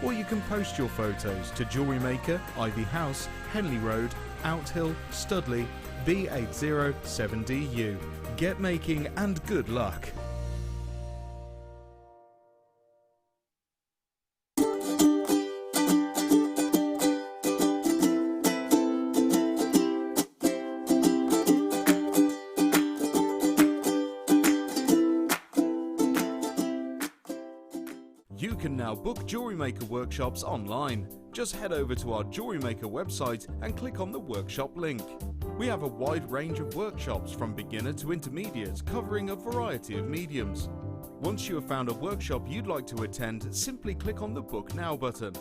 or you can post your photos to JewelleryMaker, Ivy House, Henley Road, Outhill, Studley, B807DU. Get making and good luck. You can now book JewelleryMaker workshops online. Just head over to our JewelleryMaker website and click on the workshop link. We have a wide range of workshops from beginner to intermediate, covering a variety of mediums. Once you have found a workshop you'd like to attend, simply click on the Book Now button.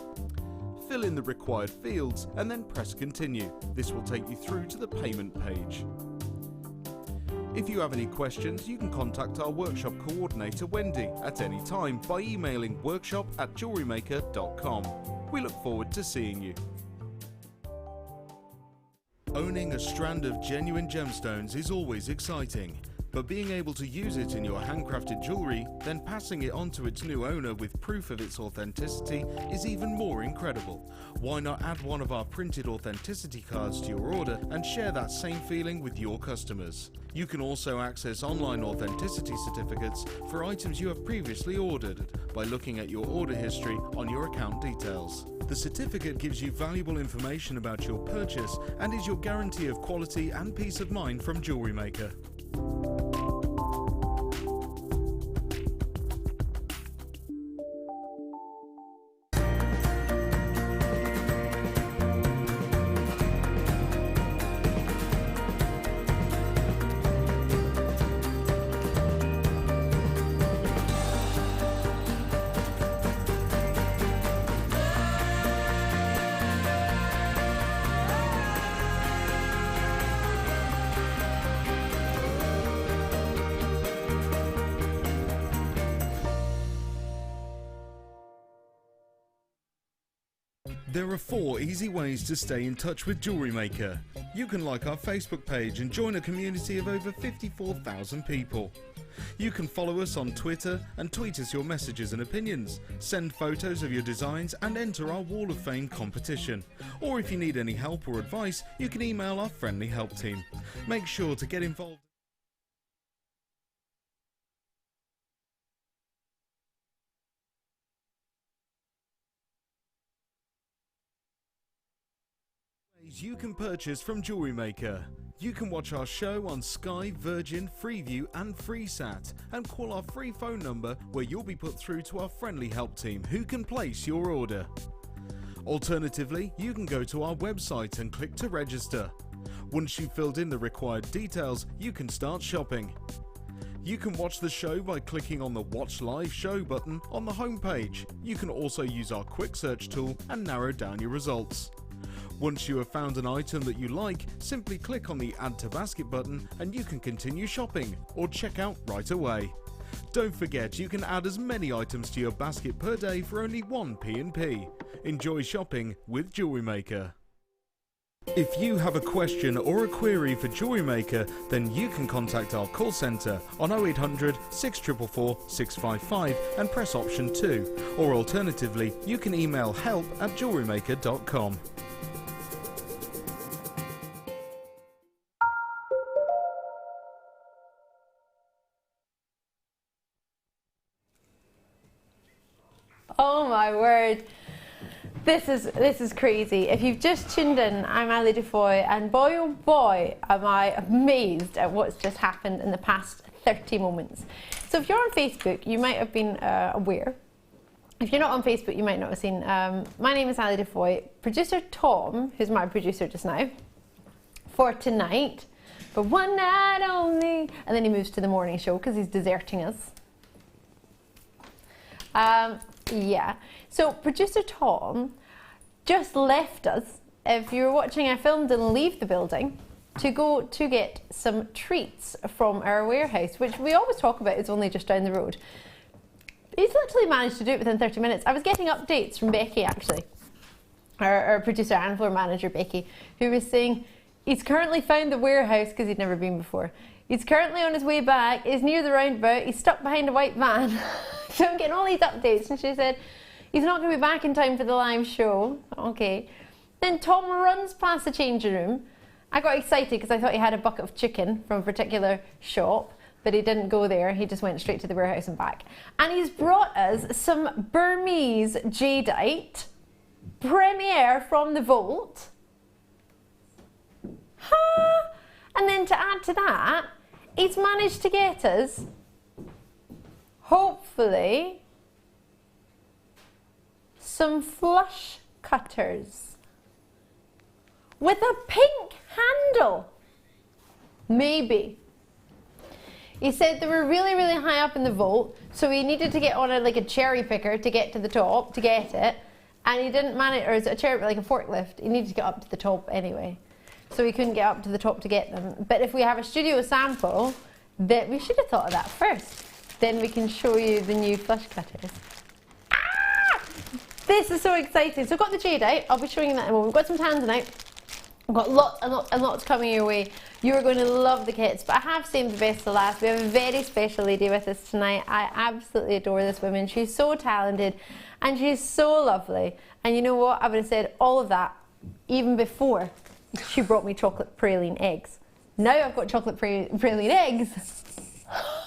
Fill in the required fields and then press Continue. This will take you through to the payment page. If you have any questions, you can contact our workshop coordinator Wendy at any time by emailing workshop@jewellerymaker.com. We look forward to seeing you. Owning a strand of genuine gemstones is always exciting, but being able to use it in your handcrafted jewellery, then passing it on to its new owner with proof of its authenticity is even more incredible. Why not add one of our printed authenticity cards to your order and share that same feeling with your customers? You can also access online authenticity certificates for items you have previously ordered by looking at your order history on your account details. The certificate gives you valuable information about your purchase and is your guarantee of quality and peace of mind from JewelleryMaker. There are 4 easy ways to stay in touch with JewelleryMaker. You can like our Facebook page and join a community of over 54,000 people. You can follow us on Twitter and tweet us your messages and opinions, send photos of your designs and enter our Wall of Fame competition. Or if you need any help or advice, you can email our friendly help team. Make sure to get involved. You can purchase from JewelleryMaker. You can watch our show on Sky, Virgin, Freeview and FreeSat and call our free phone number where you'll be put through to our friendly help team who can place your order. Alternatively, you can go to our website and click to register. Once you've filled in the required details, you can start shopping. You can watch the show by clicking on the Watch Live Show button on the home page. You can also use our quick search tool and narrow down your results. Once you have found an item that you like, simply click on the Add to Basket button and you can continue shopping or check out right away. Don't forget you can add as many items to your basket per day for only 1 P&P. Enjoy shopping with JewelleryMaker. If you have a question or a query for JewelleryMaker, then you can contact our call centre on 0800 644 655 and press option 2, or alternatively you can email help@jewellerymaker.com. Oh my word, this is crazy. If you've just tuned in, I'm Ali DeFoy, and boy oh boy am I amazed at what's just happened in the past 30 moments. So if you're on Facebook, you might have been aware. If you're not on Facebook, you might not have seen. My name is Ali DeFoy. Producer Tom, who's my producer just now, for tonight, for one night only, and then he moves to the morning show because he's deserting us. Yeah, so producer Tom just left us. If you were watching, I filmed and leave the building to go to get some treats from our warehouse, which we always talk about is only just down the road. He's literally managed to do it within 30 minutes. I was getting updates from Becky, actually, our producer and floor manager Becky, who was saying he's currently found the warehouse because he'd never been before. He's currently on his way back, he's near the roundabout, he's stuck behind a white van. So I'm getting all these updates, and she said, He's not going to be back in time for the live show. Okay. Then Tom runs past the changing room. I got excited because I thought he had a bucket of chicken from a particular shop, but he didn't go there. He just went straight to the warehouse and back. And he's brought us some Burmese jadeite Premier from the vault. Ha! And then to add to that, he's managed to get us, hopefully, some flush cutters with a pink handle. Maybe. He said they were really, really high up in the vault, so he needed to get on like a cherry picker to get to the top, to get it. And he didn't manage, or is it a cherry, like a forklift? He needed to get up to the top anyway. So he couldn't get up to the top to get them. But if we have a studio sample, then we should have thought of that first. Then we can show you the new flush cutters. Ah! This is so exciting. So I've got the jadeite. I'll be showing you that in a moment. We've got some tanzanite. We've got lots and lots coming your way. You're going to love the kits, but I have saved the best to last. We have a very special lady with us tonight. I absolutely adore this woman. She's so talented and she's so lovely. And you know what? I would have said all of that even before she brought me chocolate praline eggs. Now I've got chocolate praline eggs.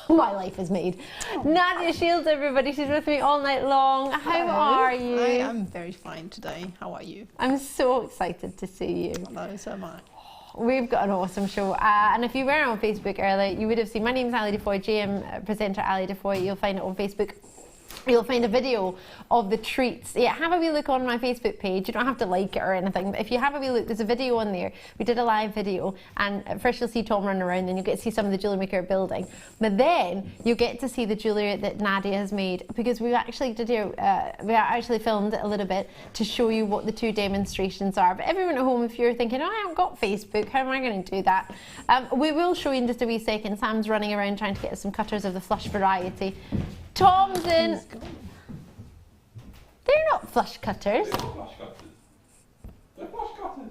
My life is made. Nadia Shields, everybody. She's with me all night long. How are you? I am very fine today. How are you? I'm so excited to see you. Hello, so am I. We've got an awesome show. And if you were on Facebook earlier, you would have seen my name's Ali DeFoy, JM presenter Ali DeFoy. You'll find it on Facebook. You'll find a video of the treats. Yeah, have a wee look on my Facebook page. You don't have to like it or anything, but if you have a wee look, there's a video on there. We did a live video, and at first you'll see Tom running around, then you'll get to see some of the JewelleryMaker building. But then you get to see the jewellery that Nadia has made, because we actually filmed it a little bit to show you what the two demonstrations are. But everyone at home, if you're thinking, oh, I haven't got Facebook, how am I going to do that? We will show you in just a wee second. Sam's running around trying to get us some cutters of the flush variety. Tom's in. They're not flush cutters. They're not flush cutters. They're flush cutters.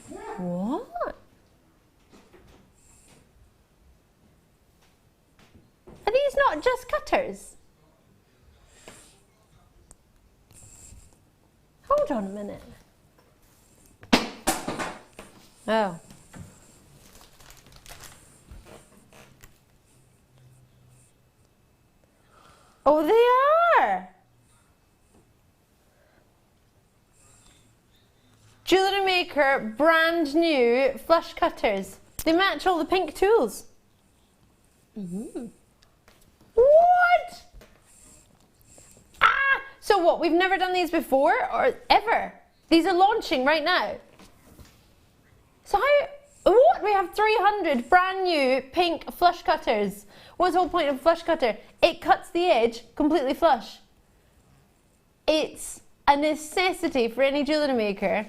Yeah. What? Are these not just cutters? Hold on a minute. Oh. Oh, they are! JewelleryMaker brand new flush cutters. They match all the pink tools. Ooh. What? Ah! So what, we've never done these before or ever? These are launching right now. So what? We have 300 brand new pink flush cutters. What's the whole point of a flush cutter? It cuts the edge completely flush. It's a necessity for any jewellery maker.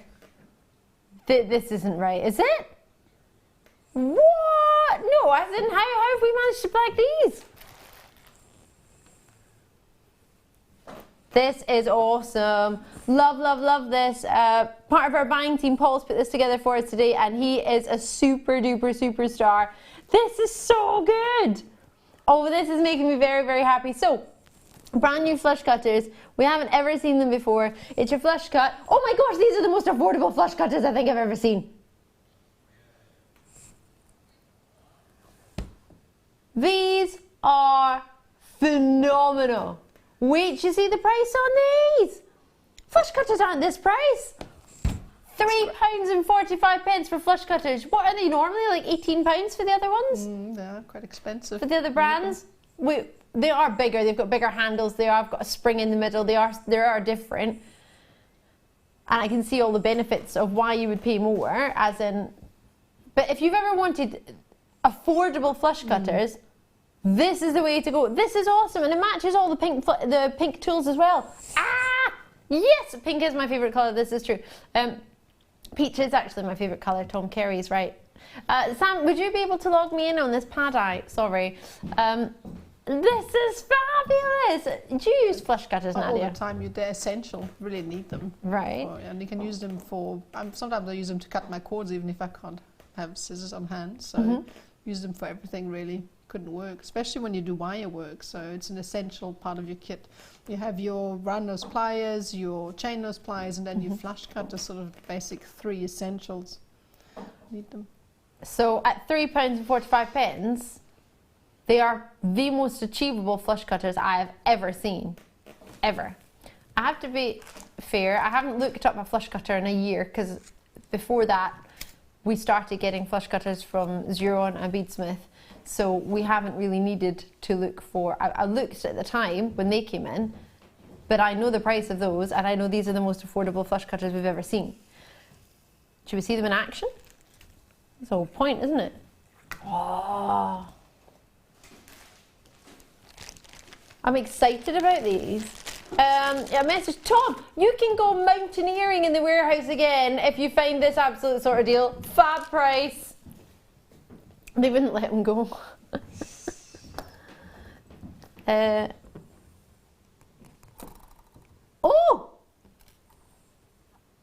This isn't right, is it? What? No, as in how have we managed to black these? This is awesome. Love, love, love this. Part of our buying team, Paul's put this together for us today, and he is a super duper superstar. This is so good. Oh, this is making me very, very happy. So, brand new flush cutters. We haven't ever seen them before. It's your flush cut. Oh my gosh, these are the most affordable flush cutters I think I've ever seen. These are phenomenal. Wait, you see the price on these? Flush cutters aren't this price. £3.45 for flush cutters. What are they normally? Like £18 for the other ones? They're quite expensive. For the other brands? They are bigger. They've got bigger handles. I've got a spring in the middle. They are different. And I can see all the benefits of why you would pay more, as in. But if you've ever wanted affordable flush cutters, this is the way to go. This is awesome, and it matches all the pink tools as well. Ah, yes, pink is my favorite color. This is true. Peach is actually my favorite color. Tom Carey's right. Sam, would you be able to log me in on this pad-eye? Sorry. This is fabulous. Do you use flush cutters, Nadia? All the time. They're essential. Really need them. Right. Oh, and you can use them for. Sometimes I use them to cut my cords, even if I can't have scissors on hand. So use them for everything really. couldn't work, especially when you do wire work. So it's an essential part of your kit. You have your round nose pliers, your chain nose pliers, and then your flush cutter, sort of basic 3 essentials. Need them. So at £3.45, they are the most achievable flush cutters I have ever seen, ever. I have to be fair, I haven't looked up a flush cutter in a year, because before that we started getting flush cutters from Xuron and Beadsmith, so we haven't really needed to look for, I looked at the time when they came in, but I know the price of those, and I know these are the most affordable flush cutters we've ever seen. Should we see them in action? That's the whole point, isn't it? Oh, I'm excited about these. A message, Tom, you can go mountaineering in the warehouse again if you find this absolute sort of deal. Fab price. They wouldn't let him go. Oh!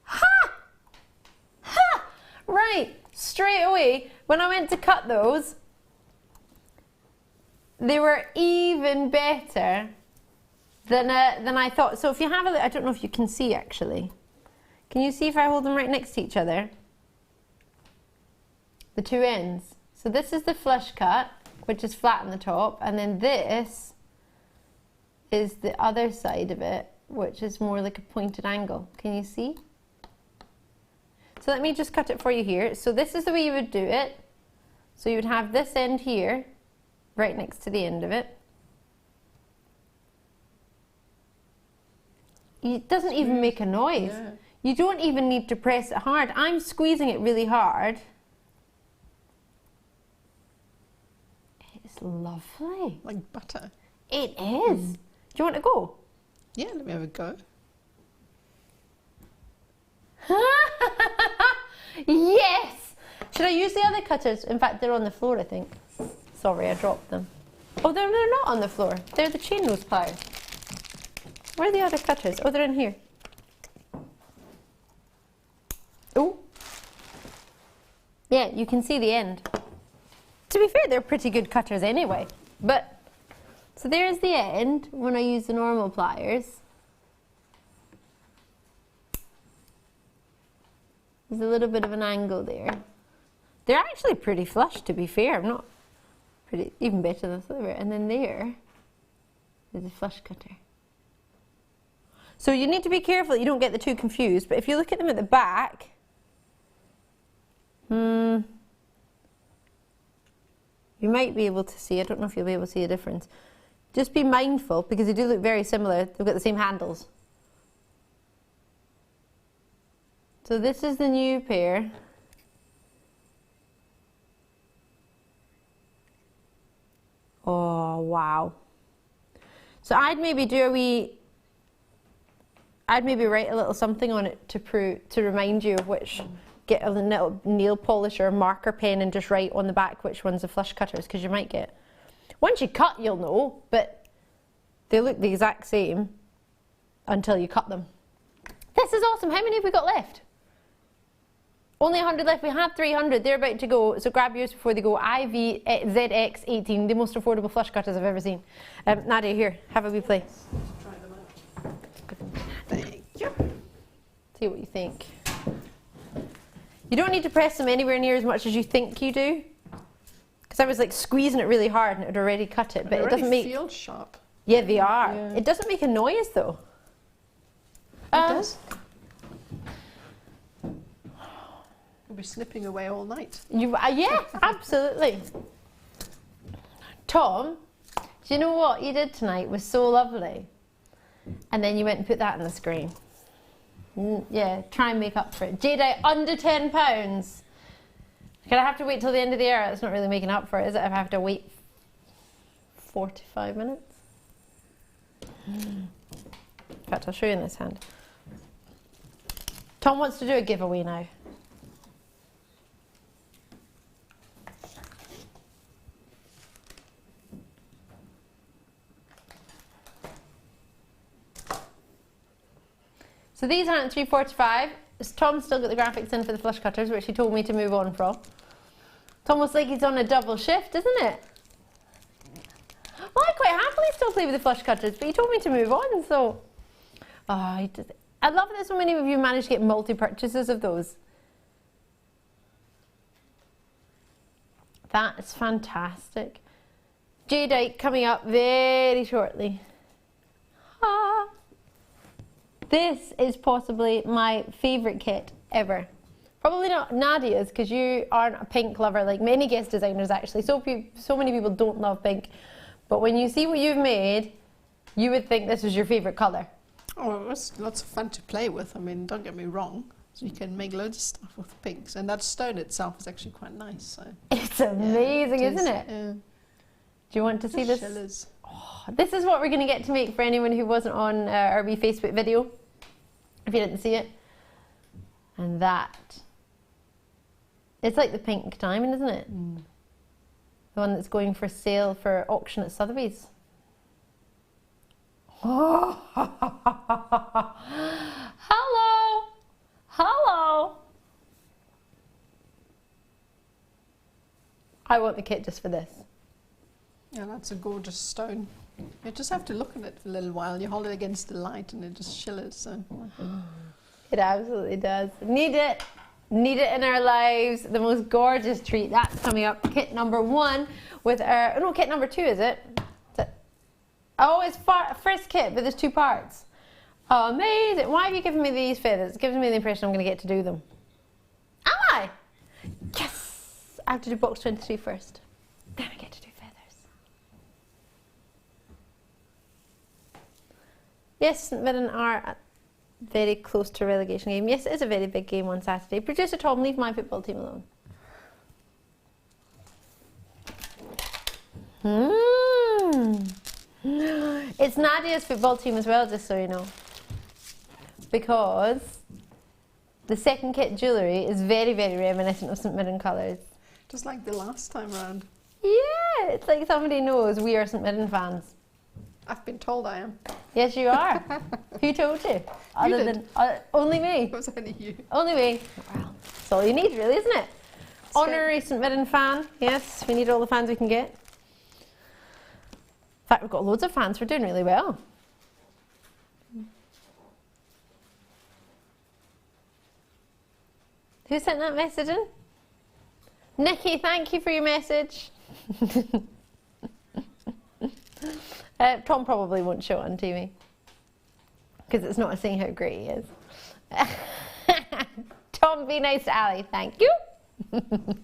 Ha! Ha! Right, straight away, when I went to cut those, they were even better than I thought. So if you have a look, I don't know if you can see actually. Can you see if I hold them right next to each other? The two ends. So this is the flush cut, which is flat on the top, and then this is the other side of it, which is more like a pointed angle. Can you see? So let me just cut it for you here. So this is the way you would do it. So you would have this end here, right next to the end of it. It doesn't even make a noise. Yeah. You don't even need to press it hard. I'm squeezing it really hard. It's lovely. Like butter. It is. Do you want to go? Yeah, let me have a go. Yes! Should I use the other cutters? In fact, they're on the floor, I think. Sorry, I dropped them. Oh, they're not on the floor. They're the chain nose pliers. Where are the other cutters? Oh, they're in here. Oh. Yeah, you can see the end. To be fair, they're pretty good cutters anyway. But, so there's the end when I use the normal pliers. There's a little bit of an angle there. They're actually pretty flush, to be fair. I'm not pretty, even better than silver. And then there is a flush cutter. So you need to be careful that you don't get the two confused, but if you look at them at the back, you might be able to see, I don't know if you'll be able to see a difference. Just be mindful, because they do look very similar. They've got the same handles. So this is the new pair. Oh, wow. So I'd maybe write a little something on it to remind you of which, get a little nail polish or a marker pen and just write on the back which one's the flush cutters, because you might get, once you cut you'll know, but they look the exact same until you cut them. This is awesome. How many have we got left? Only 100 left. We had 300. They're about to go, so grab yours before they go. IVZX18, the most affordable flush cutters I've ever seen. Nadia, here, have a wee play. Try them out. Thank you. See what you think. You don't need to press them anywhere near as much as you think you do, because I was like squeezing it really hard and it had already cut it, but it doesn't make. Feel sharp. Yeah, they are. Yeah. It doesn't make a noise though. It does. We'll be snipping away all night. Yeah, absolutely. Tom, do you know what you did tonight was so lovely? And then you went and put that on the screen. Yeah, try and make up for it. Jadeite, under £10. Can I have to wait till the end of the hour? That's not really making up for it, is it? If I have to wait 45 minutes? In fact, I'll show you in this hand. Tom wants to do a giveaway now. So these aren't £3.45. Tom's still got the graphics in for the flush cutters, which he told me to move on from. It's almost like he's on a double shift, isn't it? still play with the flush cutters, but you told me to move on, so... Oh, I love that so many of you managed to get multi-purchases of those. That is fantastic. Jadeite coming up very shortly. Ah. This is possibly my favourite kit ever. Probably not Nadia's, because you aren't a pink lover like many guest designers actually. So many people don't love pink. But when you see what you've made, you would think this was your favourite colour. Oh, it was lots of fun to play with. I mean, don't get me wrong. So you can make loads of stuff with pinks. And that stone itself is actually quite nice. So. It's amazing, isn't it? Yeah. Do you want to see this? Shillers. Oh, this is what we're going to get to make for anyone who wasn't on our wee Facebook video, if you didn't see it. And that. It's like the pink diamond, isn't it? Mm. The one that's going for sale for auction at Sotheby's. Oh. Hello! Hello! I want the kit just for this. Yeah, that's a gorgeous stone. You just have to look at it for a little while. You hold it against the light and it just shimmers. So. It absolutely does. Need it. Need it in our lives. The most gorgeous treat. That's coming up. Kit number 1 with our... Oh no, kit number 2, is it? Oh, it's first kit, but there's 2 parts. Oh, amazing. Why have you given me these feathers? It gives me the impression I'm going to get to do them. Am I? Yes! I have to do box 23 first. Then I get to do feathers. Yes, St Mirren are very close to a relegation game. Yes, it is a very big game on Saturday. Producer Tom, leave my football team alone. It's Nadia's football team as well, just so you know. Because the second kit jewellery is very, very reminiscent of St Mirren colours. Just like the last time round. Yeah, it's like somebody knows we are St Mirren fans. I've been told I am. Yes, you are. Who told you? Other than only me. It was only you. Only me. Well, that's all you need, really, isn't it? Honorary St Mirren fan. Yes, we need all the fans we can get. In fact, we've got loads of fans. We're doing really well. Who sent that message in? Nikki, thank you for your message. Tom probably won't show it on TV because it's not saying how great he is. Tom, be nice to Ali. Thank you. £3.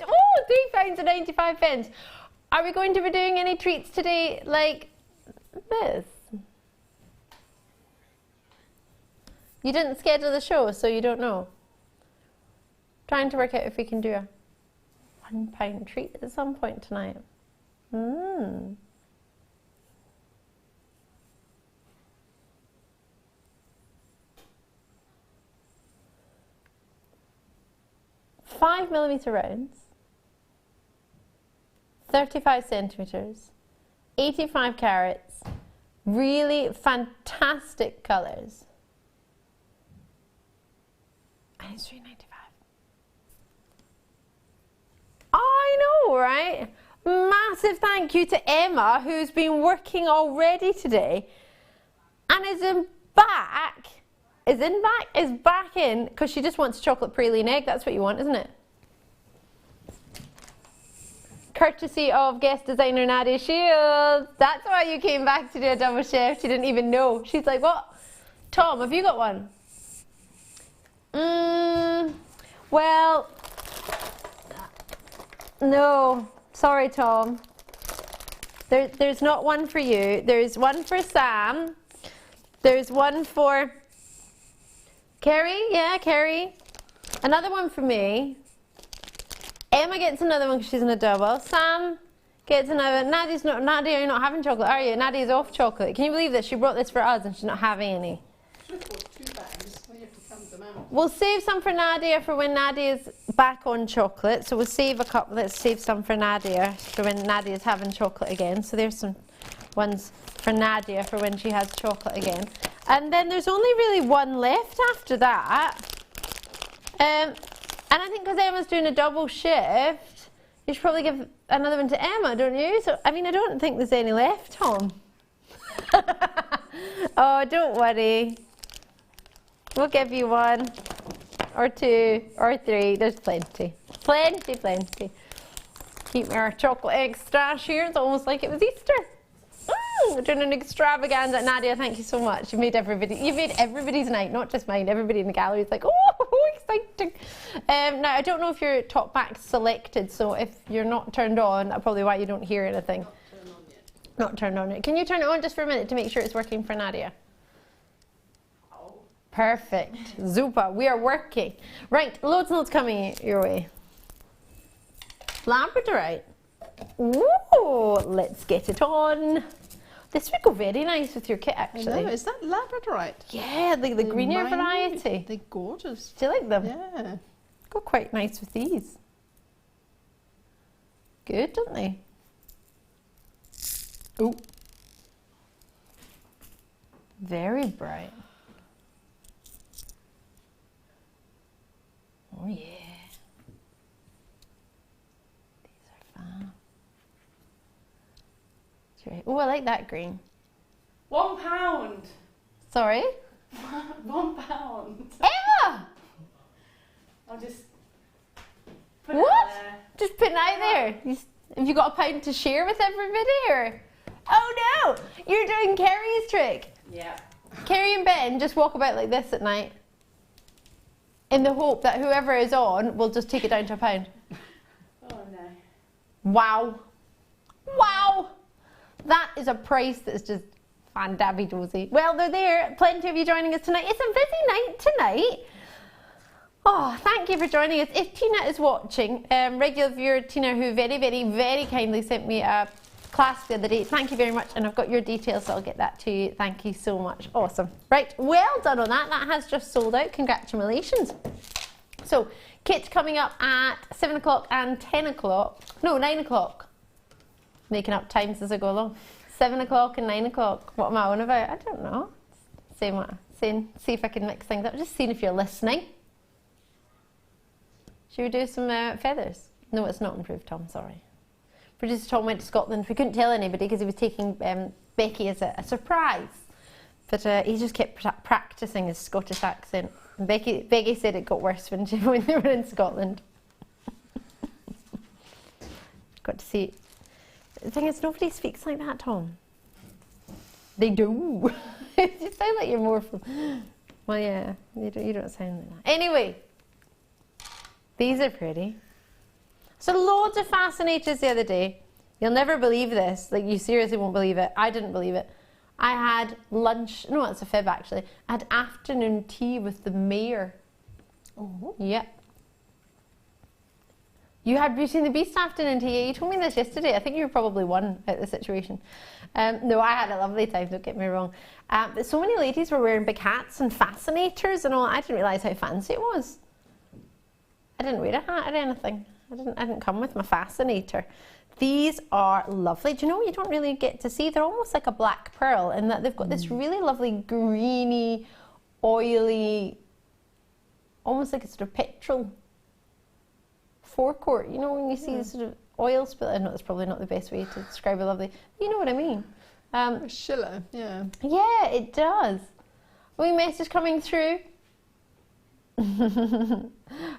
Oh, £3.95. Are we going to be doing any treats today like this? You didn't schedule the show, so you don't know. Trying to work out if we can do a £1 treat at some point tonight. Mm. Five millimetre rounds, 35 centimetres, 85 carats, really fantastic colours. And it's £3.95. I know, right? Massive thank you to Emma, who's been working already today and is back in because she just wants chocolate praline egg. That's what you want, isn't it? Courtesy of guest designer Nadia Shields. That's why you came back to do a double chef. She didn't even know. She's like, what? Tom, have you got one? Well, no. Sorry, Tom. There's not one for you. There's one for Sam. There's one for Kerry. Yeah, Kerry. Another one for me. Emma gets another one because she's in a double. Sam gets another. Nadia, you're not having chocolate, are you? Nadia's off chocolate. Can you believe this? She brought this for us and she's not having any. We'll save some for Nadia for when Nadia's back on chocolate. So we'll save a couple. Let's save some for Nadia for when Nadia's having chocolate again. So there's some ones for Nadia for when she has chocolate again. And then there's only really one left after that. And I think because Emma's doing a double shift, You should probably give another one to Emma, don't you? So, I mean, I don't think there's any left, Tom. Oh, don't worry. We'll give you 1 or 2 or 3. There's plenty. Plenty, plenty. Keep our chocolate egg stash here. It's almost like it was Easter. We're doing an extravaganza. Nadia, thank you so much. You've made everybody's night, not just mine. Everybody in the gallery is like, oh, exciting. Now, I don't know if your top back's selected, so if you're not turned on, that's probably why you don't hear anything. Not turned on yet. Not turned on yet. Can you turn it on just for a minute to make sure it's working for Nadia? Perfect. Zupa, we are working. Right, loads and loads coming your way. Labradorite. Ooh, let's get it on. This would go very nice with your kit, actually. I know, is that Labradorite? Yeah, the greenier variety. They're gorgeous. Do you like them? Yeah. Go quite nice with these. Good, don't they? Oh. Very bright. Oh yeah. These are fun. Oh, I like that green. £1. Sorry? £1. Emma! I'll just put it What? there. Just putting it out there. Have you got £1 to share with everybody, or? Oh no! You're doing Kerry's trick. Yeah. Kerry and Ben just walk about like this at night, in the hope that whoever is on will just take it down to £1. Oh no. Wow. Wow! That is a price that's just fan-dabby-dozy. Well, they're there. Plenty of you joining us tonight. It's a busy night tonight. Oh, thank you for joining us. If Tina is watching, regular viewer Tina, who very, very, very kindly sent me a class the other day, thank you very much, and I've got your details, so I'll get that to you. Thank you so much. Awesome. Right, well done on that. That has just sold out. Congratulations. So, kit coming up at 7 o'clock and 10 o'clock. No, 9 o'clock. Making up times as I go along. 7 o'clock and 9 o'clock. What am I on about? I don't know. See if I can mix things up. Just seeing if you're listening. Should we do some feathers? No, it's not improved, Tom, sorry. Producer Tom went to Scotland. We couldn't tell anybody because he was taking Becky as a surprise. But he just kept practicing his Scottish accent. And Becky said it got worse when they were in Scotland. Got to see it. The thing is, nobody speaks like that, Tom. They do. You sound like you're more from... Well, yeah, you don't sound like that. Anyway, these are pretty. So loads of fascinators the other day. You'll never believe this. Like, you seriously won't believe it. I didn't believe it. I had lunch... No, it's a fib, actually. I had afternoon tea with the mayor. Oh. Yep. You had Beauty and the Beast afternoon tea. You told me this yesterday. I think you were probably one at the situation. No, I had a lovely time, don't get me wrong. But so many ladies were wearing big hats and fascinators and all. I didn't realise how fancy it was. I didn't wear a hat or anything. I didn't come with my fascinator. These are lovely. Do you know what you don't really get to see? They're almost like a black pearl in that they've got this really lovely greeny, oily, almost like a sort of petrol forecourt. You know, when you see the sort of oil spill. I know that's probably not the best way to describe a lovely. You know what I mean? Schiller, yeah. Yeah, it does. Wee message coming through.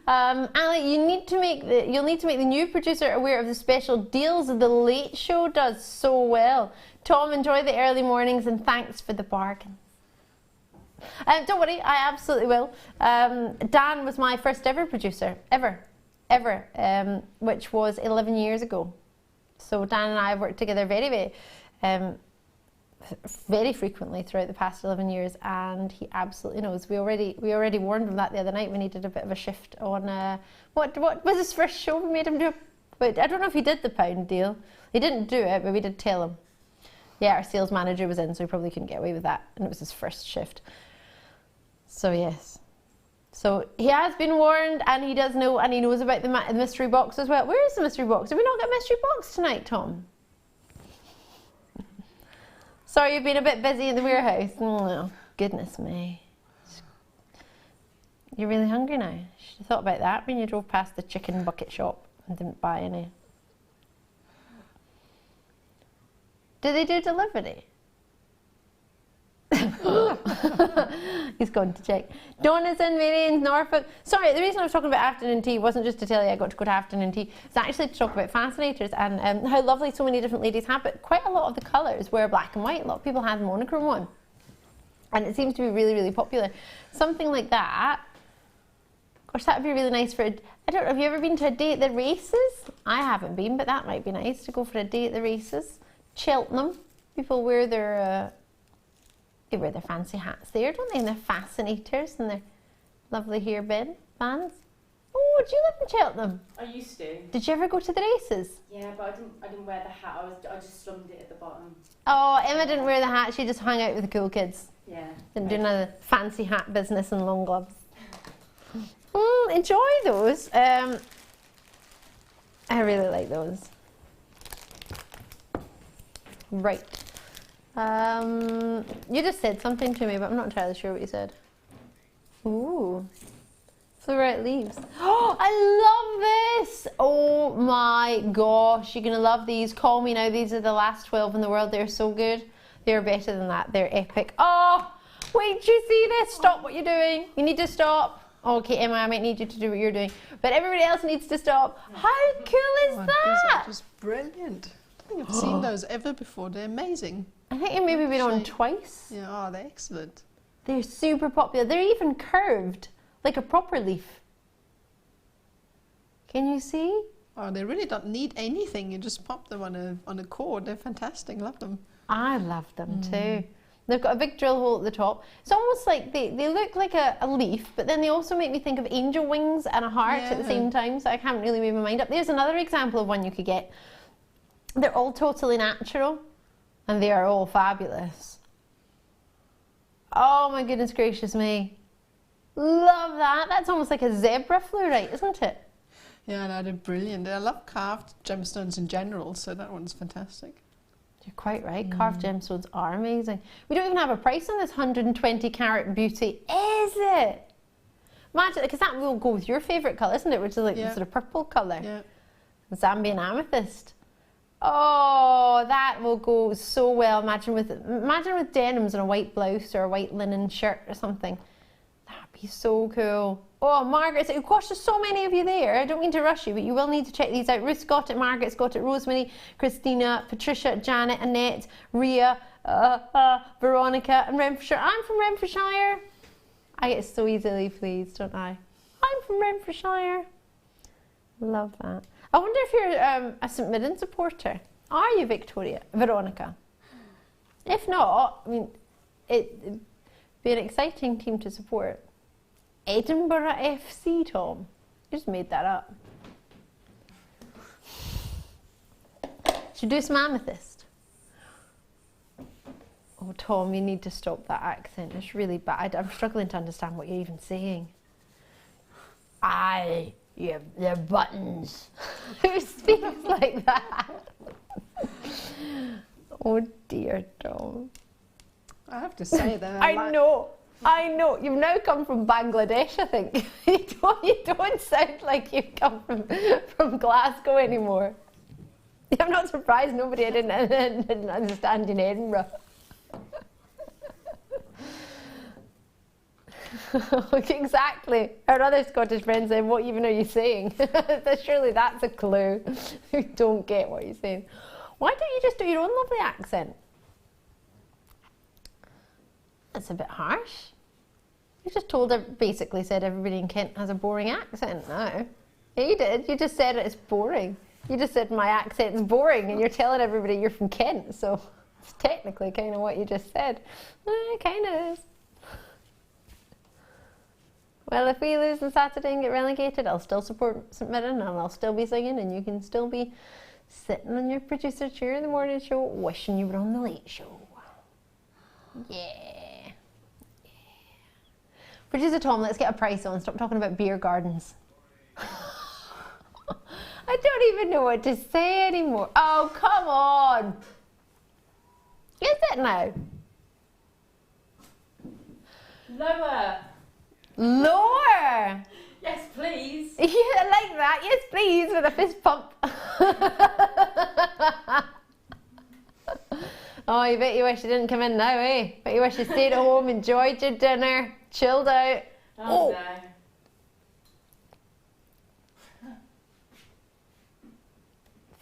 Ali, you'll need to make the new producer aware of the special deals the Late Show does so well. Tom, enjoy the early mornings and thanks for the bargains. Don't worry, I absolutely will. Dan was my first ever producer, ever, which was 11 years ago. So Dan and I have worked together very frequently throughout the past 11 years, and he absolutely knows. We already warned him that the other night when he did a bit of a shift on what was his first show. We made him do. But I don't know if he did the pound deal. He didn't do it, but we did tell him. Yeah, our sales manager was in, so he probably couldn't get away with that, and it was his first shift. So yes. So he has been warned, and he does know, and he knows about the mystery box as well. Where is the mystery box? Have we not got a mystery box tonight, Tom? Sorry, you've been a bit busy in the warehouse. Oh, goodness me. You're really hungry now. Should have thought about that when you drove past the chicken bucket shop and didn't buy any. Do they do delivery? He's gone to check. Donna's in, Marianne's, Norfolk. Sorry, the reason I was talking about afternoon tea wasn't just to tell you I got to go to afternoon tea. It's actually to talk about fascinators and how lovely so many different ladies have, but quite a lot of the colours were black and white. A lot of people had the monochrome one. And it seems to be really, really popular. Something like that. Gosh, that would be really nice for I don't know, have you ever been to a day at the races? I haven't been, but that might be nice to go for a day at the races. Cheltenham. People wear their they wear their fancy hats there, don't they? And their fascinators and their lovely bands. Oh, do you live in Cheltenham? I used to. Did you ever go to the races? Yeah, but I didn't wear the hat. I just slummed it at the bottom. Oh, Emma didn't wear the hat. She just hung out with the cool kids. Yeah. Didn't do none of the fancy hat business and long gloves. Enjoy those. I really like those. Right. You just said something to me, but I'm not entirely sure what you said. Ooh. Fluorite leaves. Oh, I love this! Oh my gosh, you're going to love these. Call me now. These are the last 12 in the world. They're so good. They're better than that. They're epic. Oh, wait, do you see this? Stop what you're doing. You need to stop. Okay, Emma, I might need you to do what you're doing. But everybody else needs to stop. How cool is These that? are just brilliant. I don't think I've seen those ever before. They're amazing. I think you've maybe been on twice. Yeah, oh, they're excellent. They're super popular. They're even curved, like a proper leaf. Can you see? Oh, they really don't need anything. You just pop them on a cord. They're fantastic. Love them. I love them too. They've got a big drill hole at the top. It's almost like they look like a leaf, but then they also make me think of angel wings and a heart at the same time, so I can't really move my mind up. There's another example of one you could get. They're all totally natural, and they are all fabulous. Oh my goodness gracious me. Love that. That's almost like a zebra fluorite, isn't it? Yeah, no, they're brilliant. I love carved gemstones in general, so that one's fantastic. You're quite right. Carved gemstones are amazing. We don't even have a price on this 120 carat beauty, is it? Imagine, because that will go with your favourite colour, isn't it? Which is like the sort of purple colour. Yeah. Zambian amethyst. Oh, that will go so well. Imagine with denims and a white blouse or a white linen shirt or something. That'd be so cool. Oh, Margaret, gosh, there's so many of you there. I don't mean to rush you, but you will need to check these out. Ruth's got it, Margaret's got it, Rosemary, Christina, Patricia, Janet, Annette, Ria, Veronica, and Renfrewshire. I'm from Renfrewshire. I get so easily pleased, don't I? I'm from Renfrewshire. Love that. I wonder if you're a St Mirren supporter. Are you, Veronica? If not, I mean, it'd be an exciting team to support. Edinburgh FC, Tom. You just made that up. Should do some amethyst. Oh, Tom, you need to stop that accent. It's really bad. I'm struggling to understand what you're even saying. They're buttons. Who speaks like that? Oh dear, Tom. I have to say that. I know. You've now come from Bangladesh, I think. You don't sound like you've come from Glasgow anymore. I'm not surprised nobody didn't understand in Edinburgh. Exactly. Our other Scottish friends said, what even are you saying? Surely that's a clue. You don't get what you're saying. Why don't you just do your own lovely accent? That's a bit harsh. You just basically said everybody in Kent has a boring accent now. Yeah, you did. You just said it's boring. You just said my accent's boring and you're telling everybody you're from Kent, so it's technically kind of what you just said. It kind of is. Well, if we lose on Saturday and get relegated, I'll still support St Mirren and I'll still be singing and you can still be sitting on your producer chair in the morning show wishing you were on the late show. Yeah. Producer Tom, let's get a price on. Stop talking about beer gardens. I don't even know what to say anymore. Oh, come on. Is it now? Lower. Lower. Yes, please. Yeah, I like that. Yes, please, with a fist pump. Oh, you bet you wish you didn't come in now, eh? Bet you wish you stayed at home, enjoyed your dinner, chilled out. Oh, Oh. no.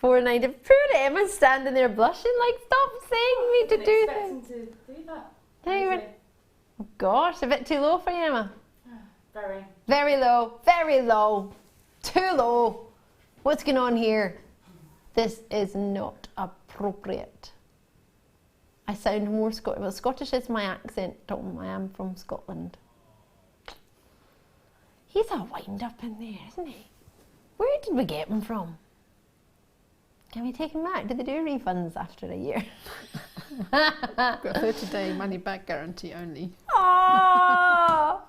$4.90. Poor Emma's standing there blushing, like, stop saying me to do Expecting things. to do that. David. Oh gosh, a bit too low for you, Emma. Very. Very low, very low. Too low. What's going on here? This is not appropriate. I sound more Scottish. Well, Scottish is my accent, Tom. I am from Scotland. He's a wind up in there, isn't he? Where did we get him from? Can we take him back? Do they do refunds after a year? Got a 30-day money-back guarantee only. Aww!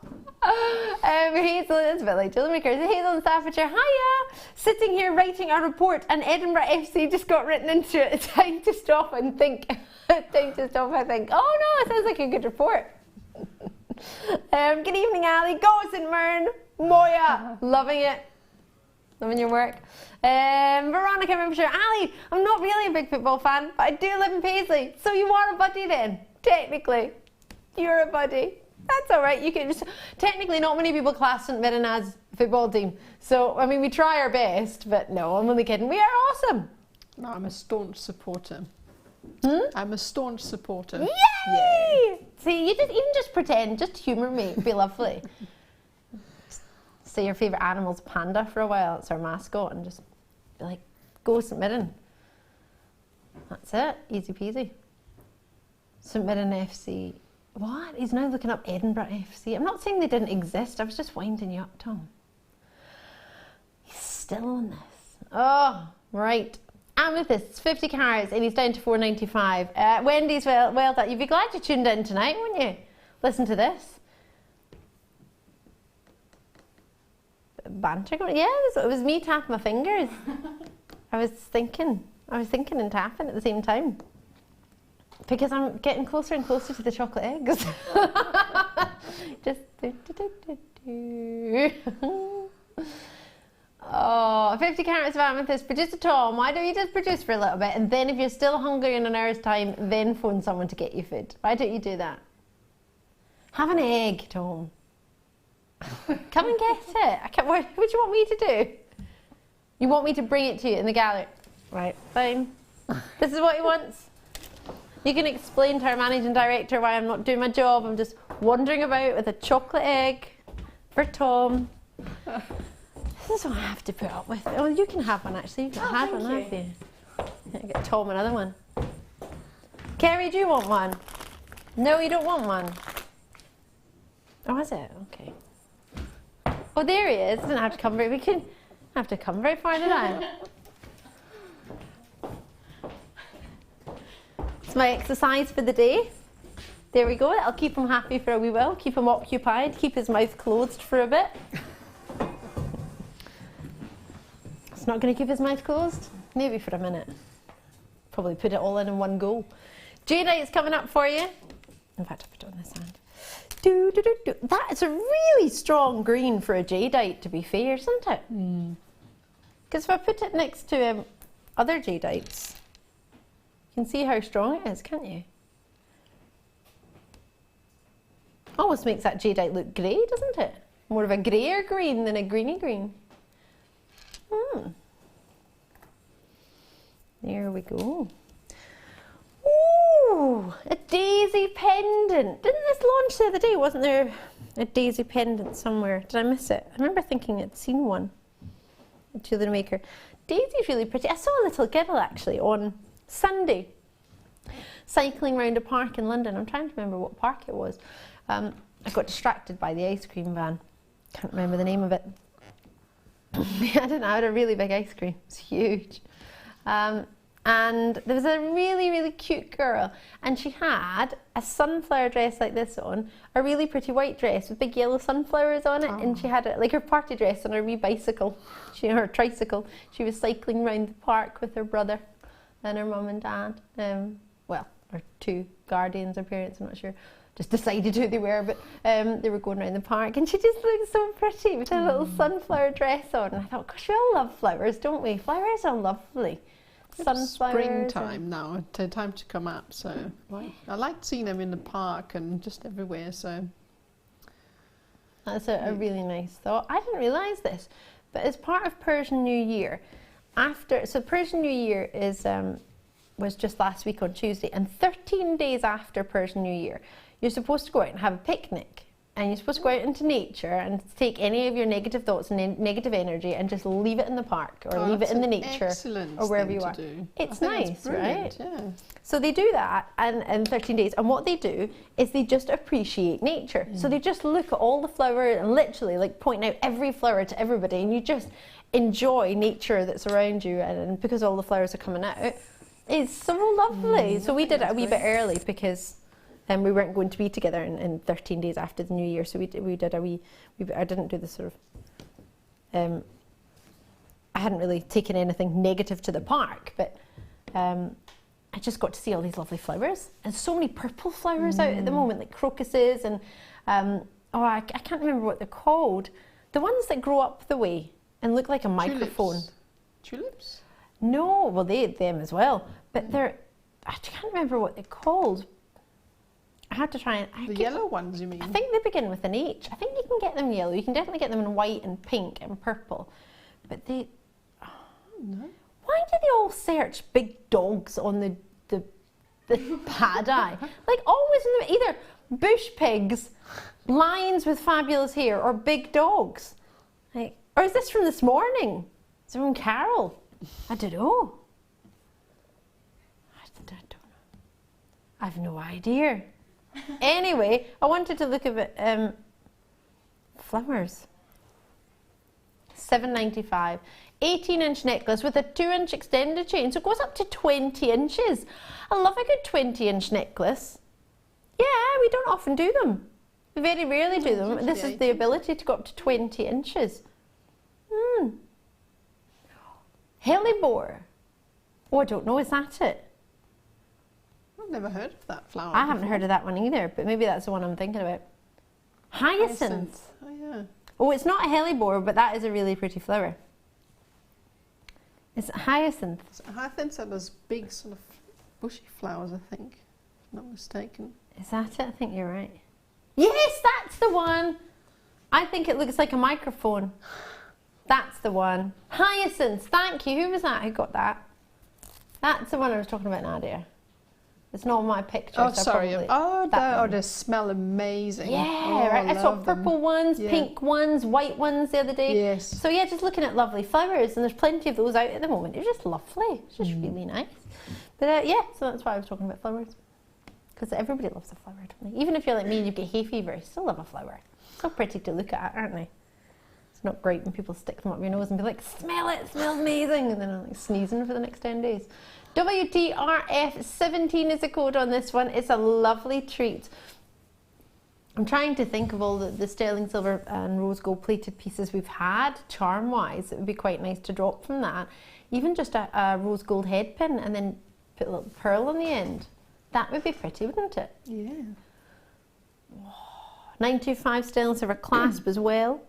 Hazel, it's a bit like JewelleryMaker. Hazel in Staffordshire, hiya! Sitting here writing a report and Edinburgh FC just got written into it. Time to stop and think. Time to stop and think. Oh no, it sounds like a good report. Good evening, Ali. Go St Mirren. Moya, loving it. Loving your work. Veronica, I'm sure. Ali, I'm not really a big football fan, but I do live in Paisley. So you are a buddy then, technically. You're a buddy. That's all right. You can just, technically not many people class St Mirren as a football team. So, I mean, we try our best, but no, I'm only kidding. We are awesome. No, I'm a staunch supporter. I'm a staunch supporter. Yay! See, you just pretend, just humour me. It'd be lovely. Say your favourite animal's panda for a while. It's our mascot, and just be like, go St Mirren. That's it. Easy peasy. St Mirren FC. What? He's now looking up Edinburgh FC. I'm not saying they didn't exist. I was just winding you up, Tom. He's still on this. Oh, right. Amethyst, 50 carats, and he's down to $4.95. Wendy's, well done. You'd be glad you tuned in tonight, wouldn't you? Listen to this. Banter going. Yeah, it was me tapping my fingers. I was thinking and tapping at the same time. Because I'm getting closer and closer to the chocolate eggs. Just Oh, 50 carats of amethyst. Producer Tom, why don't you just produce for a little bit, and then if you're still hungry in an hour's time, then phone someone to get you food. Why don't you do that? Have an egg, Tom. Come and get it. What do you want me to do? You want me to bring it to you in the gallery? Right, fine. This is what he wants. You can explain to our managing director why I'm not doing my job. I'm just wandering about with a chocolate egg for Tom. This is what I have to put up with. Oh, you can have one actually. You can have one, have you? Yeah, get Tom another one. Kerry, do you want one? No, you don't want one. Oh, is it? Okay. Oh, there he is. Doesn't have to come very. We can have to come very far, did I? It's my exercise for the day. There we go. I'll keep him happy for a wee while. Keep him occupied. Keep his mouth closed for a bit. It's not going to keep his mouth closed. Maybe for a minute. Probably put it all in one go. Jadeite's coming up for you. In fact, I'll put it on this hand. That is a really strong green for a jadeite, to be fair, isn't it? Because if I put it next to other jadeites, you can see how strong it is, can't you? Almost makes that jadeite look grey, doesn't it? More of a greyer green than a greeny green. There we go. Ooh, a daisy pendant. Didn't this launch the other day? Wasn't there a daisy pendant somewhere? Did I miss it? I remember thinking I'd seen one at JewelleryMaker. Daisy's really pretty. I saw a little girl actually on Sunday cycling around a park in London. I'm trying to remember what park it was. I got distracted by the ice cream van. Can't remember the name of it. I don't know, I had a really big ice cream. It's huge. And there was a really, really cute girl, and she had a sunflower dress like this on, a really pretty white dress with big yellow sunflowers on it, and she had like her party dress on her wee bicycle, her tricycle. She was cycling around the park with her brother and her mum and dad. Well, or two guardians or parents, I'm not sure. Just decided who they were, but they were going around the park, and she just looked so pretty with a little sunflower dress on. And I thought, gosh, we all love flowers, don't we? Flowers are lovely. sunflowers. Springtime now, time to come up. So I like seeing them in the park and just everywhere. So that's a really nice thought. I didn't realise this, but as part of Persian New Year, so Persian New Year was just last week on Tuesday, and 13 days after Persian New Year, you're supposed to go out and have a picnic. And you're supposed to go out into nature and take any of your negative thoughts and negative energy and just leave it in the park or leave it in the nature or wherever you are. It's nice, right? Yeah. So they do that in 13 days. And what they do is they just appreciate nature. So they just look at all the flowers and literally like point out every flower to everybody, and you just enjoy nature that's around you. And because all the flowers are coming out, it's so lovely. So we did it a wee bit early because we weren't going to be together in 13 days after the New Year, so we did a wee I didn't do the sort of, I hadn't really taken anything negative to the park, but I just got to see all these lovely flowers, and so many purple flowers out at the moment, like crocuses, and I can't remember what they're called, the ones that grow up the way and look like a microphone. Tulips? No, well them as well, but I can't remember what they're called. I had to try and... The yellow ones, you mean? I think they begin with an H. I think you can get them yellow. You can definitely get them in white and pink and purple. But they... No. Why do they all search big dogs on the pad eye? Like always either bush pigs, lions with fabulous hair, or big dogs. Like, or is this from this morning? Is it from Carol? I don't know. I don't know. I've no idea. Anyway, I wanted to look at flowers. $7.95. 18-inch necklace with a 2-inch extended chain, so it goes up to 20 inches. I love a good 20-inch necklace. Yeah, we don't often do them. We very rarely do them. This is the ability to go up to 20 inches. Hellebore. Oh, I don't know, is that it? I've never heard of that flower I haven't before. heard of that one either, but maybe that's the one I'm thinking about. Hyacinth. Oh, yeah. Oh, it's not a hellebore, but that is a really pretty flower. It's hyacinth. So hyacinths are those big sort of bushy flowers, I think, if I'm not mistaken. Is that it? I think you're right. Yes, that's the one. I think it looks like a microphone. That's the one. Hyacinths. Thank you. Who was that who got that? That's the one I was talking about, Nadia. It's not my picture. Oh, so sorry. probably They smell amazing. Yeah, right. I saw purple ones, pink ones, white ones the other day. Yes. So yeah, just looking at lovely flowers, and there's plenty of those out at the moment. It's just lovely. It's just really nice. But yeah, so that's why I was talking about flowers. Because everybody loves a flower, don't they? Even if you're like me and you get hay fever, you still love a flower. So pretty to look at, aren't they? It's not great when people stick them up your nose and be like, smell it, it smells amazing, and then I'm like sneezing for the next 10 days. WTRF17 is the code on this one. It's a lovely treat. I'm trying to think of all the sterling silver and rose gold plated pieces we've had, charm wise. It would be quite nice to drop from that. Even just a rose gold head pin and then put a little pearl on the end. That would be pretty, wouldn't it? Yeah. Oh, 925 sterling silver clasp as well.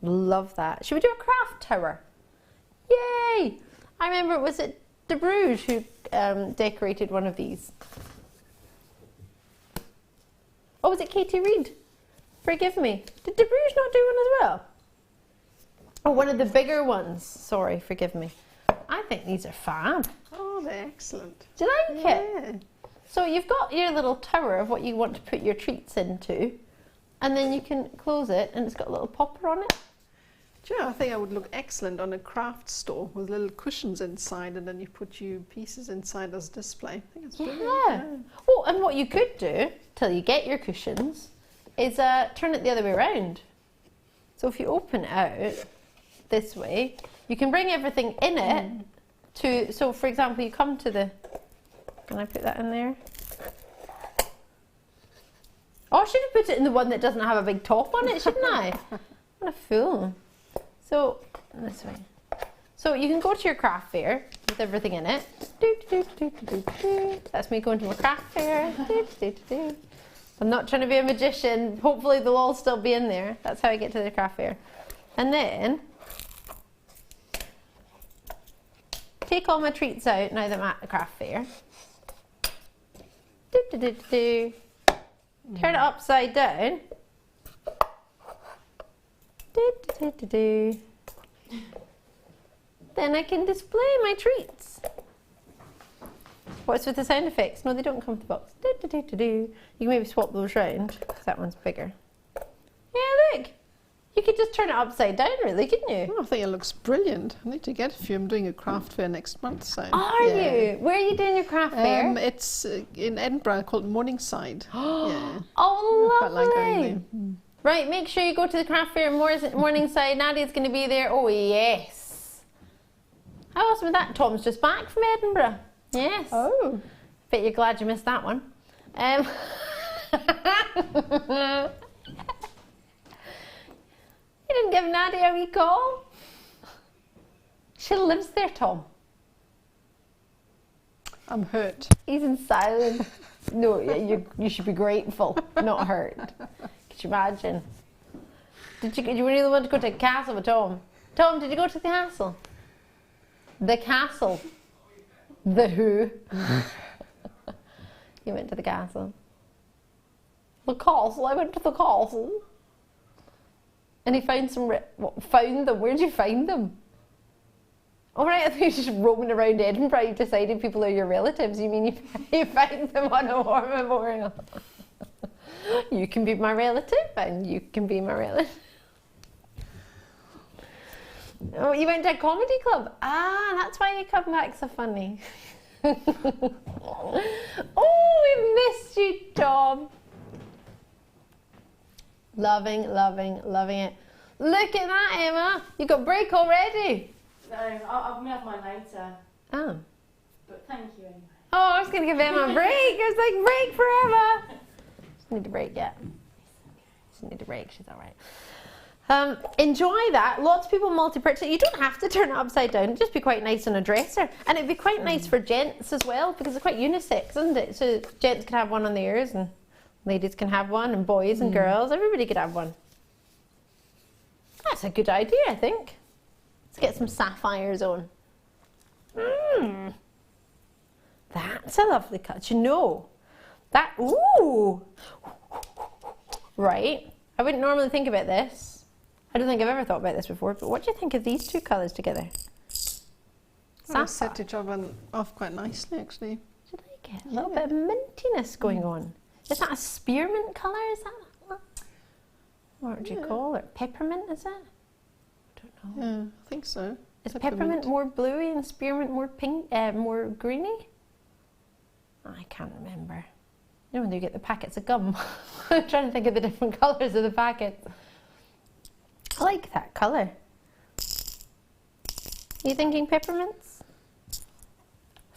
Love that. Should we do a craft tower? Yay! I remember it was at De Bruges who decorated one of these. Oh, was it Katie Reed? Forgive me. Did De Bruges not do one as well? Oh, one of the bigger ones. Sorry, forgive me. I think these are fab. Oh, they're excellent. Do you like it? So you've got your little tower of what you want to put your treats into, and then you can close it and it's got a little popper on it. Do you know, I think it would look excellent on a craft store with little cushions inside, and then you put your pieces inside as display. I think it's brilliant. Yeah. Oh, and what you could do, till you get your cushions, is turn it the other way around. So if you open it out this way, you can bring everything in it to, so for example, you come to the, can I put that in there? Oh, I should have put it in the one that doesn't have a big top on it, shouldn't I? What a fool. So, this way. So you can go to your craft fair with everything in it. That's me going to my craft fair. I'm not trying to be a magician. Hopefully they'll all still be in there. That's how I get to the craft fair. And then take all my treats out now that I'm at the craft fair. Do, do, do, do, do. Turn it upside down. Do, do, do, do, do. Then I can display my treats. What's with the sound effects? No, they don't come with the box. Do, do, do, do, do. You can maybe swap those round because that one's bigger. Yeah, look. You could just turn it upside down, really, couldn't you? Oh, I think it looks brilliant. I need to get a few. I'm doing a craft fair next month, so. Are you? Where are you doing your craft fair? It's in Edinburgh called Morningside. Yeah. Oh, Quite like going lovely. there. Right, make sure you go to the craft fair Morningside. Nadia's going to be there. Oh, yes. How awesome is that? Tom's just back from Edinburgh. Yes. Oh. Bet you're glad you missed that one. You didn't give Nadia a wee call? She lives there, Tom. I'm hurt. He's in silence. No, you should be grateful, not hurt. Could you imagine? Did you really want to go to the castle with Tom? Tom, did you go to the castle? The castle. The who? You went to the castle. The castle. I went to the castle. And he found some. Found them. Where did you find them? All right, I think you're just roaming around Edinburgh. You've decided people are your relatives. You mean you find them on a war memorial? You can be my relative, and you can be my relative. Oh, you went to a comedy club. Ah, that's why you come back so funny. Oh, we missed you, Tom. Loving, loving, loving it. Look at that, Emma. You got break already. No, I'll have mine later. Oh. But thank you anyway. Oh, I was going to give Emma a break. I was like, break for Emma. Just need a break, yeah. Just need a break. She's all right. Enjoy that. Lots of people multi-purchase. You don't have to turn it upside down. It'd just be quite nice on a dresser. And it'd be quite nice for gents as well because it's quite unisex, isn't it? So gents can have one on the ears and ladies can have one and boys and girls. Everybody could have one. That's a good idea, I think. Let's get some sapphires on. That's a lovely cut. You know, that, ooh. Right. I wouldn't normally think about this. I don't think I've ever thought about this before, but what do you think of these two colours together? Well, set each other off quite nicely, actually. Do you like it? A little bit of mintiness going on. Is that a spearmint colour? Is that what would you call it? Peppermint, is it? I don't know. Yeah, I think so. Is peppermint more bluey and spearmint more pink, more greeny? I can't remember. You know when you get the packets of gum? I'm trying to think of the different colours of the packets. I like that colour. Are you thinking peppermints?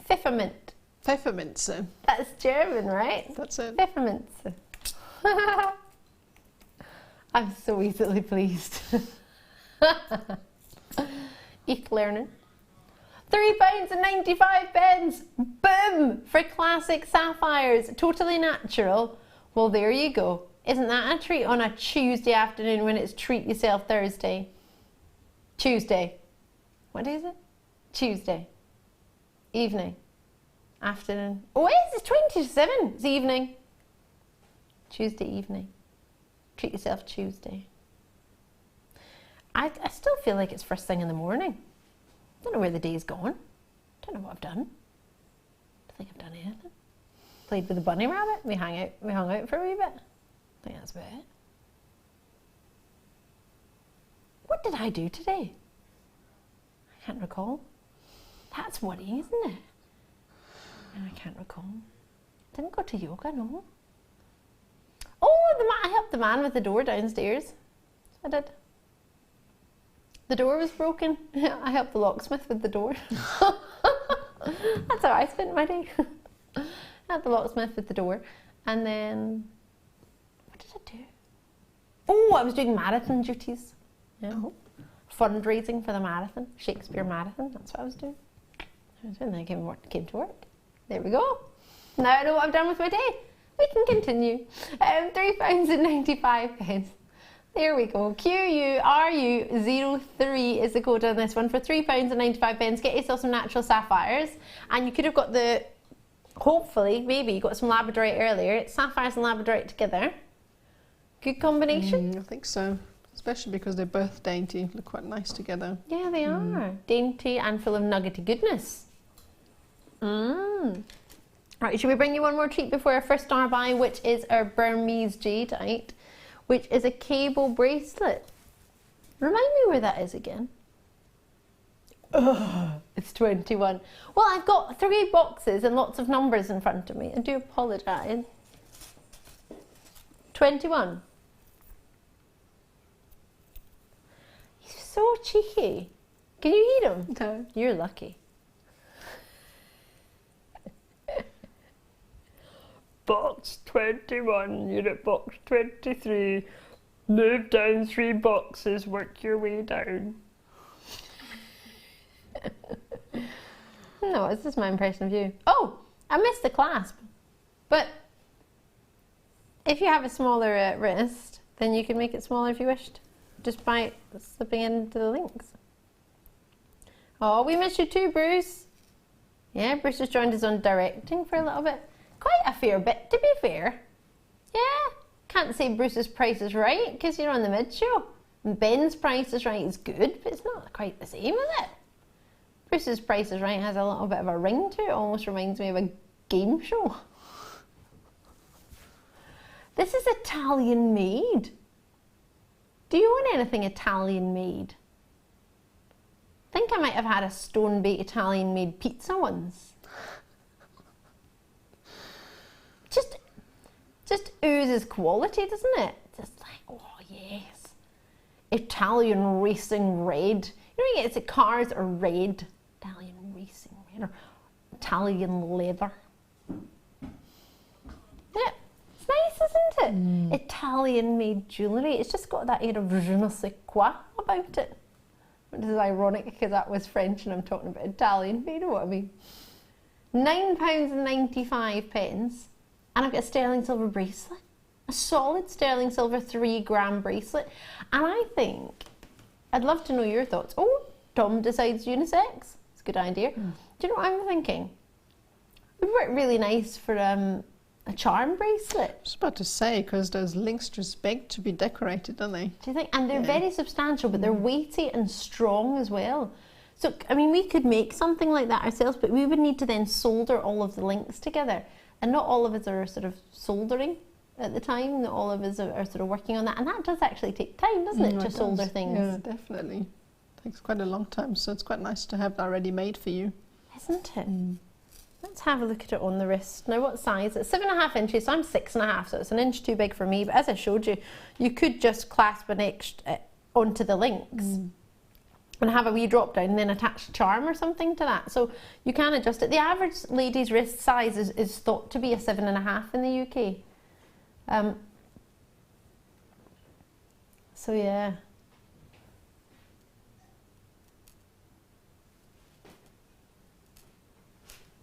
Pfeffermint. Pfeffermints. That's German, right? That's it. Pfeffermints. I'm so easily pleased. Ich learning. £3.95. Boom! For classic sapphires. Totally natural. Well, there you go. Isn't that a treat on a Tuesday afternoon when it's Treat Yourself Thursday? Tuesday. What day is it? Tuesday. Evening. Afternoon. Oh, it's 20 to 7. It's evening. Tuesday evening. Treat yourself Tuesday. I still feel like it's first thing in the morning. Don't know where the day's gone. Don't know what I've done. Don't think I've done anything. Played with the bunny rabbit. We hung out for a wee bit. I think that's about it. What did I do today? I can't recall. That's worrying, isn't it? I can't recall. Didn't go to yoga, no. Oh, I helped the man with the door downstairs. I did. The door was broken. I helped the locksmith with the door. That's how I spent my day. I helped the locksmith with the door. And then, what did I do? Oh, I was doing marathon duties. Yeah. Oh. Fundraising for the marathon, Shakespeare marathon. That's what I was doing. And then I came to work. There we go. Now I know what I've done with my day. We can continue. £3.95. There we go. QURU03 is the code on this one for £3.95. Get yourself some natural sapphires, and you could have got the, hopefully, maybe you got some labradorite earlier. It's sapphires and labradorite together. Good combination. I think so, especially because they're both dainty. Look quite nice together. Yeah, they are. Dainty and full of nuggety goodness. Right, should we bring you one more treat before our first star buy, which is our Burmese jadeite, which is a cable bracelet. Remind me where that is again. It's 21. Well, I've got 3 boxes and lots of numbers in front of me. I do apologise. 21. He's so cheeky. Can you eat him? No. You're lucky. Box 21, unit box 23. Move down 3 boxes, work your way down. No, this is my impression of you. Oh, I missed the clasp. But if you have a smaller wrist, then you can make it smaller if you wished, just by slipping into the links. Oh, we missed you too, Bruce. Yeah, Bruce has joined us on directing for a little bit. Quite a fair bit, to be fair. Yeah, can't say Bruce's Price is Right, because you're on the mid-show. And Ben's Price is Right is good, but it's not quite the same, is it? Bruce's Price is Right has a little bit of a ring to it. Almost reminds me of a game show. This is Italian made. Do you own anything Italian made? I think I might have had a stone baked Italian made pizza once. Just oozes quality, doesn't it? Just like, oh yes. Italian racing red. You know, you get it's cars are red. Italian racing red, or Italian leather. Yeah, it's nice, isn't it? Italian made jewellery. It's just got that air of je ne sais quoi about it. Which is ironic because that was French and I'm talking about Italian, but you know what I mean. £9.95. And I've got a sterling silver bracelet. A solid sterling silver 3-gram bracelet. And I think, I'd love to know your thoughts. Oh, Tom decides unisex. It's a good idea. Do you know what I'm thinking? It would work really nice for a charm bracelet. I was about to say, because those links just beg to be decorated, don't they? Do you think? And they're very substantial, but they're weighty and strong as well. So, I mean, we could make something like that ourselves, but we would need to then solder all of the links together. And not all of us are sort of soldering at the time. Not all of us are sort of working on that. And that does actually take time, doesn't it, to solder things? Yeah, definitely. It takes quite a long time, so it's quite nice to have that already made for you. Isn't it? Let's have a look at it on the wrist. Now, what size? It's 7.5 inches, so I'm 6.5, so it's an inch too big for me. But as I showed you, you could just clasp an extra onto the links. And have a wee drop down and then attach a charm or something to that. So you can adjust it. The average lady's wrist size is thought to be a 7.5 in the UK. So yeah.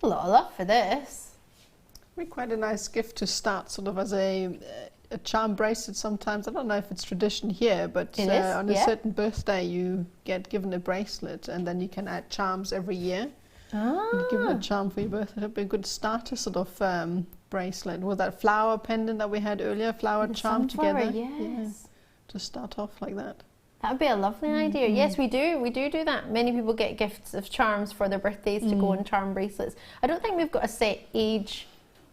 A lot of love for this. It'd be quite a nice gift to start sort of as a charm bracelet sometimes. I don't know if it's tradition here, but on a certain birthday you get given a bracelet and then you can add charms every year. You're given a charm for your birthday. It'd be a good starter sort of bracelet. With that flower pendant that we had earlier, flower charm together. Yes. Yeah, to start off like that. That would be a lovely idea. Yes, we do do that. Many people get gifts of charms for their birthdays to go on charm bracelets. I don't think we've got a set age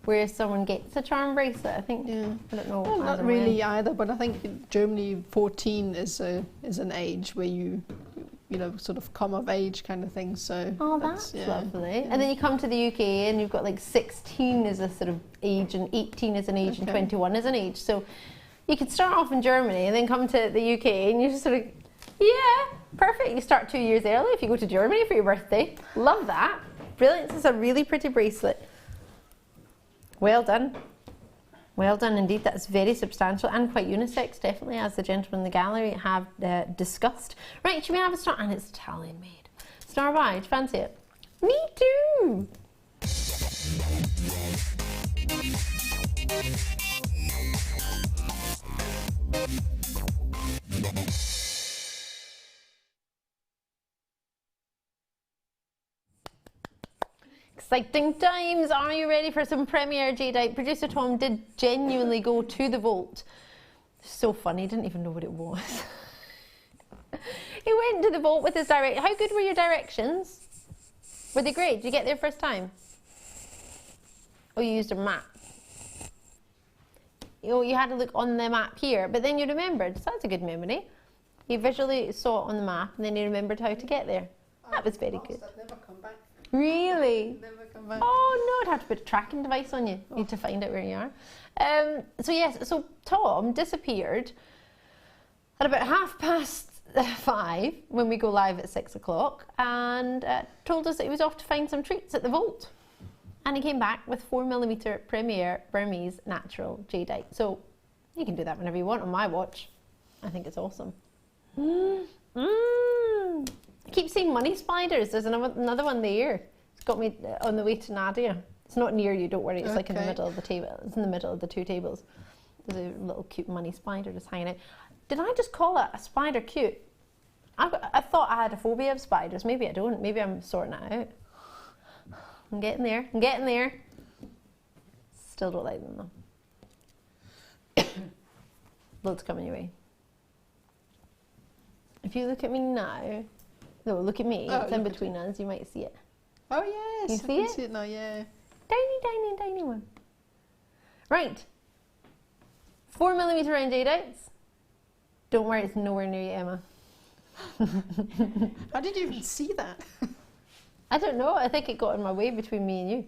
where someone gets a charm bracelet. I think, I don't know. Well, not really either, but I think in Germany 14 is an age where you sort of come of age kind of thing. So that's lovely. Yeah. And then you come to the UK and you've got like 16 is a sort of age and 18 is an age and 21 is an age. So you could start off in Germany and then come to the UK and you just sort of, perfect. You start 2 years early if you go to Germany for your birthday. Love that. Brilliant. This is a really pretty bracelet. Well done. Well done indeed. That's very substantial and quite unisex, definitely, as the gentlemen in the gallery have discussed. Right, should we have a start? And it's Italian made. Star by, do you fancy it? Me too. Exciting times. Are you ready for some premiere jadeite? Producer Tom did genuinely go to the vault. So funny, didn't even know what it was. He went to the vault with his direct. How good were your directions? Were they great? Did you get there first time? Oh, you used a map. Oh, you had to look on the map here, but then you remembered. So that's a good memory. You visually saw it on the map, and then you remembered how to get there. That was very good. I've never come back. Really? Never come back. Oh no, I'd have to put a tracking device on you. You need to find out where you are. So yes, so Tom disappeared at about 5:30 when we go live at 6 o'clock, and told us that he was off to find some treats at the vault. And he came back with 4mm Premier Burmese natural jadeite. So you can do that whenever you want on my watch. I think it's awesome. I keep seeing money spiders. There's another one there. It's got me on the way to Nadia. It's not near you, don't worry. It's like in the middle of the table. It's in the middle of the two tables. There's a little cute money spider just hanging out. Did I just call it a spider cute? I thought I had a phobia of spiders. Maybe I don't. Maybe I'm sorting it out. I'm getting there. I'm getting there. Still don't like them though. Loads coming your way. If you look at me now, no, look at me. It's in between us. You might see it. Oh yes, You see it? see it now. Yeah. Tiny, tiny one. Right. 4mm round jadeites. Don't worry, it's nowhere near you, Emma. How did you even see that? I don't know. I think it got in my way between me and you.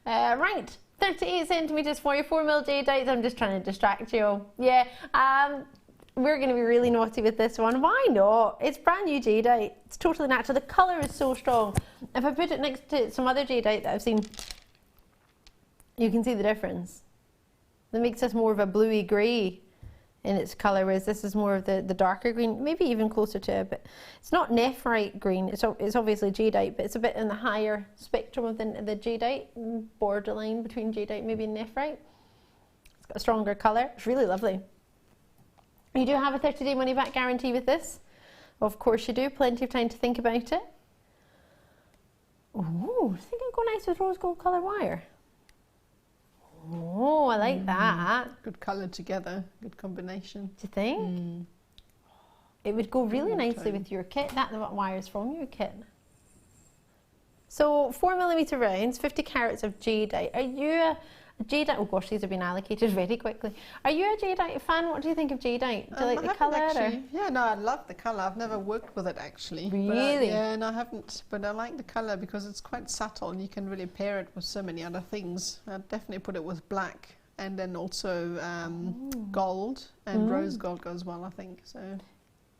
Right. 38 centimetres for your 4mm jadeites. I'm just trying to distract you all. Yeah. We're going to be really naughty with this one. Why not? It's brand new jadeite. It's totally natural. The colour is so strong. If I put it next to some other jadeite that I've seen, you can see the difference. That makes this more of a bluey grey in its colour, whereas this is more of the darker green, maybe even closer to it, but it's not nephrite green. It's obviously jadeite, but it's a bit in the higher spectrum of the jadeite, borderline between jadeite maybe and nephrite. It's got a stronger colour. It's really lovely. You do have a 30-day money-back guarantee with this. Of course you do. Plenty of time to think about it. Oh, I think it'll go nice with rose gold colour wire. Oh, I like that. Good colour together. Good combination. Do you think? It would go really nicely with your kit. That wires from your kit. So 4mm rounds, 50 carats of jadeite. Are you a jadeite? Oh gosh, these have been allocated very quickly. Are you a jadeite fan? What do you think of jadeite? Do you like the colour? Yeah, no, I love the colour. I've never worked with it actually. Really? Yeah, no, I haven't. But I like the colour because it's quite subtle and you can really pair it with so many other things. I'd definitely put it with black and then also gold and rose gold goes well, I think. So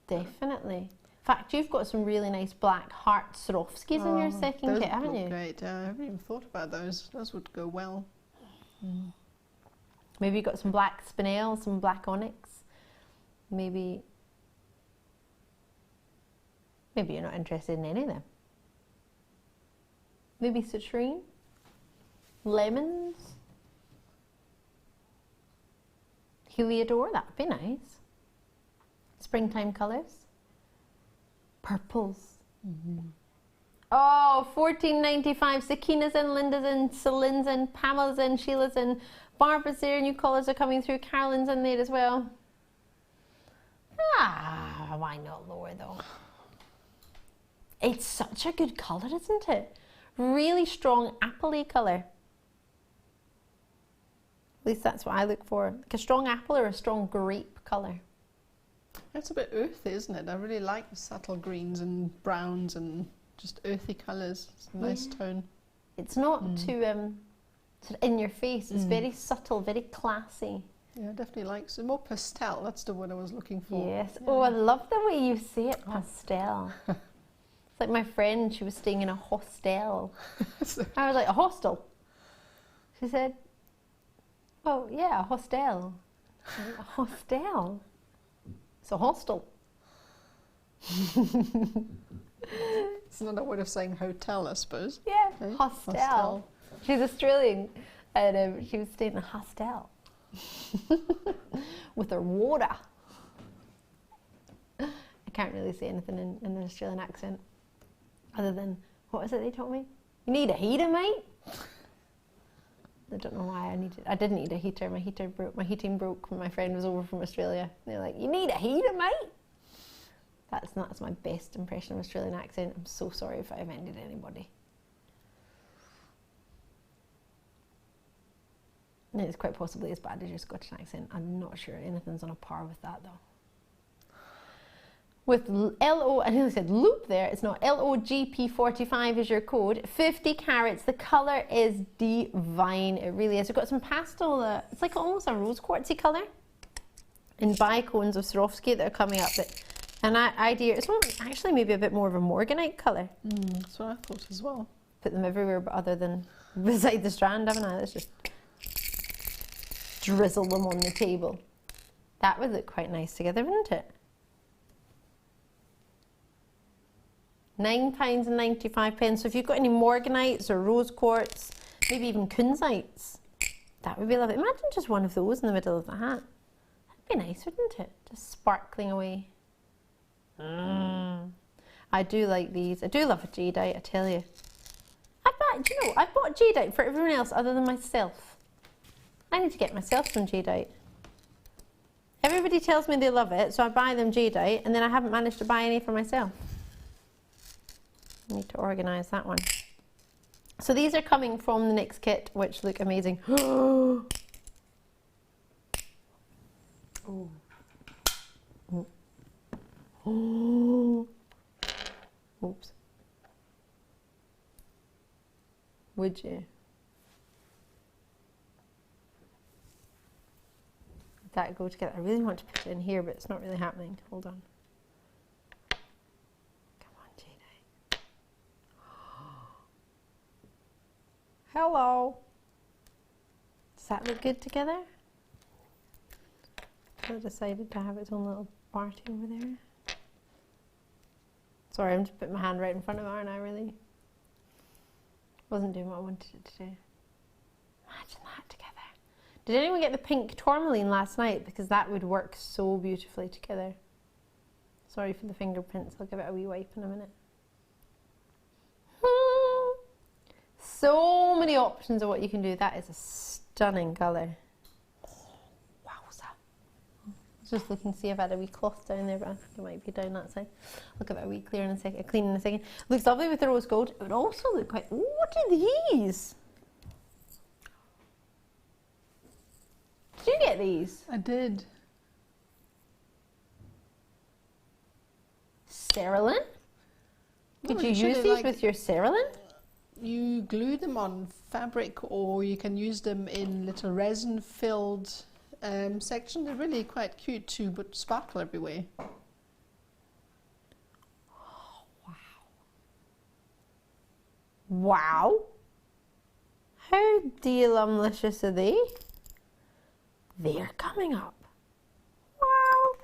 definitely. In fact, you've got some really nice black heart Swarovskis in your second kit, haven't you? Great. I haven't even thought about those. Those would go well. Maybe you've got some black spinel, some black onyx. Maybe you're not interested in any of them. Maybe citrine, lemons, heliodor, that would be nice. Springtime colours, purples. Oh, $14.95. Sakina's in, Linda's in, Celine's in, Pamela's in, Sheila's in, Barbara's there. New colours are coming through. Carolyn's in there as well. Why not lower though? It's such a good colour, isn't it? Really strong apple-y colour. At least that's what I look for. Like a strong apple or a strong grape colour. It's a bit earthy, isn't it? I really like the subtle greens and browns and just earthy colours. It's a nice tone. It's not too sort of in your face. It's very subtle, very classy. Yeah, I definitely like so more pastel. That's the word I was looking for. Yes. Yeah. Oh, I love the way you say it, pastel. It's like my friend, she was staying in a hostel. I was like, a hostel? She said, oh, yeah, a hostel. A hostel? It's a hostel. It's another word of saying hotel, I suppose. Yeah, Okay. hostel. She's Australian, and she was staying in a hostel with her water. I can't really say anything in an Australian accent, other than, what was it they told me? You need a heater, mate? I don't know why I didn't need a heater. My heating broke when my friend was over from Australia. They're like, you need a heater, mate? That's my best impression of Australian accent. I'm so sorry if I offended anybody. And it's quite possibly as bad as your Scottish accent. I'm not sure anything's on a par with that though. With I nearly said loop there, it's not. LOGP45 is your code. 50 carats, the colour is divine, it really is. We've got some pastel, it's like almost a rose quartzy colour. In bicones of Swarovski that are coming up. An idea, it's actually maybe a bit more of a morganite colour. That's what I thought as well. Put them everywhere but other than beside the strand, haven't I? Let's just drizzle them on the table. That would look quite nice together, wouldn't it? £9.95. So if you've got any morganites or rose quartz, maybe even kunzites, that would be lovely. Imagine just one of those in the middle of the hat. That'd be nice, wouldn't it? Just sparkling away. I do like these. I do love a jadeite, I tell you. Do you know, I bought jadeite for everyone else other than myself. I need to get myself some jadeite. Everybody tells me they love it, so I buy them jadeite, and then I haven't managed to buy any for myself. I need to organise that one. So these are coming from the next kit, which look amazing. Oh. Oh. Oops. Would you? Would that go together? I really want to put it in here, but it's not really happening. Hold on. Come on, Jadeite. Hello. Does that look good together? I decided to have its own little party over there. Sorry, I'm just putting my hand right in front of it, aren't I, really? Wasn't doing what I wanted it to do. Imagine that together. Did anyone get the pink tourmaline last night? Because that would work so beautifully together. Sorry for the fingerprints, I'll give it a wee wipe in a minute. So many options of what you can do. That is a stunning colour. Just looking to see if I had a wee cloth down there, but I think it might be down that side. I'll give it a wee clean in a second. Looks lovely with the rose gold. It would also look quite. Ooh, what are these? Did you get these? I did. Cerulean? Could No, you you use should, these like, with your cerulean? You glue them on fabric, or you can use them in little resin-filled section. They're really quite cute too, but sparkle everywhere. Oh, wow. Wow. How delicious are they? They're coming up. Wow.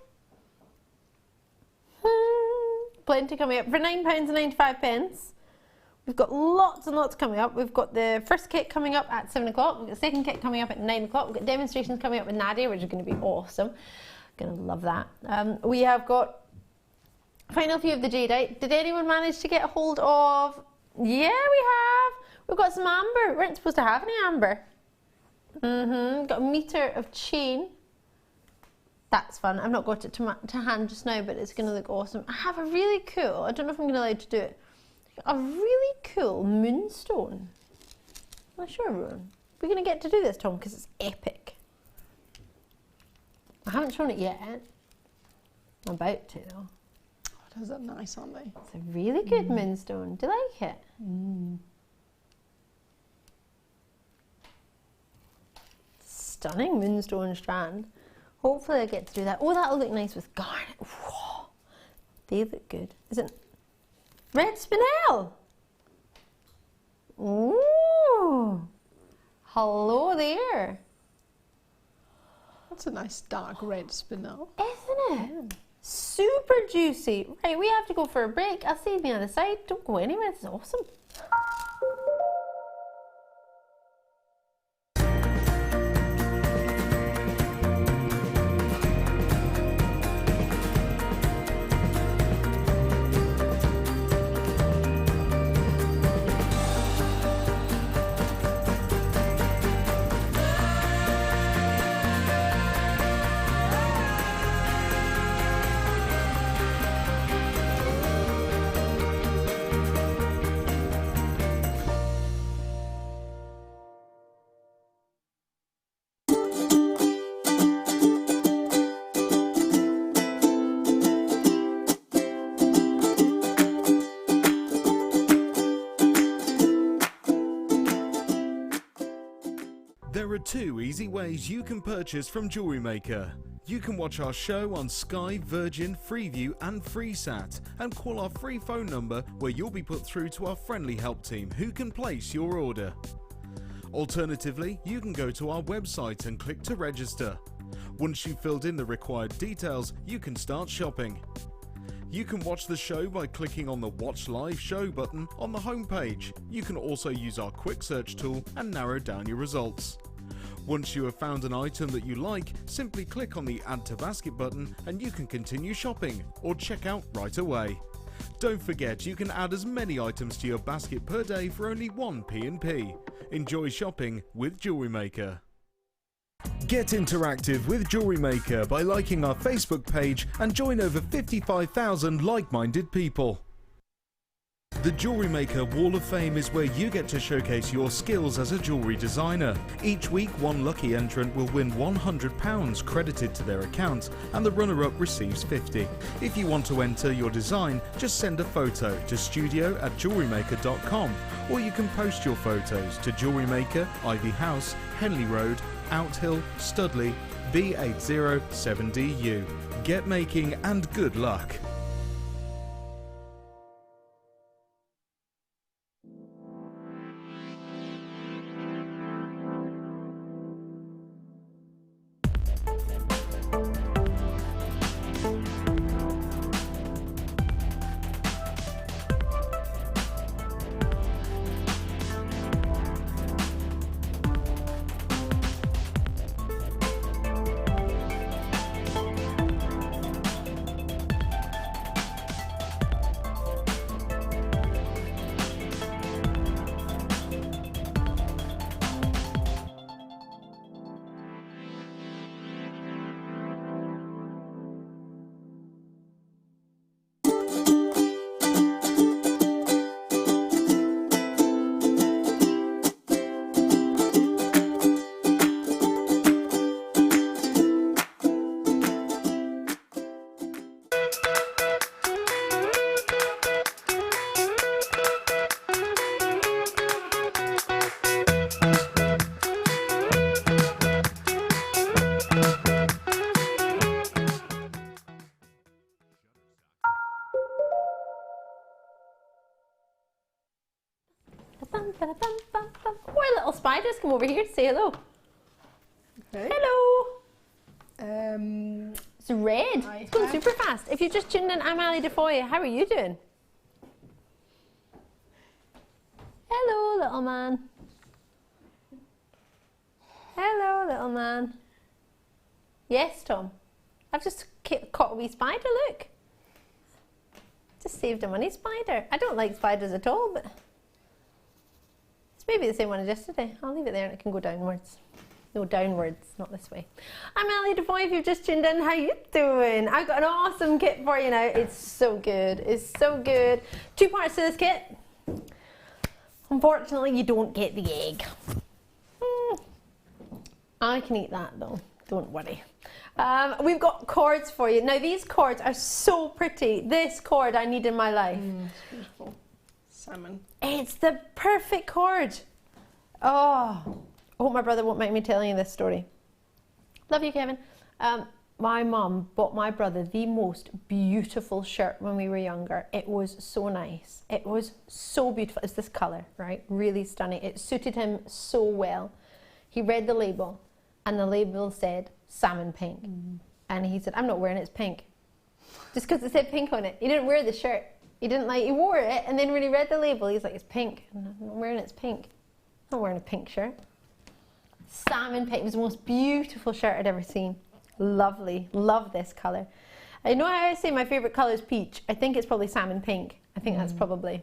Plenty coming up for £9.95. We've got lots and lots coming up. We've got the first kit coming up at 7 o'clock. We've got the second kit coming up at 9 o'clock. We've got demonstrations coming up with Nadia, which is going to be awesome. Going to love that. We have got final few of the jadeite. Did anyone manage to get a hold of? Yeah, we have. We've got some amber. We weren't supposed to have any amber. Got a metre of chain. That's fun. I've not got it to hand just now, but it's going to look awesome. I have a really cool, I don't know if I'm going to allow you to do it, a really cool moonstone. I'm sure everyone. We're going to get to do this, Tom, because it's epic. I haven't shown it yet. I'm about to, though. Oh, those are nice, aren't they? It's a really good moonstone. Do you like it? Stunning moonstone strand. Hopefully I get to do that. Oh, that'll look nice with garnet. Whoa. They look good. Is it red spinel? Ooh. Hello there. That's a nice dark red spinel. Isn't it? Super juicy. Right, we have to go for a break. I'll see you on the other side. Don't go anywhere. This is awesome. There are 2 easy ways you can purchase from JewelleryMaker. You can watch our show on Sky, Virgin, Freeview and FreeSat and call our free phone number where you'll be put through to our friendly help team who can place your order. Alternatively, you can go to our website and click to register. Once you've filled in the required details, you can start shopping. You can watch the show by clicking on the Watch Live Show button on the homepage. You can also use our quick search tool and narrow down your results. Once you have found an item that you like, simply click on the Add to Basket button and you can continue shopping or check out right away. Don't forget you can add as many items to your basket per day for only 1 P&P. Enjoy shopping with JewelleryMaker. Get interactive with JewelleryMaker by liking our Facebook page and join over 55,000 like-minded people. The JewelleryMaker Wall of Fame is where you get to showcase your skills as a jewellery designer. Each week, one lucky entrant will win £100 credited to their account and the runner-up receives £50. If you want to enter your design, just send a photo to studio@jewellerymaker.com or you can post your photos to JewelleryMaker, Ivy House, Henley Road, Outhill, Studley, B807DU. Get making and good luck. Poor little spiders, come over here to say hello. Okay. Hello. It's red. It's going super fast. If you just tuned in, I'm Ali DeFoy. How are you doing? Hello, little man. Hello, little man. Yes, Tom. I've just caught a wee spider, look. Just saved a money spider. I don't like spiders at all, but it's maybe the same one as yesterday. I'll leave it there and it can go downwards. No, downwards, not this way. I'm Ali DeFoy. If you've just tuned in, how you doing? I've got an awesome kit for you now. It's so good. It's so good. 2 parts to this kit. Unfortunately, you don't get the egg. I can eat that though. Don't worry. We've got cords for you. Now these cords are so pretty. This cord I need in my life. It's beautiful. Salmon. It's the perfect cord. Oh, I hope my brother won't make me telling you this story. Love you, Kevin. My mum bought my brother the most beautiful shirt when we were younger. It was so nice. It was so beautiful. It's this colour, right? Really stunning. It suited him so well. He read the label and the label said salmon pink. And he said, I'm not wearing it, it's pink. Just because it said pink on it. He didn't wear the shirt. He didn't he wore it, and then when he read the label, he's like, it's pink. And I'm not wearing it, it's pink. I'm not wearing a pink shirt. Salmon pink. It was the most beautiful shirt I'd ever seen. Lovely. Love this colour. I know how I say my favourite colour is peach. I think it's probably salmon pink. I think that's probably...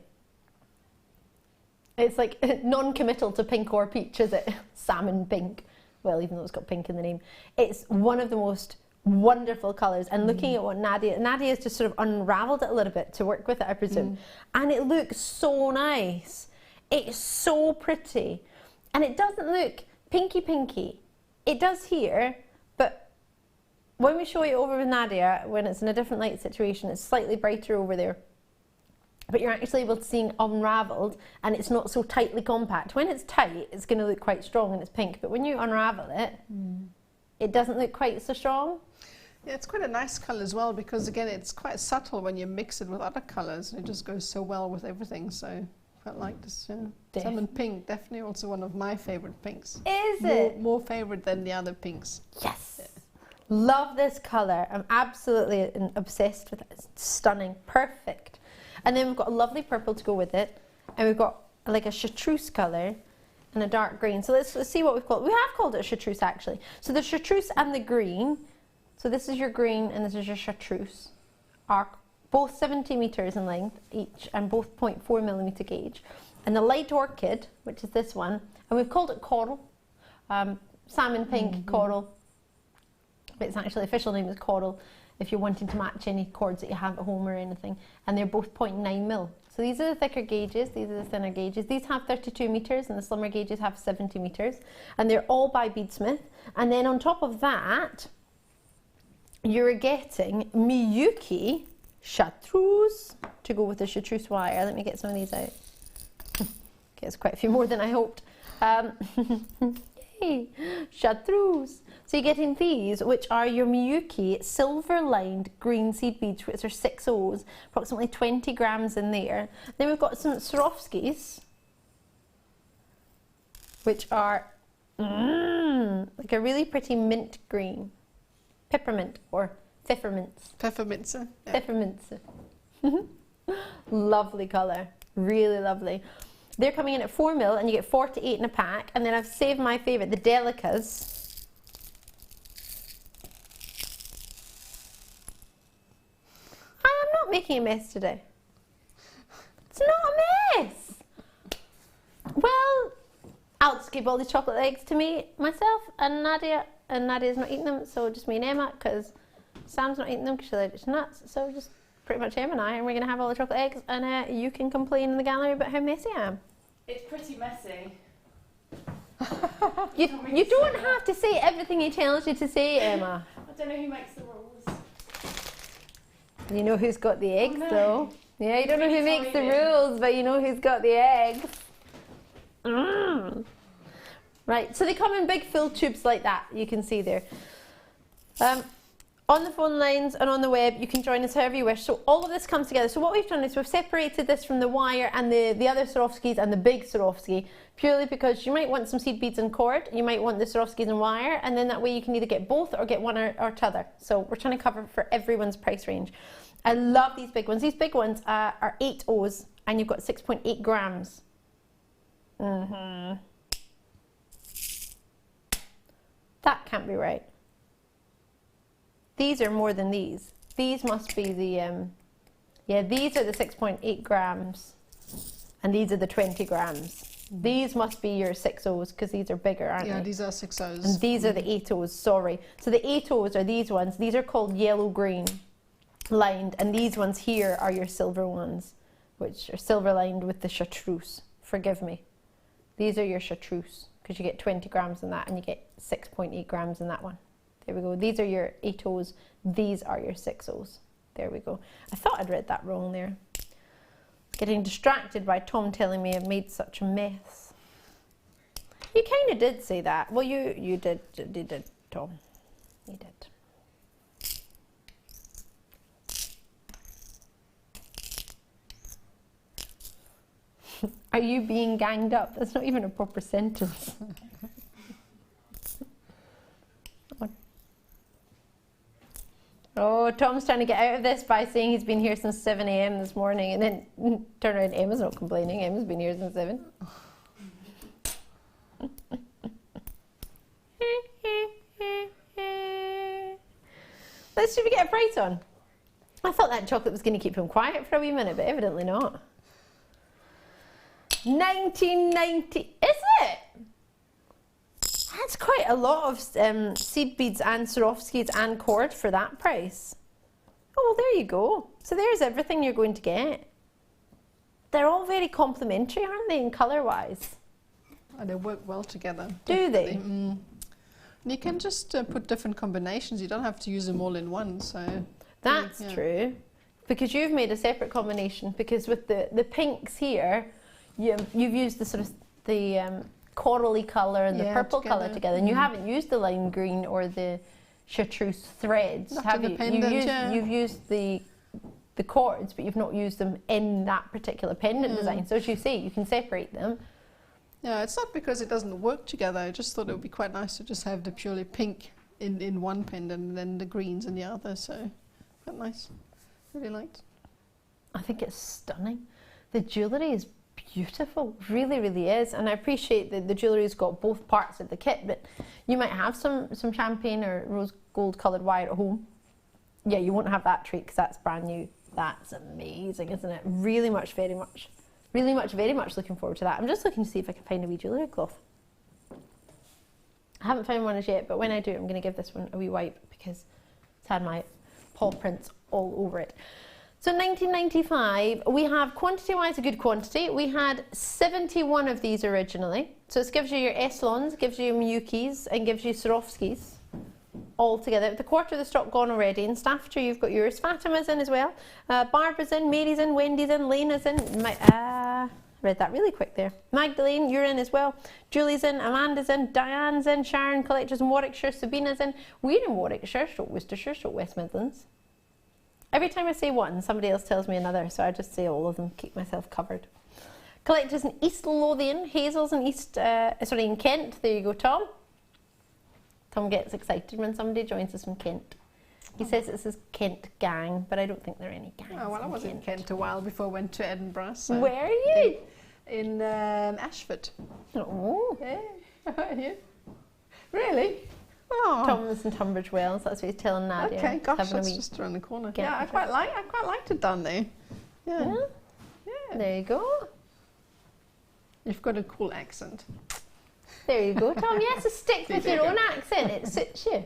It's like non-committal to pink or peach, is it? Salmon pink. Well, even though it's got pink in the name. It's one of the most wonderful colours. And looking at what Nadia's just sort of unravelled it a little bit to work with it, I presume. And it looks so nice. It's so pretty. And it doesn't look pinky. It does here, but when we show it over with Nadia, when it's in a different light situation, it's slightly brighter over there. but you're actually able to see it unravelled, and it's not so tightly compact. When it's tight, it's going to look quite strong and it's pink, but when you unravel it, it doesn't look quite so strong. Yeah, it's quite a nice colour as well, because again, it's quite subtle when you mix it with other colours, and it just goes so well with everything. So I like this. Salmon pink, definitely also one of my favourite pinks. Is it? More favourite than the other pinks. Yes. Yeah. Love this colour. I'm absolutely obsessed with it. It's stunning. Perfect. And then we've got a lovely purple to go with it, and we've got like a chartreuse colour and a dark green. So let's see what we've called. We have called it chartreuse actually. So the chartreuse and the green. So this is your green and this is your chartreuse, are both 70 metres in length each and both 0.4mm gauge. And the light orchid, which is this one, and we've called it coral, salmon pink coral. Its actually official name is coral if you're wanting to match any cords that you have at home or anything. And they're both 0.9mm. So these are the thicker gauges, these are the thinner gauges. These have 32 metres and the slimmer gauges have 70 metres. And they're all by Beadsmith. And then on top of that, you're getting Miyuki chartreuse to go with the chartreuse wire. Let me get some of these out. It's quite a few more than I hoped. Yay, chartreuse. So you're getting these, which are your Miyuki silver-lined green seed beads, which are 6 O's, approximately 20 grams in there. Then we've got some Swarovskis, which are like a really pretty mint green. Peppermint or pfefferminz. Pfefferminz. Yeah. Pfefferminz. Lovely colour. Really lovely. They're coming in at 4mm and you get 4 to 8 in a pack. And then I've saved my favourite, the Delicas. I am not making a mess today. It's not a mess. Well, I'll just give all these chocolate eggs to me, myself and Nadia. And Nadia's not eating them, so just me and Emma, because Sam's not eating them because she's allergic to nuts. So just pretty much Emma and I, and we're going to have all the chocolate eggs, and you can complain in the gallery about how messy I am. It's pretty messy. You don't have to say everything he tells you to say, Emma. I don't know who makes the rules. You know who's got the eggs, though. Yeah, you don't know who Really makes the sorry, rules, but you know who's got the eggs. Right, so they come in big full tubes like that, you can see there. On the phone lines and on the web, you can join us however you wish. So all of this comes together. So what we've done is we've separated this from the wire and the other Swarovskis and the big Swarovski, purely because you might want some seed beads and cord, you might want the Swarovskis and wire, and then that way you can either get both or get one or t'other. So we're trying to cover for everyone's price range. I love these big ones. These big ones are 8 O's and you've got 6.8 grams. That can't be right. These are more than these. These must be the, yeah, these are the 6.8 grams and these are the 20 grams. These must be your 6 O's because these are bigger, aren't they? Yeah, these are 6 O's. And these are the 8 O's, sorry. So the 8 O's are these ones. These are called yellow-green lined, and these ones here are your silver ones, which are silver lined with the chartreuse. Forgive me. These are your chartreuse, because you get 20 grams in that and you get 6.8 grams in that one. There we go. These are your 8 O's. These are your 6 O's. There we go. I thought I'd read that wrong there. Getting distracted by Tom telling me I've made such a mess. You kind of did say that. Well, you did, Tom. You did. Are you being ganged up? That's not even a proper sentence. Oh, Tom's trying to get out of this by saying he's been here since 7 a.m. this morning, and then turn around, Emma's not complaining. Emma's been here since 7. Should we get a price on? I thought that chocolate was going to keep him quiet for a wee minute, but evidently not. 19.90, is it? That's quite a lot of seed beads and Swarovskis and cord for that price. Oh, well, there you go. So there's everything you're going to get. They're all very complementary, aren't they, in colour-wise? And they work well together. Do they? And you can just put different combinations. You don't have to use them all in one. So that's true. because you've made a separate combination, because with the pinks here, you've used the sort of the corally colour and the purple colour together, and you haven't used the lime green or the chartreuse threads, have you? You've used the cords, but you've not used them in that particular pendant design. So as you say, you can separate them. Yeah, it's not because it doesn't work together. I just thought it would be quite nice to just have the purely pink in one pendant and then the greens in the other. So quite nice. Really liked. I think it's stunning. The jewellery is beautiful, really, really is. And I appreciate that the jewellery's got both parts of the kit, but you might have some champagne or rose gold coloured wire at home. Yeah, you won't have that treat because that's brand new. That's amazing, isn't it? Really much, very much looking forward to that. I'm just looking to see if I can find a wee jewellery cloth. I haven't found one as yet, but when I do, I'm going to give this one a wee wipe because it's had my paw prints all over it. So 1995, we have quantity-wise a good quantity. We had 71 of these originally. So this gives you your Eslons, gives you your Miyukis, and gives you Swarovskis all together. With a quarter of the stock gone already. In Staffordshire, you've got yours. Fatima's in as well. Barbara's in, Mary's in, Wendy's in, Lena's in. Read that really quick there. Magdalene, you're in as well. Julie's in, Amanda's in, Diane's in, Sharon, Collectors in Warwickshire, Sabina's in. We're in Warwickshire, Worcestershire, West Midlands. Every time I say one, somebody else tells me another, so I just say all of them, keep myself covered. Collectors in East Lothian, Hazel's in in Kent. There you go, Tom. Tom gets excited when somebody joins us from Kent. He says it's his Kent gang, but I don't think there are any gangs. Oh, well, I was in Kent a while before I went to Edinburgh. So where are you? In Ashford. Oh. Yeah. Really? Oh. Tom was in Tunbridge Wells. That's what he's telling Nadia. Okay, gosh, that's just around the corner. Yeah, I quite liked it down there. Yeah. There you go. You've got a cool accent. There you go, Tom. Yes, stick with your own accent. It suits you.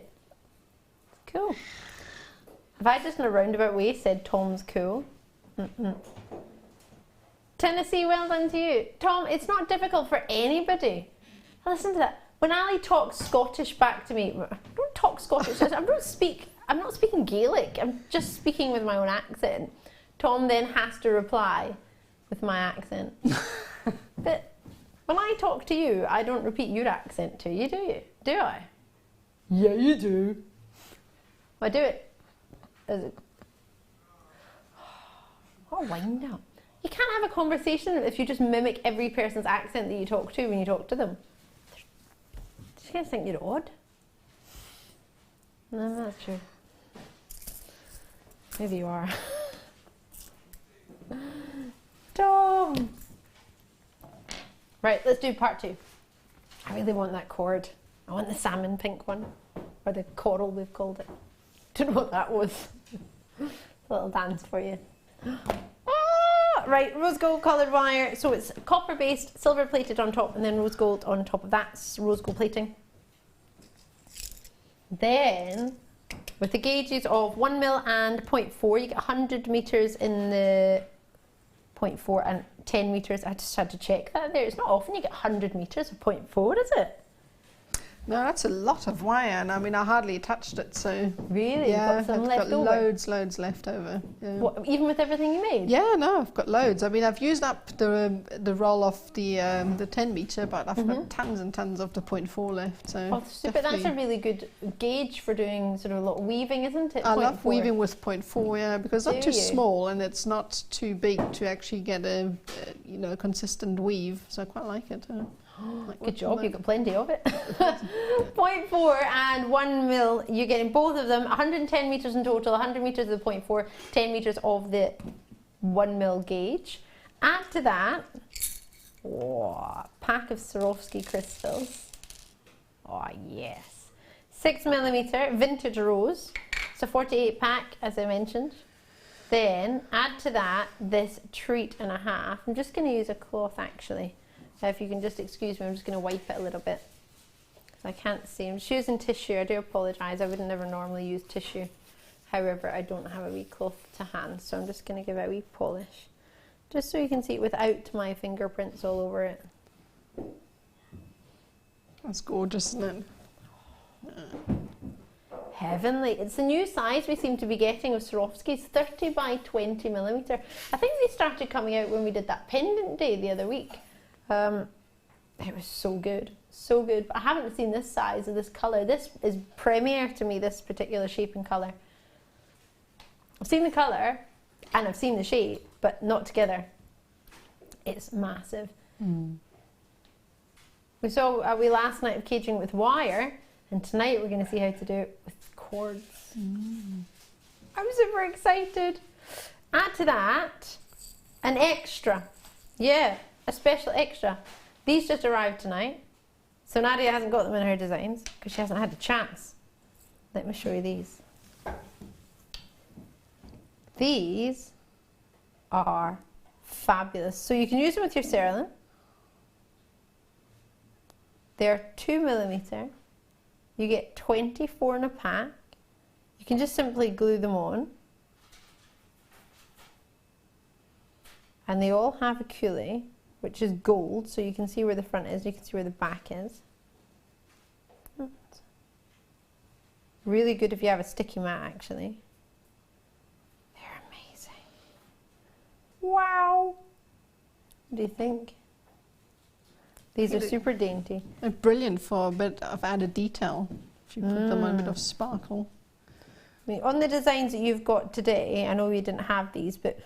Cool. Have I just in a roundabout way said Tom's cool? Tennessee, well done to you. Tom, it's not difficult for anybody. Listen to that. When Ali talks Scottish back to me, I don't talk Scottish. I'm not speaking Gaelic. I'm just speaking with my own accent. Tom then has to reply with my accent. But when I talk to you, I don't repeat your accent to you, do you? Do I? Yeah, you do. I do it. Oh, wind up. You can't have a conversation if you just mimic every person's accent that you talk to when you talk to them. She's going to think you're odd. No, that's true. Maybe you are. Tom! Right, let's do part 2. I really want that cord. I want the salmon pink one. Or the coral, we've called it. Don't know what that was. A little dance for you. Right, rose gold coloured wire. So it's copper based, silver plated on top, and then rose gold on top of that. Rose gold plating. Then, with the gauges of 1mm and 0.4, you get 100 metres in the 0.4 and 10 metres. I just had to check that there. It's not often you get 100 metres of 0.4, is it? No, that's a lot of wire, and I mean, I hardly touched it, so... Really? Yeah, You've got some I've left got over? loads left over. Yeah. What, even with everything you made? Yeah, no, I've got loads. I mean, I've used up the roll of the 10 metre, but I've got tons and tons of the 0.4 left. So oh, super. That's a really good gauge for doing sort of a lot of weaving, isn't it? I love weaving with 0.4, yeah, because it's not too small and it's not too big to actually get a consistent weave. So I quite like it. Good job, you've got plenty of it. 0.4 and 1mm, you're getting both of them, 110 metres in total, 100 metres of the 0.4, 10 metres of the 1mm gauge. Add to that, a pack of Swarovski crystals. Oh yes. 6mm vintage rose, it's a 48 pack as I mentioned. Then add to that this treat and a half. I'm just going to use a cloth actually. If you can just excuse me, I'm just going to wipe it a little bit. I can't see. I'm just using tissue. I do apologise. I would never normally use tissue. However, I don't have a wee cloth to hand, so I'm just going to give it a wee polish. Just so you can see it without my fingerprints all over it. That's gorgeous, isn't it? heavenly. It's the new size we seem to be getting of Swarovskis, 30 by 20 millimeter. I think they started coming out when we did that pendant day the other week. It was so good, so good. But I haven't seen this size of this colour. This is premier to me, this particular shape and colour. I've seen the colour and I've seen the shape, but not together. It's massive. We saw we last night of catering with wire, and tonight we're going to see how to do it with cords. I'm super excited. Add to that an extra. Yeah, a special extra. These just arrived tonight. So Nadia hasn't got them in her designs because she hasn't had a chance. Let me show you these. These are fabulous. So you can use them with your Cerulean. They're 2 millimeter. You get 24 in a pack. You can just simply glue them on. And they all have a coulis, which is gold, so you can see where the front is, you can see where the back is. Really good if you have a sticky mat, actually. They're amazing. Wow! What do you think? These are super dainty. They're brilliant for a bit of added detail, if you put them on a bit of sparkle. I mean, on the designs that you've got today, I know you didn't have these, but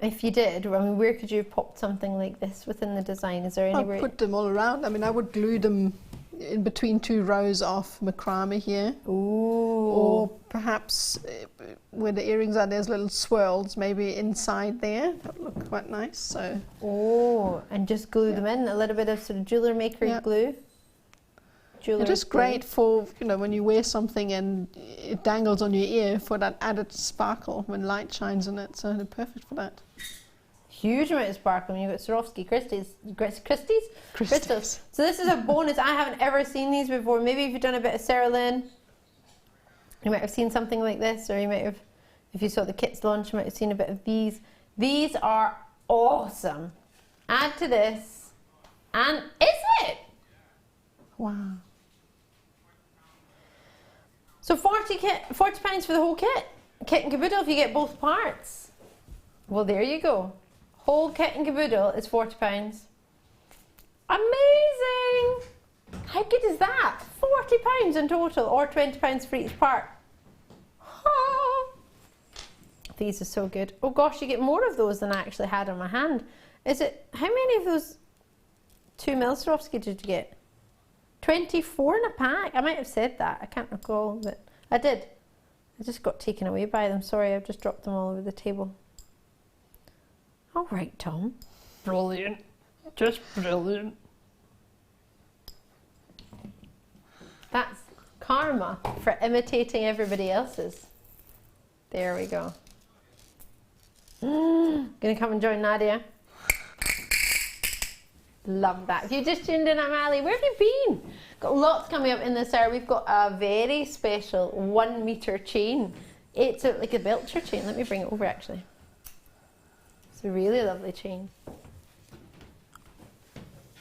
if you did, I mean, where could you have popped something like this within the design? Is there anywhere? I'd put them all around. I mean, I would glue them in between 2 rows of macrame here. Ooh. Or perhaps where the earrings are, there's little swirls, maybe inside there. That would look quite nice. So. Oh, and just glue them in. A little bit of sort of JewelleryMaker glue. It is great for, you know, when you wear something and it dangles on your ear for that added sparkle when light shines on it. So they're perfect for that. Huge amount of sparkle when you've got Swarovski crystals. So this is a bonus. I haven't ever seen these before. Maybe if you've done a bit of Cerulean, you might have seen something like this, or you might have, if you saw the kits launch, you might have seen a bit of these. These are awesome. Add to this, and is it? Wow. So £40 for the whole kit. Kit and caboodle if you get both parts. Well, there you go. Whole kit and caboodle is £40. Amazing! How good is that? £40 in total, or £20 for each part. Oh, these are so good. Oh gosh, you get more of those than I actually had on my hand. Is it, how many of those 2 mil Swarovski did you get? 24 in a pack. I might have said that. I can't recall, but I did. I just got taken away by them. Sorry, I've just dropped them all over the table. All right, Tom. Brilliant. Just brilliant. That's karma for imitating everybody else's. There we go. Gonna come and join Nadia. Love that. If you just tuned in, I'm Ali. Where have you been? Got lots coming up in this hour. We've got a very special 1 meter chain. It's like a Belcher chain. Let me bring it over actually. It's a really lovely chain.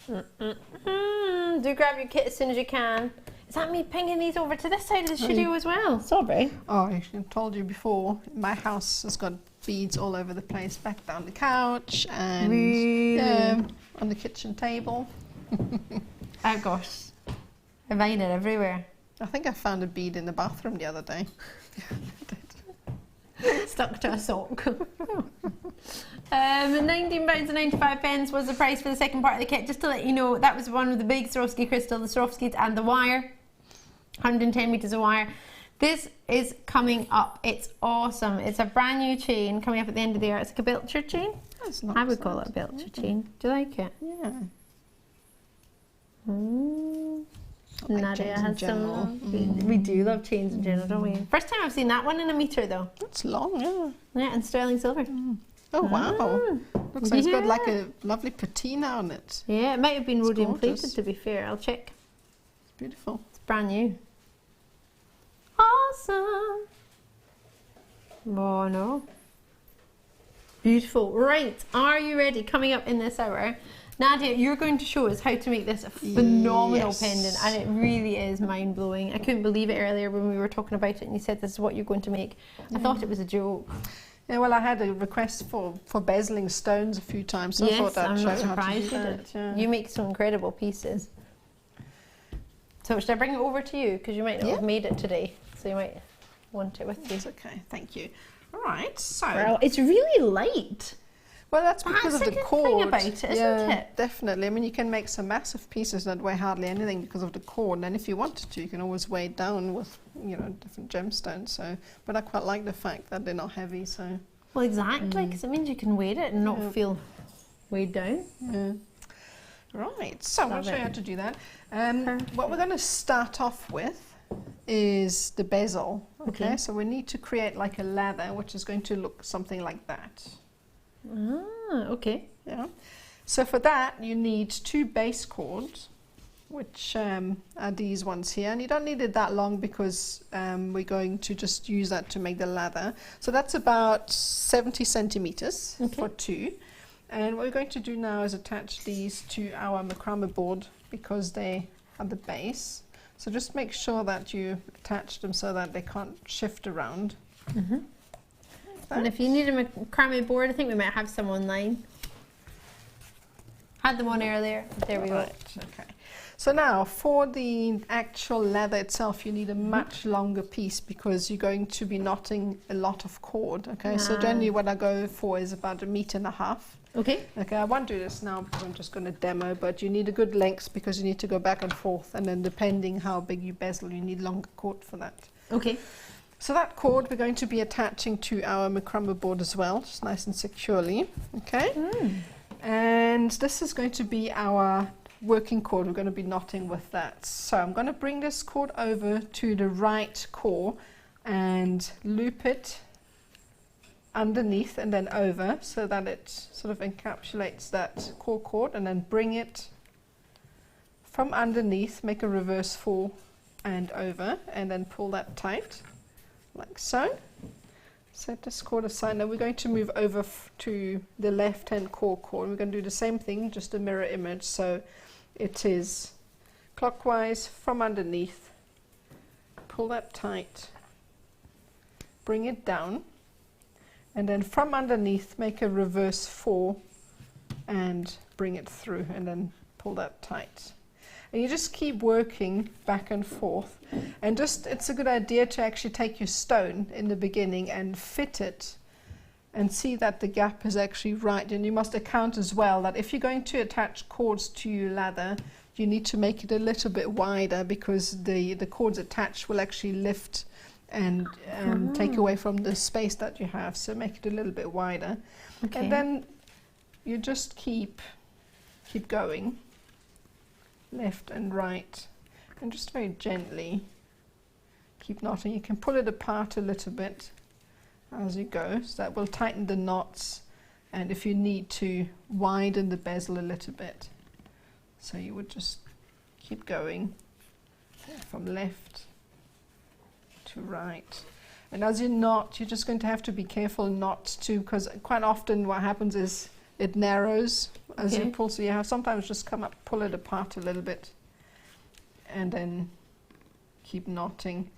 Do grab your kit as soon as you can. Is that me pinging these over to this side of the studio as well? Sorry. Oh, I told you before, my house has got beads all over the place, back down the couch and on the kitchen table. Oh gosh, mine are everywhere. I think I found a bead in the bathroom the other day. Stuck to a sock. £19.95 was the price for the second part of the kit. Just to let you know, that was one with the big Swarovski crystal, the Swarovskis and the wire. 110 meters of wire. This is coming up. It's awesome. It's a brand new chain coming up at the end of the year. It's like a Belcher chain. That's nice. I would call it a Belcher chain. Do you like it? Yeah. Nadia has some. We do love chains in general, don't we? First time I've seen that one in a meter though. That's long, yeah. Yeah, and sterling silver. Oh wow. Looks like it's got like a lovely patina on it. Yeah, it might have been It's rhodium gorgeous. plated to be fair. I'll check. It's beautiful. It's brand new. Awesome. Oh no. Beautiful. Right, are you ready? Coming up in this hour, Nadia, you're going to show us how to make this a phenomenal Yes. pendant, and it really is mind-blowing. I couldn't believe it earlier when we were talking about it and you said this is what you're going to make. I thought it was a joke. Yeah, well, I had a request for bezeling stones a few times, so I Yes, thought I'd I'm show not you how to surprised do you that. did. Yeah. You make some incredible pieces. So should I bring it over to you? Because you might not Yeah. have made it today, so you might want it with you. It's okay, thank you. All right, so... Well, it's really light. Well, that's because That's of the the good cord. thing about it, isn't yeah, it? definitely. I mean, you can make some massive pieces that weigh hardly anything because of the cord, and if you wanted to, you can always weigh it down with, you know, different gemstones. So, but I quite like the fact that they're not heavy. So, Well, exactly, because it means you can weight it and not Yeah. feel weighed down. yeah. Right. So I'm going Love to show you it. how to do that. What we're going to start off with is the bezel. Okay. Okay. So we need to create like a lather, which is going to look something like that. Ah, okay. Yeah. So for that, you need 2 base cords, which are these ones here. And you don't need it that long because we're going to just use that to make the lather. So that's about 70 centimeters Okay. for 2. And what we're going to do now is attach these to our macrame board because they are the base. So just make sure that you attach them so that they can't shift around. Mm-hmm. Like And that. if you need a macrame board, I think we might have some online. Had them on earlier. There we go. Right, okay. So now for the actual leather itself, you need a much longer piece because you're going to be knotting a lot of cord. Okay, so Ah. generally what I go for is about 1.5 meters. Okay. Okay, I won't do this now because I'm just going to demo, but you need a good length because you need to go back and forth, and then depending how big you bezel, you need longer cord for that. Okay. So that cord we're going to be attaching to our macrame board as well, just nice and securely. Okay, and this is going to be our working cord. We're going to be knotting with that. So I'm going to bring this cord over to the right core and loop it underneath and then over so that it sort of encapsulates that core cord, and then bring it from underneath, make a reverse 4 and over, and then pull that tight like so. Set this cord aside. Now we're going to move over to the left hand core cord. We're going to do the same thing, just a mirror image. So it is clockwise from underneath, pull that tight, bring it down, and then from underneath make a reverse 4 and bring it through, and then pull that tight. And you just keep working back and forth, and just it's a good idea to actually take your stone in the beginning and fit it and see that the gap is actually right. And you must account as well that if you're going to attach cords to your lather, you need to make it a little bit wider because the cords attached will actually lift and take away from the space that you have, so make it a little bit wider. Okay. And then you just keep going left and right, and just very gently keep knotting. You can pull it apart a little bit as you go, so that will tighten the knots, and if you need to widen the bezel a little bit, so you would just keep going from left to right. And as you knot, you're just going to have to be careful not to, because quite often what happens is it narrows as you Okay. pull, so you have sometimes just come up, pull it apart a little bit, and then keep knotting.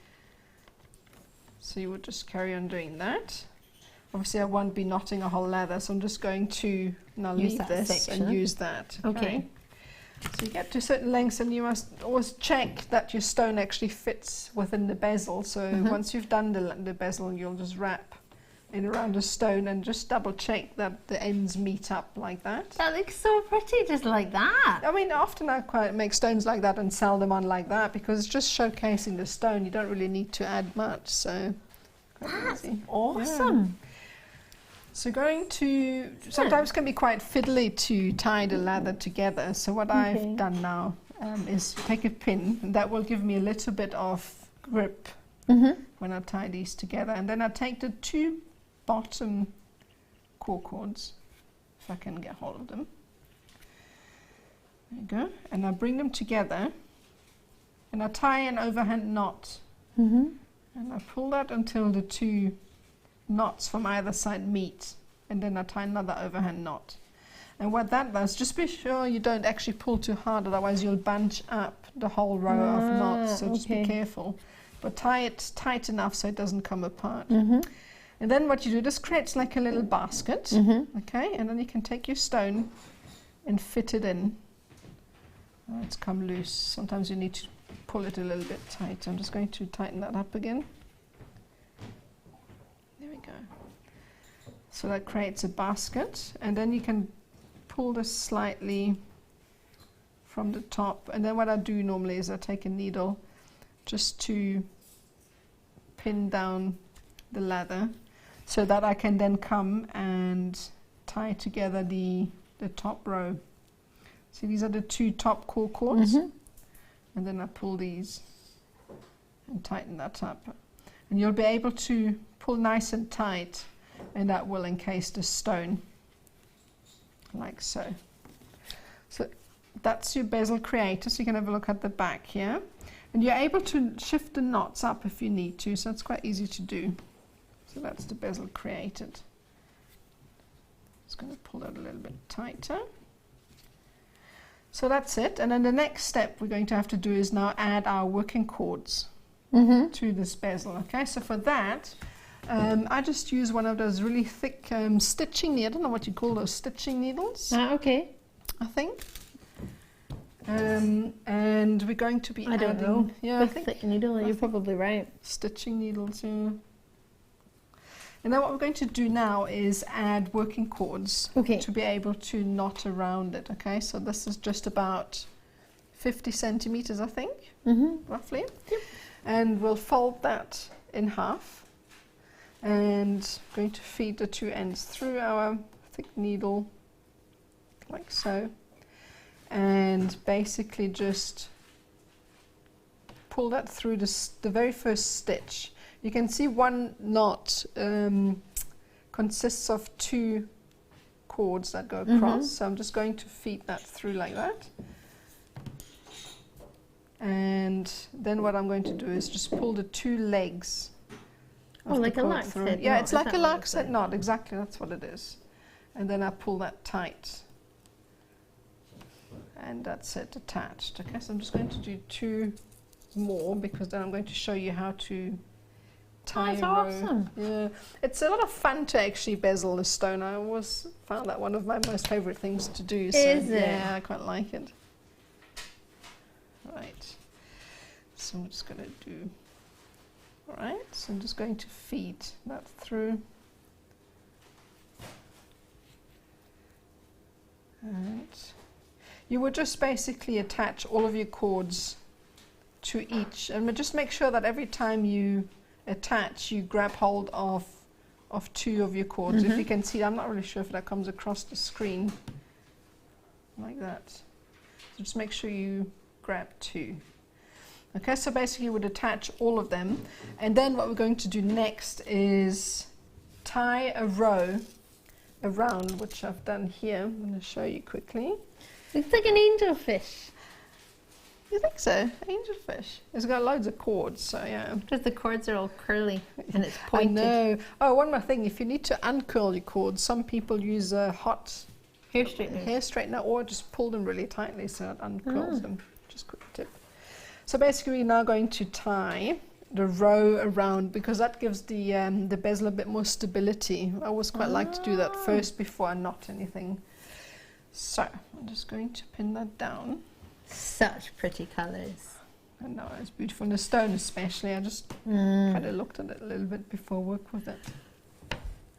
So you would just carry on doing that. Obviously I won't be knotting a whole lather, so I'm just going to now Use leave that this section. and use that. Okay. So you get to certain lengths, and you must always check that your stone actually fits within the bezel. So once you've done the bezel, you'll just wrap it around the stone and just double check that the ends meet up like that. That looks so pretty, just like that. I mean, often I quite make stones like that and sell them on like that because it's just showcasing the stone. You don't really need to add much, so quite That's easy. awesome. So going to, sometimes can be quite fiddly to tie the lather together. So what Okay. I've done now is take a pin, and that will give me a little bit of grip when I tie these together. And then I take the 2 bottom core cords, if I can get hold of them. There you go. And I bring them together, and I tie an overhand knot. And I pull that until the 2 knots from either side meet, and then I tie another overhand knot. And what that does, just be sure you don't actually pull too hard, otherwise you'll bunch up the whole row of knots, so just be careful. But tie it tight enough so it doesn't come apart. And then what you do, this creates like a little basket, okay? And then you can take your stone and fit it in. Oh, it's come loose. Sometimes you need to pull it a little bit tight. I'm just going to tighten that up again. There we go. So that creates a basket, and then you can pull this slightly from the top. And then what I do normally is I take a needle just to pin down the ladder so that I can then come and tie together the top row. So these are the 2 top core cords, and then I pull these and tighten that up. And you'll be able to pull nice and tight, and that will encase the stone, like so. So that's your bezel creator, so you can have a look at the back here. And you're able to shift the knots up if you need to, so it's quite easy to do. So that's the bezel created. Just going to pull that a little bit tighter. So that's it, and then the next step we're going to have to do is now add our working cords to this bezel. Okay, so for that I just use one of those really thick stitching needles. I don't know what you call those stitching needles. Okay. I think. And we're going to be adding... I don't know. Yeah, Big thick needle, you're probably right. Stitching needles, yeah. And then what we're going to do now is add working cords to be able to knot around it, okay? So this is just about 50 centimeters, I think, roughly. Yep. And we'll fold that in half. And going to feed the 2 ends through our thick needle, like so. And basically just pull that through the very first stitch. You can see one knot consists of 2 cords that go across, so I'm just going to feed that through like that. And then what I'm going to do is just pull the 2 legs. Oh, like a lark's head knot. Yeah, it's like a lark's head knot, exactly, that's what it is. And then I pull that tight. And that's it, attached. Okay, so I'm just going to do 2 more, because then I'm going to show you how to tie a row. That's awesome. Yeah, it's a lot of fun to actually bezel the stone. I always found that one of my most favorite things to do. So Is it? Yeah, I quite like it. Right, so I'm just going to do... Alright, so I'm just going to feed that through. And you would just basically attach all of your cords to each, and just make sure that every time you attach, you grab hold of 2 of your cords. If you can see, I'm not really sure if that comes across the screen like that. So just make sure you grab 2. Okay, so basically you would attach all of them, and then what we're going to do next is tie a row around, which I've done here. I'm going to show you quickly. It's like an angelfish. You think so? Angelfish. It's got loads of cords, so yeah. Because the cords are all curly and it's pointed. I know. Oh, one more thing. If you need to uncurl your cords, some people use a hot hair straightener, or just pull them really tightly so it uncurls them. Just a quick tip. So basically, we're now going to tie the row around, because that gives the bezel a bit more stability. I always quite like to do that first before I knot anything. So I'm just going to pin that down. Such pretty colours. I know, it's beautiful. And the stone especially, I just kind of looked at it a little bit before I work with it.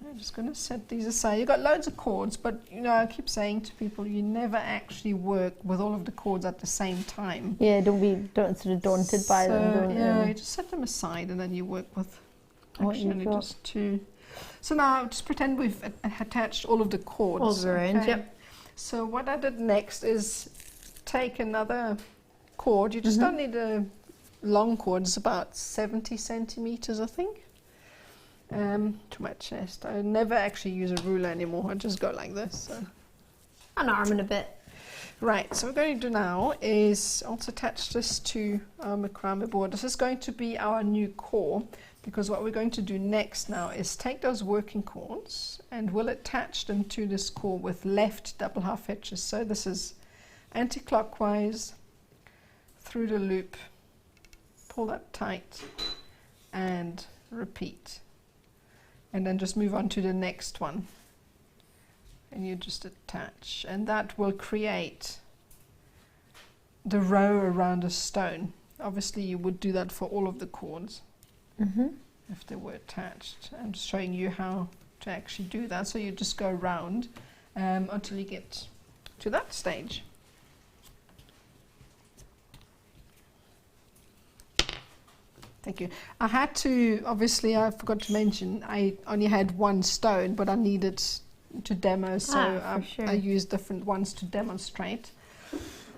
I'm just going to set these aside. You've got loads of cords, but you know, I keep saying to people, you never actually work with all of the cords at the same time. Yeah, don't sort of daunted by them. Yeah, you just set them aside and then you work with actually just 2. So now just pretend we've attached all of the cords. All around, yep. So what I did next is take another cord. You just don't need a long cord. It's about 70 centimeters, I think. To my chest. I never actually use a ruler anymore. I just go like this. So. An arm and a bit. Right, so what we're going to do now is also attach this to our macrame board. This is going to be our new core, because what we're going to do next now is take those working cords and we'll attach them to this core with left double half hitches. So this is anti-clockwise through the loop, pull that tight and repeat, and then just move on to the next one and you just attach, and that will create the row around a stone. Obviously you would do that for all of the cords if they were attached. I'm just showing you how to actually do that. So you just go around until you get to that stage. Thank you. I had to, obviously I forgot to mention, I only had one stone, but I needed to demo, so I used different ones to demonstrate.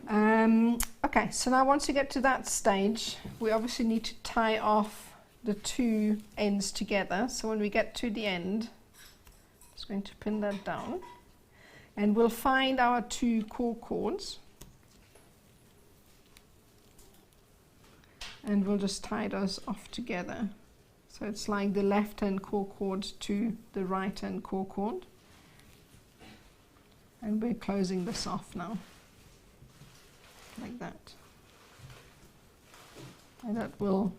Okay, so now once you get to that stage, we obviously need to tie off the two ends together. So when we get to the end, I'm just going to pin that down, and we'll find our two core cords, and we'll just tie those off together. So it's like the left hand core cord to the right hand core cord, and we're closing this off now like that, and that will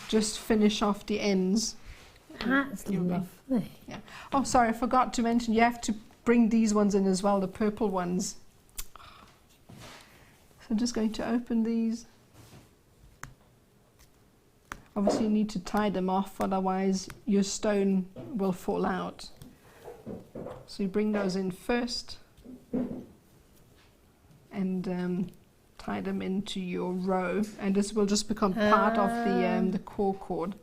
just finish off the ends. That's lovely. Yeah. Oh, sorry, I forgot to mention, you have to bring these ones in as well, the purple ones. So I'm just going to open these. Obviously you need to tie them off, otherwise your stone will fall out. So you bring those in first and tie them into your row, and this will just become part of the core cord,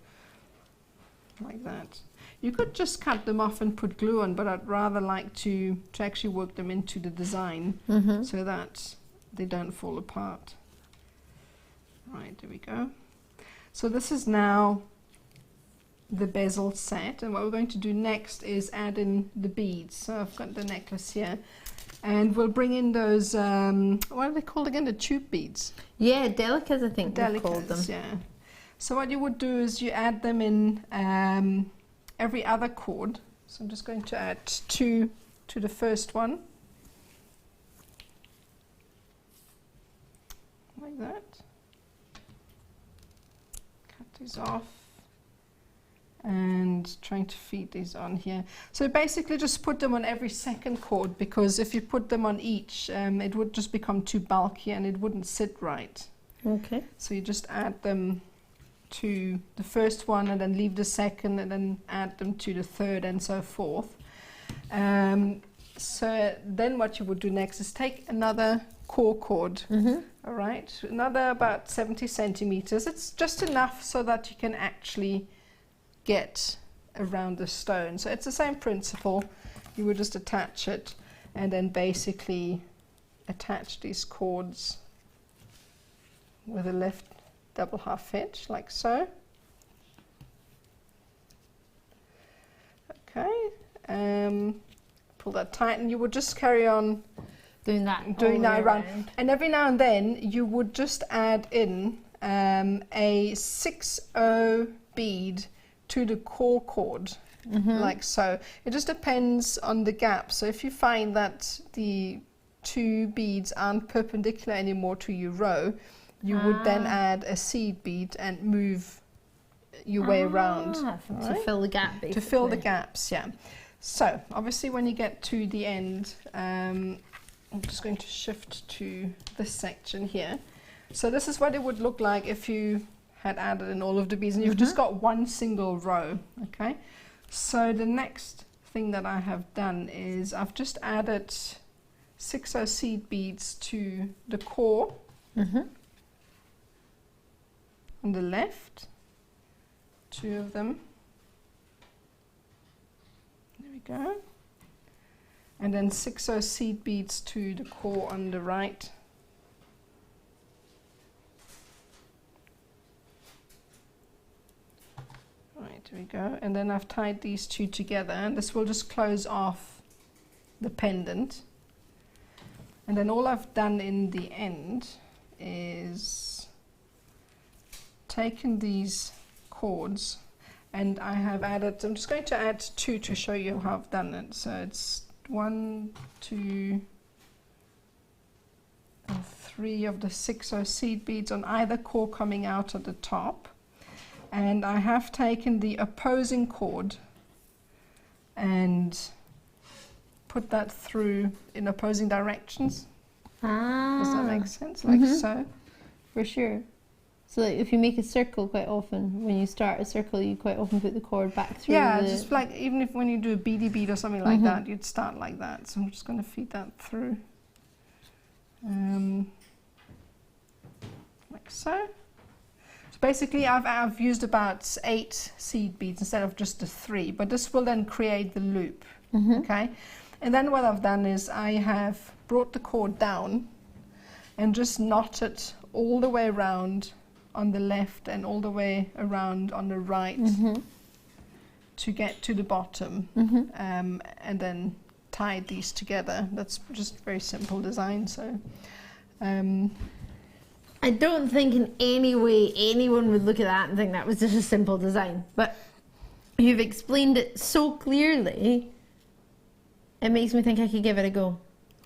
like that. You could just cut them off and put glue on, but I'd rather like to actually work them into the design so that they don't fall apart. Right, there we go. So this is now the bezel set, and what we're going to do next is add in the beads. So I've got the necklace here, and we'll bring in those, what are they called again? The tube beads? Yeah, delicas, I think they called them. Yeah. So what you would do is you add them in every other cord. So I'm just going to add 2 to the first one, like that. Cut these off and trying to feed these on here. So basically just put them on every second cord, because if you put them on each, it would just become too bulky and it wouldn't sit right. Okay. So you just add them to the first one and then leave the second and then add them to the third and so forth. So then what you would do next is take another core cord, all right, another about 70 centimeters. It's just enough so that you can actually get around the stone. So it's the same principle. You would just attach it and then basically attach these cords with a left double half hitch, like so. Okay, pull that tight, and you would just carry on doing that around. And every now and then you would just add in a 6/0 bead to the core cord, like so. It just depends on the gap. So if you find that the 2 beads aren't perpendicular anymore to your row, you would then add a seed bead and move your way around. To fill the gap, basically. To fill the gaps, yeah. So obviously when you get to the end, I'm just going to shift to this section here. So this is what it would look like if you had added in all of the beads and you've just got one single row. Okay, so the next thing that I have done is I've just added 6/0 seed beads to the core on the left, 2 of them, there we go, and then 6/0 seed beads to the core on the right. Right, there we go, and then I've tied these 2 together, and this will just close off the pendant. And then all I've done in the end is taken these cords and I have added, I'm just going to add 2 to show you how I've done it. So it's 1, 2, and 3 of the 6 seed beads on either core coming out at the top. And I have taken the opposing cord and put that through in opposing directions. Ah. Does that make sense? Like so? For sure. So like if you make a circle quite often, when you start a circle, you quite often put the cord back through. Yeah, just like even if when you do a beady bead or something like that, you'd start like that. So I'm just going to feed that through. Like so. So basically I've used about 8 seed beads instead of just the 3, but this will then create the loop. Okay? And then what I've done is I have brought the cord down and just knotted all the way around on the left and all the way around on the right to get to the bottom, and then tied these together. That's just very simple design. So I don't think in any way anyone would look at that and think that was just a simple design, but you've explained it so clearly, it makes me think I could give it a go.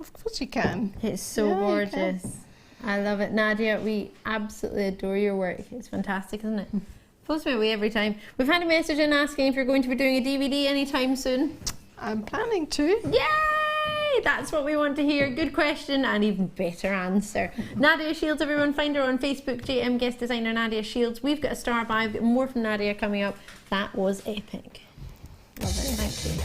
of course you can. It's so gorgeous. I love it. Nadia, we absolutely adore your work. It's fantastic, isn't it? Blows me away every time. We've had a message in asking if you're going to be doing a DVD anytime soon. I'm planning to. Yay! That's what we want to hear. Good question and even better answer. Nadia Shields, everyone, find her on Facebook, JM Guest Designer Nadia Shields. We've got a star by. We've got more from Nadia coming up. That was epic. Love it. Thank you.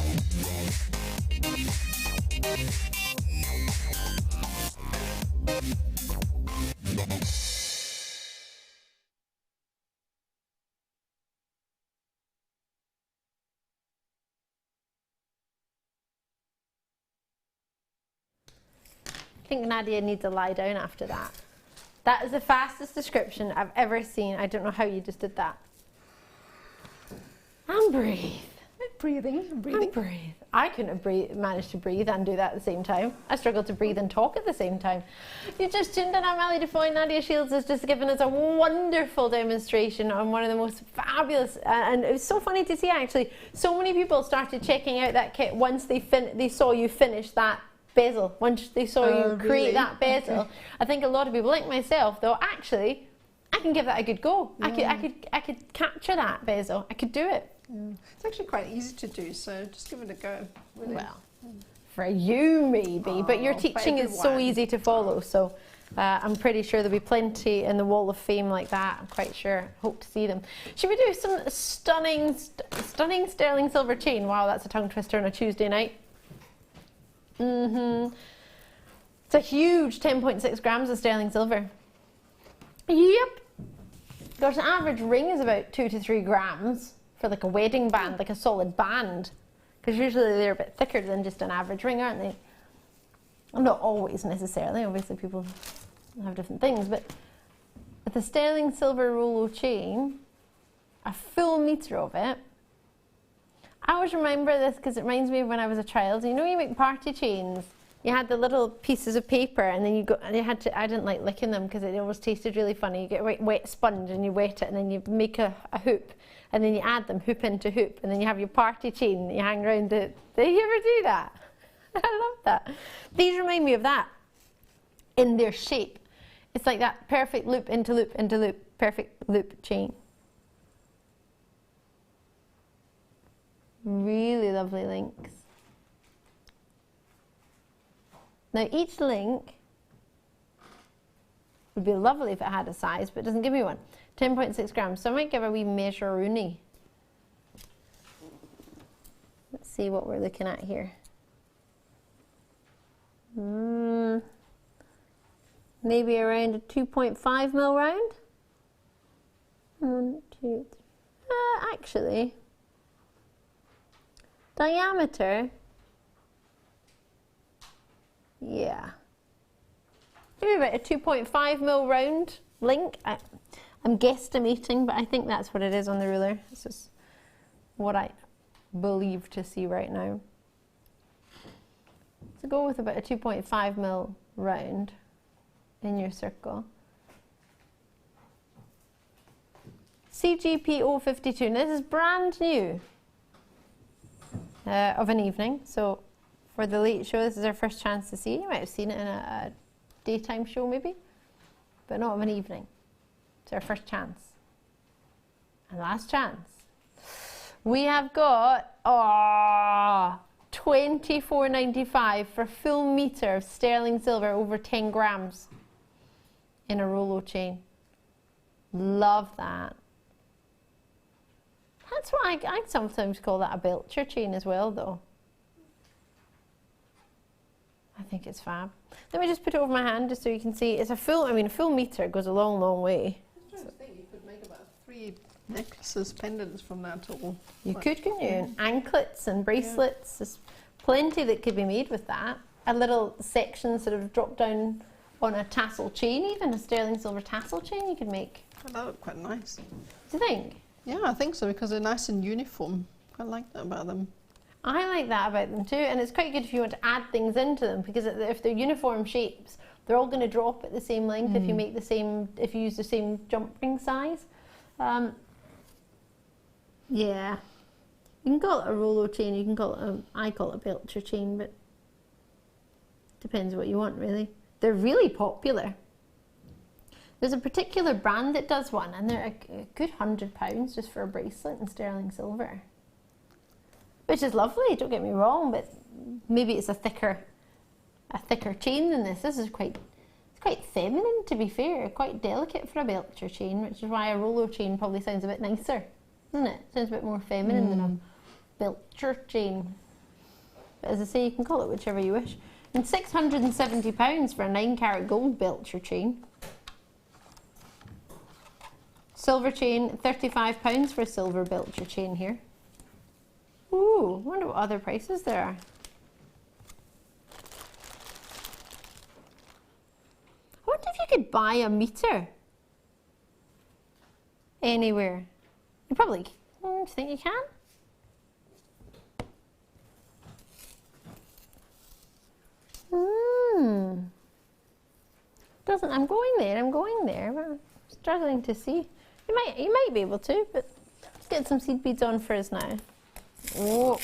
I think Nadia needs to lie down after that. That is the fastest description I've ever seen. I don't know how you just did that. And breathe. Breathing. And breathe. I couldn't have managed to breathe and do that at the same time. I struggled to breathe and talk at the same time. You just tuned in. I'm Ali DeFoy. Nadia Shields has just given us a wonderful demonstration on one of the most fabulous, and it was so funny to see actually. So many people started checking out that kit once they saw you finish that bezel. Once they saw you create that bezel. Okay. I think a lot of people, like myself, though, actually, I can give that a good go. Yeah. I could capture that bezel. I could do it. Yeah. It's actually quite easy to do, so just give it a go. Really. Well, for you maybe, but your teaching is so easy to follow, so I'm pretty sure there'll be plenty in the Wall of Fame like that. I'm quite sure. Hope to see them. Should we do some stunning sterling silver chain? Wow, that's a tongue twister on a Tuesday night. It's a huge 10.6 grams of sterling silver. Yep. Gosh, an average ring is about 2 to 3 grams for like a wedding band, like a solid band. Because usually they're a bit thicker than just an average ring, aren't they? Not always necessarily, obviously people have different things, but with a sterling silver Rolo chain, a full metre of it. I always remember this because it reminds me of when I was a child. You know, you make party chains. You had the little pieces of paper, and then you had to. I didn't like licking them because it always tasted really funny. You get a wet sponge and you wet it, and then you make a hoop, and then you add them hoop into hoop, and then you have your party chain that you hang around it. Did you ever do that? I love that. These remind me of that in their shape. It's like that perfect loop into loop into loop, perfect loop chain. Really lovely links. Now each link would be lovely if it had a size, but it doesn't give me one. 10.6 grams, so I might give a wee measure-rooney. Let's see what we're looking at here. Maybe around a 2.5 mil round. 1, 2, 3. Actually, diameter, yeah, maybe about a 2.5 mil round link. I'm guesstimating, but I think that's what it is on the ruler. This is what I believe to see right now. So go with about a 2.5 mil round in your circle. CGP 052, now this is brand new of an evening, so for the late show this is our first chance to see. You might have seen it in a daytime show maybe, but not of an evening. It's our first chance and last chance. We have got $24.95 for a full meter of sterling silver over 10 grams in a Rolo chain. Love that. That's what I sometimes call that a Belcher chain as well, though. I think it's fab. Let me just put it over my hand just so you can see. It's a full, a full meter goes a long, long way. I was trying to think you could make about 3 necklaces, pendants from that all. You could, couldn't you? And anklets and bracelets. Yeah. There's plenty that could be made with that. A little section sort of drop down on a tassel chain, even a sterling silver tassel chain you could make. Oh, that would look quite nice. Do you think? Yeah, I think so, because they're nice and uniform. I like that about them. I like that about them too, and it's quite good if you want to add things into them, because if they're uniform shapes, they're all going to drop at the same length if you make the same, if you use the same jump ring size. Yeah, you can call it a Rolo chain, you can call it I call it a Belcher chain, but depends what you want really. They're really popular. There's a particular brand that does one, and they're a good £100 just for a bracelet in sterling silver. Which is lovely, don't get me wrong, but maybe it's a thicker chain than this. This is quite feminine, to be fair, quite delicate for a Belcher chain, which is why a Rolo chain probably sounds a bit nicer, doesn't it? Sounds a bit more feminine than a Belcher chain. But as I say, you can call it whichever you wish. And £670 for a 9-carat gold Belcher chain. Silver chain, £35 for a silver Belcher chain here. Ooh, I wonder what other prices there are. I wonder if you could buy a meter anywhere. You probably, do you think you can? Doesn't, I'm going there, but I'm struggling to see. You might be able to, but let's get some seed beads on first now. Oh,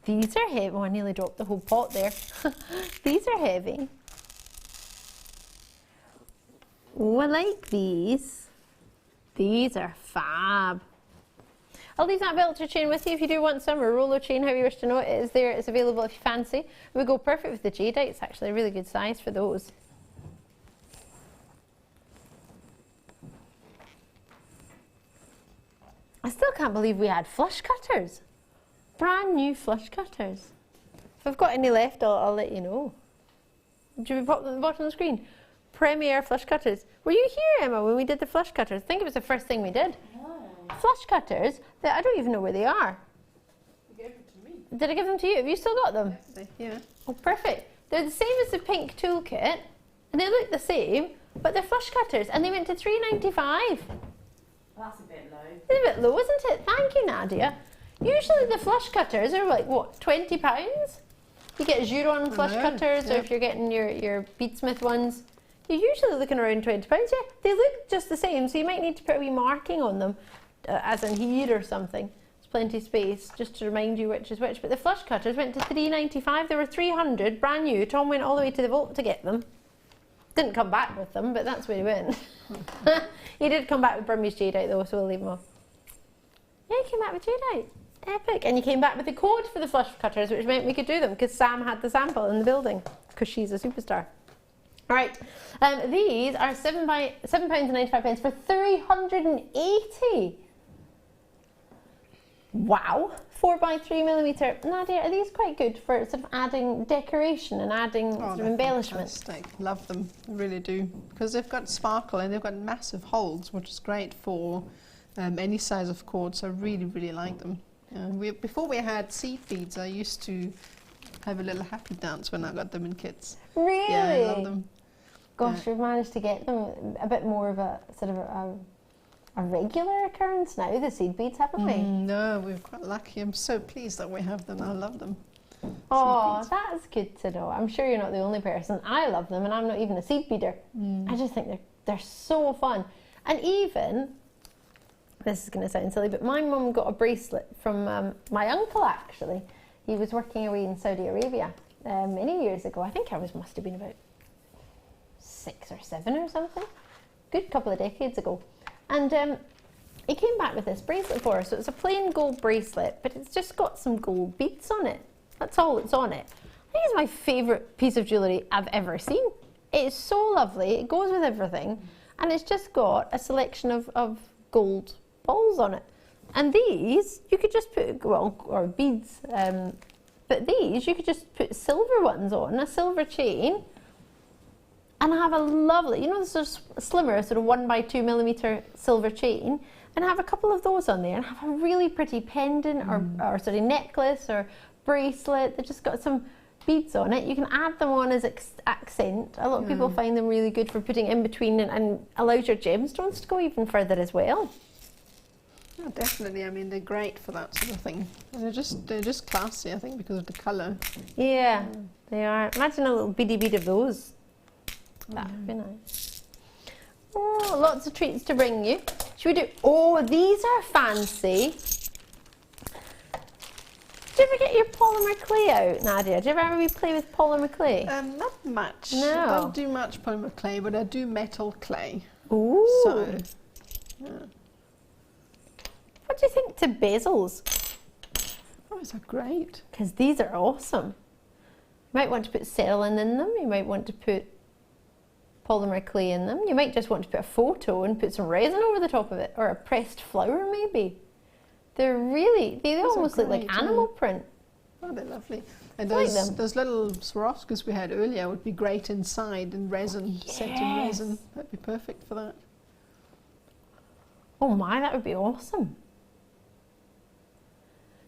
these are heavy. Oh, I nearly dropped the whole pot there. These are heavy. Oh, I like these. These are fab. I'll leave that Belcher chain with you if you do want some, or Rolo chain, however you wish to know it. It is there, it's available if you fancy. It would go perfect with the jadeite. It's actually a really good size for those. I still can't believe we had flush cutters. Brand new flush cutters. If I've got any left, I'll let you know. Should we pop them at the bottom of the screen? Premier flush cutters. Were you here, Emma, when we did the flush cutters? I think it was the first thing we did. No. Flush cutters, I don't even know where they are. You gave it to me. Did I give them to you? Have you still got them? Yeah. Oh, perfect. They're the same as the pink toolkit, and they look the same, but they're flush cutters, and they went to $3.95. That's a bit low. It's a bit low, isn't it? Thank you, Nadia. Usually the flush cutters are like, what, £20? You get Juron flush cutters, or if you're getting your Beadsmith ones, you're usually looking around £20. Yeah, they look just the same, so you might need to put a wee marking on them, as in here or something. There's plenty of space, just to remind you which is which. But the flush cutters went to $3.95. They were 300, brand new. Tom went all the way to the vault to get them. Didn't come back with them, but that's where he went. He did come back with Burmese jadeite though, so we'll leave him off. Yeah, he came back with jadeite. Epic. And you came back with the code for the flush cutters, which meant we could do them, because Sam had the sample in the building, because she's a superstar. Right, these are £7.95 for 380. Wow, 4x3mm. Nadia, are these quite good for sort of adding decoration and adding sort of embellishment? Fantastic. Love them, I really do, because they've got sparkle and they've got massive holes, which is great for any size of cord. So I really, really like them. Before we had seed beads, I used to have a little happy dance when I got them in kits. Really? Yeah, I love them. Gosh, we've managed to get them a bit more of a sort of a regular occurrence now, the seed beads, haven't we? No, we're quite lucky. I'm so pleased that we have them. I love them. Oh, beads. that's good to know. I'm sure you're not the only person. I love them, and I'm not even a seed beader. I just think they're so fun. And even, this is going to sound silly, but my mum got a bracelet from my uncle, actually. He was working away in Saudi Arabia many years ago. I think must have been about 6 or 7 or something. Good couple of decades ago. And he came back with this bracelet for her. So it's a plain gold bracelet, but it's just got some gold beads on it. That's all that's on it. I think it's my favourite piece of jewellery I've ever seen. It's so lovely. It goes with everything. And it's just got a selection of gold balls on it. And these, you could just put, well, or beads, but these, you could just put silver ones on, a silver chain, and have a lovely, you know, this is slimmer, sort of 1x2mm silver chain, and have a couple of those on there, and have a really pretty pendant or sort of necklace or bracelet that just got some beads on it. You can add them on as accent. A lot of people find them really good for putting in between and allows your gemstones to go even further as well. Yeah, definitely. I mean, they're great for that sort of thing. And they're just classy, I think, because of the colour. Yeah, they are. Imagine a little beady bead of those. That would be nice. Oh, lots of treats to bring you. Should we do? Oh, these are fancy. Do you ever get your polymer clay out, Nadia? Do you ever play with polymer clay? Not much. No. I don't do much polymer clay, but I do metal clay. Ooh. So, yeah. What do you think to bezels? Oh, these are great. Because these are awesome. You might want to put cerulean in them. You might want to put polymer clay in them. You might just want to put a photo and put some resin over the top of it, or a pressed flower maybe. They're really, they almost look like animal print. Oh, they're lovely. And I like those little Swarovskis we had earlier would be great inside in resin, set in resin. That'd be perfect for that. Oh my, that would be awesome.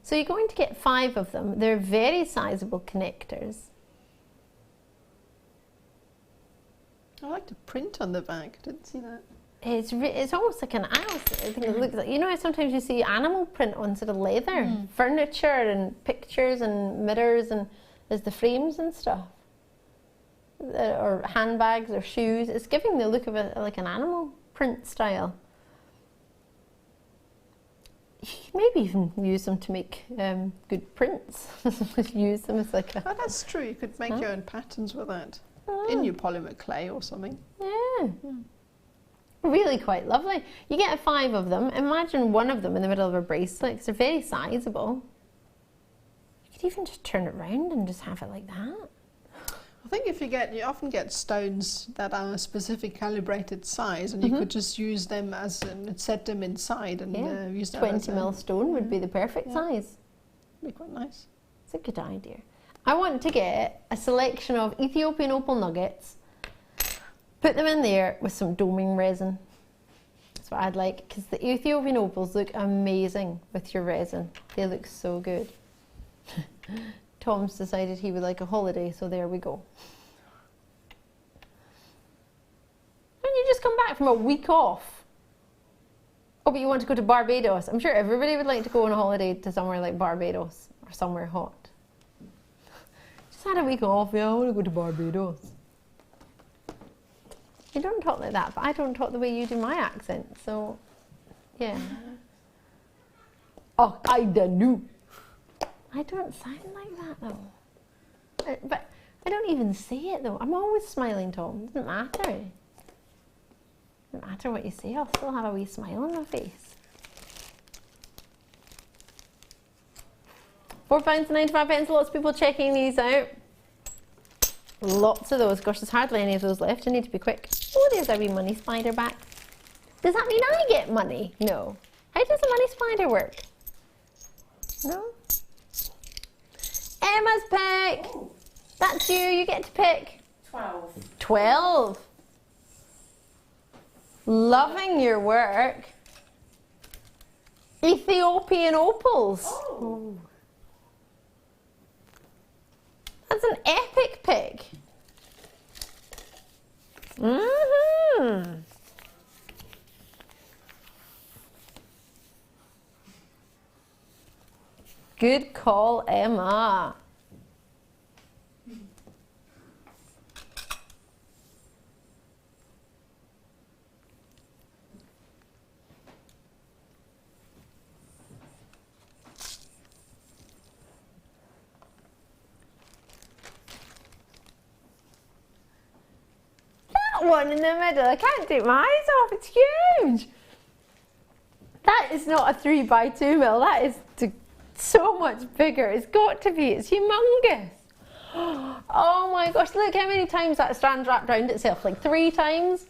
So you're going to get 5 of them. They're very sizable connectors. I like the print on the back. I didn't see that. It's almost like an owl. I think it looks like, you know, sometimes you see animal print on sort of leather, furniture and pictures and mirrors and there's the frames and stuff. Or handbags or shoes. It's giving the look of like an animal print style. You could maybe even use them to make good prints. Use them as like a... Oh, that's true. You could make your own patterns with that. In your polymer clay or something. Yeah. Really quite lovely. You get 5 of them. Imagine one of them in the middle of a bracelet, 'cause they're very sizable. You could even just turn it around and just have it like that. I think you often get stones that are a specific calibrated size, and you could just use them and set them inside and use that 20mm stone would be the perfect size. Be quite nice. It's a good idea. I want to get a selection of Ethiopian opal nuggets, put them in there with some doming resin. That's what I'd like, because the Ethiopian opals look amazing with your resin. They look so good. Tom's decided he would like a holiday, so there we go. And you just come back from a week off. Oh, but you want to go to Barbados. I'm sure everybody would like to go on a holiday to somewhere like Barbados or somewhere hot. Just had a week off, yeah, I want to go to Barbados. You don't talk like that, but I don't talk the way you do my accent, so yeah. Oh, I don't know. I don't sound like that though. But I don't even say it though. I'm always smiling, Tom. Doesn't matter. Doesn't matter what you say, I'll still have a wee smile on my face. £4.95. Lots of people checking these out. Lots of those. Gosh, there's hardly any of those left. I need to be quick. Oh, there's a wee money spider back. Does that mean I get money? No. How does a money spider work? No? Emma's pick. Oh. That's you. You get to pick. 12. 12. Loving your work. Ethiopian opals. Oh. That's an epic pick. Good call, Emma. that one in the middle. I can't take my eyes off. It's huge. That is not a 3x2 mil. That is so much bigger. It's got to be. It's humongous. Oh my gosh, look how many times that strand wrapped around itself. Like 3 times.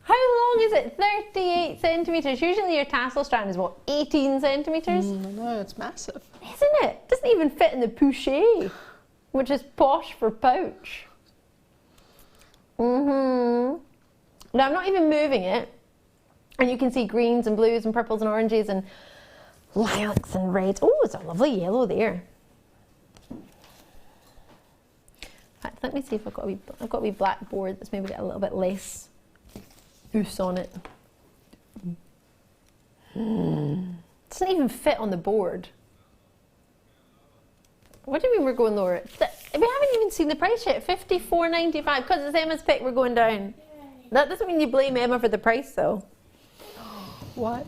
How long is it? 38 centimetres. Usually your tassel strand is what, 18 centimetres? No, it's massive. Isn't it? It doesn't even fit in the poché, which is posh for pouch. Now I'm not even moving it. And you can see greens and blues and purples and oranges and lilacs and reds. Oh, it's a lovely yellow there. Let me see if I've got a wee black board that's maybe got a little bit less ooze on it. Doesn't even fit on the board. What do you mean we're going lower? We haven't even seen the price yet. $54.95. Because it's Emma's pick, we're going down. That doesn't mean you blame Emma for the price though. What?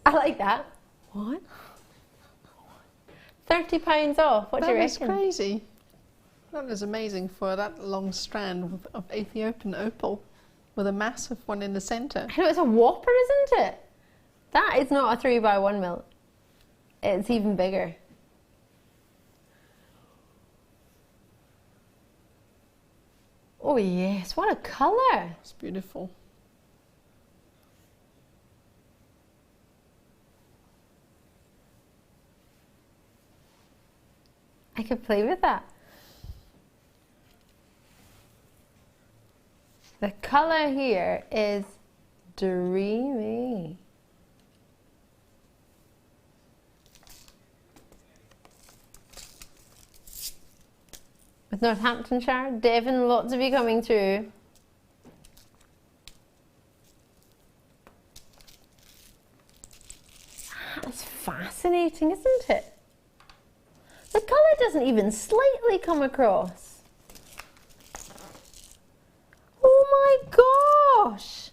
I like that. What? £30 off. What do you reckon? That is crazy. That is amazing for that long strand of Ethiopian opal with a massive one in the centre. I know, it's a whopper, isn't it? That is not a 3x1 mil. It's even bigger. Oh yes, what a colour. It's beautiful. I could play with that. The colour here is dreamy. With Northamptonshire, Devon, lots of you coming through. That's fascinating, isn't it? The colour doesn't even slightly come across. Oh my gosh!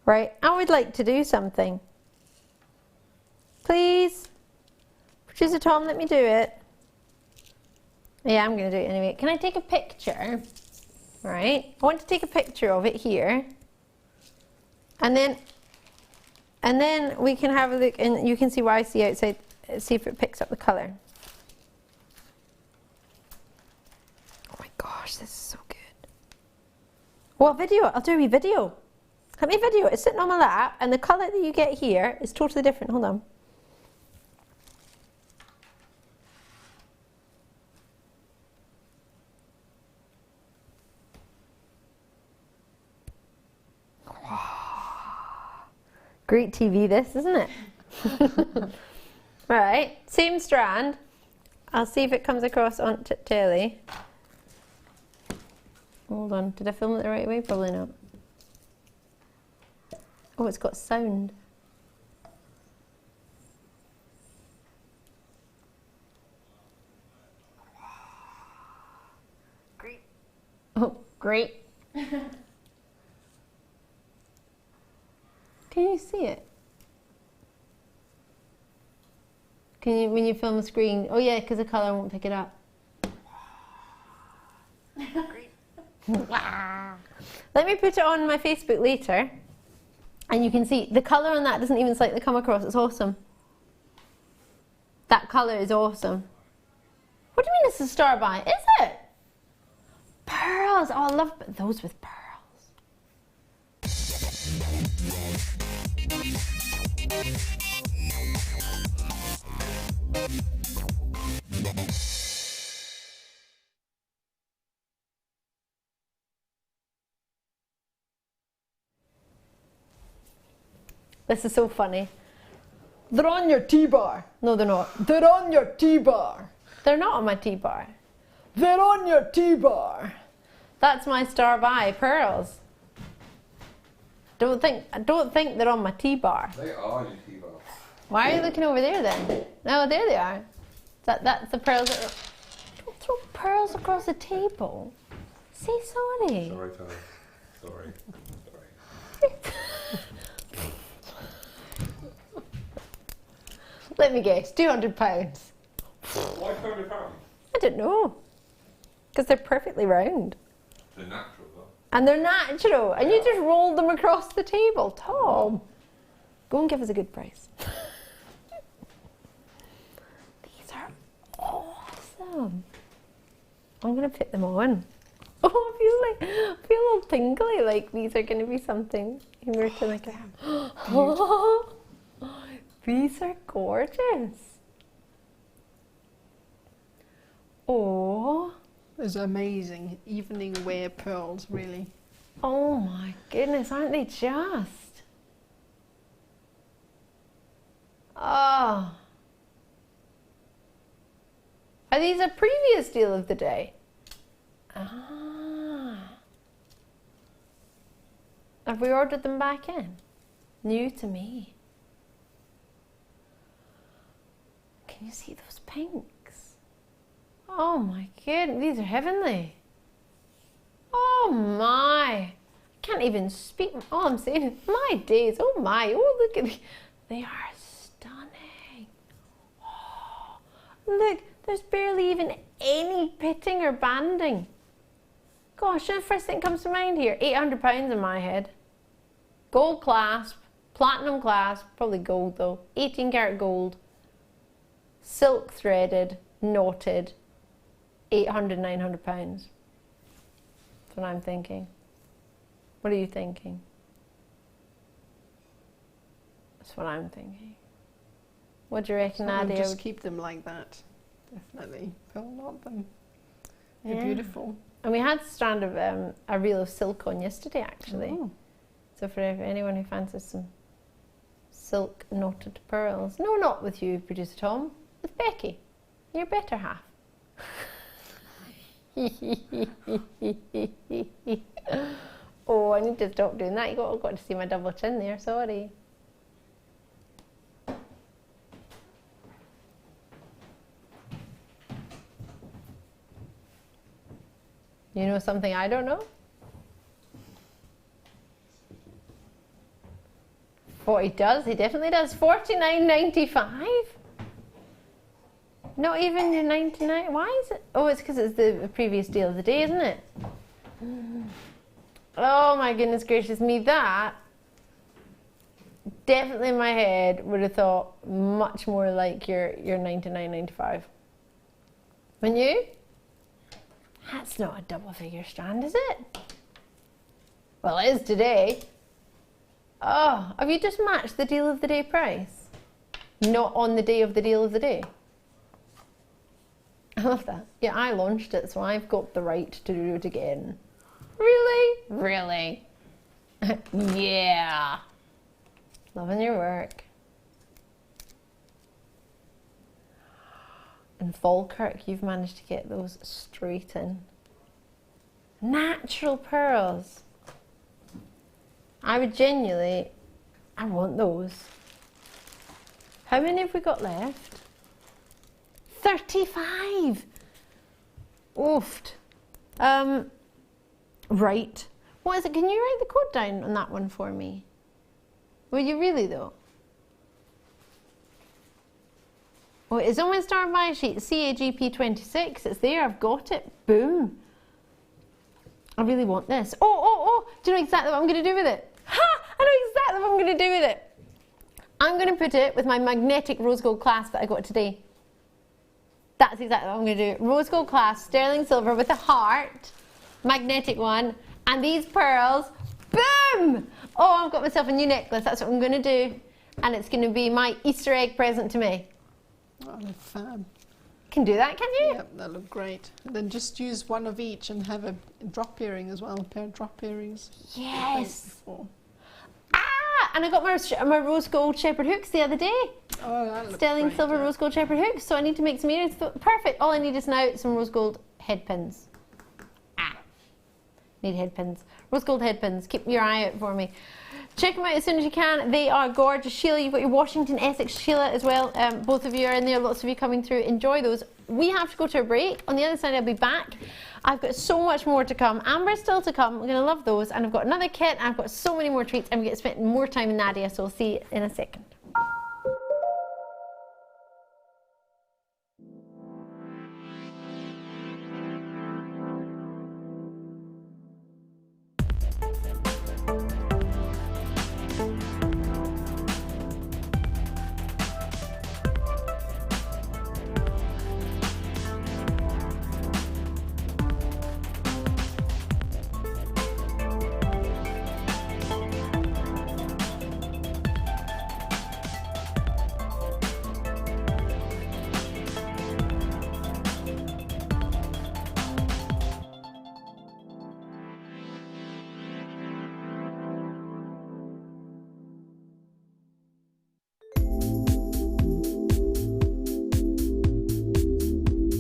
Right, I would like to do something. Please? Producer Tom, let me do it. Yeah, I'm going to do it anyway. Can I take a picture? Right, I want to take a picture of it here. And then we can have a look and you can see what I see outside. See if it picks up the colour. Oh my gosh, this is so good. Well, video, I'll do a wee video. Let me video it. It's sitting on my lap and the colour that you get here is totally different. Hold on. Great TV this, isn't it? Right, same strand. I'll see if it comes across on telly. Hold on, did I film it the right way? Probably not. Oh, it's got sound. Great. Oh, great. Can you see it? Can you, when you film the screen? Oh yeah, because the colour won't pick it up. Let me put it on my Facebook later, and you can see the colour on that doesn't even slightly come across. It's awesome. That colour is awesome. What do you mean it's a star buy? Is it? Pearls. Oh, I love those with pearls. This is so funny. They're on your T-bar. No, they're not. They're on your T-bar. They're not on my T-bar. They're on your T-bar. That's my star buy pearls. Don't think they're on my T-bar. They are on your T-bar. Why are you looking over there then? No, there they are. That's the pearls that are... Don't throw pearls across the table. Say sorry. Sorry, Tony. Sorry. Let me guess, £200. Why £200? I don't know. Because they're perfectly round. They're natural though. And they're natural, and you just rolled them across the table. Tom, go and give us a good price. These are awesome. I'm going to put them on. Oh, I feel all tingly, like these are going to be something. You were to like oh, these are gorgeous. Oh. Those are amazing evening wear pearls, really. Oh my goodness, aren't they just? Oh. Are these a previous deal of the day? Ah. Have we ordered them back in? New to me. Can you see those pinks? Oh my goodness, these are heavenly. Oh my. I can't even speak. All I'm saying is, my days, oh my, oh look at these. They are stunning. Oh, look, there's barely even any pitting or banding. Gosh, the first thing comes to mind here, £800 in my head. Gold clasp, platinum clasp, probably gold though, 18 karat gold, silk threaded, knotted, 800, 900 pounds. That's what I'm thinking. What are you thinking? That's what I'm thinking. What do you reckon, So Nadia? just keep them like that. Definitely. Pearl knot them. They're beautiful. And we had a strand of a reel of silk on yesterday, actually. Oh. So for anyone who fancies some silk knotted pearls. No, not with you, producer Tom. With Becky. Your better half. Oh, I need to stop doing that. I've got to see my double chin there, sorry. You know something I don't know? What he does, he definitely does. $49.95. Not even your 99. Why is it? Oh, it's because it's the previous deal of the day, isn't it? Oh my goodness gracious me! That definitely in my head would have thought much more like your 99.95. Wouldn't you? That's not a double figure strand, is it? Well, it is today. Oh, have you just matched the deal of the day price? Not on the day of the deal of the day. I love that. Yeah, I launched it, so I've got the right to do it again. Really? Really? Yeah. Loving your work. In Falkirk, you've managed to get those straight in. Natural pearls. I would genuinely, I want those. How many have we got left? 35. Oofed. Right. What is it? Can you write the code down on that one for me? Will you really though? Oh, it's on my star buy sheet, CAGP26. It's there, I've got it. Boom. I really want this. Oh, do you know exactly what I'm going to do with it? Ha! I know exactly what I'm going to do with it. I'm going to put it with my magnetic rose gold clasp that I got today. That's exactly what I'm going to do. Rose gold clasp, sterling silver with a heart, magnetic one, and these pearls. Boom! Oh, I've got myself a new necklace. That's what I'm going to do. And it's going to be my Easter egg present to me. Oh, they're fab. Can do that, can you? Yep, that look great. And then just use one of each and have a drop earring as well, a pair of drop earrings. Yes. Before. Ah, and I got my rose gold shepherd hooks the other day. Oh, that looks Sterling great, silver yeah. rose gold shepherd hooks. So I need to make some earrings. Perfect. All I need is now some rose gold head pins. Need head pins. Rose gold head pins. Keep your eye out for me. Check them out as soon as you can. They are gorgeous. Sheila, you've got your Washington Essex Sheila as well. Both of you are in there. Lots of you coming through. Enjoy those. We have to go to a break. On the other side, I'll be back. I've got so much more to come. Amber's still to come. We're going to love those. And I've got another kit. And I've got so many more treats. I'm going to spend more time with Nadia. So I'll see you in a second.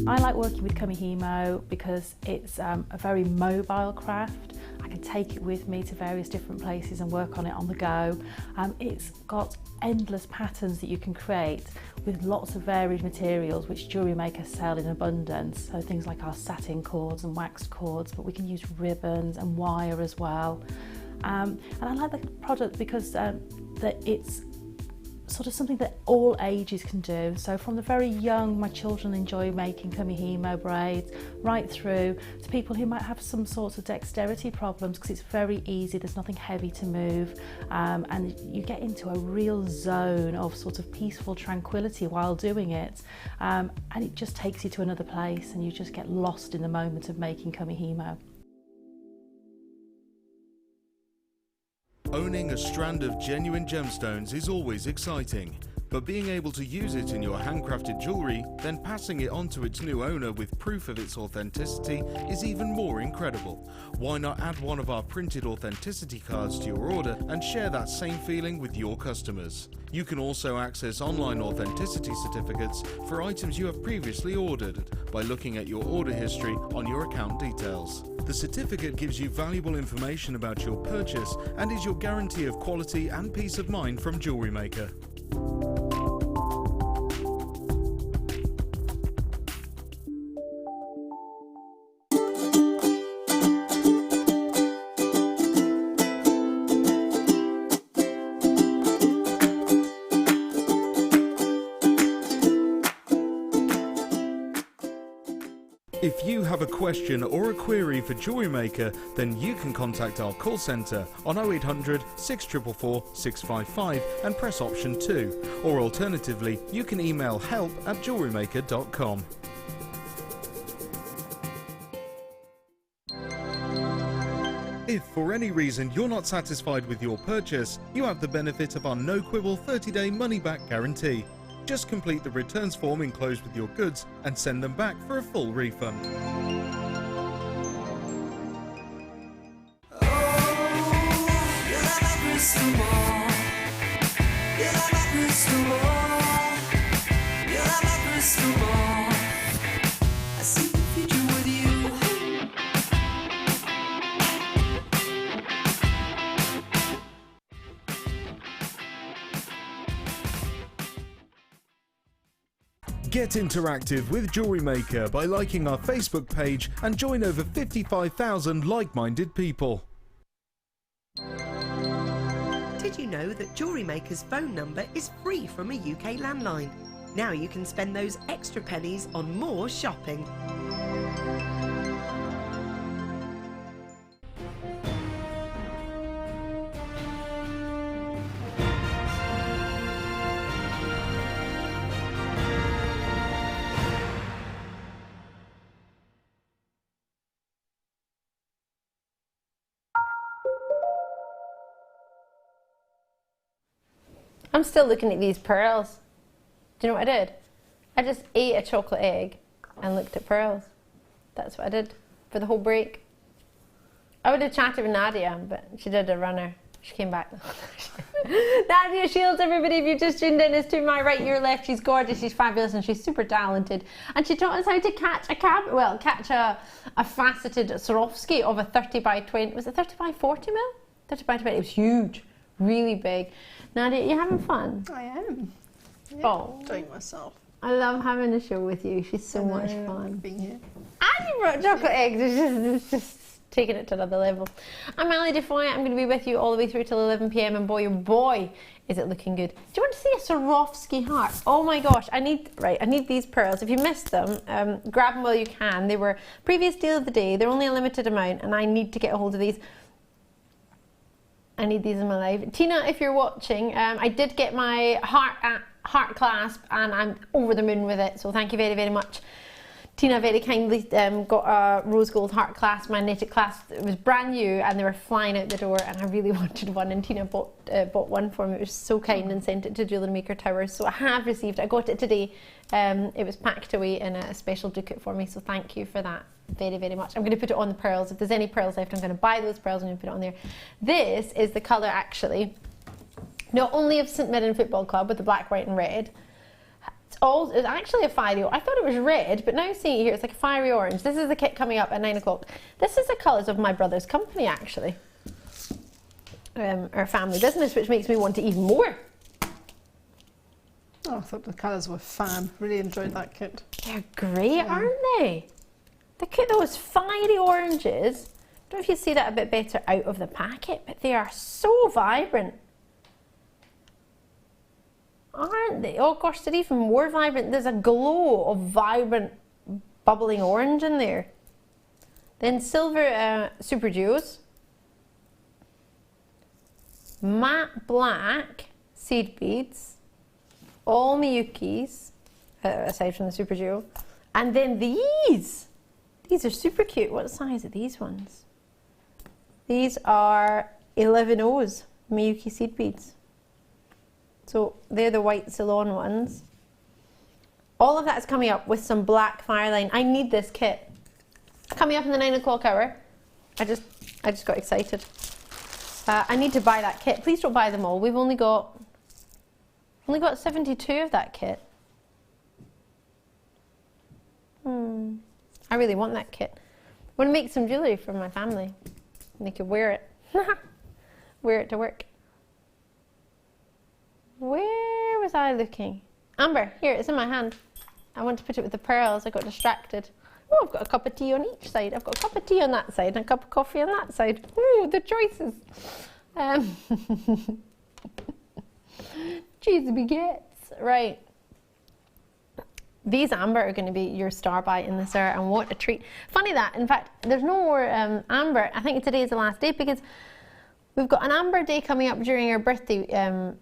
I like working with Kamihimo because it's a very mobile craft. I can take it with me to various different places and work on it on the go. It's got endless patterns that you can create with lots of varied materials which JewelleryMaker sell in abundance. So things like our satin cords and waxed cords, but we can use ribbons and wire as well. And I like the product because that it's sort of something that all ages can do. So from the very young, my children enjoy making Kamihimo braids, right through to people who might have some sorts of dexterity problems, because it's very easy, there's nothing heavy to move, and you get into a real zone of sort of peaceful tranquility while doing it, and it just takes you to another place and you just get lost in the moment of making Kamihimo. Owning a strand of genuine gemstones is always exciting, but being able to use it in your handcrafted jewellery, then passing it on to its new owner with proof of its authenticity is even more incredible. Why not add one of our printed authenticity cards to your order and share that same feeling with your customers? You can also access online authenticity certificates for items you have previously ordered by looking at your order history on your account details. The certificate gives you valuable information about your purchase and is your guarantee of quality and peace of mind from JewelleryMaker. If you have a question or a query for JewelleryMaker, then you can contact our call centre on 0800 644 655 and press option 2, or alternatively you can email help@jewellerymaker.com. If for any reason you're not satisfied with your purchase, you have the benefit of our no-quibble 30-day money-back guarantee. Just complete the returns form enclosed with your goods and send them back for a full refund. Get interactive with JewelleryMaker by liking our Facebook page and join over 55,000 like-minded people. Did you know that JewelleryMaker's phone number is free from a UK landline? Now you can spend those extra pennies on more shopping. I'm still looking at these pearls. Do you know what I did? I just ate a chocolate egg and looked at pearls. That's what I did for the whole break. I would have chatted with Nadia, but she did a runner. She came back. Nadia Shields, everybody, if you just tuned in, is to my right, your left. She's gorgeous, she's fabulous, and she's super talented. And she taught us how to catch a faceted Swarovski of a 30 by 20, was it 30 by 40 mil? 30 by 20, it was huge, really big. Nadia, you having fun? I am. Yeah, Oh. enjoying myself. I love having a show with you. She's so much I fun. like being here. And you brought chocolate eggs. It's just taking it to another level. I'm Ellie DeFoy. I'm going to be with you all the way through till 11 p.m. and boy, oh boy, is it looking good. Do you want to see a Swarovski heart? Oh my gosh, I need these pearls. If you missed them, grab them while you can. They were previous deal of the day. They're only a limited amount, and I need to get a hold of these. I need these in my life. Tina, if you're watching, I did get my heart clasp and I'm over the moon with it. So thank you very, very much. Tina very kindly got a rose gold heart clasp, magnetic clasp. It was brand new and they were flying out the door and I really wanted one, and Tina bought one for me. It was so kind and sent it to JewelleryMaker Towers. So I have received, I got it today. It was packed away in a special ducat for me. So thank you for that very, very much. I'm going to put it on the pearls. If there's any pearls left, I'm going to buy those pearls and put it on there. This is the colour actually, not only of St Mirren Football Club with the black, white and red, It's actually a fiery orange. I thought it was red, but now seeing it here, it's like a fiery orange. This is the kit coming up at 9 o'clock. This is the colours of my brother's company, actually. Our family business, which makes me want it even more. Oh, I thought the colours were fab. Really enjoyed that kit. They're great, aren't they? Look at those fiery oranges. I don't know if you see that a bit better out of the packet, but they are so vibrant. Aren't they? Oh gosh, they're even more vibrant. There's a glow of vibrant, bubbling orange in there. Then silver super duos. Matte black seed beads. All Miyukis, aside from the super duo. And then these. These are super cute. What size are these ones? These are 11 O's, Miyuki seed beads. So they're the white Ceylon ones. All of that is coming up with some black fireline. I need this kit. Coming up in the 9 o'clock hour. I just got excited. I need to buy that kit. Please don't buy them all. We've only got 72 of that kit. I really want that kit. I want to make some jewellery for my family. And they could wear it. Wear it to work. Where was I looking? Amber, here, it's in my hand. I want to put it with the pearls. I got distracted. Oh, I've got a cup of tea on each side. I've got a cup of tea on that side and a cup of coffee on that side. Ooh, the choices. Cheese baguettes. Right. These amber are going to be your star buy in this hour, and what a treat. Funny that, in fact, there's no more amber. I think today is the last day because we've got an amber day coming up during our birthday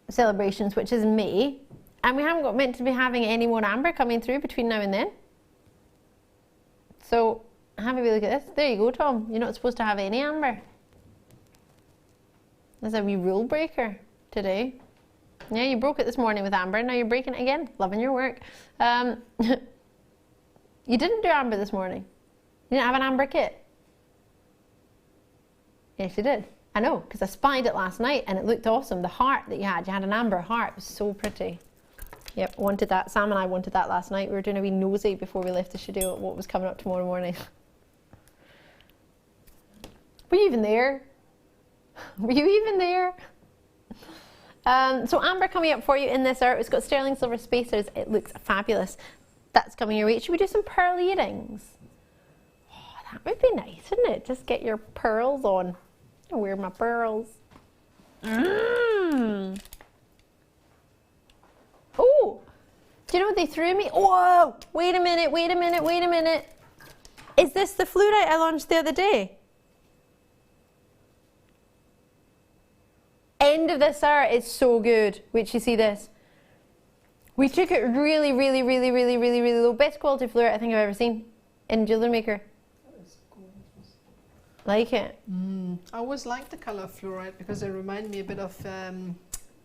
celebrations, which is May, and we haven't got meant to be having any more amber coming through between now and then. So have a wee look at this. There you go, Tom. You're not supposed to have any amber. There's a wee rule breaker today. Yeah, you broke it this morning with amber. Now you're breaking it again. Loving your work. You didn't do amber this morning. You didn't have an amber kit. Yes, you did. I know, because I spied it last night and it looked awesome. The heart that you had an amber heart. It was so pretty. Yep, wanted that. Sam and I wanted that last night. We were doing a wee nosy before we left the studio at what was coming up tomorrow morning. Were you even there? Were you even there? So amber coming up for you in this hour. It's got sterling silver spacers. It looks fabulous. That's coming your way. Should we do some pearl earrings? Oh, that would be nice, wouldn't it? Just get your pearls on. I wear my pearls. Oh, do you know what they threw me? Whoa, wait a minute, wait a minute, wait a minute. Is this the fluorite I launched the other day? End of this hour, it's so good. Wait, you see this? We took it really, really, really, really, really, really low. Best quality fluorite I think I've ever seen in JewelleryMaker. That is gorgeous. Like it? I always like the colour of fluorite because they remind me a bit of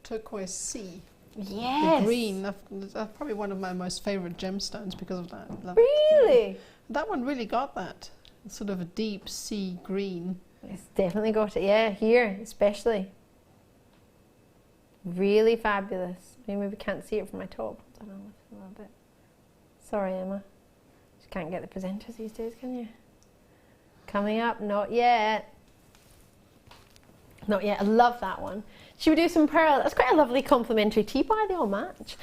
turquoise sea. Yes. The green, that's probably one of my most favourite gemstones because of that. Really? That one really got that. It's sort of a deep sea green. It's definitely got it, yeah, here especially. Really fabulous. Maybe we can't see it from my top. I don't know, a little bit. Sorry, Emma. Just can't get the presenters these days, can you? Coming up, not yet. Not yet. I love that one. Should we do some pearl? That's quite a lovely complimentary tea pie. They all match.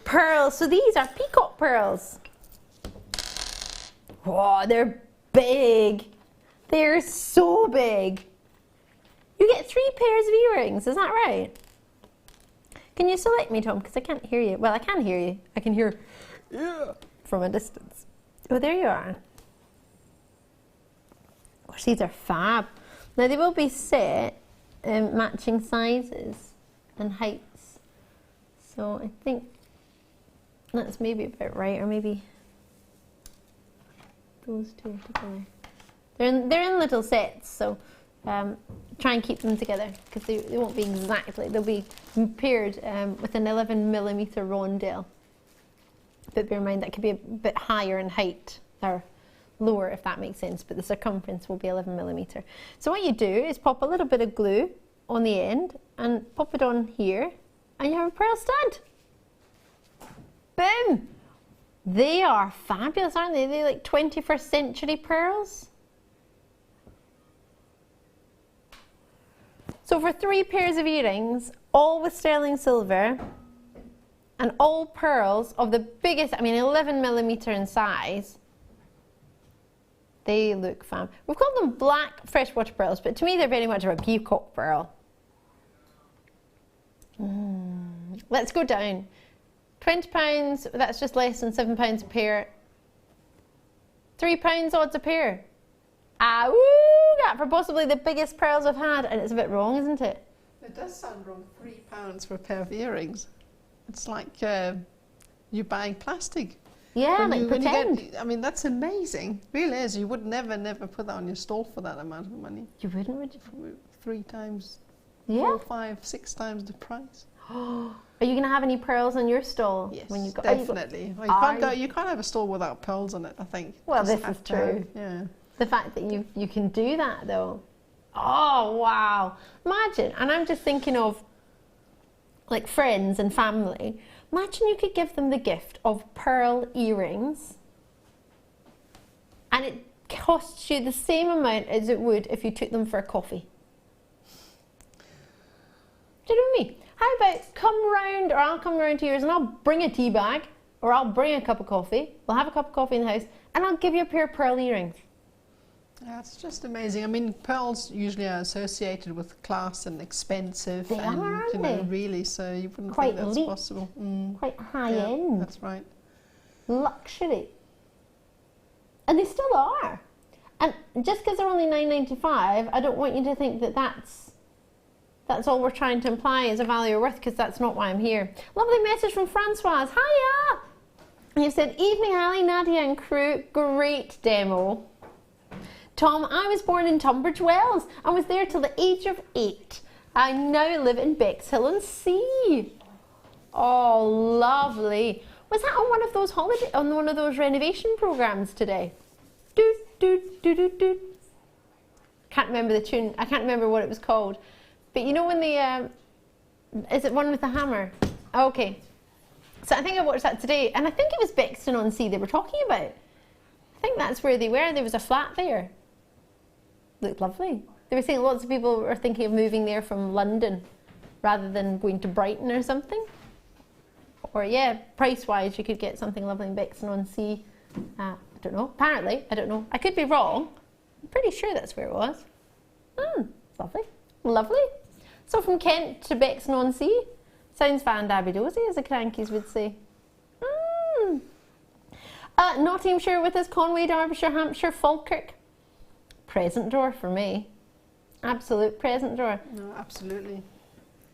Pearls. So these are peacock pearls. Whoa, they're big. They're so big. You get 3 pairs of earrings. Is that right? Can you select me, Tom? Because I can't hear you. Well, I can hear you. I can hear from a distance. Oh, there you are. Gosh, these are fab. Now, they will be set in matching sizes and heights. So I think that's maybe a bit right, or maybe those two together. They're in little sets, so try and keep them together because they won't be exactly. They'll be paired with an 11mm rondelle. But bear in mind that could be a bit higher in height or lower, if that makes sense, but the circumference will be 11mm. So what you do is pop a little bit of glue on the end and pop it on here, and you have a pearl stud. Boom! They are fabulous, aren't they? They're like 21st century pearls. So for 3 pairs of earrings, all with sterling silver, and all pearls of the biggest, I mean 11mm in size, they look fab. We've called them black freshwater pearls, but to me they're very much of a peacock pearl. Let's go down. £20, that's just less than £7 a pair. £3 odds a pair. Ah, woo, that for possibly the biggest pearls I've had, and it's a bit wrong, isn't it? It does sound wrong, £3 for a pair of earrings. It's like you're buying plastic. Yeah, like pretend. I mean, that's amazing. Really is. You would never put that on your stall for that amount of money. You wouldn't, would you? 3 times, Yeah. 4, 5, 6 times the price. Are you going to have any pearls on your stall? Yes, when you go? definitely. You can't have a stall without pearls on it, I think. Well, Just this have is to have- true. yeah. The fact that you can do that though. Oh wow. Imagine, and I'm just thinking of like friends and family. Imagine you could give them the gift of pearl earrings and it costs you the same amount as it would if you took them for a coffee. Do you know what I mean? How about come round, or I'll come round to yours and I'll bring a tea bag, or I'll bring a cup of coffee. We'll have a cup of coffee in the house and I'll give you a pair of pearl earrings. That's just amazing. I mean, pearls usually are associated with class and expensive. They and, are, aren't you know, they? really, so you wouldn't Quite think that's elite. possible. Quite high Yeah, end. that's right. Luxury. And they still are. And just because they're only $9.95, I don't want you to think that that's all we're trying to imply as a value or worth, because that's not why I'm here. Lovely message from Francoise. Hiya! You've said, evening Ali, Nadia and crew, great demo. Tom, I was born in Tunbridge Wells and was there till the age of 8. I now live in Bexhill-on-Sea. Oh, lovely. Was that on one of those on one of those renovation programs today? Doot, doot, doot, doot, doot. Can't remember the tune. I can't remember what it was called. But you know when the, is it one with the hammer? Okay. So I think I watched that today, and I think it was Bexhill-on-Sea they were talking about. I think that's where they were. There was a flat there. Looked lovely. They were saying lots of people are thinking of moving there from London rather than going to Brighton or something. Or yeah, price-wise, you could get something lovely in Bexhill-on-Sea. I don't know. Apparently, I don't know. I could be wrong. I'm pretty sure that's where it was. Lovely. Lovely. So from Kent to Bexhill-on-Sea. Sounds fan-dabby-dozy, as the crankies would say. Nottinghamshire with us, Conway, Derbyshire, Hampshire, Falkirk. Present door for me. Absolute present door. No, absolutely.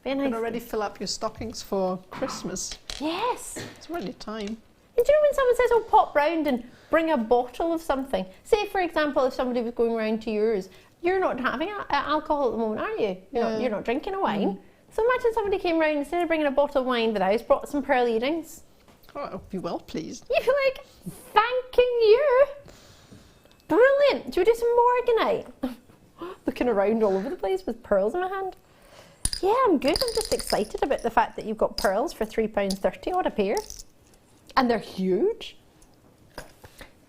Very You nice. can already fill up your stockings for Christmas. Yes. It's already time. And do you know when someone says, oh, pop round and bring a bottle of something? Say, for example, if somebody was going round to yours, you're not having alcohol at the moment, are you? You're not drinking a wine. So imagine somebody came round, instead of bringing a bottle of wine to the house, brought some pearl earrings. Oh, I'll be well pleased. You'd be like, thanking you. Brilliant. Should we do some morganite? Looking around all over the place with pearls in my hand. Yeah, I'm good. I'm just excited about the fact that you've got pearls for £3.30 odd a pair. And they're huge.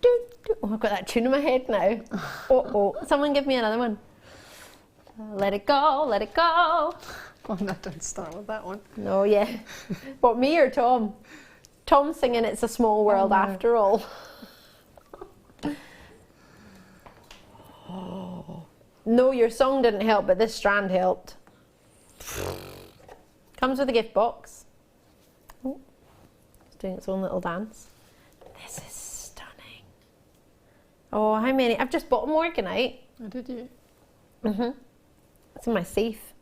Oh, I've got that tune in my head now. Oh, someone give me another one. Let it go, let it go. Oh, no, don't start with that one. No, yeah. What, me or Tom? Tom's singing It's a Small World After All. No, your song didn't help, but this strand helped. Comes with a gift box. Oh, it's doing its own little dance. This is stunning. Oh, how many? I've just bought a morganite. Oh, did you? It's in my safe.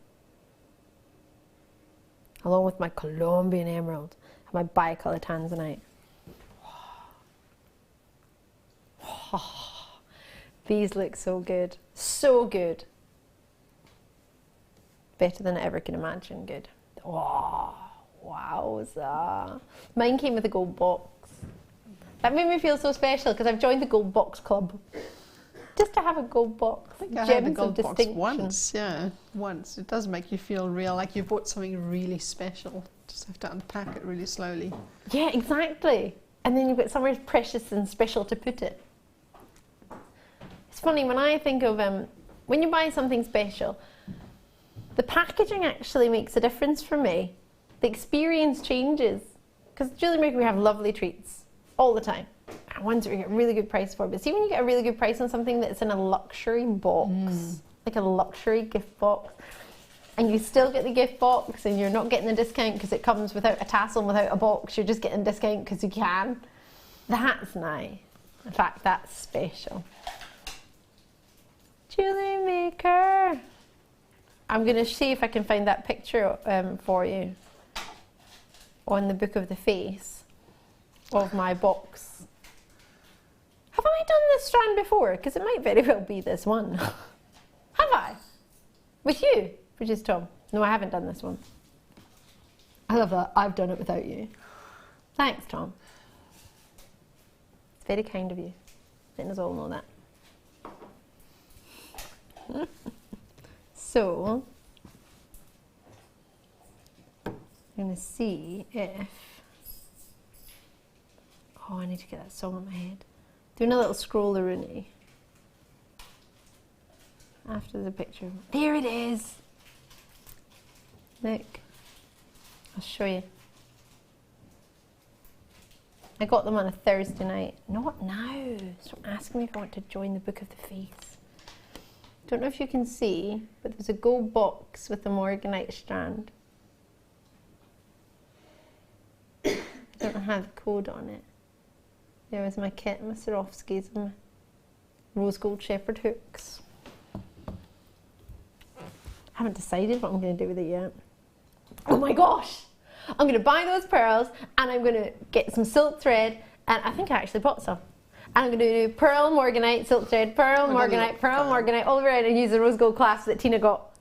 Along with my Colombian emerald and my bicolor tanzanite. These look so good. So good. Better than I ever can imagine good. Oh, wowza. Mine came with a gold box. That made me feel so special because I've joined the gold box club. Just to have a gold box. I think I had a Gems gold of box distinction. once, yeah, once. It does make you feel real, like you bought something really special. Just have to unpack it really slowly. Yeah, exactly. And then you've got somewhere precious and special to put it. It's funny, when I think of, when you buy something special, the packaging actually makes a difference for me. The experience changes. Because at JewelleryMaker we have lovely treats all the time. And ones that we get a really good price for. But see when you get a really good price on something that's in a luxury box, like a luxury gift box, and you still get the gift box and you're not getting the discount because it comes without a tassel and without a box, you're just getting a discount because you can. That's nice. In fact, that's special. JewelleryMaker. I'm going to see if I can find that picture for you on the Book of the Face of my box. Have I done this strand before? Because it might very well be this one. Have I? With you? Producer Tom? No, I haven't done this one. I love that. I've done it without you. Thanks, Tom. It's very kind of you. Letting us all know that. So, I'm going to see if... Oh, I need to get that song in my head. Doing a little scroller-rooney. After the picture. There it is! Look. I'll show you. I got them on a Thursday night. Not now. Stop asking me if I want to join the Book of the Face. Don't know if you can see, but there's a gold box with the morganite strand. Don't have the code on it. There was my kit, my Swarovskis and my rose gold shepherd hooks. Haven't decided what I'm going to do with it yet. Oh my gosh! I'm going to buy those pearls and I'm going to get some silk thread, and I think I actually bought some. And I'm going to do pearl morganite, silk thread, pearl morganite all around, and use the rose gold clasp that Tina got.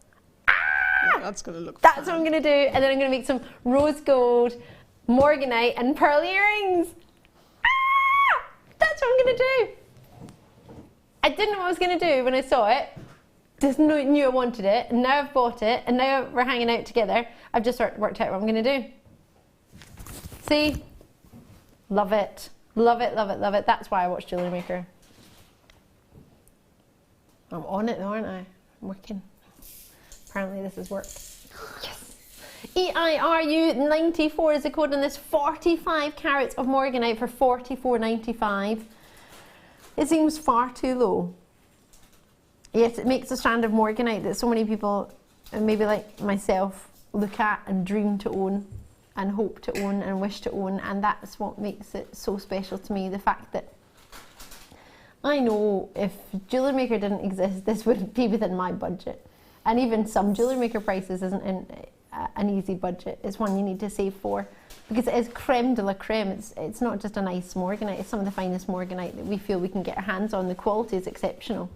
Ah! That's going to look That's fun. what I'm going to do, and then I'm going to make some rose gold, morganite and pearl earrings. Ah! That's what I'm going to do. I didn't know what I was going to do when I saw it. Just knew I wanted it, and now I've bought it, and now we're hanging out together. I've just worked out what I'm going to do. See? Love it. Love it, love it, love it. That's why I watch JewelleryMaker. I'm on it though, aren't I? I'm working. Apparently this has worked. Yes! EIRU94 is the code on this. 45 carats of morganite for $44.95. It seems far too low. Yes, it makes a strand of morganite that so many people, maybe like myself, look at and dream to own and hope to own and wish to own, and that's what makes it so special to me. The fact that I know if JewelleryMaker didn't exist, this would be within my budget. And even some JewelleryMaker prices isn't an easy budget. It's one you need to save for, because it is creme de la creme. It's not just a nice morganite, it's some of the finest morganite that we feel we can get our hands on. The quality is exceptional.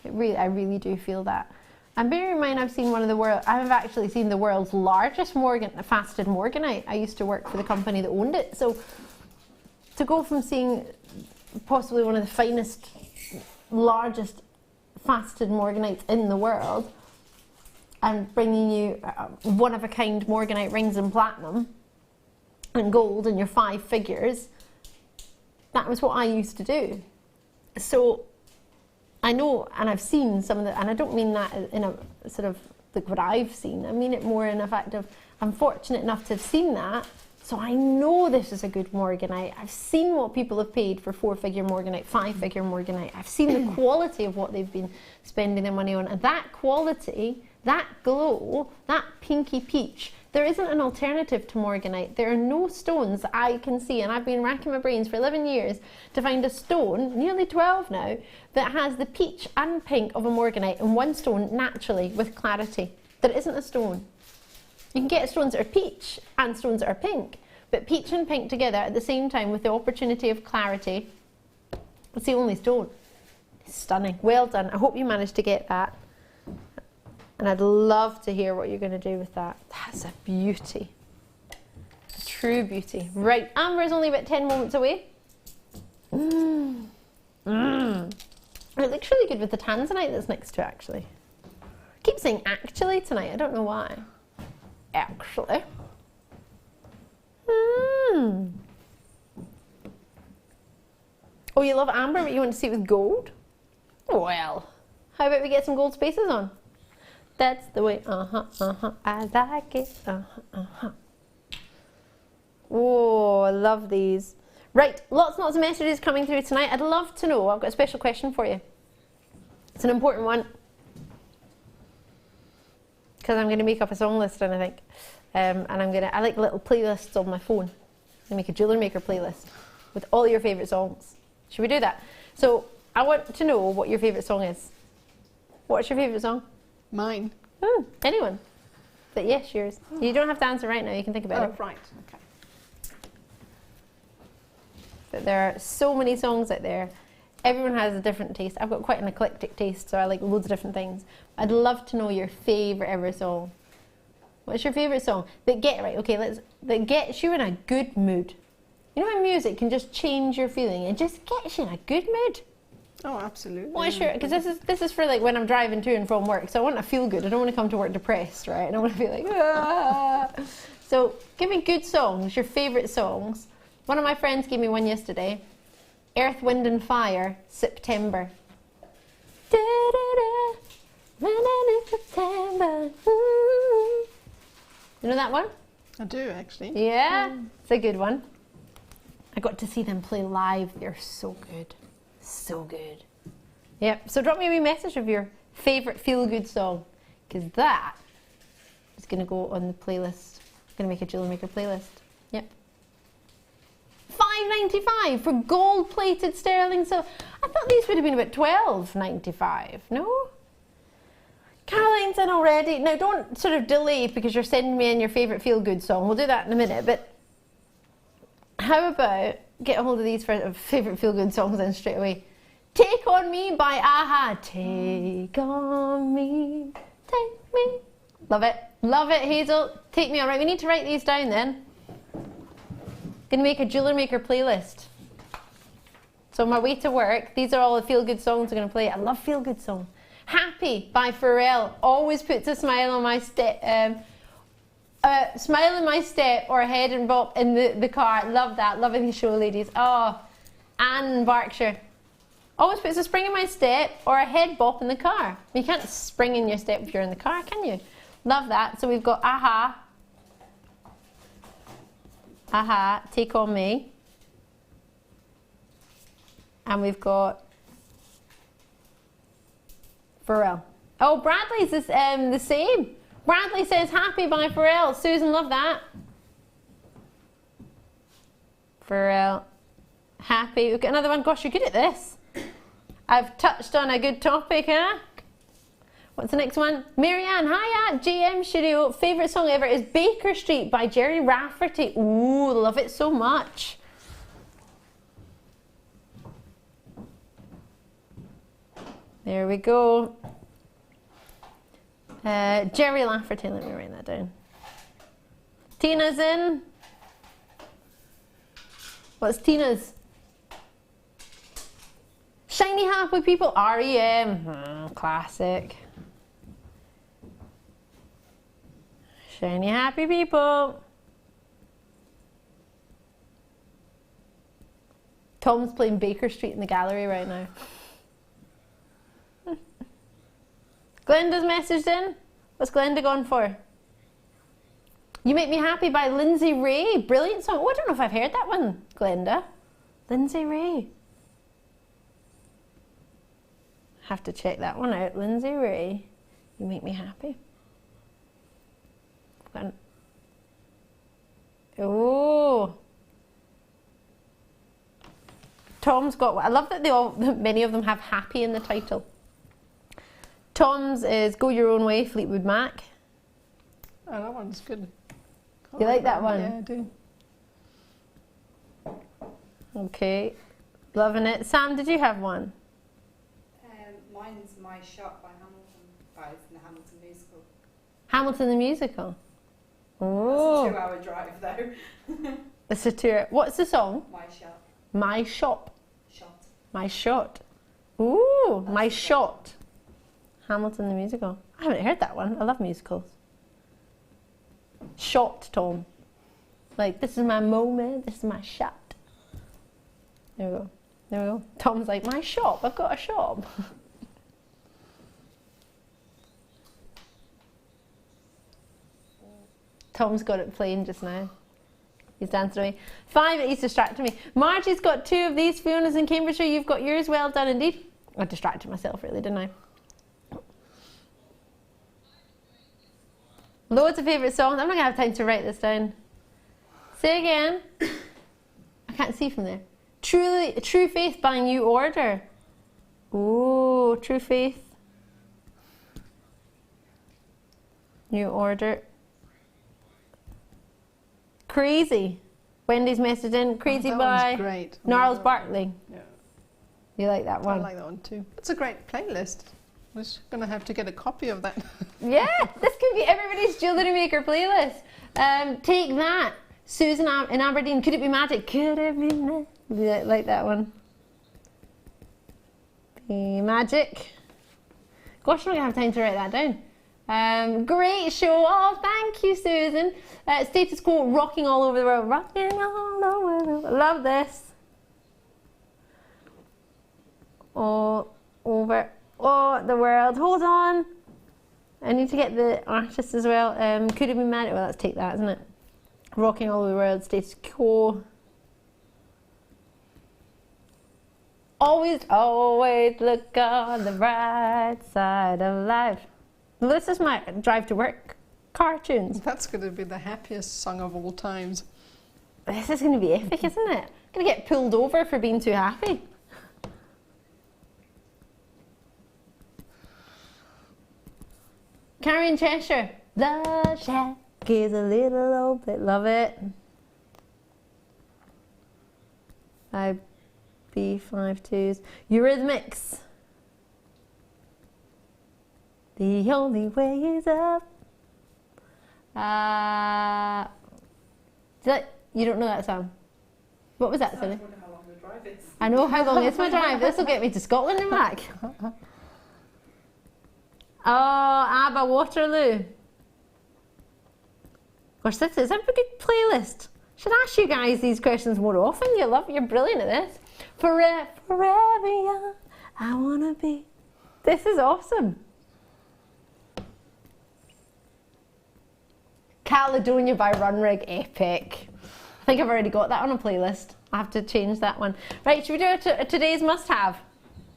I really do feel that. And bear in mind, I've actually seen the world's largest faceted morganite. I used to work for the company that owned it. So to go from seeing possibly one of the finest, largest faceted morganites in the world and bringing you one-of-a-kind morganite rings in platinum and gold in your 5 figures, that was what I used to do. So I know, and I've seen some of the, and I don't mean that in a sort of like what I've seen. I mean it more in a fact of I'm fortunate enough to have seen that, so I know this is a good morganite. I've seen what people have paid for 4-figure morganite, 5-figure morganite. I've seen the quality of what they've been spending their money on, and that quality, that glow, that pinky peach. There isn't an alternative to morganite. There are no stones that I can see, and I've been racking my brains for 11 years to find a stone, nearly 12 now, that has the peach and pink of a morganite in one stone naturally with clarity. There isn't a stone. You can get stones that are peach and stones that are pink, but peach and pink together at the same time with the opportunity of clarity, it's the only stone. It's stunning. Well done. I hope you managed to get that. And I'd love to hear what you're going to do with that. That's a beauty. A true beauty. Right, Amber's only about 10 moments away. It looks really good with the tanzanite that's next to it, actually. I keep saying actually tonight, I don't know why. Actually. Oh, you love amber, but you want to see it with gold? Well, how about we get some gold spaces on? That's the way, I like it, Oh, I love these. Right, lots and lots of messages coming through tonight. I'd love to know, I've got a special question for you. It's an important one. Because I'm going to make up a song list, and I think. And I like little playlists on my phone. I make a JewelleryMaker playlist with all your favourite songs. Should we do that? So, I want to know what your favourite song is. What's your favourite song? Mine. Anyone. But yes, yours. You don't have to answer right now, you can think about it. Oh, right, okay. But there are so many songs out there. Everyone has a different taste. I've got quite an eclectic taste, so I like loads of different things. I'd love to know your favourite ever song. What's your favourite song? That gets you in a good mood. You know how music can just change your feeling? It just gets you in a good mood. Oh, absolutely. What's your? Because this is for like when I'm driving to and from work. So I want to feel good. I don't want to come to work depressed, right? I don't want to be like, ah. So give me good songs. Your favourite songs. One of my friends gave me one yesterday. Earth, Wind and Fire, September. September. You know that one? I do, actually. Yeah, it's a good one. I got to see them play live. They're so good. So good. Yep, so drop me a wee message of your favourite feel-good song, because that is going to go on the playlist. I'm going to make a JewelleryMaker playlist. Yep. $5.95 for gold-plated sterling silver. I thought these would have been about $12.95. No? Caroline's in already. Now, don't sort of delay because you're sending me in your favourite feel-good song. We'll do that in a minute. But how about get a hold of these for favourite feel-good songs then straight away. Take On Me by a-ha. Take on me. Take me. Love it. Love it, Hazel. Take me on. Right, we need to write these down then. Gonna make a JewelleryMaker playlist. So on my way to work, these are all the feel-good songs I'm gonna play. I love feel-good songs. Happy by Pharrell. Always puts a smile on my step. Smile in my step or head and bop in the car. Love that. Loving the show, ladies. Oh, Anne in Berkshire. Always puts a spring in my step or a head bop in the car. You can't spring in your step if you're in the car, can you? Love that. So we've got a-ha. A-ha, Take On Me. And we've got Pharrell. Oh, Bradley's the same. Bradley says Happy by Pharrell. Susan, love that. Pharrell. Happy. We've got another one. Gosh, you're good at this. I've touched on a good topic, huh? What's the next one? Marianne, hi at GM Studio. Favourite song ever is Baker Street by Jerry Rafferty. Ooh, love it so much. There we go. Jerry Lafferty, let me write that down. Tina's in. What's Tina's? Shiny Happy People, R.E.M. Classic. Shiny Happy People. Tom's playing Baker Street in the gallery right now. Glenda's messaged in. What's Glenda gone for? You Make Me Happy by Lindsay Ray. Brilliant song. Oh, I don't know if I've heard that one, Glenda. Lindsay Ray. Have to check that one out. Lindsay Ray. You Make Me Happy. Oh. Tom's got, I love that many of them have happy in the title. Tom's is Go Your Own Way, Fleetwood Mac. Oh, that one's good. You like that one? Yeah, I do. Okay, loving it. Sam, did you have one? Mine's My Shot by Hamilton. It's in the Hamilton musical. Hamilton the musical. Oh. That's a 2-hour drive though. It's a tour. What's the song? My Shot. My Shop. Shot. My Shot. Ooh, My Shot. Hamilton the musical. I haven't heard that one. I love musicals. Shot, Tom. Like, this is my moment, this is my shot. There we go. There we go. Tom's like, my shop, I've got a shop. Tom's got it playing just now. He's dancing away. 5, he's distracting me. Margie's got 2 of these. Fiona's in Cambridgeshire. You've got yours. Well done indeed. I distracted myself really, didn't I? Loads of favourite songs. I'm not going to have time to write this down. Say again. I can't see from there. True Faith by New Order. Ooh, True Faith. New Order. Crazy. Wendy's message in. Crazy by great. Gnarls Barkley. Yeah. You like that one? I like that one too. It's a great playlist. We're just going to have to get a copy of that. Yeah, this could be everybody's Jewellery Maker playlist. Take That. Susan in Aberdeen. Could it be magic? Could it be magic? You like that one? Be magic. Gosh, I'm not going to have time to write that down. Great show. Oh, thank you, Susan. Status Quo, Rocking All Over the World. Rocking all over the world. Love this. All over the world. Hold on. I need to get the artist as well. Could it be mad? Well, let's take that, isn't it? Rocking All Over the World, Status Quo. Always, always look on the bright side of life. This is my drive to work cartoons. That's going to be the happiest song of all times. This is going to be epic, isn't it? I'm going to get pulled over for being too happy. Carrie in Cheshire. The shack is a little old bit. Love it. 5 B, 5 2s. Eurythmics. The only way is up. You don't know that song? What was that, Silly? I wonder how long the drive is. I know how long is my drive. This will get me to Scotland and back. Oh, ABBA Waterloo. Gosh, this is a good playlist. Should ask you guys these questions more often. You're brilliant at this. Forever young, I wanna be. This is awesome. Caledonia by Runrig, epic. I think I've already got that on a playlist. I have to change that one. Right, should we do today's must-have?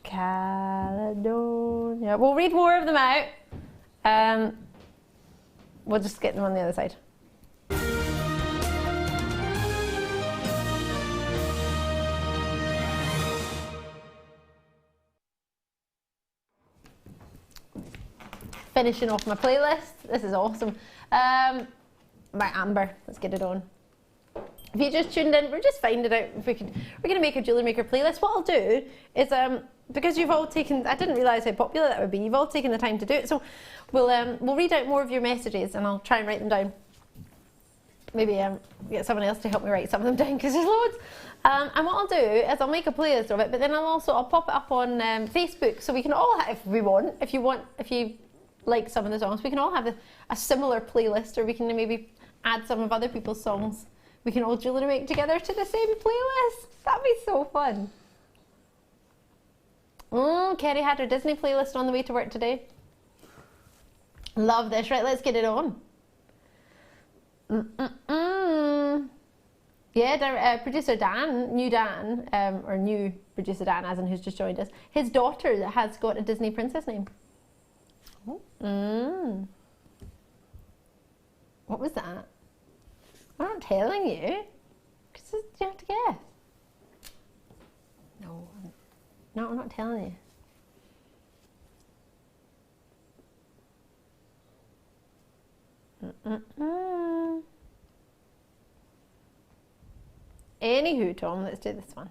Caledonia. We'll read more of them out. We'll just get them on the other side. Finishing off my playlist. This is awesome. By Amber. Let's get it on. If you just tuned in, we're just finding out if we're going to make a Jewellery Maker playlist. What I'll do is, because you've all taken, I didn't realise how popular that would be, you've all taken the time to do it, so we'll read out more of your messages and I'll try and write them down. Maybe get someone else to help me write some of them down because there's loads. And what I'll do is I'll make a playlist of it, but then I'll pop it up on Facebook so we can all have, if you like some of the songs, we can all have a similar playlist, or we can maybe add some of other people's songs. We can all jewellery make together to the same playlist. That'd be so fun. Kerry had her Disney playlist on the way to work today. Love this. Right, let's get it on. Yeah, producer Dan, new producer Dan, as in who's just joined us. His daughter has got a Disney princess name. What was that? I'm not telling you, because you have to guess. No, I'm not telling you. Anywho, Tom, let's do this one.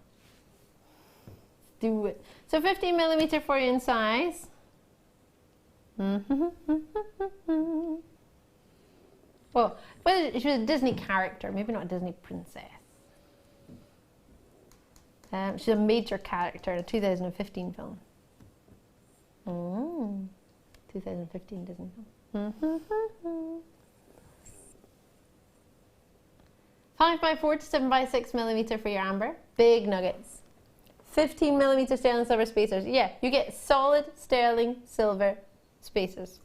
Let's do it. So 15mm for you in size. Well, she was a Disney character, maybe not a Disney princess. She's a major character in a 2015 film. Mm. 2015 doesn't come. 5x4 to 7x6mm for your amber. Big nuggets. 15mm sterling silver spacers. Yeah, you get solid sterling silver spacers.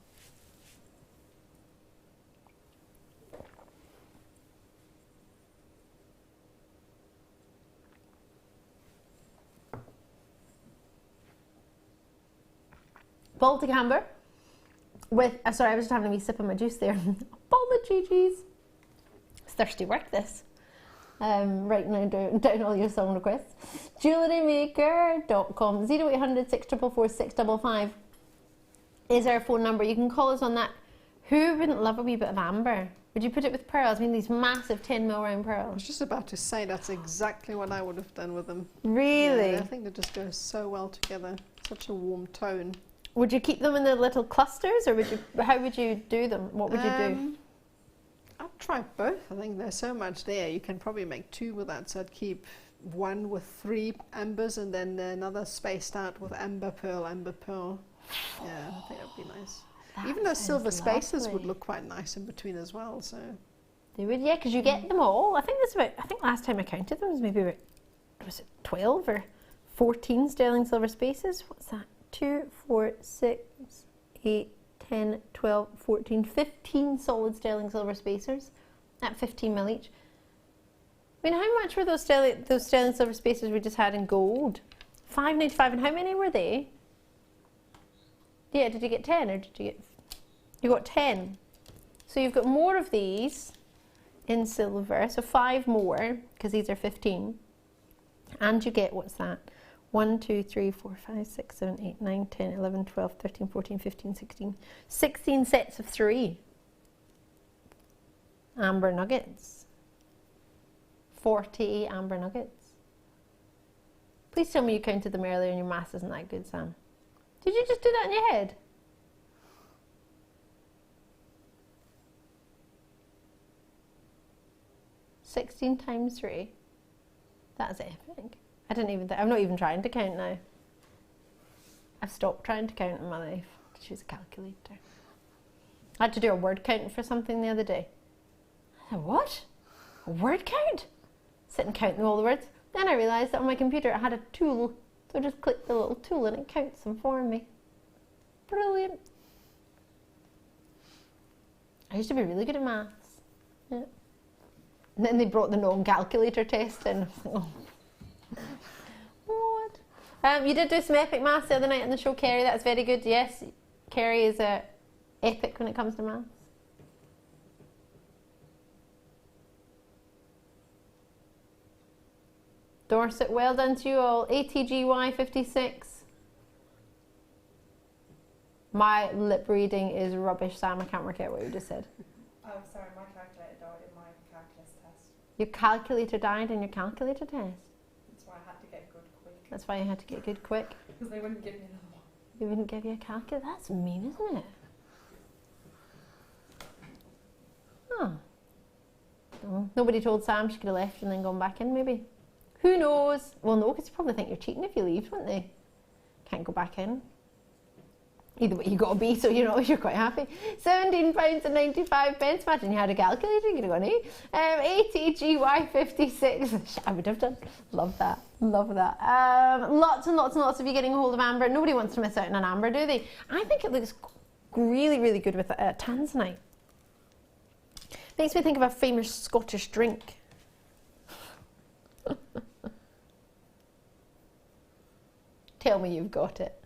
Baltic amber with, sorry, I was just having a wee sip of my juice there. Apologies. It's thirsty work, this. Right now, down all your song requests. JewelleryMaker.com 0800 644 655 is our phone number. You can call us on that. Who wouldn't love a wee bit of amber? Would you put it with pearls? I mean, these massive 10mm round I pearls. was just about to say that's exactly what I would have done with them. Really? Yeah, I think they just go so well together. Such a warm tone. Would you keep them in the little clusters, or would you? How would you do them? What would you do? I'd try both. I think there's so much there. You can probably make two with that. So I'd keep one with 3 ambers and then another spaced out with amber pearl, amber pearl. Yeah, I think that'd be nice. That Even those silver sounds spaces would lovely. look quite nice in between as well. So They would, yeah, because you get them all. I think that's about. I think last time I counted them was maybe about, was it 12 or 14 sterling silver spaces? What's that? 2, 4, 6, 8, 10, 12, 14, 15 solid sterling silver spacers at 15mm each. I mean, how much were those sterling silver spacers we just had in gold? £5.95, and how many were they? Yeah, did you get 10 or did you get... You got 10. So you've got more of these in silver, so 5 more, because these are 15. And you get, what's that? 1, 2, 3, 4, 5, 6, 7, 8, 9, 10, 11, 12, 13, 14, 15, 16. 16 sets of 3 amber nuggets. 40 amber nuggets. Please tell me you counted them earlier and your maths isn't that good, Sam. Did you just do that in your head? $16 times 3. That's epic. I didn't even. I'm not even trying to count now. I've stopped trying to count in my life. To choose a calculator. I had to do a word count for something the other day. I said, what? A word count? Sit and counting all the words. Then I realised that on my computer I had a tool. So I just click the little tool and it counts them for me. Brilliant. I used to be really good at maths. Yeah. And then they brought the non-calculator test in. Oh. What? You did do some epic maths the other night on the show, Kerry. That's very good. Yes, Kerry is epic when it comes to maths. Dorset, well done to you all. ATGY56. My lip reading is rubbish, Sam. I can't work out what you just said. Oh, sorry, my calculator died in my calculus test. Your calculator died in your calculator test. That's why I had to get good quick. That's why you had to get good quick. Because they wouldn't give me another one. They wouldn't give you a calculator. That's mean, isn't it? Huh. Oh, nobody told Sam she could have left and then gone back in, maybe. Who knows? Well, no, because they probably think you're cheating if you leave, wouldn't they? Can't go back in. Either way, you got to be, so you know you're quite happy. £17.95. Imagine you had a calculator, you could have gone, eh? ATGY56. I would have done. Love that. Love that. Lots and lots and lots of you getting a hold of amber. Nobody wants to miss out on an amber, do they? I think it looks really, really good with tanzanite. Makes me think of a famous Scottish drink. Tell me you've got it.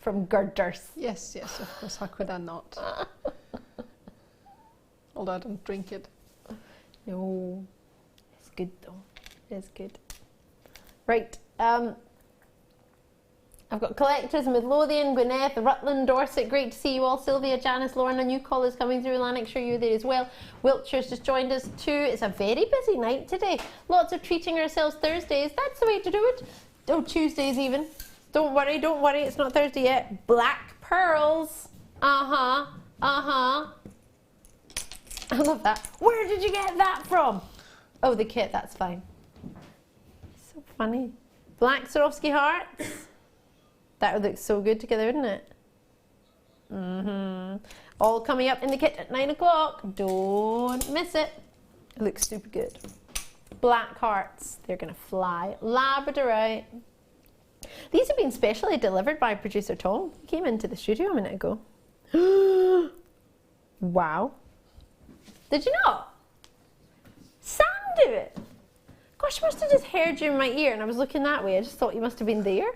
From Girders. yes, yes, of course. How could I not? Although I don't drink it. No, it's good though. It's good. Right. I've got collectors in Midlothian, Gwynedd, Rutland, Dorset. Great to see you all. Sylvia, Janice, Lauren, a new callers coming through. Lanarkshire, you're there as well. Wiltshire's just joined us too. It's a very busy night today. Lots of treating ourselves Thursdays. That's the way to do it. Oh, Tuesdays even. Don't worry, it's not Thursday yet. Black pearls. Uh-huh. I love that. Where did you get that from? Oh, the kit, that's fine. So funny. Black Swarovski hearts. That would look so good together, wouldn't it? All coming up in the kit at 9 o'clock. Don't miss it. It looks super good. Black hearts, they're gonna fly. Labradorite. These have been specially delivered by producer Tom. He came into the studio a minute ago. Wow. Did you not? Sam do it. Gosh, I must have just heard you in my ear and I was looking that way. I just thought you must have been there.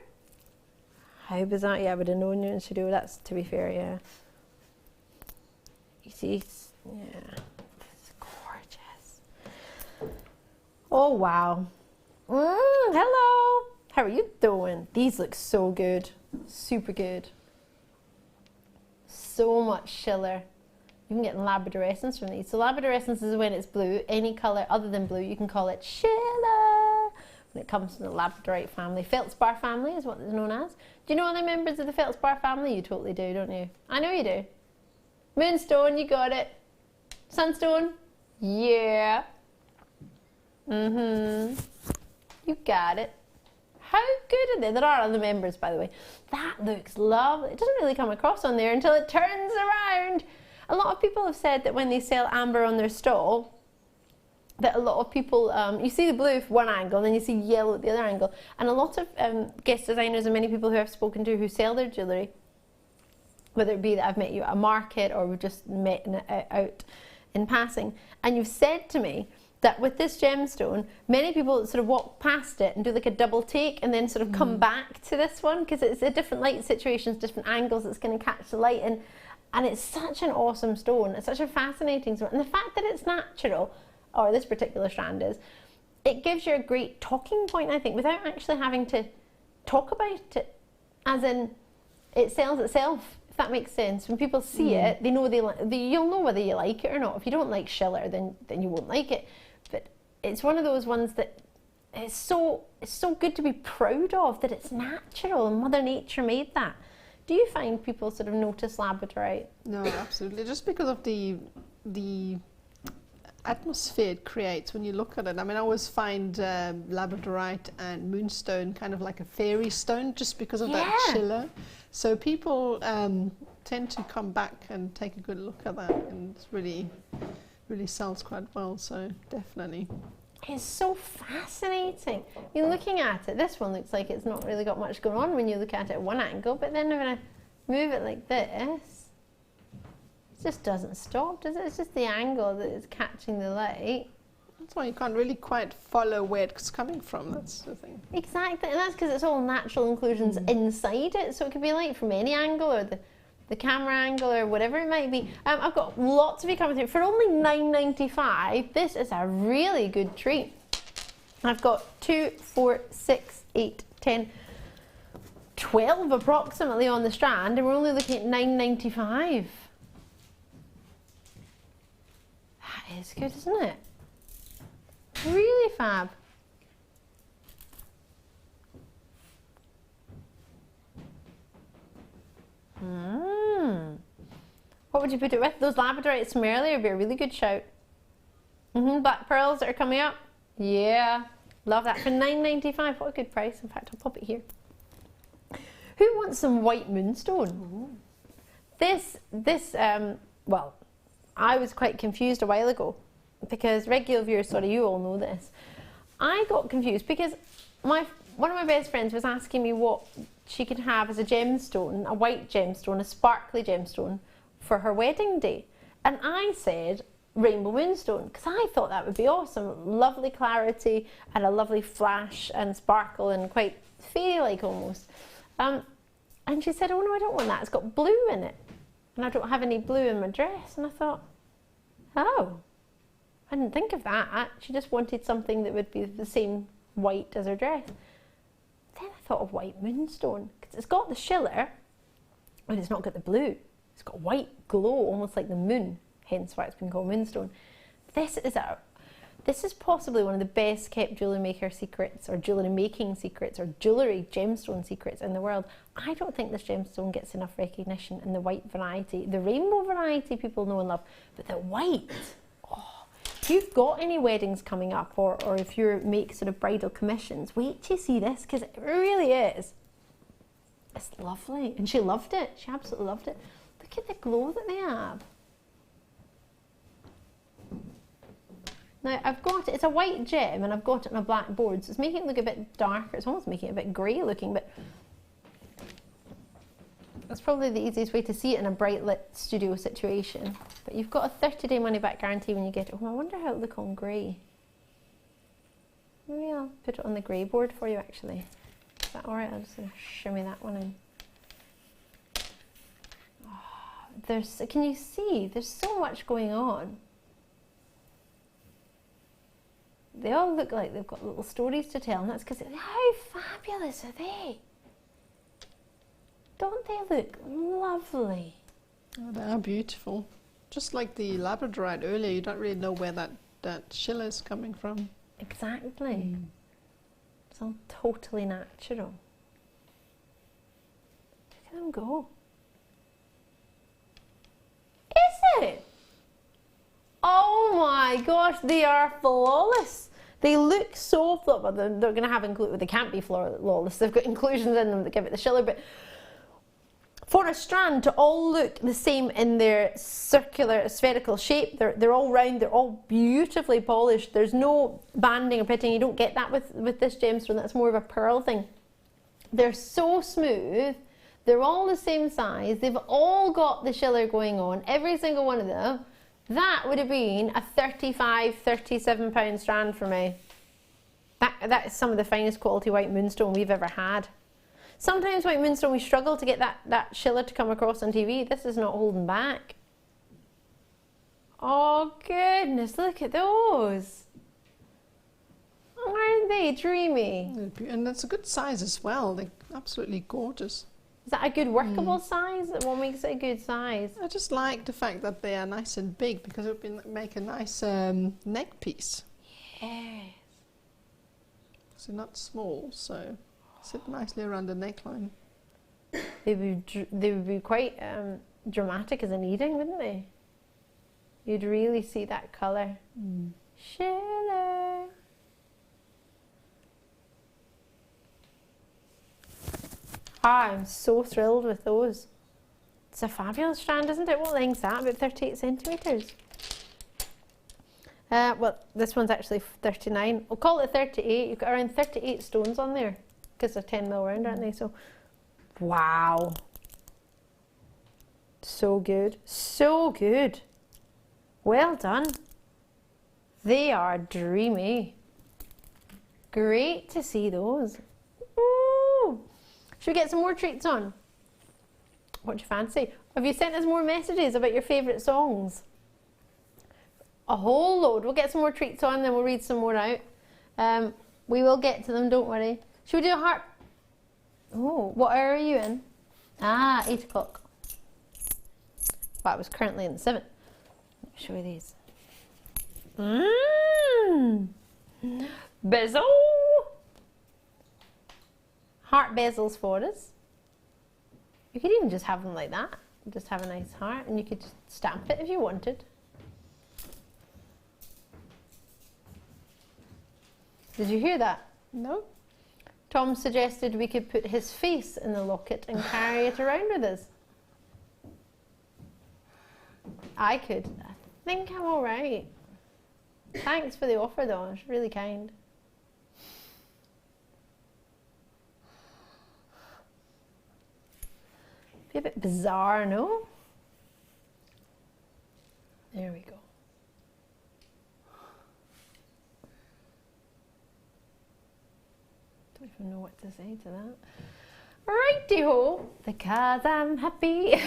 How bizarre. Yeah, I would have known you in the studio. That's, to be fair, yeah. You see, yeah. It's gorgeous. Oh, wow. Hello. How are you doing? These look so good. Super good. So much shiller. You can get labradorescence from these. So labradorescence is when it's blue. Any colour other than blue, you can call it shiller. When it comes to the labradorite family. Feldspar family is what it's known as. Do you know other members of the Feldspar family? You totally do, don't you? I know you do. Moonstone, you got it. Sunstone, yeah. You got it. How good are they? There are other members, by the way. That looks lovely. It doesn't really come across on there until it turns around. A lot of people have said that when they sell amber on their stall, that a lot of people, you see the blue from one angle and then you see yellow at the other angle. And a lot of guest designers and many people who I've spoken to who sell their jewellery, whether it be that I've met you at a market or we've just met out in passing, and you've said to me that with this gemstone, many people sort of walk past it and do like a double take and then sort of come back to this one because it's a different light situations, different angles, it's going to catch the light, and it's such an awesome stone. It's such a fascinating stone. And the fact that it's natural, or this particular strand is, it gives you a great talking point, I think, without actually having to talk about it, as in it sells itself, if that makes sense. When people see it, they know you'll know whether you like it or not. If you don't like shiller, then you won't like it. But it's one of those ones that it's so good to be proud of, that it's natural and Mother Nature made that. Do you find people sort of notice labradorite? No, absolutely. Just because of the atmosphere it creates when you look at it. I mean, I always find labradorite and moonstone kind of like a fairy stone just because of that shiller. So people tend to come back and take a good look at that, and it's really sells quite well, so definitely. It's so fascinating. You're looking at it, this one looks like it's not really got much going on when you look at it at one angle, but then when I move it like this, it just doesn't stop, does it? It's just the angle that is catching the light. That's why you can't really quite follow where it's coming from, that's the thing. Exactly, and that's because it's all natural inclusions inside it, so it could be light from any angle, or the camera angle, or whatever it might be. I've got lots of you coming through. For only $9.95, this is a really good treat. I've got 2, 4, 6, 8, 10, 12 approximately on the strand, and we're only looking at $9.95. That is good, isn't it? Really fab. What would you put it with? Those labradorites from earlier would be a really good shout. Black pearls that are coming up. Yeah, love that. For $9.95, what a good price. In fact, I'll pop it here. Who wants some white moonstone? Well, I was quite confused a while ago because regular viewers, sorry, you all know this. I got confused because one of my best friends was asking me what she could have as a gemstone, a white gemstone, a sparkly gemstone for her wedding day. And I said rainbow moonstone because I thought that would be awesome. Lovely clarity and a lovely flash and sparkle and quite fairy-like almost. And she said, oh no, I don't want that. It's got blue in it. And I don't have any blue in my dress. And I thought, oh, I didn't think of that. She just wanted something that would be the same white as her dress. Then I thought of white moonstone because it's got the shiller, but it's not got the blue. It's got white glow, almost like the moon, hence why it's been called moonstone. This is possibly one of the best kept jewellery maker secrets, or jewellery making secrets, or jewellery gemstone secrets in the world. I don't think this gemstone gets enough recognition in the white variety. The rainbow variety people know and love, but the white, oh, if you've got any weddings coming up, or if you make sort of bridal commissions, wait till you see this, because it really is It's lovely, and she loved it. She absolutely loved it. Look at the glow that they have. Now I've got it, it's a white gem and I've got it on a black board, so it's making it look a bit darker. It's almost making it a bit grey looking, but that's probably the easiest way to see it in a bright lit studio situation. But you've got a 30-day money back guarantee when you get it home. I wonder how it look on grey. Maybe I'll put it on the grey board for you actually. Is that alright? I'll just shimmy that one in. Oh, can you see? There's so much going on. They all look like they've got little stories to tell, and that's because how fabulous are they? Don't they look lovely? Oh, they are beautiful. Just like the labradorite earlier, you don't really know where that shell is coming from. Exactly. It's all totally natural. Look at them go. Is it? Oh my gosh, they are flawless. They look so flawless. They're going to have inclusion. They can't be flawless. They've got inclusions in them that give it the shiller. But for a strand to all look the same in their circular, spherical shape, they're all round. They're all beautifully polished. There's no banding or pitting. You don't get that with this gemstone. That's more of a pearl thing. They're so smooth. They're all the same size. They've all got the shiller going on. Every single one of them. That would have been a £35, £37 strand for me. That is some of the finest quality white moonstone we've ever had. Sometimes white moonstone we struggle to get that shiller to come across on TV. This is not holding back. Oh goodness, look at those. Aren't they dreamy? And that's a good size as well. They're absolutely gorgeous. Is that a good workable size? What makes it a good size? I just like the fact that they are nice and big because it would make a nice neck piece. Yes. So not small, so sit nicely around the neckline. They would be quite dramatic as an earring, wouldn't they? You'd really see that colour. Shiller. I'm so thrilled with those. It's a fabulous strand, isn't it? What length's that? About 38 centimetres. Well, this one's actually 39. We'll call it 38. You've got around 38 stones on there because they're 10mm round, aren't they? So, wow. So good. So good. Well done. They are dreamy. Great to see those. Ooh. Should we get some more treats on? What do you fancy? Have you sent us more messages about your favourite songs? A whole load. We'll get some more treats on, then we'll read some more out. We will get to them, don't worry. Should we do a heart? Oh, what hour are you in? Ah, 8 o'clock. Well, I was currently in the 7th. Let me show you these. Bezel! Heart bezels for us. You could even just have them like that. Just have a nice heart, and you could just stamp it if you wanted. Did you hear that? No. Tom suggested we could put his face in the locket and carry it around with us. I could. I think I'm all right. Thanks for the offer though, it's really kind. Be a bit bizarre, no? There we go. Don't even know what to say to that. Righty-ho, because I'm happy.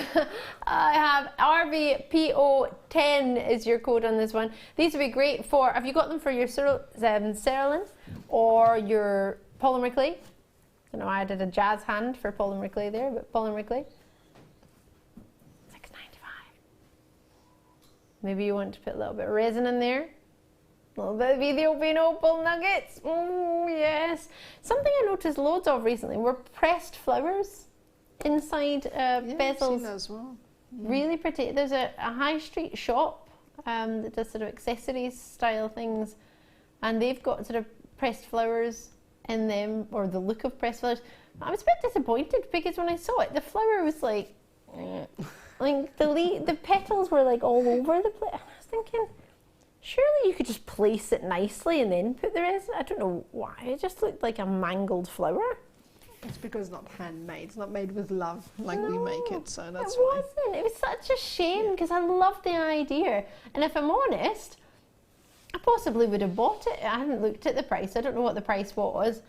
I have RVPO10 is your code on this one. These would be great for, have you got them for your Cerulean or your polymer clay? I don't know, I did a jazz hand for polymer clay there, but polymer clay. $6.95. Maybe you want to put a little bit of resin in there. A little bit of Ethiopian opal nuggets. Oh, yes. Something I noticed loads of recently were pressed flowers inside bezels. I've seen that as well. Really pretty. There's a high street shop that does sort of accessories style things, and they've got sort of pressed flowers in them, or the look of pressed flowers. I was a bit disappointed because when I saw it, the flower was like the petals were like all over the place. I was thinking, surely you could just place it nicely and then put the rest. I don't know why. It just looked like a mangled flower. It's because it's not handmade. It's not made with love like we make it, so that's it why. wasn't. It was such a shame because I loved the idea. And if I'm honest, I possibly would have bought it. I hadn't looked at the price. I don't know what the price was.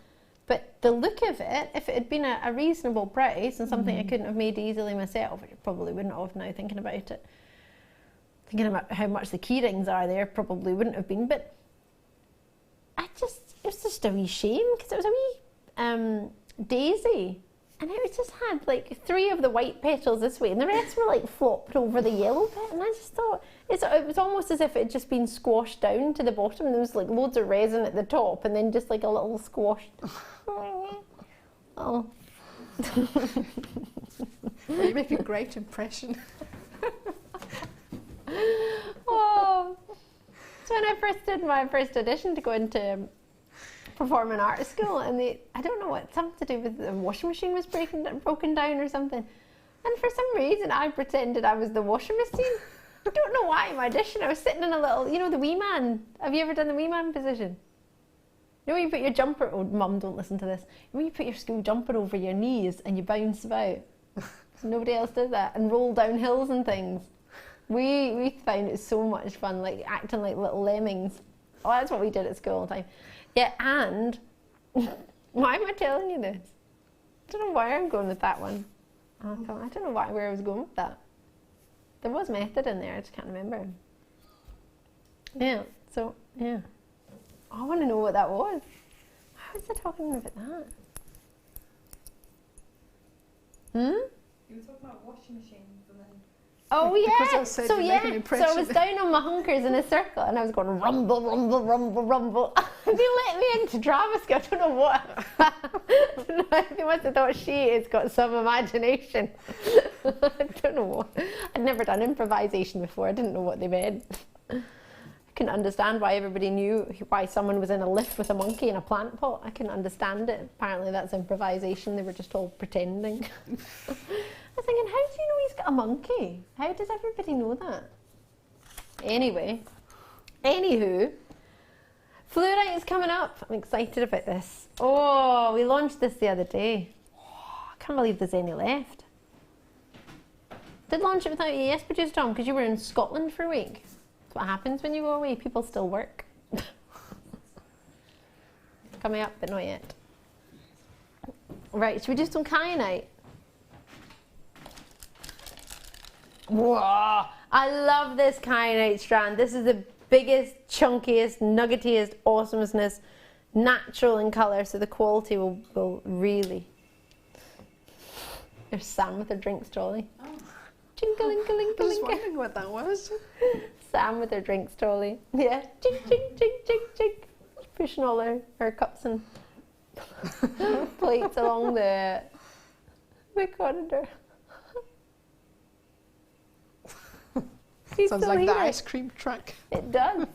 But the look of it, if it had been a reasonable price and something I couldn't have made easily myself, which I probably wouldn't have now thinking about it. Thinking about how much the key rings are there, probably wouldn't have been. But it was just a wee shame because it was a wee daisy. And it just had like 3 of the white petals this way and the rest were like flopped over the yellow bit. And I just thought, it was almost as if it had just been squashed down to the bottom. There was like loads of resin at the top and then just like a little squashed. Oh. Well, you make a great impression. Oh. So when I first did my first audition to go into performing arts school, and I don't know what, something to do with the washing machine was broken down or something. And for some reason I pretended I was the washing machine. I don't know why in my audition I was sitting in a little, you know, the wee man. Have you ever done the wee man position? You know when you put your jumper, oh mum don't listen to this, when you put your school jumper over your knees and you bounce about. Nobody else does that, and roll down hills and things. We found it so much fun, like acting like little lemmings. Oh, that's what we did at school all the time. Yeah, and why am I telling you this? I don't know why I'm going with that one. I don't know where I was going with that. There was method in there, I just can't remember. Yeah, so, yeah. I want to know what that was. How was I talking about that? You were talking about washing machines and then... Oh Because yeah, I said so you make an yeah, so impression. I was down on my hunkers in a circle and I was going rumble, rumble, rumble, rumble. They let me into drama school, I don't know what. They must have thought she has got some imagination. I don't know what. I'd never done improvisation before, I didn't know what they meant. I couldn't understand why everybody knew why someone was in a lift with a monkey in a plant pot. I couldn't understand it. Apparently that's improvisation, they were just all pretending. I was thinking, how do you know he's got a monkey? How does everybody know that? Anyway, anywho, Fluorite is coming up. I'm excited about this. Oh, we launched this the other day. Oh, I can't believe there's any left. Did launch it without you, yes, producer Tom, because you were in Scotland for a week. That's what happens when you go away. People still work. Coming up, but not yet. Right, should we do some kyanite? Whoa! I love this kyanite strand. This is the biggest, chunkiest, nuggetiest, awesomest, natural in colour, so the quality will really... There's Sam with her drinks trolley. Oh. Jingle-lingle-lingle-lingle. I was wondering what that was. Sam with her drinks trolley. Yeah. Jink, jink, jink, jink, jink. Pushing all her cups and plates along the corridor. Sounds like the ice cream truck. It does.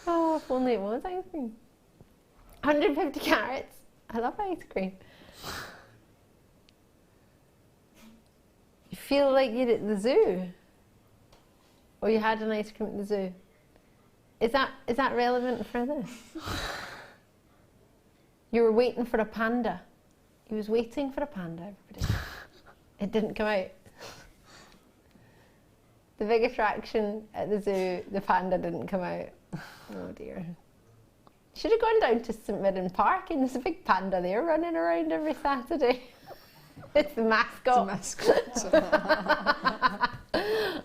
Oh, if only it was ice cream. 150 carats. I love ice cream. You feel like you're at the zoo? Or you had an ice cream at the zoo? Is that relevant for this? You were waiting for a panda. He was waiting for a panda, everybody. It didn't come out. The big attraction at the zoo, the panda didn't come out. Oh dear. Should have gone down to St Mirren Park and there's a big panda there running around every Saturday. It's the mascot. It's a mascot.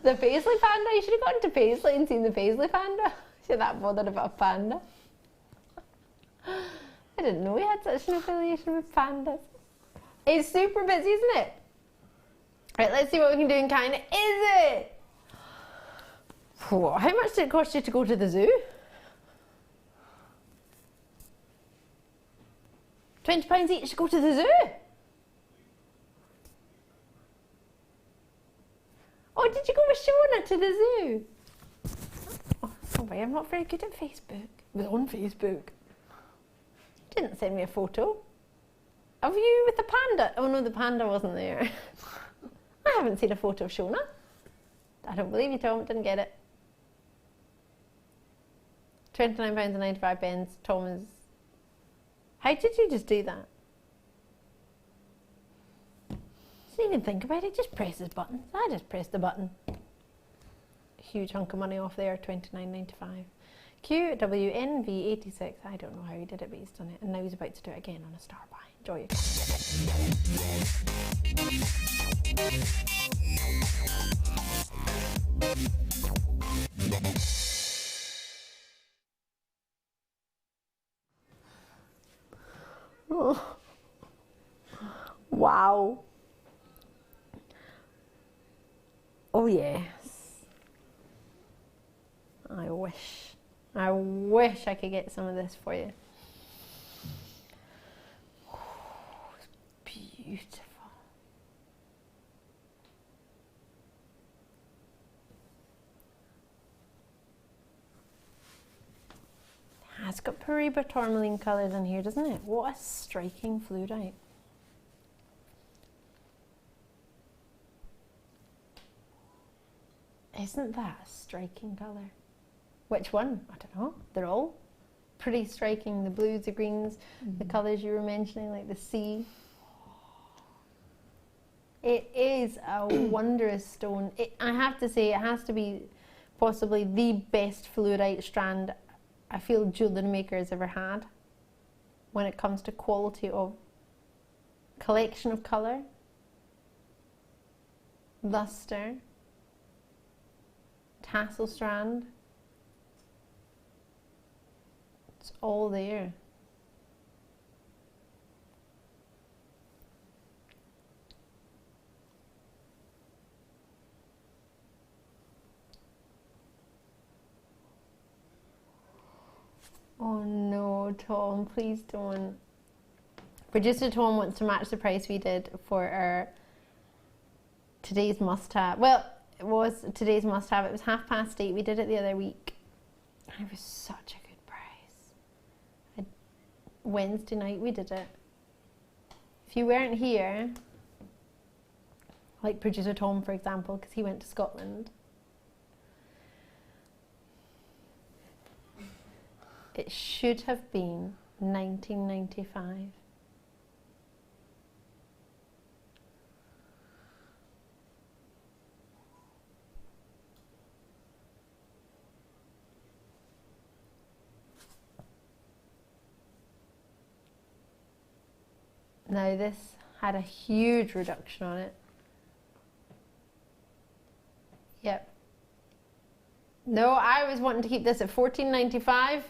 The Paisley panda, you should have gone to Paisley and seen the Paisley panda. You're that bothered about a panda. I didn't know we had such an affiliation with pandas. It's super busy, isn't it? Right, let's see what we can do in kind. Is it? How much did it cost you to go to the zoo? £20 each to go to the zoo? Oh, did you go with Shona to the zoo? Oh, sorry, I'm not very good at Facebook. It was on Facebook. You didn't send me a photo. Of you with the panda? Oh no, the panda wasn't there. I haven't seen a photo of Shona. I don't believe you, Tom. Didn't get it. £29.95. Tom is... How did you just do that? Didn't even think about it. Just press his button. I just pressed the button. Huge hunk of money off there. £29.95. QWNV86. I don't know how he did it, but he's done it. And now he's about to do it again on a star buy. Enjoy it. Oh. Wow. Oh yes. I wish I could get some of this for you. Oh, it's beautiful. It's got Paraíba tourmaline colours in here, doesn't it? What a striking fluorite. Isn't that a striking colour? Which one? I don't know. They're all pretty striking. The blues, the greens, the colours you were mentioning, like the sea. It is a wondrous stone. I have to say, it has to be possibly the best fluorite strand I feel JewelleryMaker has ever had when it comes to quality of collection of colour, luster, tassel strand. It's all there. Oh no, Tom, please don't. Producer Tom wants to match the price we did for our today's must-have. Well, it was today's must-have. It was 8:30. We did it the other week. It was such a good price. Wednesday night we did it. If you weren't here, like producer Tom, for example, because he went to Scotland, it should have been £19.95. Now this had a huge reduction on it. Yep. No, I was wanting to keep this at £14.95.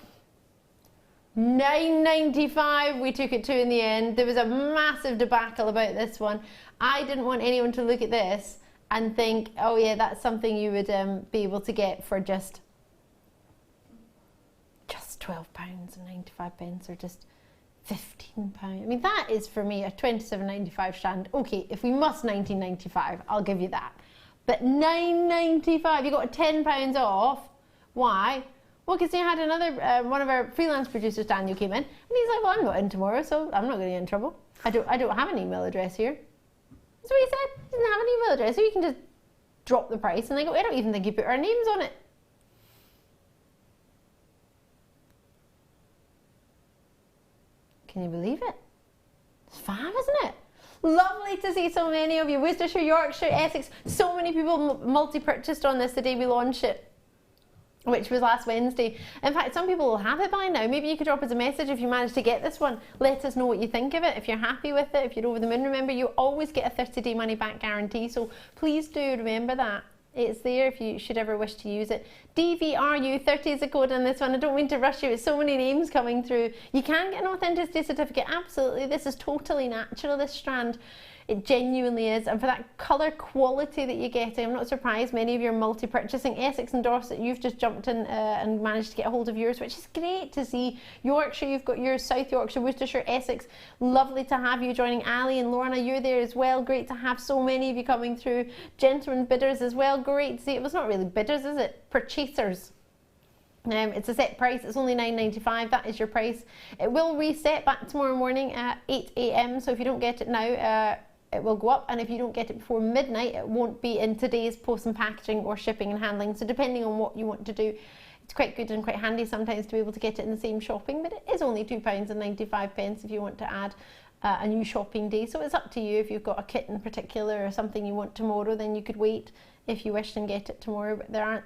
£9.95 we took it to in the end. There was a massive debacle about this one. I didn't want anyone to look at this and think, oh yeah, that's something you would be able to get for just £12.95 or just £15. I mean, that is for me a £27.95 strand. Okay, if we must £19.95, I'll give you that. But £9.95, you got £10 off. Why? Well, because you had another one of our freelance producers, Daniel, came in, and he's like, "Well, I'm not in tomorrow, so I'm not going to get in trouble. I don't have an email address here." That's what he said. He doesn't have an email address, so you can just drop the price. And they go, "I don't even think you put our names on it." Can you believe it? It's fab, isn't it? Lovely to see so many of you. Worcestershire, Yorkshire, Essex. So many people multi-purchased on this the day we launched it, which was last Wednesday. In fact, some people will have it by now. Maybe you could drop us a message if you managed to get this one. Let us know what you think of it, if you're happy with it, if you're over the moon. Remember, you always get a 30-day money-back guarantee, so please do remember that. It's there if you should ever wish to use it. DVRU30 is the code on this one. I don't mean to rush you, it's so many names coming through. You can get an authenticity certificate, absolutely. This is totally natural, this strand. It genuinely is, and for that colour quality that you're getting, I'm not surprised many of you are multi-purchasing. Essex and Dorset, you've just jumped in and managed to get a hold of yours, which is great to see. Yorkshire, you've got yours. South Yorkshire, Worcestershire, Essex, lovely to have you joining. Ali and Lorna, you're there as well. Great to have so many of you coming through. Gentlemen bidders as well, great to see. It was not really bidders, is it? Purchasers. It's a set price, it's only £9.95, that is your price. It will reset back tomorrow morning at 8 AM, so if you don't get it now, it will go up, and if you don't get it before midnight, it won't be in today's post and packaging or shipping and handling. So depending on what you want to do, it's quite good and quite handy sometimes to be able to get it in the same shopping, but it is only £2.95 if you want to add a new shopping day. So it's up to you. If you've got a kit in particular or something you want tomorrow, then you could wait if you wish and get it tomorrow. But there aren't,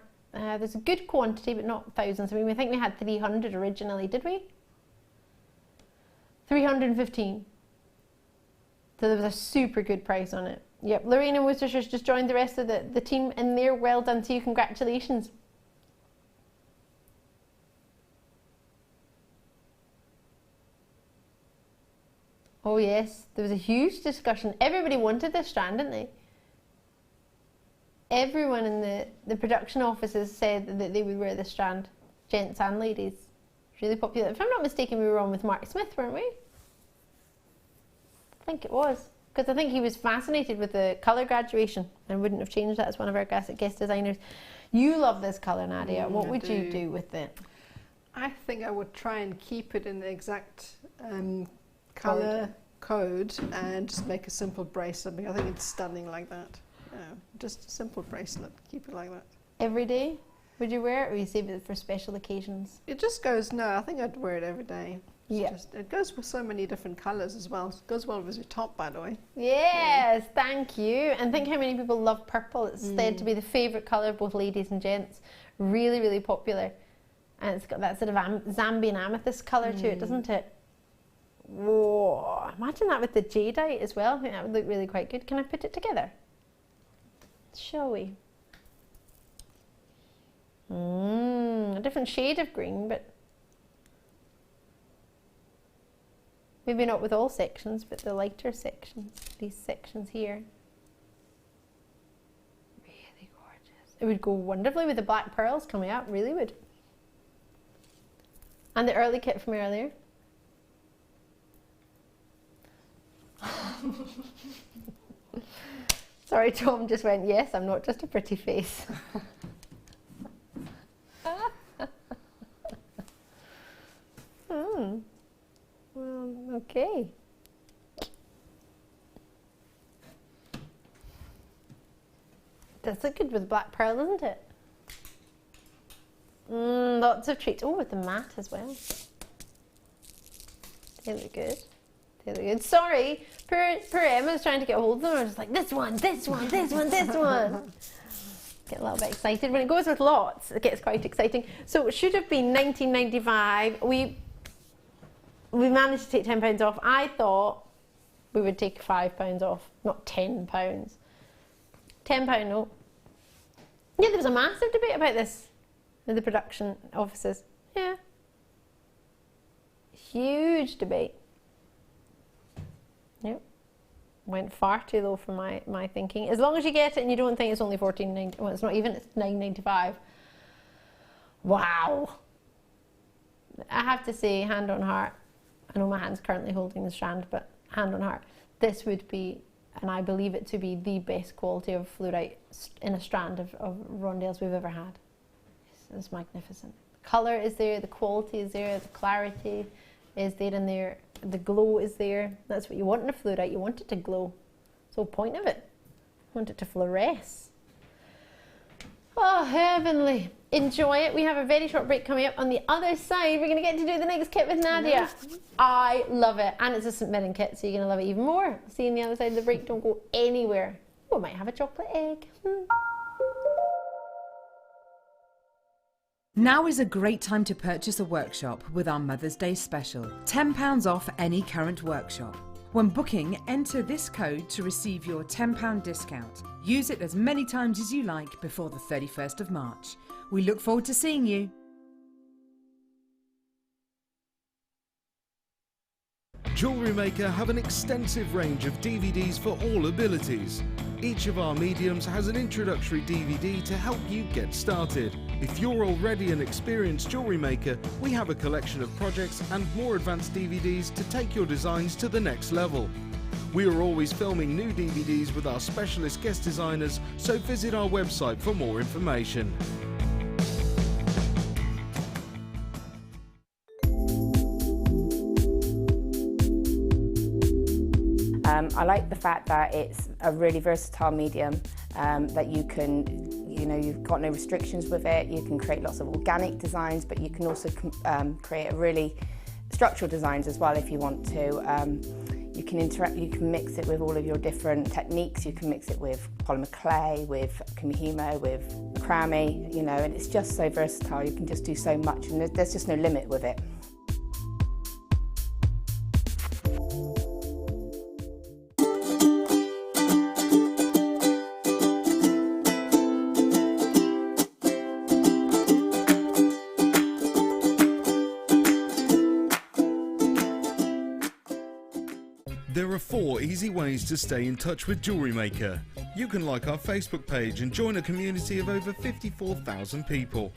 there's a good quantity, but not thousands. I mean, I think we had 300 originally, did we? 315. So there was a super good price on it. Yep, Lorena Worcestershire just joined the rest of the team in there. Well done to you, congratulations. Oh yes, there was a huge discussion. Everybody wanted this strand, didn't they? Everyone in the production offices said that they would wear this strand, gents and ladies. Really popular. If I'm not mistaken, we were on with Mark Smith, weren't we? I think it was, because I think he was fascinated with the colour graduation and wouldn't have changed that as one of our guest designers. You love this colour, Nadia. What would you do with it? I think I would try and keep it in the exact colour code and just make a simple bracelet, because I think it's stunning like that. Just a simple bracelet, keep it like that. Every day? Would you wear it, or you save it for special occasions? It just goes, no, I think I'd wear it every day. Yeah. It goes with so many different colours as well. It goes well with your top, by the way. Yes, thank you. And think how many people love purple. It's said to be the favourite colour of both ladies and gents. Really, really popular. And it's got that sort of Zambian amethyst colour to it, doesn't it? Whoa, imagine that with the jadeite as well. I think that would look really quite good. Can I put it together? Shall we? A different shade of green, but maybe not with all sections, but the lighter sections, these sections here. Really gorgeous. It would go wonderfully with the black pearls coming up, really would. And the early kit from earlier. Sorry, Tom just went, yes, I'm not just a pretty face. Well, okay. Does look good with black pearl, doesn't it? Lots of treats. Oh, with the matte as well. They look good. They look good. Sorry, poor Emma's trying to get a hold of them. I was just like, this one, this one, this one, this one. Get a little bit excited. When it goes with lots, it gets quite exciting. So it should have been $19.95. We managed to take £10 off. I thought we would take £5 off, not £10. £10 note. Yeah, there was a massive debate about this in the production offices. Yeah. Huge debate. Yep. Went far too low for my thinking. As long as you get it and you don't think it's only $14.90, well, it's not even, it's $9.95. Wow. I have to say, hand on heart, I know my hand's currently holding the strand, but hand on heart, this would be, and I believe it to be, the best quality of fluorite in a strand of rondelles we've ever had. It's magnificent. The colour is there, the quality is there, the clarity is there in there, the glow is there. That's what you want in a fluorite, you want it to glow. That's the whole point of it. You want it to fluoresce. Oh, heavenly. Enjoy it. We have a very short break coming up. On the other side, we're going to get to do the next kit with Nadia. Yes. I love it. And it's a St. Mirren kit, so you're going to love it even more. See you on the other side of the break. Don't go anywhere. Oh, I might have a chocolate egg. Now is a great time to purchase a workshop with our Mother's Day special. £10 off any current workshop. When booking, enter this code to receive your £10 discount. Use it as many times as you like before the 31st of March. We look forward to seeing you. JewelleryMaker have an extensive range of DVDs for all abilities. Each of our mediums has an introductory DVD to help you get started. If you're already an experienced jewellery maker, we have a collection of projects and more advanced DVDs to take your designs to the next level. We are always filming new DVDs with our specialist guest designers, so visit our website for more information. I like the fact that it's a really versatile medium, that you can, you've got no restrictions with it. You can create lots of organic designs, but you can also create a really structural designs as well if you want to. You can mix it with all of your different techniques. You can mix it with polymer clay, with kumihimo, with macrame, and it's just so versatile. You can just do so much, and there's just no limit with it. There are 4 easy ways to stay in touch with JewelleryMaker. You can like our Facebook page and join a community of over 54,000 people.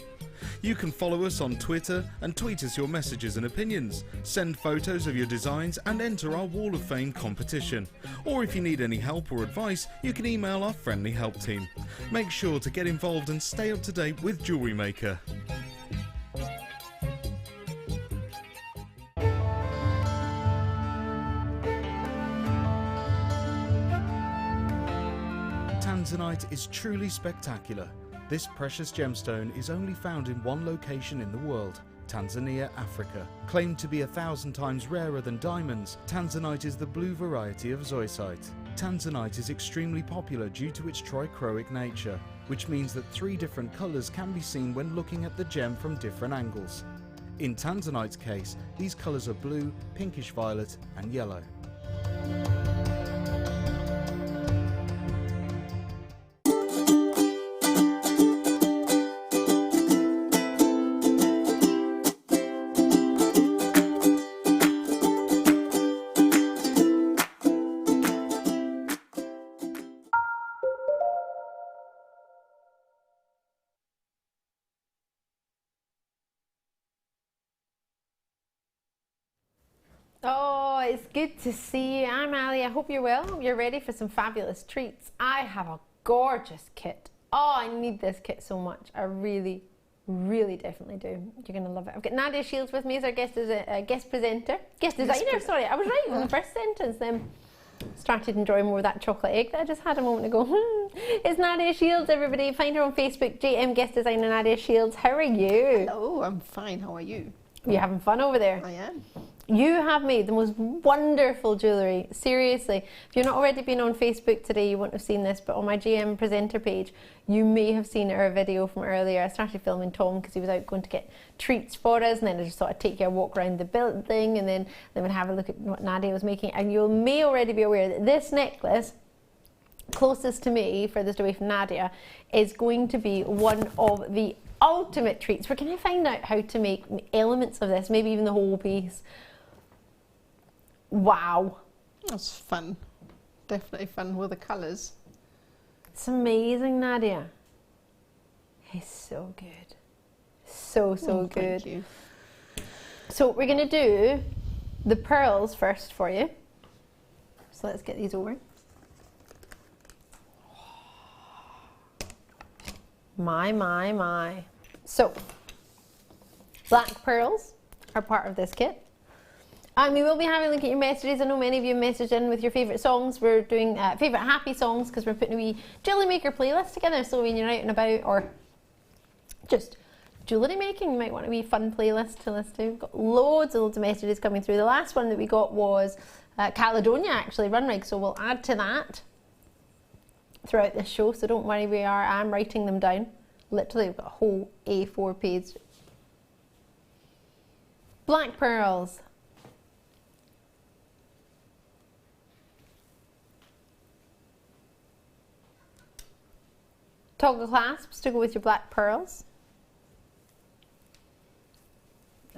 You can follow us on Twitter and tweet us your messages and opinions, send photos of your designs and enter our Wall of Fame competition. Or if you need any help or advice, you can email our friendly help team. Make sure to get involved and stay up to date with JewelleryMaker. Tanzanite is truly spectacular. This precious gemstone is only found in one location in the world, Tanzania, Africa. Claimed to be 1,000 times rarer than diamonds, Tanzanite is the blue variety of zoisite. Tanzanite is extremely popular due to its trichroic nature, which means that 3 different colours can be seen when looking at the gem from different angles. In Tanzanite's case, these colours are blue, pinkish violet and yellow. Oh, it's good to see you. I'm Ali. I hope you're well. I hope you're ready for some fabulous treats. I have a gorgeous kit. Oh, I need this kit so much. I really, really definitely do. You're going to love it. I've got Nadia Shields with me as our guest presenter. Guest designer, sorry. I was right in the first sentence then. Started enjoying more of that chocolate egg that I just had a moment ago. It's Nadia Shields, everybody. Find her on Facebook, JM Guest Designer Nadia Shields. How are you? Hello, I'm fine. How are you? You having fun over there? I am. You have made the most wonderful jewellery, seriously. If you've not already been on Facebook today, you won't have seen this, but on my GM presenter page, you may have seen our video from earlier. I started filming Tom because he was out going to get treats for us, and then I just thought I'd take you a walk around the building, and then we'd have a look at what Nadia was making. And you may already be aware that this necklace, closest to me, furthest away from Nadia, is going to be one of the ultimate treats. We're going to find out how to make elements of this, maybe even the whole piece. Wow. That's fun. Definitely fun with the colours. It's amazing, Nadia. It's so good. So good. Thank you. So we're going to do the pearls first for you. So let's get these over. My. So, black pearls are part of this kit. And we will be having a look at your messages. I know many of you messaged in with your favourite songs. We're doing favourite happy songs because we're putting a wee JewelleryMaker playlist together. So when you're out and about or just jewellery making, you might want a wee fun playlist to listen to. We've got loads of messages coming through. The last one that we got was Caledonia, actually, Run Rig. So we'll add to that throughout this show. So don't worry, I'm writing them down. Literally, we've got a whole A4 page. Black pearls. Toggle clasps to go with your black pearls.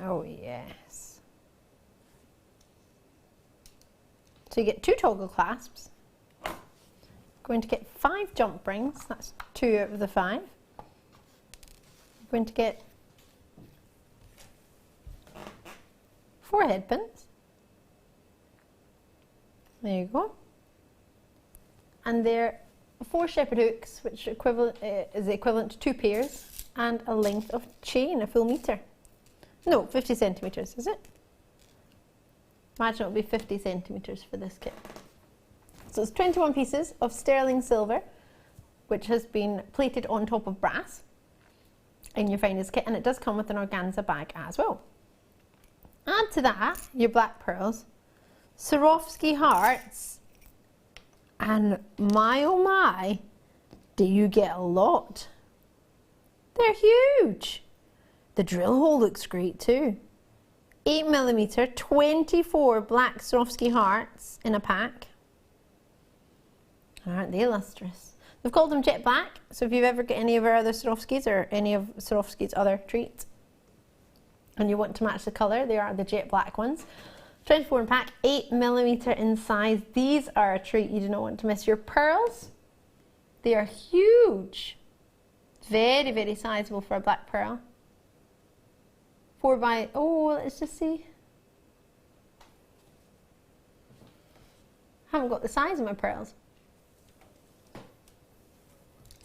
Oh yes. So you get 2 toggle clasps. Going to get 5 jump rings. That's 2 out of the 5. Going to get 4 head pins. There you go. And they're 4 shepherd hooks, which is equivalent to 2 pairs, and a length of chain, a full metre. No, 50 centimetres, is it? Imagine it'll be 50 centimetres for this kit. So it's 21 pieces of sterling silver, which has been plated on top of brass in your finest kit, and it does come with an organza bag as well. Add to that your black pearls, Swarovski hearts, and my oh my, do you get a lot? They're huge. The drill hole looks great too. 8mm, 24 black Swarovski hearts in a pack. Aren't they lustrous? They've called them jet black, so if you've ever got any of our other Swarovskis or any of Swarovski's other treats and you want to match the colour, they are the jet black ones. 24 in pack, 8mm in size. These are a treat you do not want to miss. Your pearls, they are huge. Very, very sizable for a black pearl. 4 by, oh, let's just see. Haven't got the size of my pearls.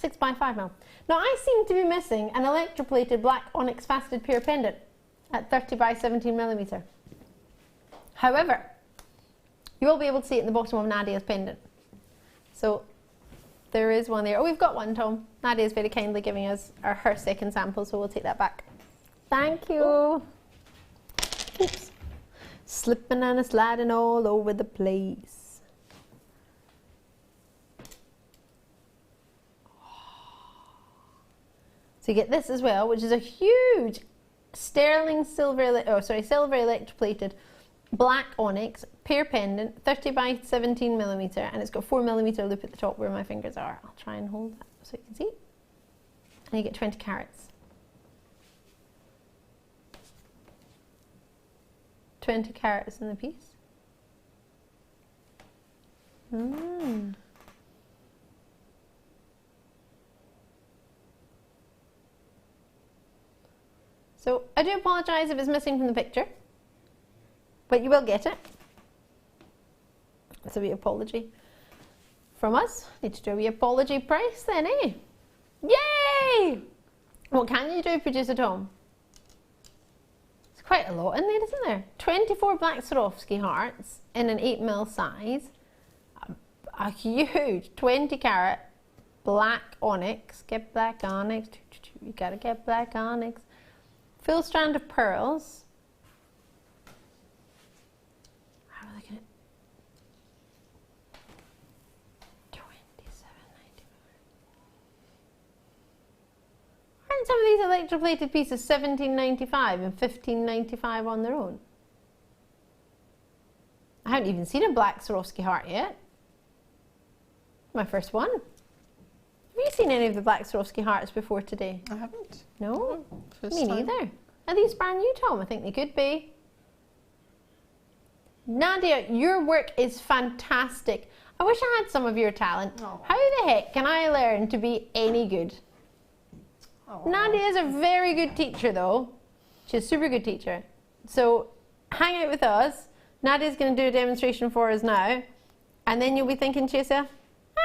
6 by 5 mil. Now I seem to be missing an electroplated black onyx faceted pure pendant at 30 by 17mm. However, you will be able to see it in the bottom of Nadia's pendant. So there is one there. Oh, we've got one, Tom. Nadia is very kindly giving us her second sample, so we'll take that back. Thank you. Oops. Slipping and sliding all over the place. So you get this as well, which is a huge sterling silver electroplated black onyx pear pendant, 30 by 17mm, and it's got 4mm loop at the top where my fingers are. I'll try and hold that so you can see. And you get 20 carats. 20 carats in the piece. So I do apologise if it's missing from the picture, but you will get it. It's a wee apology from us. Need to do a wee apology price then, eh? Yay! What can you do, producer Tom? It's quite a lot in there, isn't there? 24 black Swarovski hearts in an 8mm size. A huge 20 carat black onyx. Get black onyx. You gotta get black onyx. Full strand of pearls. How are we looking at? 27.95. Aren't some of these electroplated pieces $17.95 and $15.95 on their own? I haven't even seen a black Swarovski heart yet. My first one. Have you seen any of the black Swarovski hearts before today? I haven't. No? First Me time. neither. Are these brand new, Tom? I think they could be. Nadia, your work is fantastic. I wish I had some of your talent. Oh. How the heck can I learn to be any good? Oh. Nadia is a very good teacher though. She's a super good teacher. So hang out with us. Nadia's going to do a demonstration for us now. And then you'll be thinking to yourself,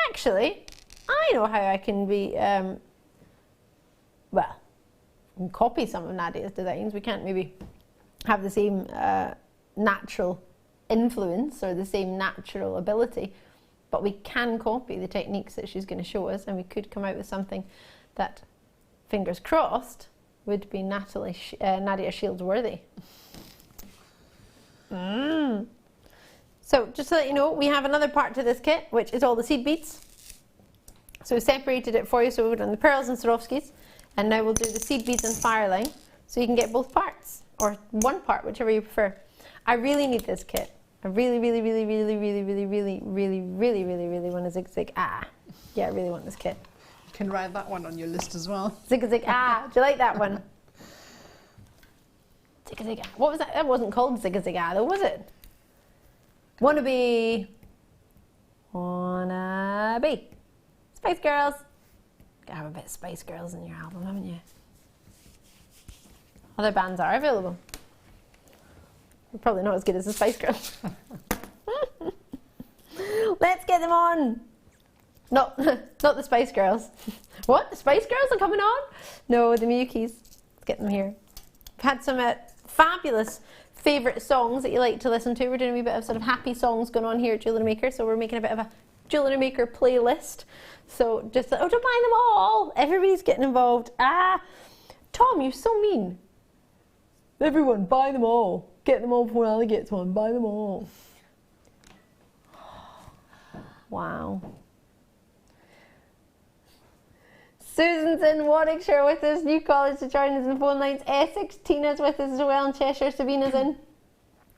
actually, I know how I can be, well, copy some of Nadia's designs. We can't maybe have the same natural influence or the same natural ability, but we can copy the techniques that she's going to show us, and we could come out with something that, fingers crossed, would be Nadia Shields worthy. So just to let you know, we have another part to this kit, which is all the seed beads. So we separated it for you, so we've done the pearls and Swarovskis, and now we'll do the seed beads and fireline, so you can get both parts, or one part, whichever you prefer. I really need this kit. I really want a zig-zag ah. Yeah, I really want this kit. You can write that one on your list as well. Zig-zag ah. Do you like that one? Zig-zag ah. What was that? That wasn't called zig-zag ah though, was it? Wannabe. Spice Girls. Gotta have a bit of Spice Girls in your album, haven't you? Other bands are available. They're probably not as good as the Spice Girls. Let's get them on. Not the Spice Girls. What? The Spice Girls are coming on? No, the Miyukis. Let's get them here. I've had some fabulous favourite songs that you like to listen to. We're doing a wee bit of sort of happy songs going on here at JewelleryMaker, so we're making a bit of a Jewellery Maker playlist. So just, oh, don't buy them all. Everybody's getting involved. Tom, you're so mean. Everyone, buy them all. Get them all before Ali gets one. Buy them all. Wow. Susan's in Warwickshire with us. New College to join us in the phone lines. Essex, Tina's with us as well in Cheshire. Sabina's in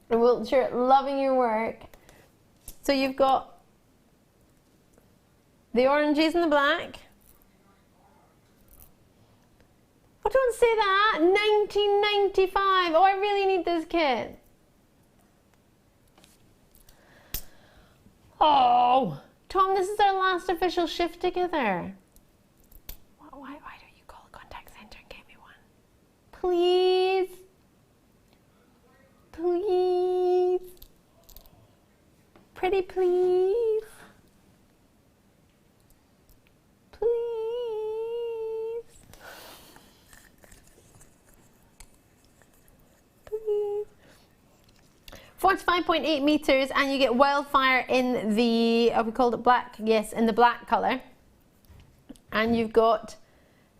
Wiltshire. Loving your work. So you've got the oranges and the black. Oh, don't say that. 1995. Oh, I really need this kit. Oh, Tom, this is our last official shift together. Why don't you call a contact centre and get me one? Please. Please. Pretty please. Please. 45.8 meters, and you get wildfire in the, we called it black, yes, in the black color. And you've got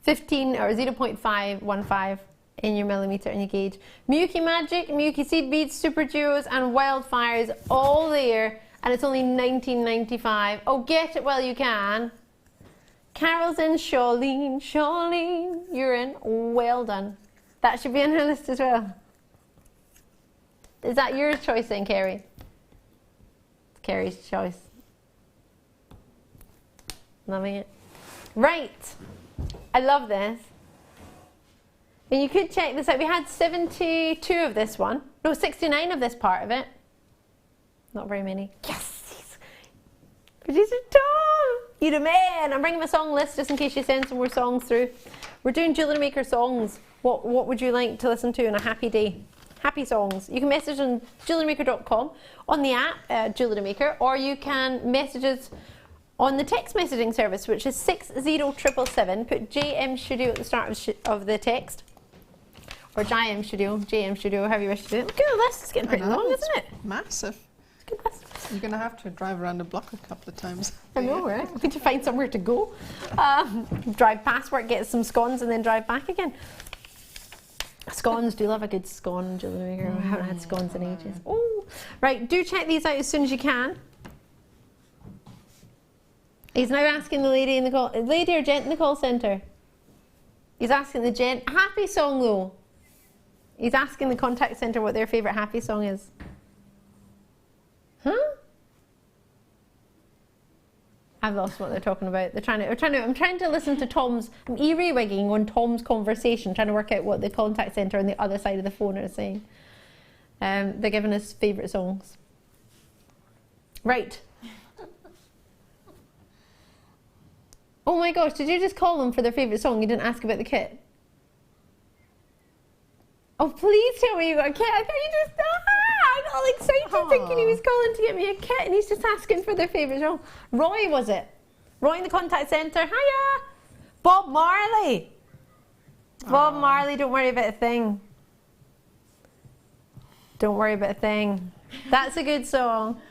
15 or 0.515 in your millimeter in your gauge. Miyuki Magic, Miyuki Seed Beads, Super Duos, and Wildfires all there, and it's only $19.95. Oh, get it while you can. Carol's in, Charlene, you're in. Well done. That should be on her list as well. Is that your choice then, Kerry? It's Kerry's choice. Loving it. Right. I love this. And you could check this out. We had 72 of this one. No, 69 of this part of it. Not very many. Yes! Producer Tom! You're the man! I'm bringing my song list just in case you send some more songs through. We're doing Jewellery Maker songs. What would you like to listen to on a happy day? Happy songs. You can message on JewelleryMaker.com, on the app Jewellery Maker, or you can message us on the text messaging service, which is 60777. Put JM Studio at the start of the text, or JM Studio, however you wish to do it. Look at the list, it's getting pretty long, isn't it? Massive. It's a good list. You're going to have to drive around the block a couple of times. I know, right? We need to find somewhere to go. Drive past work, get some scones, and then drive back again. Scones, do love a good scone, Jewellery Maker. I haven't had scones in ages. Oh, right, do check these out as soon as you can. He's now asking the lady in the call, lady or gent in the call centre. He's asking the gent, happy song though. He's asking the contact centre what their favourite happy song is. Huh? I've lost what they're talking about. I'm trying to listen to Tom's, I'm ear-wigging on Tom's conversation, trying to work out what the contact centre on the other side of the phone are saying. They're giving us favourite songs. Right. Oh my gosh, did you just call them for their favourite song? You didn't ask about the kit? Oh, please tell me you got a kit. I thought you just, I got all excited thinking he was calling to get me a kit, and he's just asking for their favourite song. Roy, was it? Roy in the contact centre. Hiya! Bob Marley. Bob Marley, don't worry about a thing. Don't worry about a thing. That's a good song.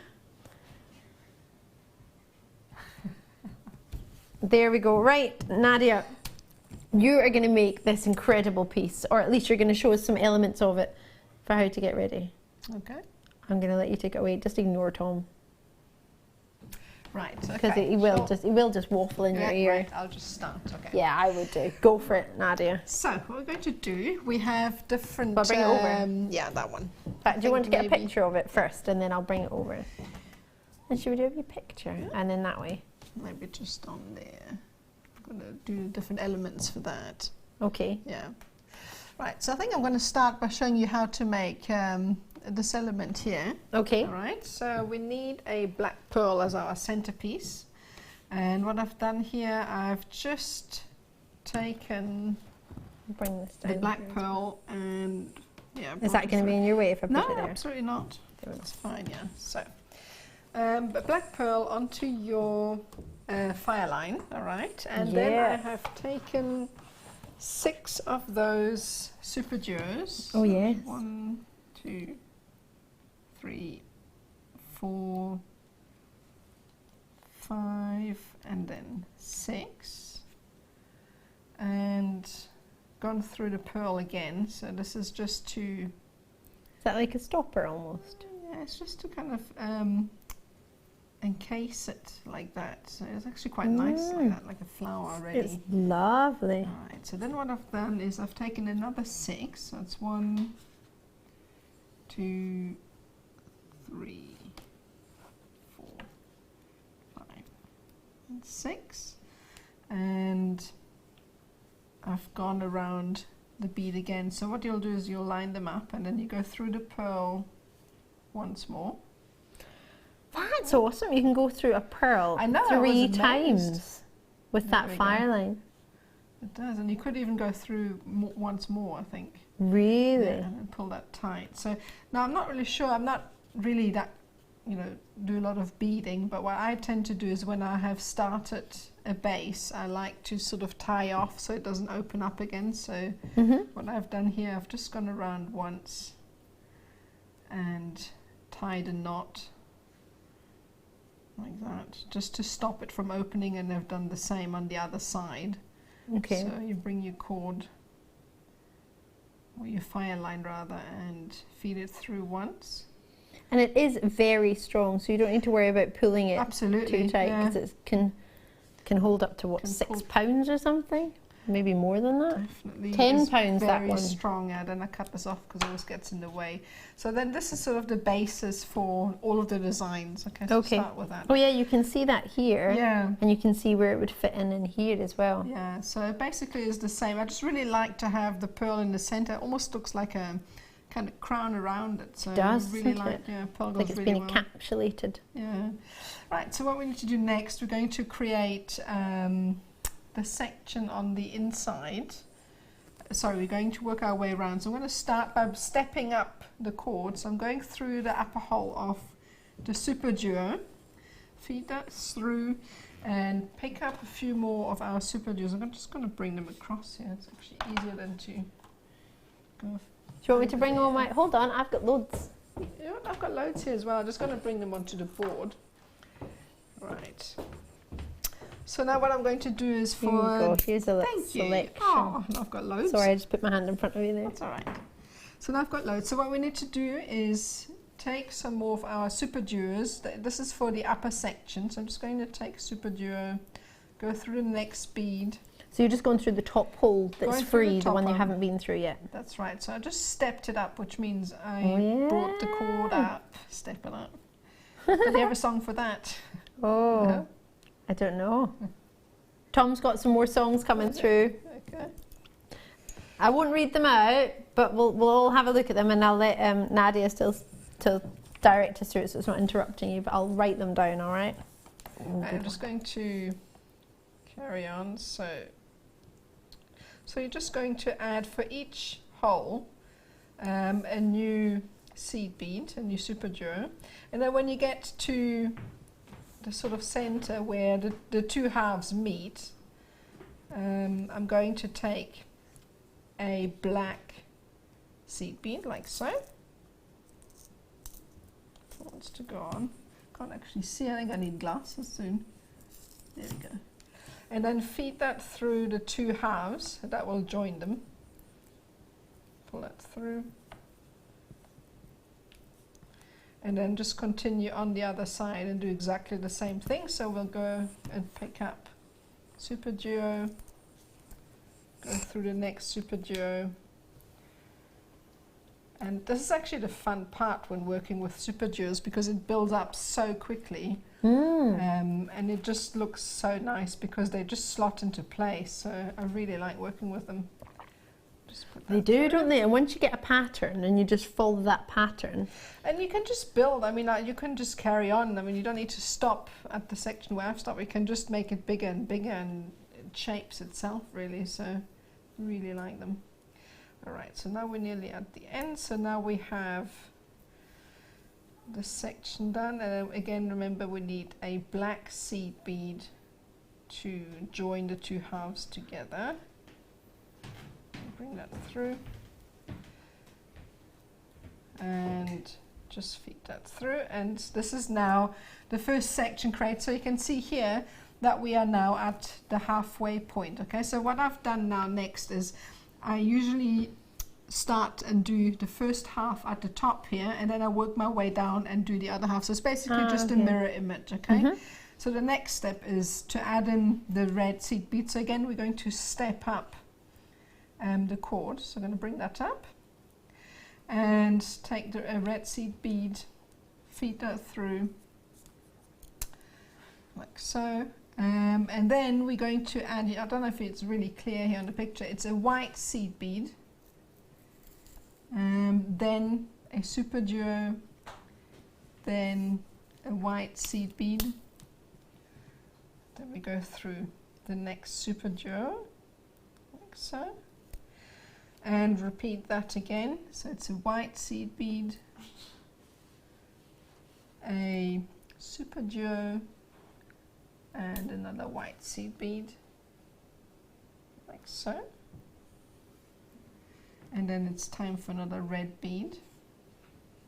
There we go. Right, Nadia. You are going to make this incredible piece, or at least you're going to show us some elements of it for how to get ready. Okay. I'm going to let you take it away. Just ignore Tom. Right, okay. Because he will just waffle in your ear. Right, I'll just start, okay. Yeah, I would do. Go for it, Nadia. So, what we're going to do, we have different... I'll bring it over. Yeah, that one. In fact, do you want to get a picture of it first, and then I'll bring it over? And should we do a picture? Yeah. And then that way? Maybe just on there. I'm going to do different elements for that. Okay. Yeah. Right, so I think I'm going to start by showing you how to make this element here. Okay. All right, so we need a black pearl as our centerpiece. And what I've done here, I've just taken the black pearl and... yeah. Is that going to be in your way if I put it there? No, absolutely not. That's fine, yeah. So, but black pearl onto your fire line, all right? And then I have taken 6 of those super duos. Oh, yes. 1, 2, 3, 4, 5 and then 6, and gone through the pearl again. So this is just to, Is that like a stopper almost? yeah, it's just to kind of encase it like that. So it's actually quite nice like that, like a flower already. It's lovely. Alright, so then what I've done is I've taken another 6, so it's 1, 2, 3, 4, 5, and 6, and I've gone around the bead again. So what you'll do is you'll line them up and then you go through the pearl once more. That's awesome. You can go through a pearl I know, I 3 was times amazed. with There that we go. fire line. It does, and you could even go through once more, I think. Really? Yeah, and pull that tight. So now I'm not really sure, I'm not really that, you know, do a lot of beading, but what I tend to do is when I have started a base, I like to sort of tie off so it doesn't open up again. So what I've done here, I've just gone around once and tied a knot like that, just to stop it from opening, and I've done the same on the other side. Okay. So you bring your cord, or your fire line rather, and feed it through once. And it is very strong, so you don't need to worry about pulling it Absolutely, too tight, yeah. because it can hold up to what, Can 6 hold- pounds or something? Maybe more than that? Definitely. £10 It's that very one. strong, yeah. Then I cut this off because it always gets in the way. So then this is sort of the basis for all of the designs. Okay, so Okay. start with that. Oh yeah, you can see that here. Yeah. And you can see where it would fit in here as well. Yeah, so it basically is the same. I just really like to have the pearl in the center. It almost looks like a kind of crown around it. So It does, I really doesn't like, it? yeah, pearl goes Like it's really been well. encapsulated. Yeah. Right, so what we need to do next, we're going to create the section on the inside. Sorry, we're going to work our way around. So I'm going to start by stepping up the cord. So I'm going through the upper hole of the Super Duo, feed that through, and pick up a few more of our Super Duos. I'm just going to bring them across here. It's actually easier than to go. Do you want me to bring all my... Hold on, I've got loads. You know what, I've got loads here as well. I'm just going to bring them onto the board. Right. So now what I'm going to do is Here you go. Here's a little Thank you. selection. Oh, and I've got loads. Sorry, I just put my hand in front of you there. That's all right. So now I've got loads. So what we need to do is take some more of our Super Duos. This is for the upper section. So I'm just going to take Super Duo, go through the next bead. So you're just going through the top hole that's Going through the free, the top one you one. haven't been through yet. That's right. So I just stepped it up, which means I Oh, brought the cord up. Step it up. Do you have a song for that? Oh, No? I don't know. Tom's got some more songs coming through. Okay. I won't read them out, but we'll all have a look at them, and I'll let Nadia still direct us through it, so it's not interrupting you. But I'll write them down. All right. I'm just going to carry on. So you're just going to add for each hole a new seed bead, a new Super Duo, and then when you get to the sort of center where the two halves meet, I'm going to take a black seed bead like so. It wants to go on. Can't actually see. I think I need glasses soon. There we go. And then feed that through the two halves. That will join them. Pull that through. And then just continue on the other side and do exactly the same thing. So we'll go and pick up Super Duo, go through the next Super Duo. And this is actually the fun part when working with Super Duos, because it builds up so quickly. And it just looks so nice because they just slot into place. So I really like working with them. They do, don't they? And once you get a pattern and you just follow that pattern. And you can just build, I mean, you can just carry on. I mean, you don't need to stop at the section where I've stopped. You can just make it bigger and bigger, and it shapes itself really. So I really like them. All right, so now we're nearly at the end. So now we have the section done. And again, remember we need a black seed bead to join the two halves together. Bring that through and just feed that through, and this is now the first section created. So you can see here that we are now at the halfway point. Okay, so what I've done now next is I usually start and do the first half at the top here, and then I work my way down and do the other half. So it's basically just a mirror image. Okay, so the next step is to add in the red seed bead. So again, we're going to step up the cord. So I'm going to bring that up and take the red seed bead, feed that through like so, and then we're going to add, I don't know if it's really clear here on the picture, it's a white seed bead, then a super duo, then a white seed bead, then we go through the next super duo like so, and repeat that again. So it's a white seed bead, a super duo, and another white seed bead like so, and then it's time for another red bead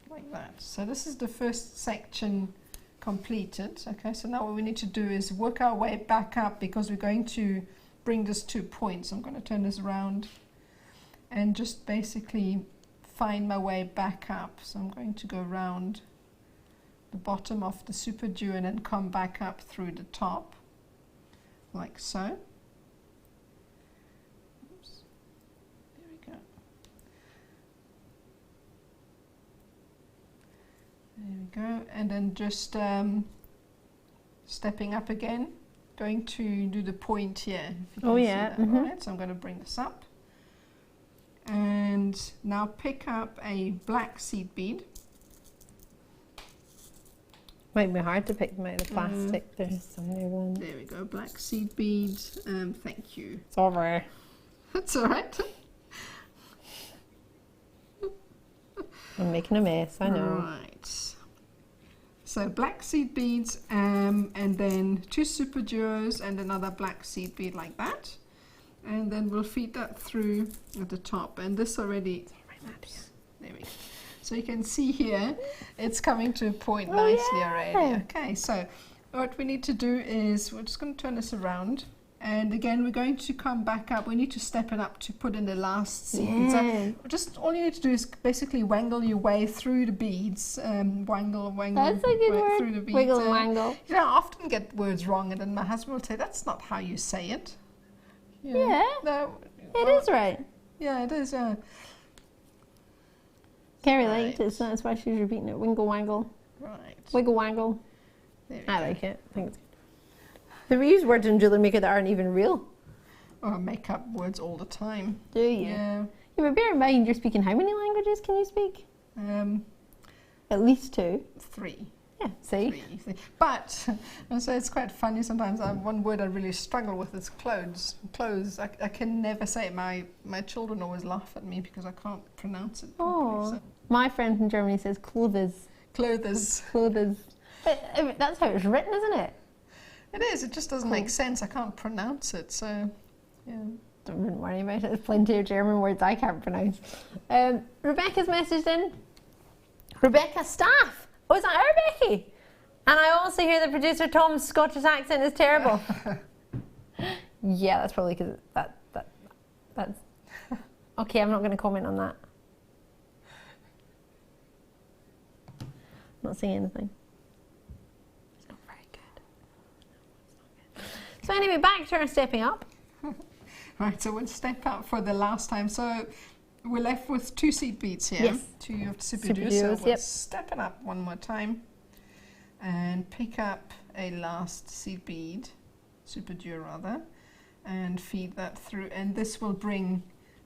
like that. So this is the first section completed. Okay, so now what we need to do is work our way back up, because we're going to bring this to a point. So I'm going to turn this around and just basically find my way back up. So I'm going to go around the bottom of the super duo and then come back up through the top like so. Oops. There we go. There we go. And then just stepping up again, going to do the point here. If you can see that. Right, so I'm going to bring this up. And now pick up a black seed bead. Might be hard to pick them out of the plastic. There's some new ones. There we go, black seed bead. Thank you. It's over. That's all right. I'm making a mess, I know. Right. So black seed beads, and then 2 super duos and another black seed bead like that. And then we'll feed that through at the top. And this already, oops, there we go. So you can see here, it's coming to a point nicely already. Okay, so what we need to do is, we're just going to turn this around. And again, we're going to come back up. We need to step it up to put in the last seed. So just all you need to do is basically wangle your way through the beads. Wangle That's a good word. through the beads. Wiggle and wangle. You know, I often get words wrong, and then my husband will say, that's not how you say it. Yeah, no, it is right. Yeah, it is, yeah. Carrie liked it, so that's why she's repeating it. Wingle wangle. Right. Wiggle wangle. I go. like it. I think it's good. We use words in JewelleryMaker that aren't even real. Oh, I make up words all the time. Do you? Yeah. But bear in mind, you're speaking how many languages can you speak? At least 2. 3. Yeah, see? 3. But, and so it's quite funny sometimes. One word I really struggle with is clothes. Clothes, I can never say it. My children always laugh at me because I can't pronounce it properly. So. My friend in Germany says clothes. Clothes. Clothes. But that's how it's written, isn't it? It is. It just doesn't make sense. I can't pronounce it. So, yeah. Don't worry about it. There's plenty of German words I can't pronounce. Rebecca's messaged in. Rebecca Staff. Oh, is that her, Becky? And I also hear that producer Tom's Scottish accent is terrible. Yeah, that's probably because that's... Okay, I'm not going to comment on that. I'm not saying anything. It's not very good. No, it's not good. So anyway, back to our stepping up. Right, so we'll step up for the last time. So we're left with 2 seed beads here. Yes. 2 of the super Super duos. duos, So we'll step it up one more time and pick up a last seed bead, super duo rather, and feed that through. And this will bring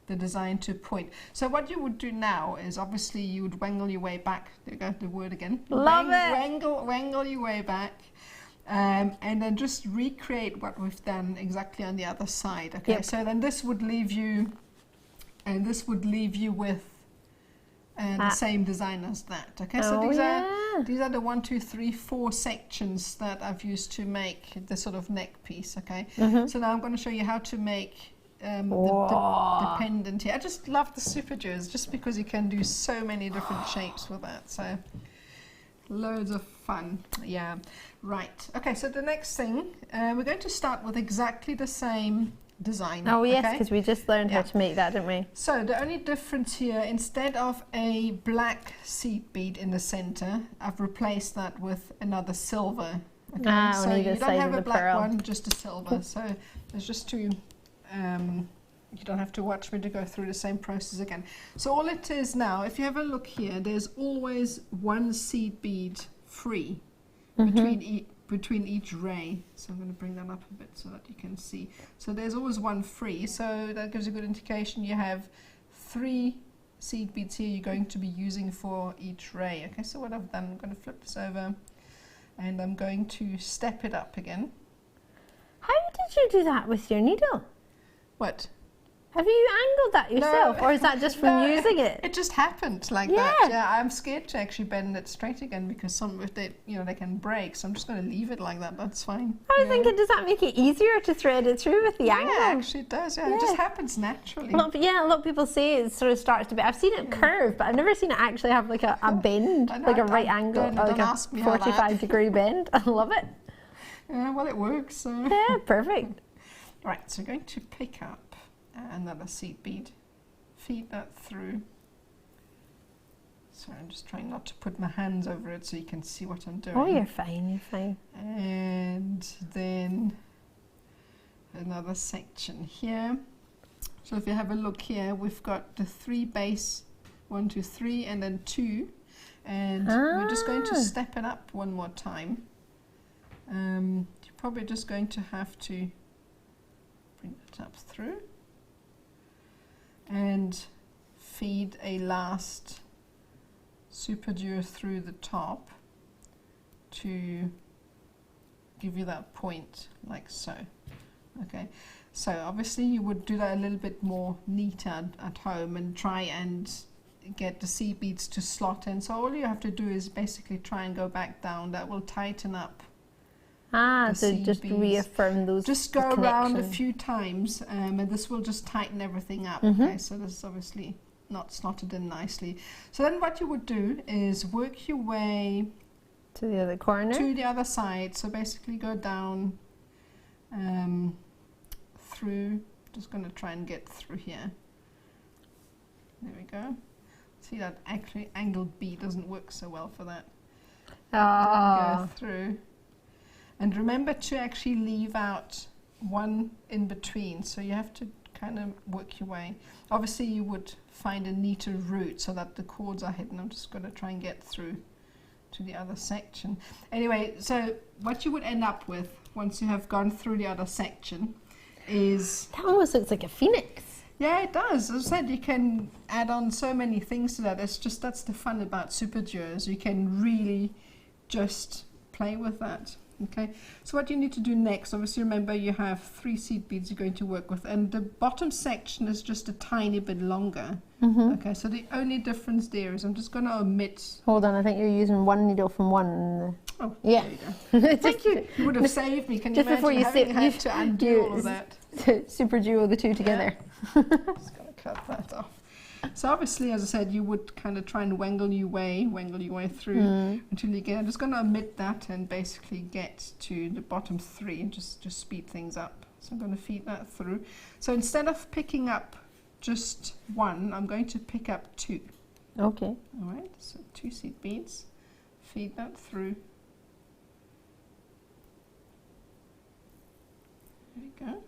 the design to a point. So what you would do now is obviously you would wangle your way back. There we go, the word again. Love it. Wangle your way back. And then just recreate what we've done exactly on the other side. Okay, Yep. so then this would leave you, and this would leave you with the same design as that. Okay, so these are the 1, 2, 3, 4 sections that I've used to make the sort of neck piece. Okay, so now I'm going to show you how to make the pendant here. I just love the super duos just because you can do so many different shapes with that. So Loads of fun. Yeah. Right. Okay, so the next thing, we're going to start with exactly the same design. Oh yes, okay? because we just learned how to make that, didn't we? So the only difference here, instead of a black seed bead in the center, I've replaced that with another silver. Okay, so you don't have a black one, just a silver. So there's just two. You don't have to watch me to go through the same process again. So all it is now, if you have a look here, there's always one seed bead free between each ray. So I'm going to bring that up a bit so that you can see. So there's always one free, so that gives a good indication you have 3 seed beads here you're going to be using for each ray. Okay, so what I've done, I'm going to flip this over and I'm going to step it up again. How did you do that with your needle? What? Have you angled that yourself, or is that just from using it? It just happened like that. Yeah, I'm scared to actually bend it straight again because some of they, they can break. So I'm just going to leave it like that. That's fine. I was thinking, does that make it easier to thread it through with the angle? Yeah, actually it does. Yeah, it just happens naturally. A lot of people say it sort of starts to be. I've seen it curve, but I've never seen it actually have like a bend, like a right angle, or like a 45-degree bend. I love it. Yeah, well, it works. So. Yeah, perfect. Right, so we're going to pick up another seed bead, feed that through. Sorry, I'm just trying not to put my hands over it so you can see what I'm doing. Oh, you're fine, you're fine. And then another section here. So if you have a look here, we've got the 3 base, 1, 2, 3, and then 2. And we're just going to step it up one more time. You're probably just going to have to bring that up through and feed a last super duo through the top to give you that point, like so. Okay, so obviously you would do that a little bit more neater at home and try and get the seed beads to slot in. So all you have to do is basically try and go back down. That will tighten up. So just reaffirm those. Just go around a few times, and this will just tighten everything up. Okay, so this is obviously not slotted in nicely. So then what you would do is work your way to the other corner, to the other side. So basically go down through. Just going to try and get through here. There we go. See, that actually angled bead doesn't work so well for that. Go through. And remember to actually leave out one in between. So you have to kind of work your way. Obviously you would find a neater route so that the cords are hidden. I'm just going to try and get through to the other section. Anyway, so what you would end up with once you have gone through the other section is... That almost looks like a phoenix. Yeah, it does. As I said, you can add on so many things to that. It's just, that's the fun about super duos. You can really just play with that. Okay, so what you need to do next, obviously remember you have 3 seed beads you're going to work with, and the bottom section is just a tiny bit longer. Okay, so the only difference there is I'm just going to omit... Hold on, I think you're using one needle from one. Oh, yeah. There you go. Thank you. You would have saved me. Can you imagine before you had to undo all of that? Super duo the two together. Yeah. Just going to cut that off. So obviously, as I said, you would kind of try and wangle your way through until you get. I'm just going to omit that and basically get to the bottom 3 and just speed things up. So I'm going to feed that through. So instead of picking up just 1, I'm going to pick up 2. Okay. All right. So 2 seed beads. Feed that through. There we go.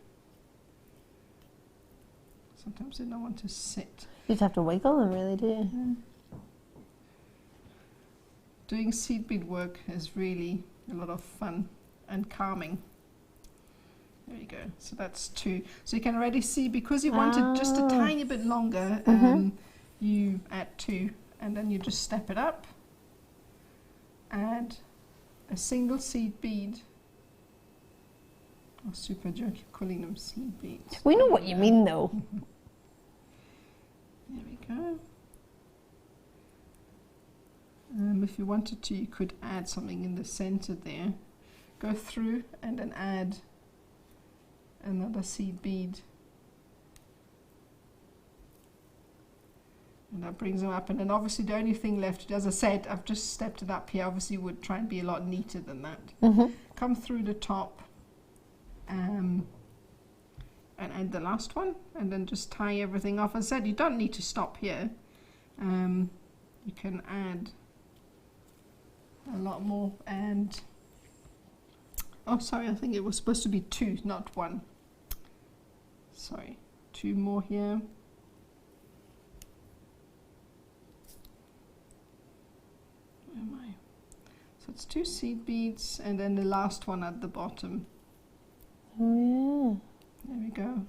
Sometimes they don't want to sit. You just have to wiggle them, really, do you? Yeah. Doing seed bead work is really a lot of fun and calming. There you go. So that's 2. So you can already see, because you want it just a tiny bit longer, you add 2, and then you just step it up. Add a single seed bead. Oh, super joke, you're calling them seed beads. We know what you mean, though. There we go. If you wanted to, you could add something in the center there. Go through and then add another seed bead. And that brings them up, and then obviously the only thing left, as I said, I've just stepped it up here, obviously would try and be a lot neater than that. Come through the top, and add the last one, and then just tie everything off. As I said, you don't need to stop here. You can add a lot more, and oh sorry, I think it was supposed to be 2, not 1. Sorry, 2 more here. Where am I? So it's 2 seed beads, and then the last one at the bottom. Oh There we go.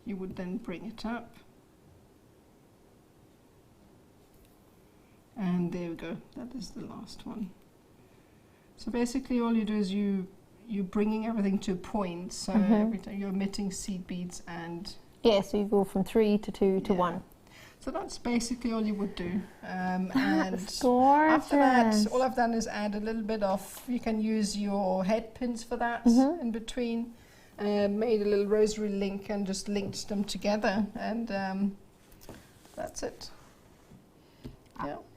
You would then bring it up. And there we go, that is the last one. So basically all you do is you're bringing everything to a point, so every time you're emitting seed beads and... yeah, so you go from 3 to 2 to 1. So that's basically all you would do. And gorgeous. after that, all I've done is add a little bit of, you can use your head pins for that in between. Made a little rosary link and just linked them together, and that's it.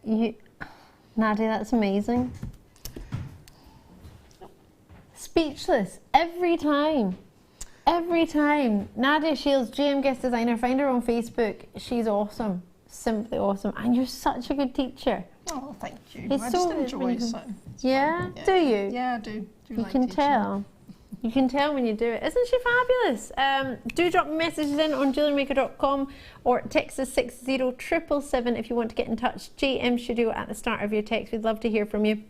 Yeah. Nadia, that's amazing. Speechless every time. Every time. Nadia Shields, GM Guest Designer, find her on Facebook. She's awesome. Simply awesome. And you're such a good teacher. Oh, thank you. It's I so just enjoy it. So yeah? Do you? Yeah, I do. You like can teaching. tell. You can tell when you do it. Isn't she fabulous? Do drop messages in on JewelleryMaker.com or text us 60777 if you want to get in touch. GM Studio at the start of your text. We'd love to hear from you.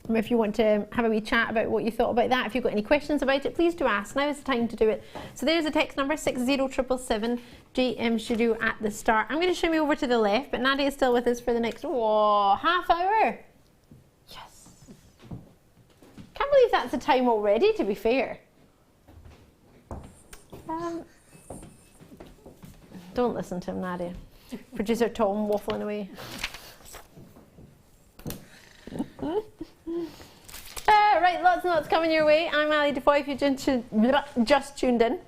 If you want to have a wee chat about what you thought about that, if you've got any questions about it, please do ask. Now is the time to do it. So there's a text number, 60777, GM Studio at the start. I'm going to shimmy over to the left, but Nadia is still with us for the next half hour. Yes. Can't believe that's the time already, to be fair. Don't listen to him, Nadia. Producer Tom waffling away. Right, lots and lots coming your way. I'm Ali DeFoy if you just tuned in.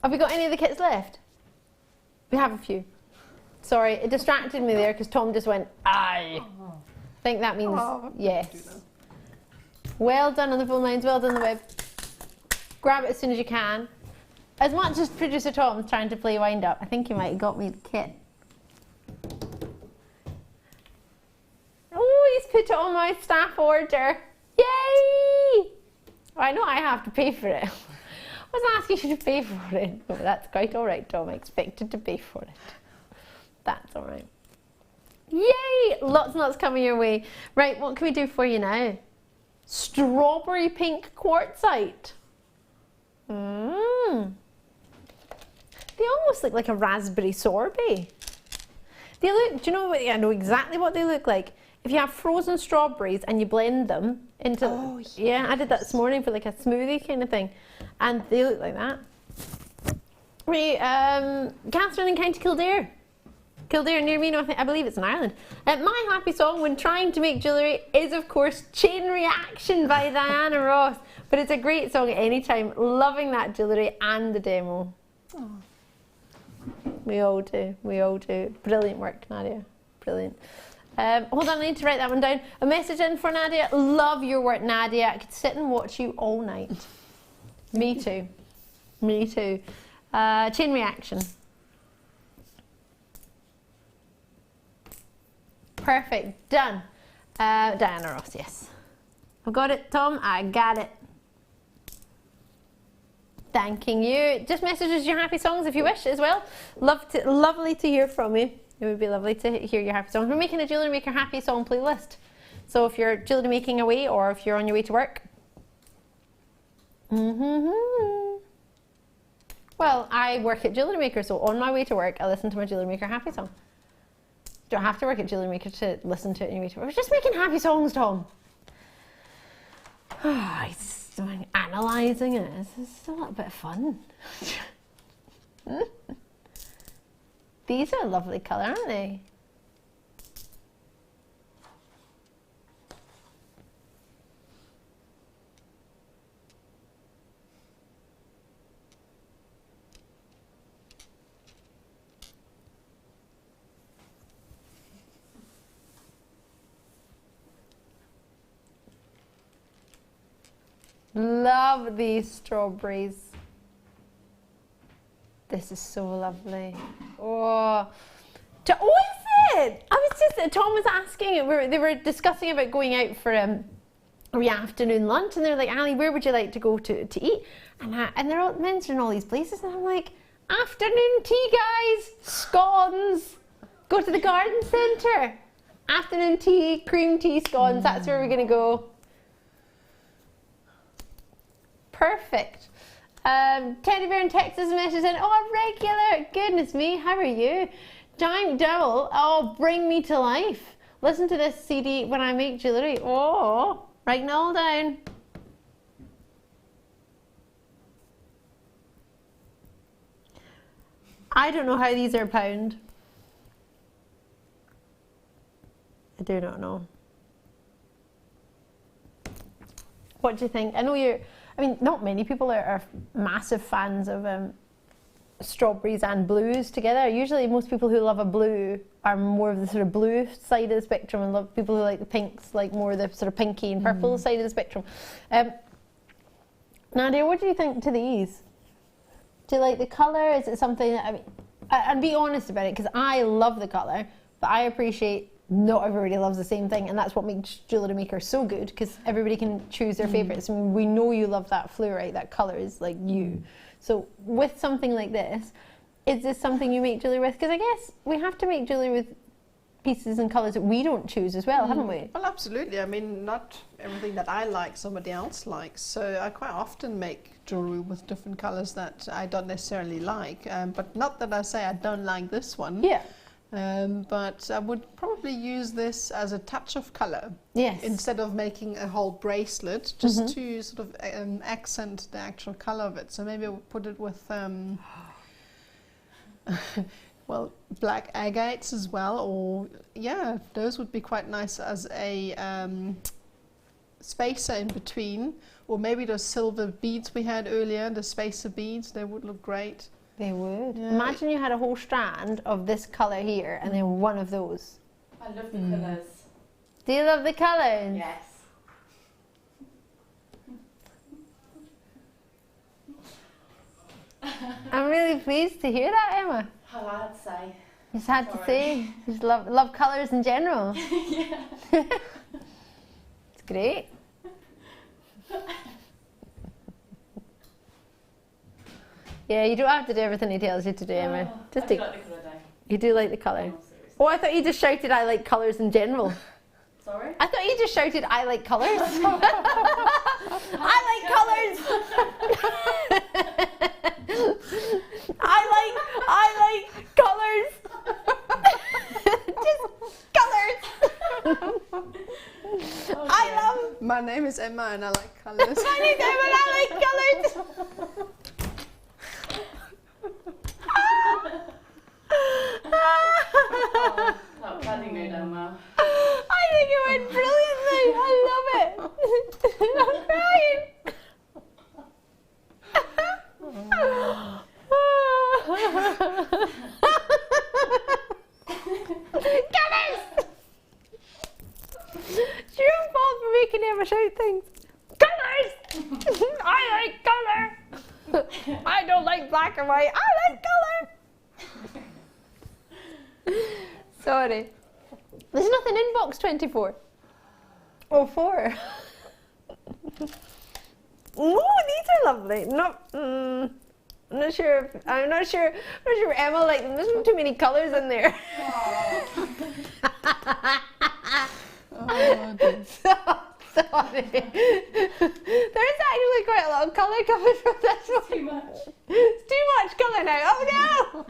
Have we got any of the kits left? We have a few. Sorry, it distracted me there because Tom just went, aye. I think that means yes. Well done on the phone lines, well done on the web. Grab it as soon as you can. As much as producer Tom's trying to play wind up, I think he might have got me the kit. Oh, he's put it on my staff order. Yay! I know I have to pay for it. I wasn't asking you to pay for it. But that's quite all right, Tom. I expected to pay for it. That's all right. Yay! Lots and lots coming your way. Right, what can we do for you now? Strawberry pink quartzite. They almost look like a raspberry sorbet. They look, do you know what, I know exactly what they look like. If you have frozen strawberries and you blend them into, yeah, I did that this morning for like a smoothie kind of thing. And they look like that. Right, Catherine in County Kildare. Kildare near me, no, I believe it's in Ireland. My happy song when trying to make jewellery is of course Chain Reaction by Diana Ross. But it's a great song at any time. Loving that jewellery and the demo. Oh. We all do, we all do. Brilliant work, Nadia, brilliant. Hold on, I need to write that one down. A message in for Nadia. Love your work, Nadia. I could sit and watch you all night. Me too. Me too. Chain Reaction. Perfect. Done. Diana Ross, yes. I've got it, Tom. I got it. Thanking you. Just message us your happy songs if you wish as well. Lovely to hear from you. It would be lovely to hear your happy songs. We're making a Jewellery Maker happy song playlist. So if you're jewellery making away or if you're on your way to work. Well, I work at Jewellery Maker, so on my way to work, I listen to my Jewellery Maker happy song. You don't have to work at Jewellery Maker to listen to it on your way to work. We're just making happy songs, Tom. He's analysing it. It's a little bit of fun. These are a lovely colour, aren't they? Love these strawberries. This is so lovely. Oh, is it? I was just, Tom was asking, they were discussing about going out for a wee afternoon lunch, and they're like, Ali, where would you like to go to eat? And they're all mentioning all these places, and I'm like, afternoon tea, guys, scones, go to the garden centre. Afternoon tea, cream tea, scones, that's where we're going to go. Perfect. Teddy Bear in Texas message in, oh, regular, goodness me, how are you? Giant Devil, oh, bring me to life. Listen to this CD when I make jewellery. Oh, writing it all down. I don't know how these are a pound. I do not know. What do you think? I know I mean, not many people are massive fans of strawberries and blues together. Usually most people who love a blue are more of the sort of blue side of the spectrum, and love people who like the pinks, like more the sort of pinky and purple side of the spectrum. Nadia, what do you think to these? Do you like the colour? Is it something that, I mean, and be honest about it, because I love the colour, but I appreciate not everybody loves the same thing, and that's what makes JewelleryMaker so good, because everybody can choose their favourites. I mean, we know you love that fluorite, that colour is like you. So with something like this, is this something you make jewellery with? Because I guess we have to make jewellery with pieces and colours that we don't choose as well, haven't we? Well, absolutely. I mean, not everything that I like somebody else likes, so I quite often make jewellery with different colours that I don't necessarily like, but not that I say I don't like this one. Yeah. But I would probably use this as a touch of colour. Yes. Instead of making a whole bracelet, just to sort of accent the actual colour of it. So maybe I would put it with, well, black agates as well, or yeah, those would be quite nice as a spacer in between. Or maybe those silver beads we had earlier, the spacer beads, they would look great. They would. Yeah. Imagine you had a whole strand of this colour here and then one of those. I love the colours. Do you love the colours? Yes. I'm really pleased to hear that, Emma. How I'd say. You just had to say, you just love colours in general. Yeah. It's great. Yeah, you don't have to do everything he tells you to do, Emma. Just I do like the colour though. You do like the colour? Oh, I thought you just shouted, I like colours in general. Sorry? I thought you just shouted, I like colours. I like colours. I like colours. Just colours. Oh, I love. My name is Emma and I like colours. My name's Emma and I like colours. Oh, that didn't go down well. I think it went brilliantly. I love it. I'm crying. Colours! It's your own fault for making Emma shout things. Colours! I like colour. I don't like black and white. I like colour. Sorry. There's nothing in box 24. Oh, 4. Oh, these are lovely. No, I'm not sure. I'm not sure Emma liked them. There's not too many colours in there. Oh, dear. Sorry. There is actually quite a lot of colour coming from this one. Too much. It's too much colour now. Oh no!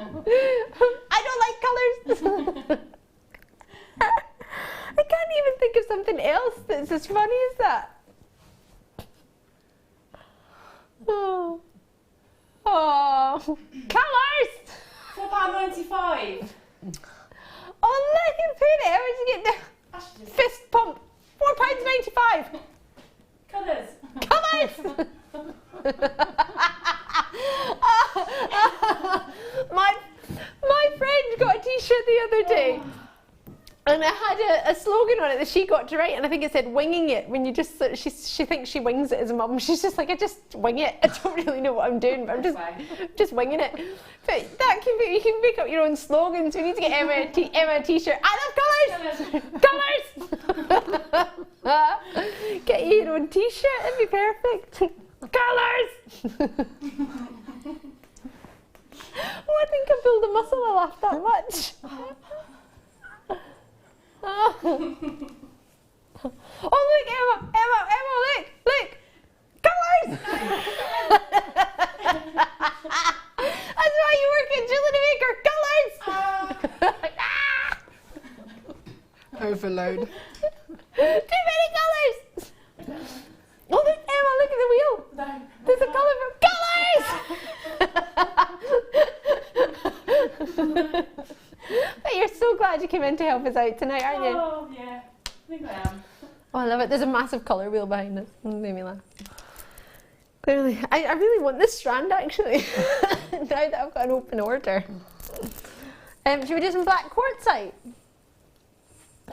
I don't like colours. I can't even think of something else that's as funny as that. Oh. Oh. Colours! £4.95. Oh, look at it. How did you get the fist pump? £4.95. Colours. Colours! My friend got a t-shirt the other day. And it had a slogan on it that she got to write, and I think it said "winging it." When you just she thinks she wings it as a mum. She's just like, I just wing it. I don't really know what I'm doing, but I'm just winging it. But that can be, you can make up your own slogans. We need to get Emma a t-shirt. I love colours. Colours. Get you your own t-shirt. That'd be perfect. Colours. Oh, I think I built a muscle. I laughed that much. Oh, look, Emma, look, colours! That's why you work at JewelleryMaker, colours! Overload. Too many colours! Oh, look, Emma, look at the wheel. No. There's a colour for colours! But you're so glad you came in to help us out tonight, aren't you? Oh, yeah. I think I am. Oh, I love it. There's a massive colour wheel behind us. It made me laugh. Clearly. I really want this strand, actually. Now that I've got an open order. Should we do some black quartzite?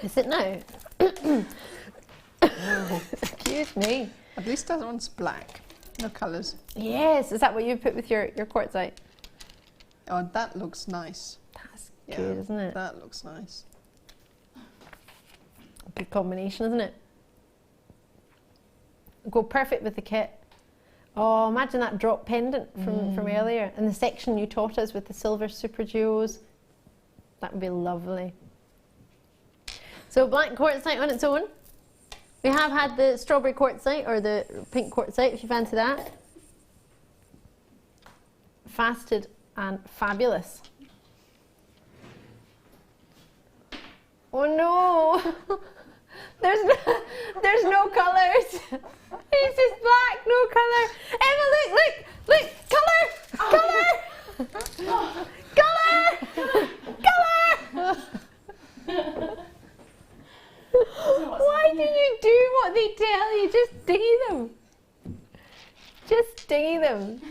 Is it now? Excuse me. At least that one's black. No colours. Yes. Is that what you put with your quartzite? Oh, that looks nice. That's good, isn't it? That looks nice. Good combination, isn't it? Go perfect with the kit. Oh, imagine that drop pendant from earlier, and the section you taught us with the silver super duos. That would be lovely. So black quartzite on its own. We have had the strawberry quartzite or the pink quartzite, if you fancy that. Fasted and fabulous. Oh no! There's no colours. It's just black, no colour. Emma, look, colour, colour. Why do you do what they tell you? Just dingy them. Just dingy them.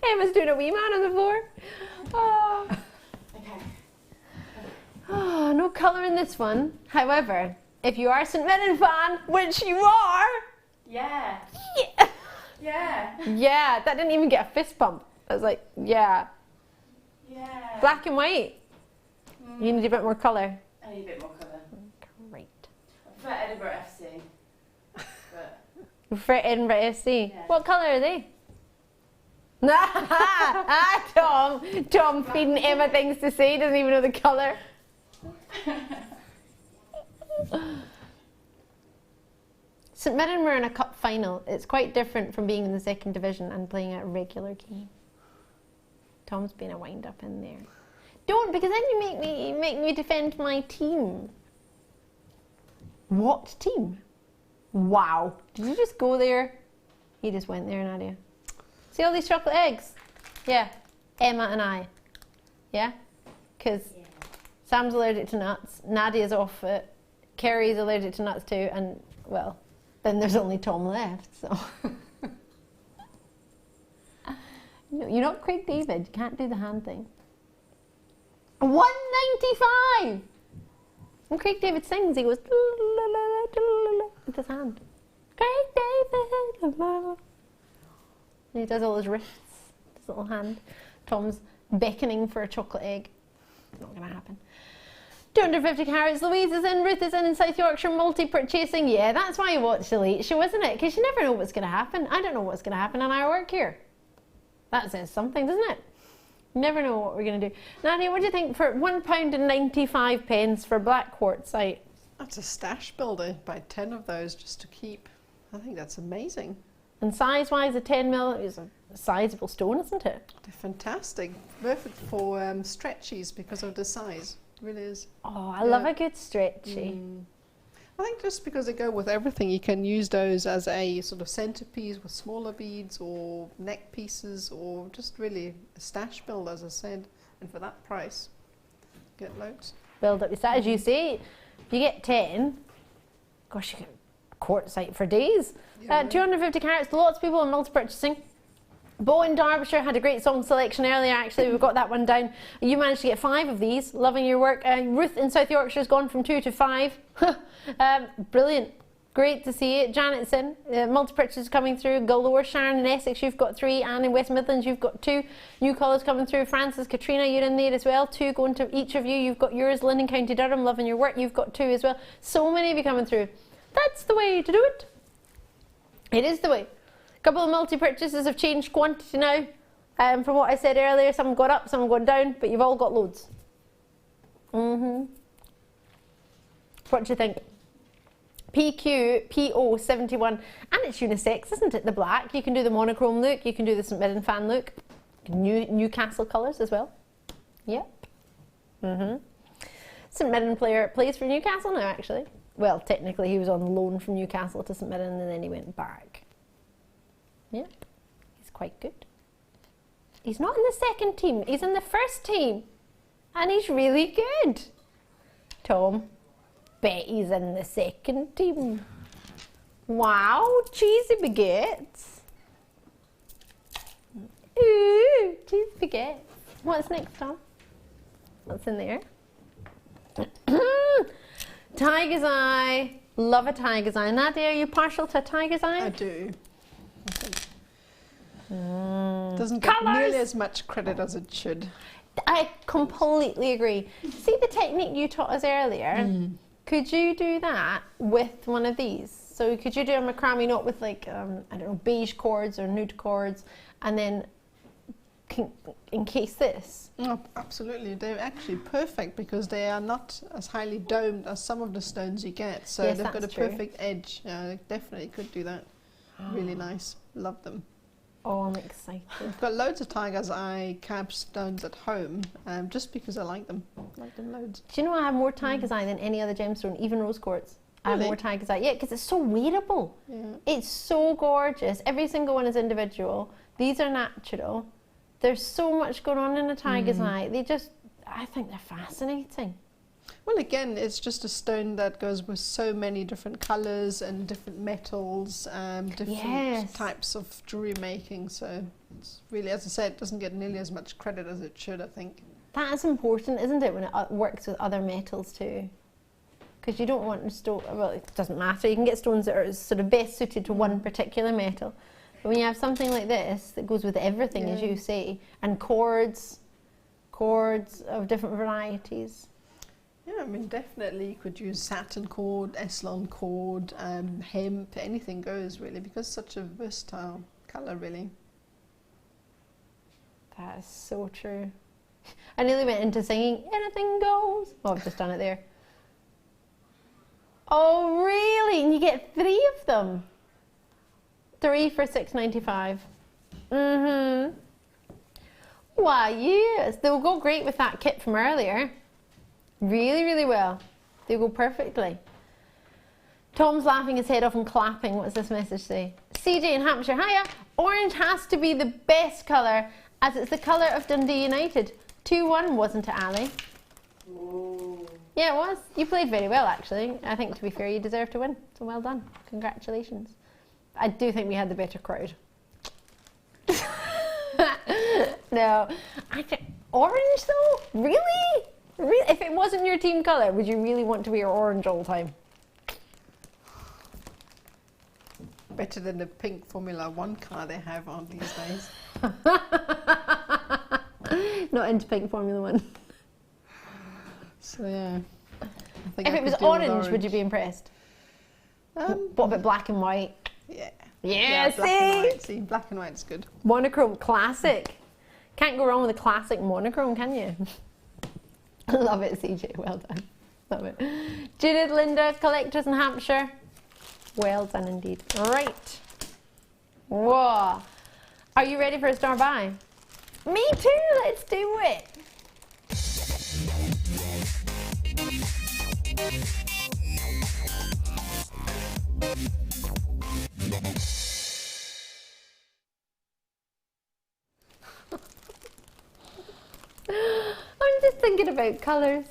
Emma's doing a wee man on the floor. Oh. Okay. Oh, no colour in this one. However, if you are a St Mirren fan, which you are. Yeah. Yeah. Yeah. Yeah, that didn't even get a fist bump. I was like, yeah. Yeah. Black and white. You need a bit more colour. I need a bit more colour. Great. I prefer Edinburgh FC. But For Edinburgh FC. Yeah. What colour are they? Tom feeding Emma things to say, doesn't even know the colour. St Mirren were in a cup final. It's quite different from being in the second division and playing a regular game. Tom's been a wind up in there. Don't, because then you make me defend my team. What team? Wow. Did you just go there? He just went there, Nadia. See all these chocolate eggs? Yeah. Emma and I. Yeah? Because Sam's allergic to nuts, Nadia's off it, Kerry's allergic to nuts too, and, well, then there's only Tom left, so. You're not Craig David, you can't do the hand thing. 195! When Craig David sings, he goes with his hand. Craig David! And he does all his wrists, his little hand. Tom's beckoning for a chocolate egg. Not going to happen. 250 carats. Louise is in, Ruth is in South Yorkshire, multi-purchasing. Yeah, that's why you watch the late show, isn't it? Because you never know what's going to happen. I don't know what's going to happen and I work here. That says something, doesn't it? You never know what we're going to do. Nadia, what do you think for £1.95 for black quartzite? That's a stash builder. Buy 10 of those just to keep. I think that's amazing. And size-wise, a 10mm is a sizable stone, isn't it? They're fantastic. Perfect for stretchies because of the size. It really is. Oh, I love a good stretchy. I think just because they go with everything, you can use those as a sort of centerpiece with smaller beads or neck pieces or just really a stash build, as I said. And for that price, get loads. Build up your stash. As you say, if you get 10, gosh, you get quartzite for days. Yeah. 250 carats, lots of people in multi-purchasing. Bo in Derbyshire had a great song selection earlier, actually. We've got that one down. You managed to get 5 of these. Loving your work. Ruth in South Yorkshire's gone from 2 to 5. Brilliant. Great to see it. Janet's in. Multi-purchases coming through. Galore. Sharon in Essex, you've got 3. Anne in West Midlands, you've got 2. New colours coming through. Francis, Katrina, you're in there as well. 2 going to each of you. You've got yours. Lynn in County Durham, loving your work. You've got 2 as well. So many of you coming through. That's the way to do it. It is the way. A couple of multi-purchases have changed quantity now. From what I said earlier, some have gone up, some have gone down, but you've all got loads. What do you think? PQ-PO71, and it's unisex, isn't it? The black. You can do the monochrome look, you can do the St Mirren fan look. Newcastle colours as well. Yep. St Mirren player plays for Newcastle now, actually. Well, technically he was on loan from Newcastle to St Mirren and then he went back. Yep, he's quite good. He's not in the second team, he's in the first team. And he's really good. Tom, bet he's in the second team. Wow, cheesy baguettes. Ooh, cheesy baguettes. What's next, Tom? What's in there? Tiger's eye. Love a tiger's eye. Nadia, are you partial to a tiger's eye? I do. Doesn't get nearly as much credit as it should. I completely agree. See the technique you taught us earlier? Could you do that with one of these? So could you do a macrame knot with like, I don't know, beige cords or nude cords, and then encase this? Oh, absolutely. They're actually perfect because they are not as highly domed as some of the stones you get. So yes, they've got a true. perfect edge. Yeah, definitely could do that. Really nice. Love them. Oh, I'm excited. I've got loads of tiger's eye capstones at home, just because I like them. I like them loads. Do you know I have more tiger's eye than any other gemstone, even rose quartz? I have Really? more tiger's eye. Yeah, because it's so wearable. Yeah. It's so gorgeous. Every single one is individual. These are natural. There's so much going on in a tiger's eye. They just, I think they're fascinating. Well, again, it's just a stone that goes with so many different colours and different metals, different types of jewellery making. So it's really, as I said, it doesn't get nearly as much credit as it should, I think. That is important, isn't it, when it works with other metals too? Because you don't want to stone, well, it doesn't matter. You can get stones that are sort of best suited to one particular metal. But when you have something like this that goes with everything, as you say, and cords of different varieties. Yeah, I mean, definitely you could use satin cord, Eslon cord, hemp, anything goes really, because it's such a versatile colour, really. That is so true. I nearly went into singing, anything goes. Oh, I've just done it there. Oh, really? And you get 3 of them? 3 for $6.95. Why, yes. They'll go great with that kit from earlier. Really, really well. They go perfectly. Tom's laughing his head off and clapping. What does this message say? CJ in Hampshire, hiya. Orange has to be the best colour as it's the colour of Dundee United. 2-1, wasn't it, Ali? Ooh. Yeah, it was. You played very well, actually. I think, to be fair, you deserve to win. So well done. Congratulations. I do think we had the better crowd. No. Orange, though? Really? Really? If it wasn't your team colour, would you really want to wear orange all the time? Better than the pink Formula 1 car they have on these days. Not into pink Formula 1. So yeah. I think If it was orange, would you be impressed? What about black and white? Yeah. Yeah, black and white. See, black and white's good. Monochrome, classic. Can't go wrong with a classic monochrome, can you? Love it, CJ. Well done. Love it. Judith, Linda, collectors in Hampshire. Well done indeed. Right. Whoa. Are you ready for a star buy? Me too. Let's do it. I'm just thinking about colours.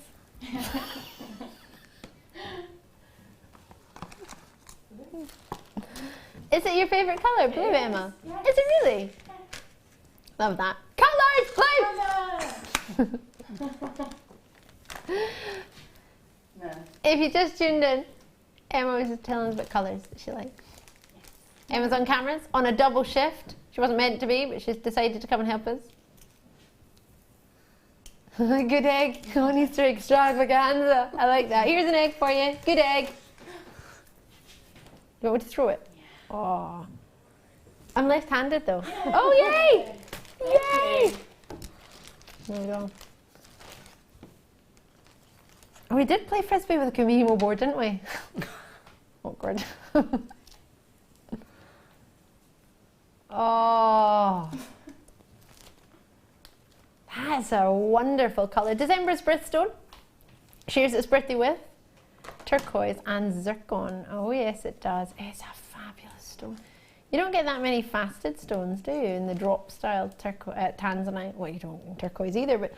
Is it your favourite colour, blue, Emma? Yeah. Is it really? Love that. Colours, please! No. If you just tuned in, Emma was just telling us what colours that she likes. Emma's on cameras, on a double shift. She wasn't meant to be, but she's decided to come and help us. Good egg on Easter extravaganza. I like that. Here's an egg for you. Good egg. You want me to throw it? Yeah. Oh. I'm left-handed though. Yeah. Oh, yay! Yay! There we go. Oh, we did play frisbee with a Kumihimo board, didn't we? Awkward. Oh. That's a wonderful colour. December's birthstone shares its birthday with turquoise and zircon. Oh yes, it does. It's a fabulous stone. You don't get that many faceted stones, do you? In the drop style tanzanite. Well, you don't in turquoise either, but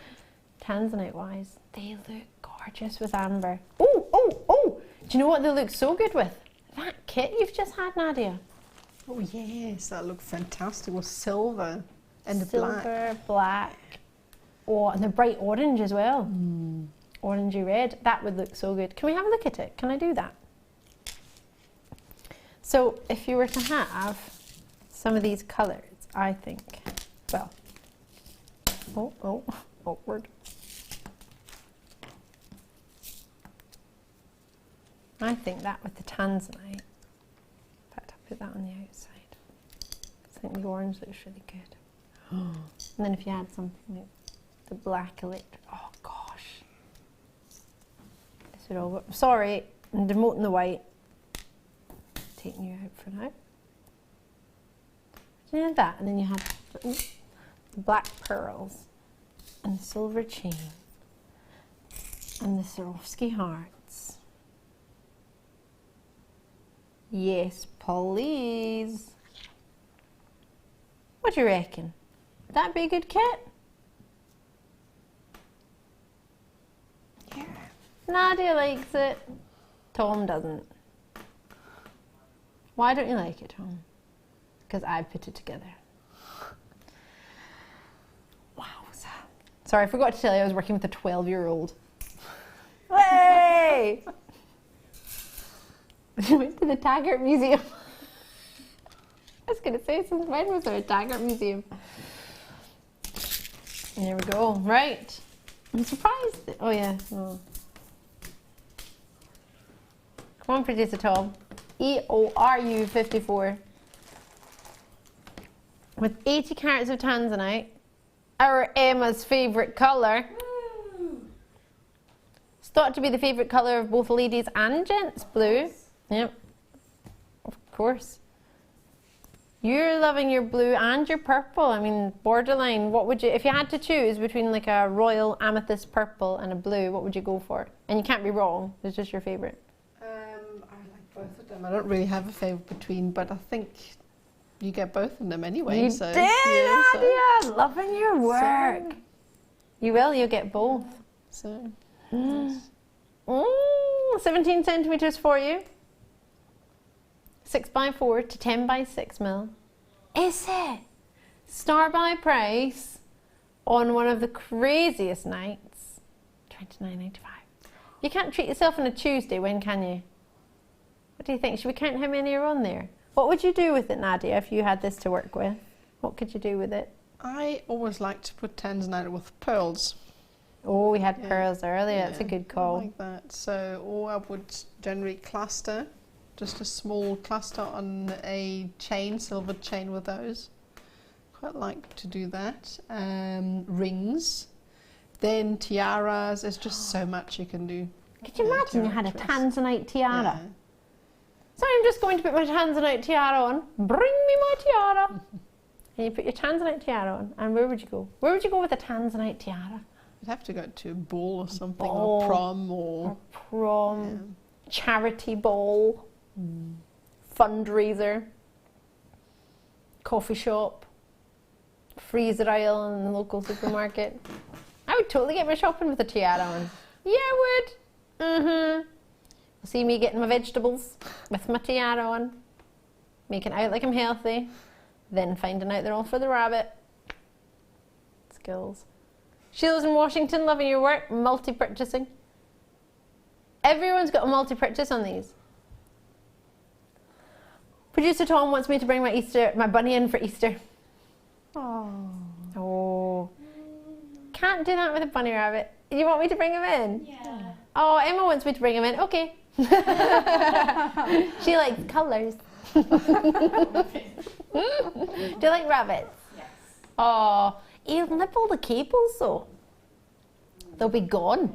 tanzanite wise, they look gorgeous with amber. Oh, oh, oh! Do you know what they look so good with? That kit you've just had, Nadia. Oh yes, that looked fantastic with silver and the Silver, black. Oh, and the bright orange as well. Orangey red. That would look so good. Can we have a look at it? Can I do that? So if you were to have some of these colours, I think, well, oh, awkward. I think that with the tanzanite. In fact, I'll put that on the outside. I think the orange looks really good. And then if you had something like the black electric, oh gosh. This would all work. Sorry, I'm demoting the white. Taking you out for now. So you had that, and then you had the black pearls, and the silver chain, and the Swarovski hearts. Yes, please. What do you reckon? Would that be a good kit? Yeah. Nadia likes it. Tom doesn't. Why don't you like it, Tom? Because I put it together. Wowza. Sorry, I forgot to tell you I was working with a 12-year-old. Hey! I went to the Taggart Museum. I was going to say, since when was there a Taggart Museum? And there we go. Right. I'm surprised. Oh, yeah. No. Come on, producer Tom. EORU54. With 80 carats of tanzanite, our Emma's favourite colour. It's thought to be the favourite colour of both ladies and gents, blue. Yep, of course. You're loving your blue and your purple. I mean, borderline. What would you, if you had to choose between like a royal amethyst purple and a blue, what would you go for? And you can't be wrong. It's just your favourite. I like both of them. I don't really have a favourite between, but I think you get both of them anyway. You so, did, yeah, Nadia! Loving your work. So, you will, you'll get both. So, 17 centimetres for you. 6x4 to 10x6 mil. Is it? Star by price on one of the craziest nights. $29.95. You can't treat yourself on a Tuesday, when can you? What do you think? Should we count how many are on there? What would you do with it, Nadia, if you had this to work with? What could you do with it? I always like to put tanzanite with pearls. Oh, we had pearls earlier. Yeah, That's a good call. I like that. So, or I would generally cluster, just a small cluster on a chain, silver chain with those. Quite like to do that. Rings, then tiaras. There's just so much you can do. Could you imagine you had a tanzanite tiara? Yeah. So I'm just going to put my tanzanite tiara on. Bring me my tiara. And you put your tanzanite tiara on. And where would you go? Where would you go with a tanzanite tiara? You'd have to go to a ball or something, Ball. or prom, or Prom, charity ball, fundraiser, coffee shop, freezer aisle in the local supermarket. I would totally get my shopping with a tiara on. Yeah, I would. See me getting my vegetables with my tiara on, making out like I'm healthy, then finding out they're all for the rabbit. skills. Sheila's in Washington, loving your work, multi-purchasing. Everyone's got a multi-purchase on these. Producer Tom wants me to bring my bunny in for Easter. Oh. Can't do that with a bunny rabbit. You want me to bring him in? Yeah. Oh, Emma wants me to bring him in. Okay. She likes colours. Do you like rabbits? Yes. Oh, he'll nibble the cables though. They'll be gone.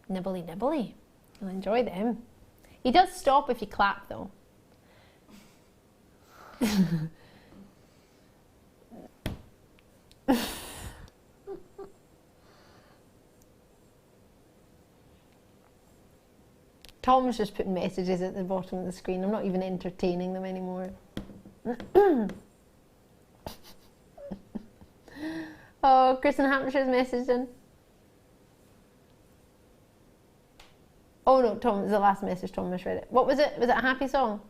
Nibbly nibbly. You'll enjoy them. He does stop if you clap though. Tom's just putting messages at the bottom of the screen. I'm not even entertaining them anymore. Oh, Chris in Hampshire's messaging. Oh no, Tom, it was the last message. Tom misread it. What was it? Was it a happy song?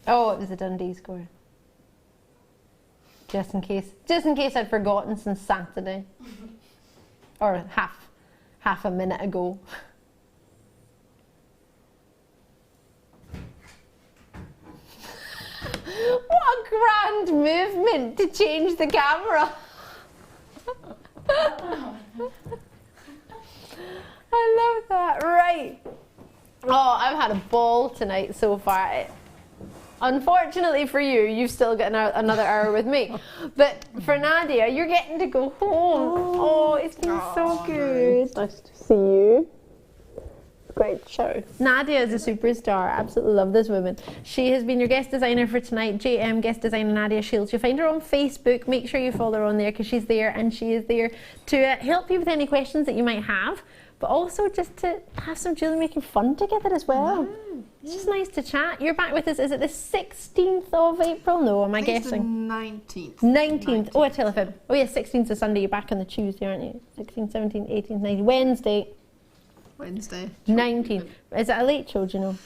Oh, it was a Dundee score. Just in case I'd forgotten since Saturday. Or half a minute ago. What a grand movement to change the camera. I love that. Right. Oh, I've had a ball tonight so far. Unfortunately for you, you've still got another hour with me. But for Nadia, you're getting to go home. Oh, it's been so good. Nice to see you. Great show. Nadia is a superstar. Absolutely love this woman. She has been your guest designer for tonight. JM guest designer Nadia Shields. You'll find her on Facebook. Make sure you follow her on there because she's there and she is there to help you with any questions that you might have, but also just to have some jewellery making fun together as well. It's just nice to chat. You're back with us. Is it the 16th of April? No, am I guessing? The 19th. 19th. Oh, I tell a fib. Oh yeah, 16th is Sunday. You're back on the Tuesday, aren't you? 16th, 17th, 18th, 19th. Wednesday. 19th. Is it a late show, do you know?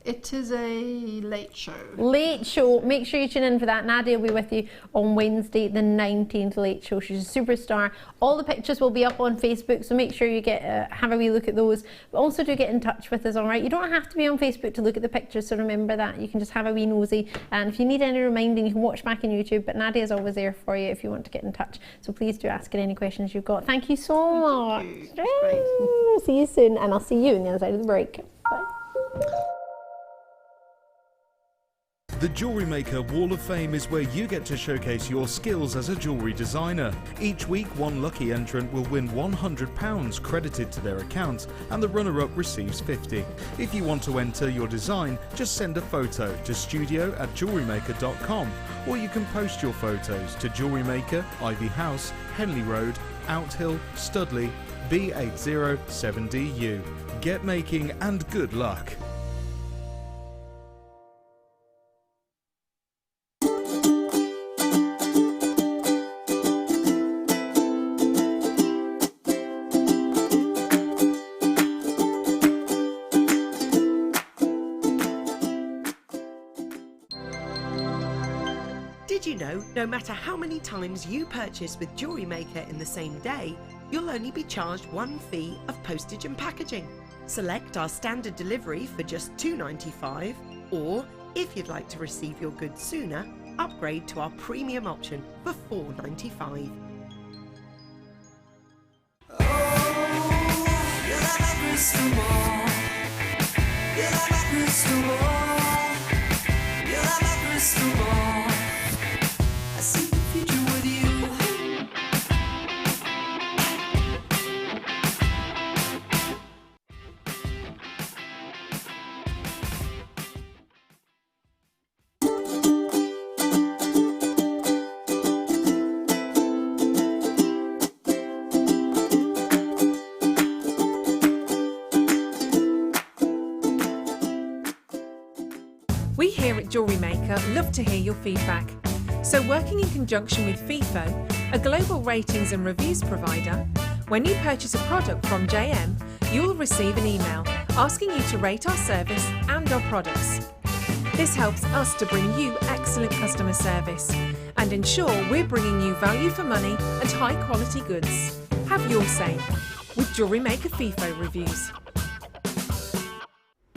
It is a late show. Late show. Make sure you tune in for that. Nadia will be with you on Wednesday, the 19th late show. She's a superstar. All the pictures will be up on Facebook, so make sure you get have a wee look at those. But also do get in touch with us, all right? You don't have to be on Facebook to look at the pictures, so remember that. You can just have a wee nosy. And if you need any reminding, you can watch back on YouTube. But Nadia's always there for you if you want to get in touch. So please do ask her any questions you've got. Thank you so much. See you soon, and I'll see you on the other side of the break. Bye. The Jewellery Maker Wall of Fame is where you get to showcase your skills as a jewellery designer. Each week, one lucky entrant will win £100 credited to their account, and the runner-up receives £50. If you want to enter your design, just send a photo to studio@jewellerymaker.com, or you can post your photos to Jewellery Maker, Ivy House, Henley Road, Outhill, Studley, B807DU. Get making and good luck. Did you know, no matter how many times you purchase with Jewellery Maker in the same day, you'll only be charged one fee of postage and packaging. Select our standard delivery for just $2.95, or if you'd like to receive your goods sooner, upgrade to our premium option for $4.95. We here at Jewellery Maker love to hear your feedback. So working in conjunction with FIFO, a global ratings and reviews provider, when you purchase a product from JM, you'll receive an email asking you to rate our service and our products. This helps us to bring you excellent customer service and ensure we're bringing you value for money and high quality goods. Have your say with JewelleryMaker FIFO reviews.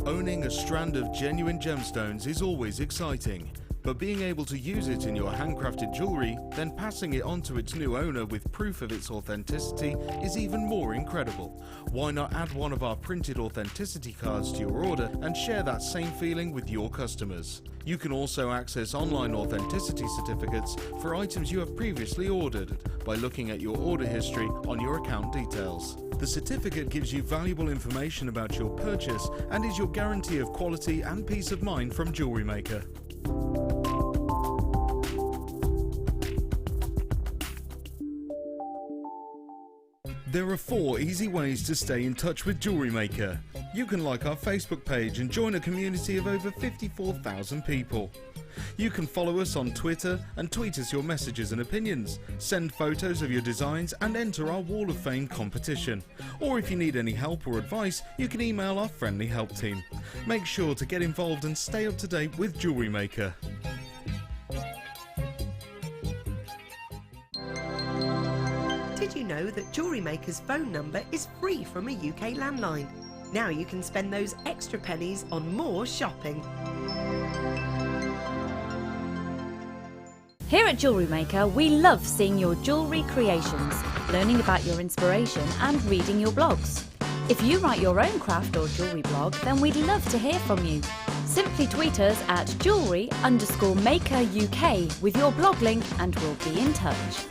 Owning a strand of genuine gemstones is always exciting, but being able to use it in your handcrafted jewellery, then passing it on to its new owner with proof of its authenticity is even more incredible. Why not add one of our printed authenticity cards to your order and share that same feeling with your customers? You can also access online authenticity certificates for items you have previously ordered by looking at your order history on your account details. The certificate gives you valuable information about your purchase and is your guarantee of quality and peace of mind from JewelleryMaker. There are 4 easy ways to stay in touch with JewelleryMaker. You can like our Facebook page and join a community of over 54,000 people. You can follow us on Twitter and tweet us your messages and opinions, send photos of your designs and enter our Wall of Fame competition. Or if you need any help or advice, you can email our friendly help team. Make sure to get involved and stay up to date with JewelleryMaker. Did you know that JewelleryMaker's phone number is free from a UK landline? Now you can spend those extra pennies on more shopping. Here at JewelleryMaker, we love seeing your jewellery creations, learning about your inspiration and reading your blogs. If you write your own craft or jewellery blog, then we'd love to hear from you. Simply tweet us at jewellery_maker UK with your blog link and we'll be in touch.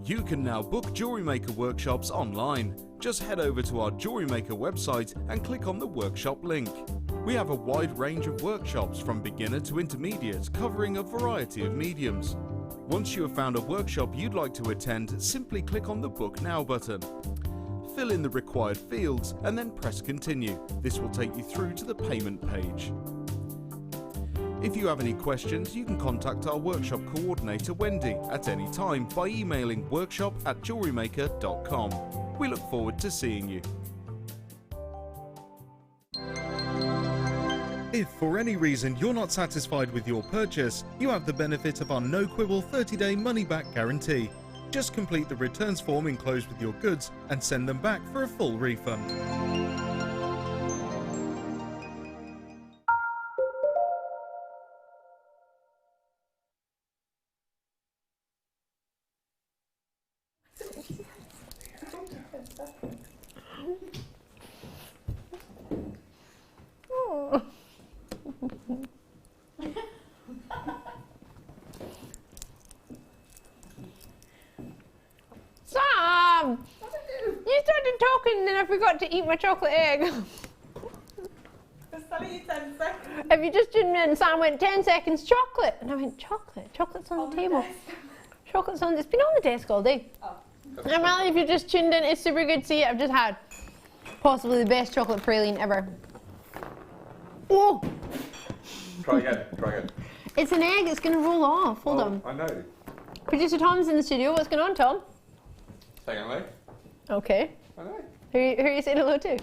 You can now book JewelleryMaker workshops online. Just head over to our JewelleryMaker website and click on the workshop link. We have a wide range of workshops from beginner to intermediate, covering a variety of mediums. Once you have found a workshop you'd like to attend, simply click on the Book Now button. Fill in the required fields and then press Continue. This will take you through to the payment page. If you have any questions, you can contact our workshop coordinator Wendy at any time by emailing workshop@jewellerymaker.com. We look forward to seeing you. If for any reason you're not satisfied with your purchase, you have the benefit of our no-quibble 30-day money-back guarantee. Just complete the returns form enclosed with your goods and send them back for a full refund. Sam! You started talking and then I forgot to eat my chocolate egg. It's only 10 seconds. If you just tuned in, Sam went 10 seconds chocolate. And I went, chocolate? Chocolate's on the table. Chocolate's on, it's been on the desk all day. Oh. And Molly, if you just tuned in, it's super good to see you. I've just had possibly the best chocolate praline ever. Oh! Try again, try again. It's an egg, it's going to roll off. Hold on. I know. Producer Tom's in the studio. What's going on, Tom? Saying hello. Okay. I know. Who are you saying hello to?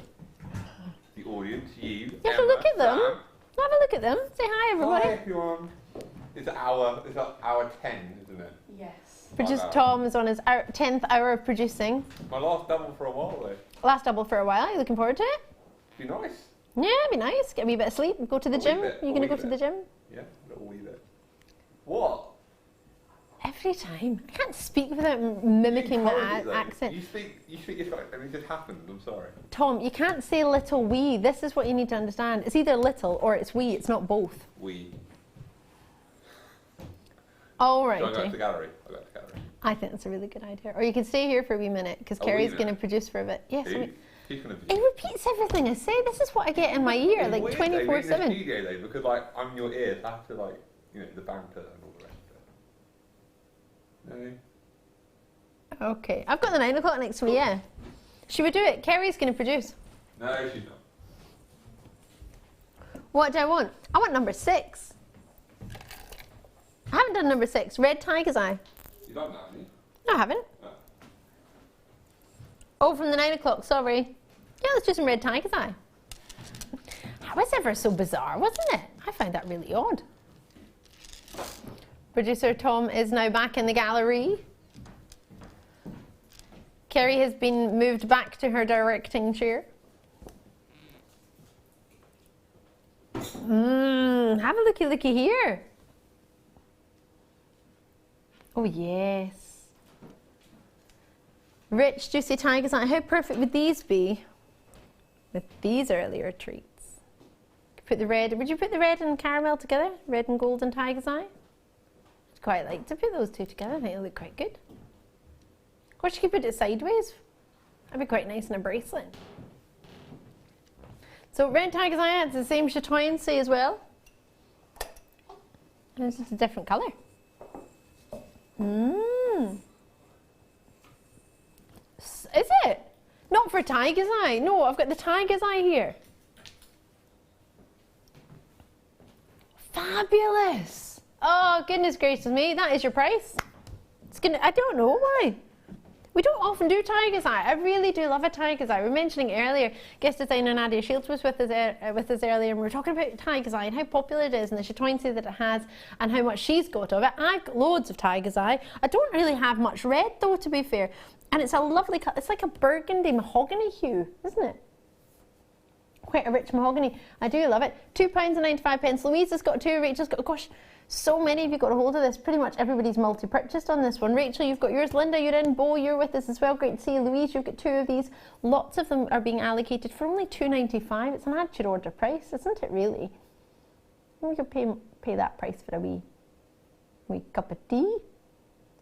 The audience, you. You have to look at them. Sam. Have a look at them. Say hi, everybody. Hi, everyone. It's hour 10, isn't it? Yes. Producer Tom is on his 10th hour of producing. My last double for a while, though. Last double for a while. Are you looking forward to it? Be nice. Yeah, it'd be nice. Get a wee bit of sleep. Go to the gym. You're going to go to the gym? Yeah, a little wee bit. What? Every time. I can't speak without mimicking the accent. You speak it's like, I mean, it just happened, I'm sorry. Tom, you can't say little wee. This is what you need to understand. It's either little or it's wee. It's not both. We. All right. So I go to the gallery. I think that's a really good idea. Or you can stay here for a wee minute because Kerry's going to produce for a bit. Yes. It repeats everything I say. This is what I get in my ear, like 24/7. In the studio, though, because like I'm your ears. I have to like, the banter and all the rest of it. No. Okay, I've got the 9 o'clock next to me. Yeah. Should we do it? Kerry's going to produce. No, she's not. What do I want? I want number 6. I haven't done number 6. Red Tiger's Eye. You've done that, haven't you? No, I haven't. No. Oh, from the 9 o'clock. Sorry. Yeah, let's do some red tiger's eye. That was ever so bizarre, wasn't it? I found that really odd. Producer Tom is now back in the gallery. Kerry has been moved back to her directing chair. Have a looky here. Oh yes. Rich, juicy tiger's eye. How perfect would these be with these earlier treats? Put the red, would you put the red and caramel together? Red and gold and tiger's eye? I'd quite like to put those two together. I think it'll look quite good. Of course, you could put it sideways. That'd be quite nice in a bracelet. So red tiger's eye, it's the same chatoyancy as well. And it's just a different colour. Is it? Not for tiger's eye. No, I've got the tiger's eye here. Fabulous. Oh, goodness gracious me. That is your price. It's gonna, I don't know why. We don't often do tiger's eye. I really do love a tiger's eye. We were mentioning earlier, guest designer Nadia Shields was with us earlier, and we were talking about tiger's eye and how popular it is and the chatoyancy that it has and how much she's got of it. I've got loads of tiger's eye. I don't really have much red though, to be fair. And it's a lovely cut. It's like a burgundy mahogany hue, isn't it? Quite a rich mahogany. I do love it. £2.95. Louise has got two. Rachel's got, gosh, so many of you got a hold of this. Pretty much everybody's multi-purchased on this one. Rachel, you've got yours. Linda, you're in. Bo, you're with us as well. Great to see you. Louise, you've got two of these. Lots of them are being allocated for only £2.95. It's an add to your order price, isn't it really? We could pay that price for a wee cup of tea.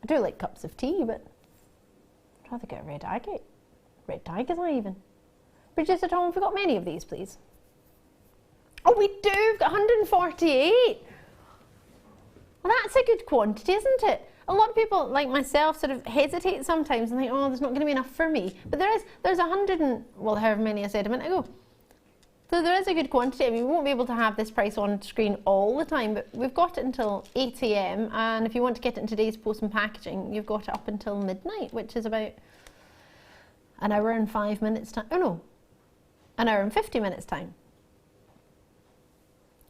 I do like cups of tea, but I'd rather get a red agate. Red tiger's eye even. Producer Tom, have we got many of these, please? Oh, we do. We've got 148. Well, that's a good quantity, isn't it? A lot of people, like myself, sort of hesitate sometimes and think, oh, there's not going to be enough for me. But there's 100 and, well, however many I said a minute ago. So there is a good quantity. I mean, we won't be able to have this price on screen all the time, but we've got it until 8 AM. And if you want to get it in today's post and packaging, you've got it up until midnight, which is about an hour and 5 minutes time. Oh, no. An hour and 50 minutes time.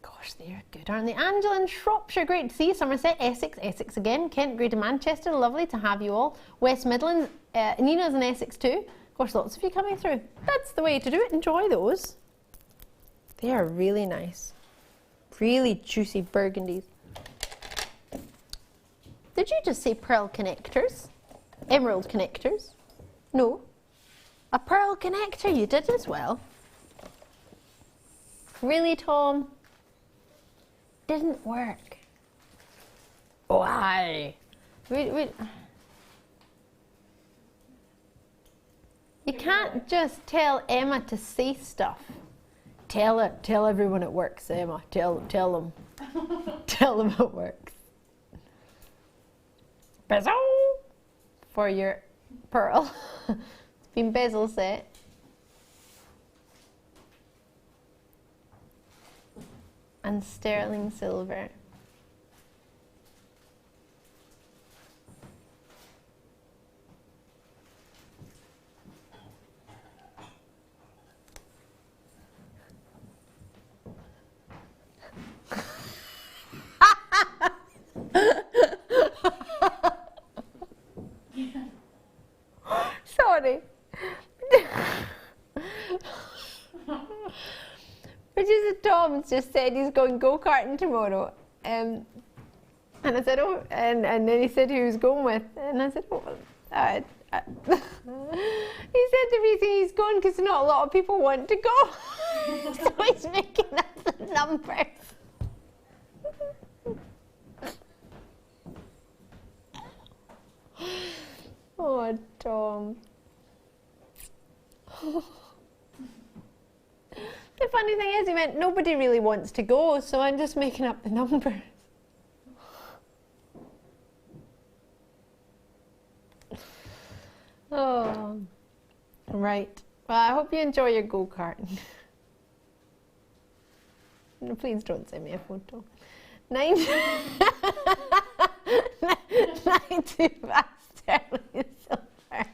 Gosh, they're good, aren't they? Angela in Shropshire, great to see you. Somerset, Essex again. Kent, Greater Manchester, lovely to have you all. West Midlands, Nina's in Essex too. Gosh, lots of you coming through. That's the way to do it. Enjoy those. They are really nice. Really juicy burgundies. Did you just say pearl connectors? Emerald connectors? No. A pearl connector you did as well. Really, Tom? Didn't work. Why? You can't just tell Emma to say stuff. Tell everyone it works, Emma. Tell them. Tell them it works. Bezel for your pearl. It's been bezel set. And sterling silver. Sorry. Producer Tom's just said he's going go-karting tomorrow. And I said, oh, and then he said who he was going with. And I said, oh, he said the reason he's going because not a lot of people want to go. So he's making up the numbers. Oh, Tom. The funny thing is, he went, nobody really wants to go, so I'm just making up the numbers. Oh, right. Well, I hope you enjoy your go-karting. No, please don't send me a photo. 95 sterling silver.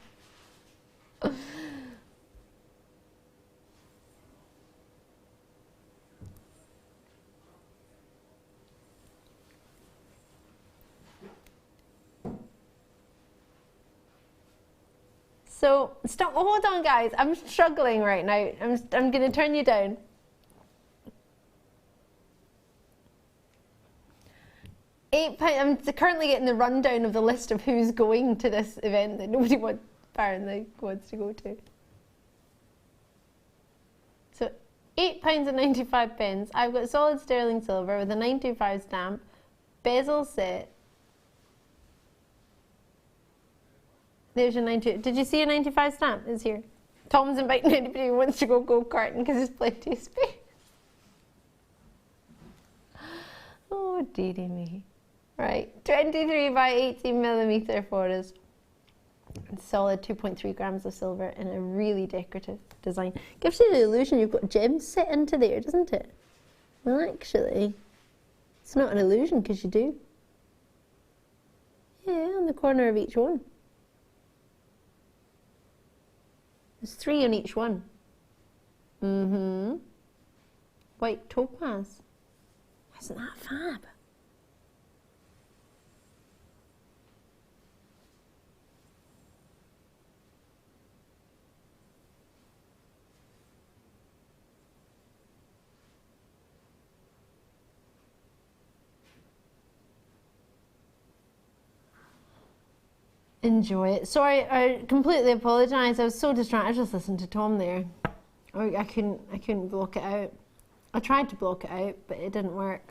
So stop. Hold on, guys. I'm struggling right now. I'm going to turn you down. £8. I'm currently getting the rundown of the list of who's going to this event that nobody apparently wants to go to. So £8.95. I've got solid sterling silver with a 925 stamp, bezel set. There's your 90. Did you see a 95 stamp? It's here. Tom's inviting anybody who wants to go go-karting because there's plenty of space. Oh, dearie me. Right, 23 by 18 millimeter for us. Solid 2.3 grams of silver in a really decorative design. Gives you the illusion you've got gems set into there, doesn't it? Well, actually, it's not an illusion because you do. Yeah, on the corner of each one. There's 3 on each one. White topaz. Isn't that fab? Enjoy it. Sorry, I completely apologise. I was so distracted. I just listened to Tom there. I couldn't block it out. I tried to block it out, but it didn't work.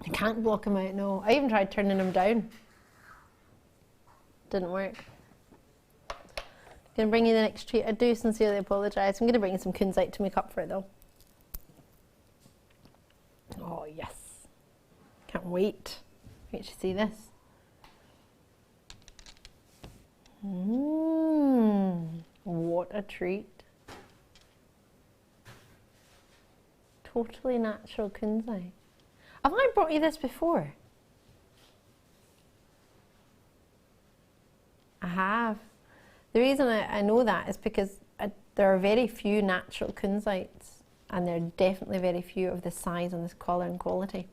I can't block him out, no. I even tried turning him down. Didn't work. I'm going to bring you the next treat. I do sincerely apologise. I'm going to bring you some kunzite to make up for it, though. Oh, yes. Can't wait. Wait to see this. What a treat. Totally natural kunzite. Have I brought you this before? I have. The reason I know that is because there are very few natural kunzites, and there are definitely very few of this size and this colour and quality.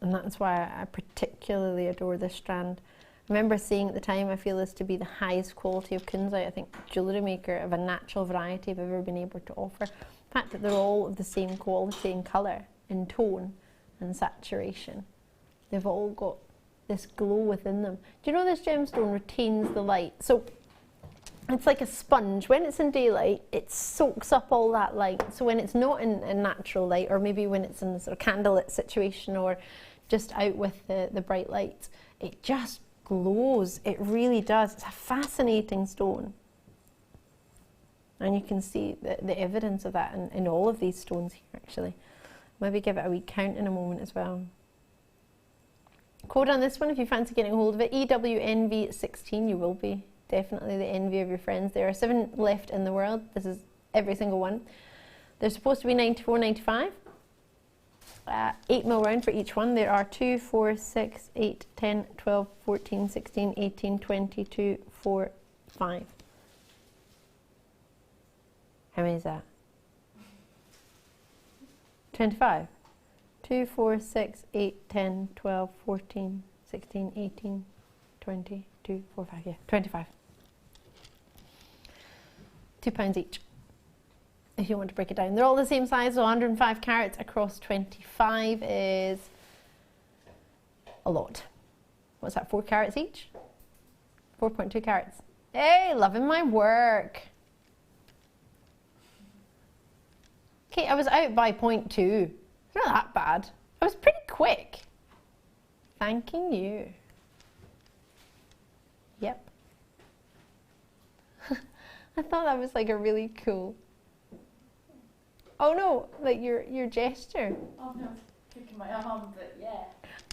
And that's why I particularly adore this strand. I remember saying at the time, I feel this to be the highest quality of kunzite. I think JewelleryMaker of a natural variety have ever been able to offer. The fact that they're all of the same quality and colour, and tone, and saturation. They've all got this glow within them. Do you know this gemstone retains the light? So it's like a sponge. When it's in daylight, it soaks up all that light. So when it's not in natural light, or maybe when it's in a sort of candlelit situation, or just out with the bright lights, it just glows. It really does. It's a fascinating stone. And you can see the evidence of that in all of these stones here, actually. Maybe give it a wee count in a moment as well. Code on this one, if you fancy getting a hold of it, EWNV16, you will be definitely the envy of your friends. There are 7 left in the world. This is every single one. They're supposed to be $94.95. 8 mil round for each one. There are 2, 4, 6, 8, 10, 12, 14, 16, 18, 22, 4, 5. How many is that? 25. 2, 4, 6, 8, 10, 12, 14, 16, 18, 20, 2, 4, 5. Yeah, 25. £2 each. If you want to break it down. They're all the same size, so 105 carats across 25 is a lot. What's that, 4 carats each? 4.2 carats. Hey, loving my work. Okay, I was out by 0.2. It's not that bad. I was pretty quick. Thanking you. Yep. I thought that was like a really cool... Oh no, like your gesture. Oh no, kicking my arm, but yeah.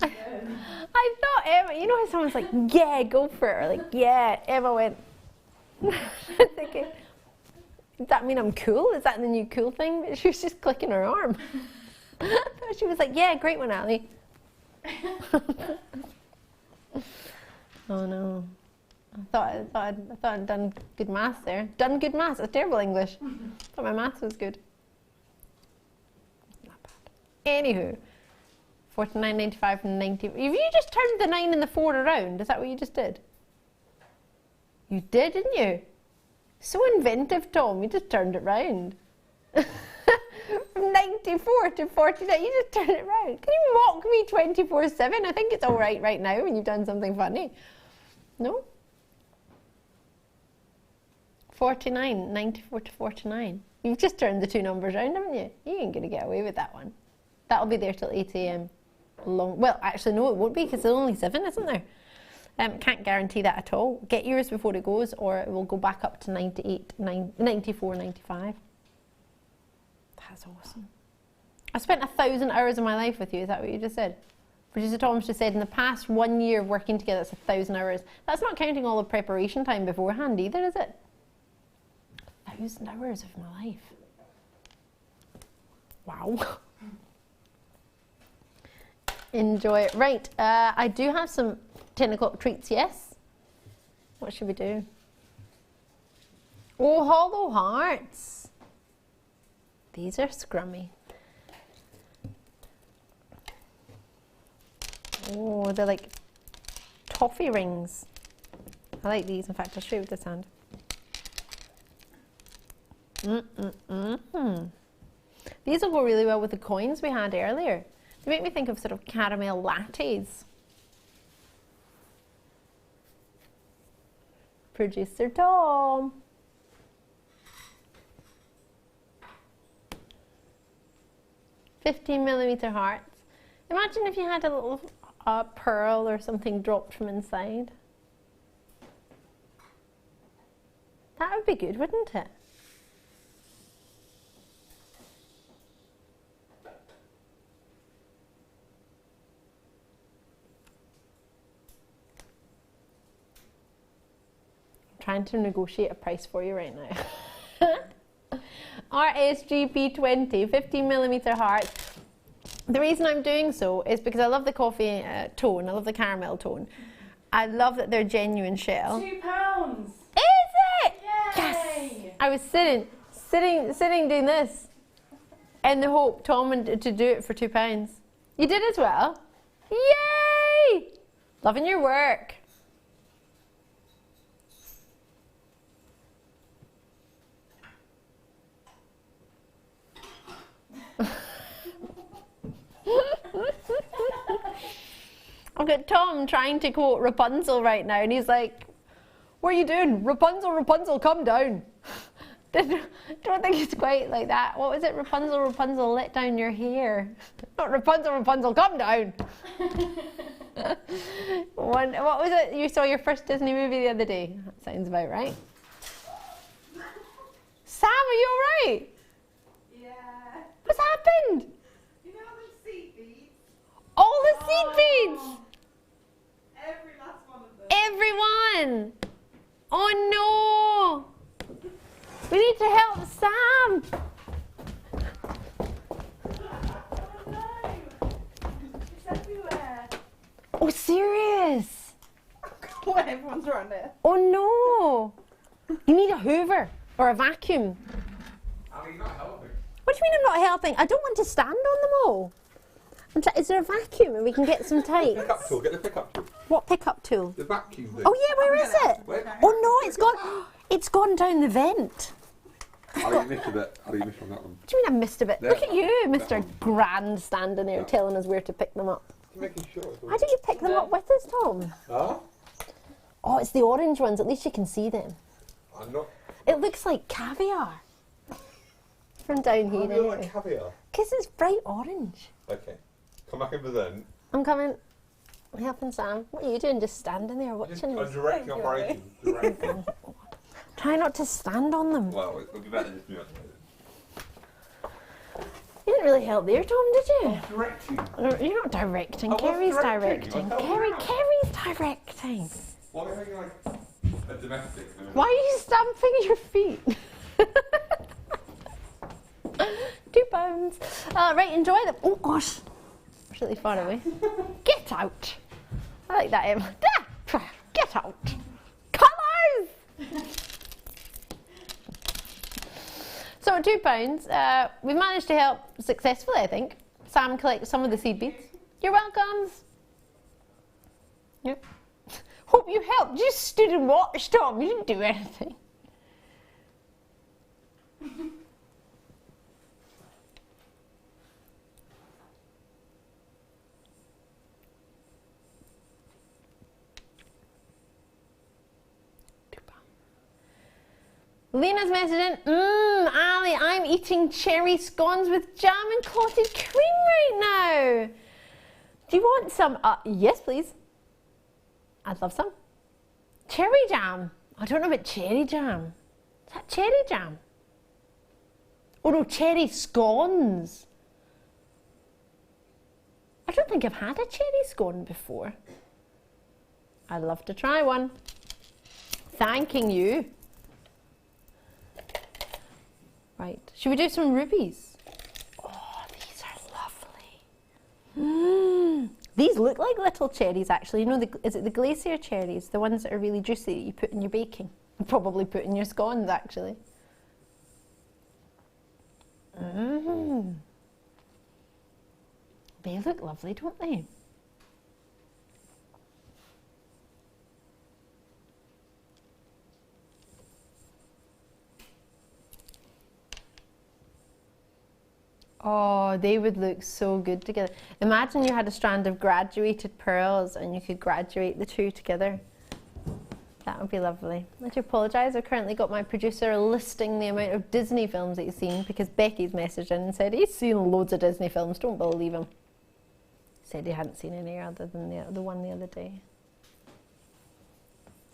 I thought Emma, you know how someone's like, yeah, go for it, or like, yeah, Emma went. Thinking, does that mean I'm cool? Is that the new cool thing? But she was just clicking her arm. She was like, yeah, great one, Ali. Oh no. I thought I'd done good maths there. Done good maths. That's terrible English. I thought my maths was good. Not bad. Anywho, $49.95 and 90. Have you just turned the 9 and the 4 around? Is that what you just did? You did, didn't you? So inventive, Tom. You just turned it round. From 94 to 49, you just turned it round. Can you mock me 24/7? I think it's all right now when you've done something funny. No? 49, 94 to 49. You've just turned the two numbers round, haven't you? You ain't going to get away with that one. That'll be there till 8 a.m. Well, actually, no, it won't be because there's only 7, isn't there? Can't guarantee that at all. Get yours before it goes, or it will go back up to 98, 94, 95. That's awesome. I spent 1,000 hours of my life with you. Is that what you just said? Producer Tom's just said in the past 1 year of working together, that's 1,000 hours. That's not counting all the preparation time beforehand either, is it? 1,000 hours of my life. Wow. Enjoy it. Right, I do have some 10 o'clock treats, yes? What should we do? Oh, hollow hearts. These are scrummy. Oh, they're like toffee rings. I like these. In fact, I'll show you with this hand. These will go really well with the coins we had earlier. They make me think of sort of caramel lattes. Producer Tom. $15mm hearts. Imagine if you had a little pearl or something dropped from inside. That would be good, wouldn't it? I'm trying to negotiate a price for you right now. RSGP20, 15mm hearts. The reason I'm doing so is because I love the coffee tone, I love the caramel tone. I love that they're genuine shell. £2. Is it? Yay! Yes! I was sitting doing this in the hope Tom wanted to do it for £2. You did as well? Yay! Loving your work. I've got Tom trying to quote Rapunzel right now, and he's like, "What are you doing? Rapunzel, Rapunzel, come down." Don't think it's quite like that. What was it? Rapunzel, Rapunzel, let down your hair. Not Rapunzel, Rapunzel, come down. What was it? You saw your first Disney movie the other day. That sounds about right. Sam, are you all right? Yeah. What's happened? You know the seed beads? All the seed beads. Every last one of them. Everyone. Oh no. We need to help Sam. Oh no. It's everywhere. Oh, serious? What, everyone's around there? Oh no. You need a hoover or a vacuum. Ali, you're not helping. What do you mean I'm not helping? I don't want to stand on them all. Is there a vacuum and we can get some tights? Pickup tool, get the pickup tool. What pickup tool? The vacuum thing. Oh yeah, where is it? Where? Oh no, it's gone. It's gone down the vent. Ali, you missed a bit. Ali, you missed on that one. What do you mean I missed a bit? There. Look at you, Mr. That one. Grand, standing there telling us where to pick them up. I'm making sure. Why don't you pick them up with us, Tom? Huh? Oh, it's the orange ones. At least you can see them. I'm not. It looks like caviar from down here. How do you like caviar? Because it's bright orange. Okay. Come back over then. I'm coming. I'm helping Sam. What are you doing? Just standing there Just watching a us? direct operation. Direct. Try not to stand on them. Well, it'll be better just do it. You didn't really help there, Tom, did you? Directing. No, you're not directing. I was Kerry's directing. directing. I felt Kerry's directing. Why are you like a domestic? Why are you stamping your feet? £2. Right, enjoy them. Oh gosh, it's really far away. Get out. I like that, Emma. Get out. Colours. So £2. We've managed to help successfully, I think. Sam collects some of the seed beads. You're welcome. Yep. Oh hope you helped. You just stood and watched, Tom. You didn't do anything. Lena's messaging, Ali, I'm eating cherry scones with jam and clotted cream right now. Do you want some? Yes, please. I'd love some. Cherry jam. I don't know about cherry jam. Is that cherry jam? Oh no, cherry scones. I don't think I've had a cherry scone before. I'd love to try one. Thanking you. Right, should we do some rubies? Oh, these are lovely. These look like little cherries actually. You know, is it the glacier cherries? The ones that are really juicy that you put in your baking. You probably put in your scones actually. They look lovely, don't they? Oh, they would look so good together. Imagine you had a strand of graduated pearls and you could graduate the two together. That would be lovely. I do apologise, I've currently got my producer listing the amount of Disney films that he's seen because Becky's messaged in and said he's seen loads of Disney films, don't believe him. Said he hadn't seen any other than the one the other day.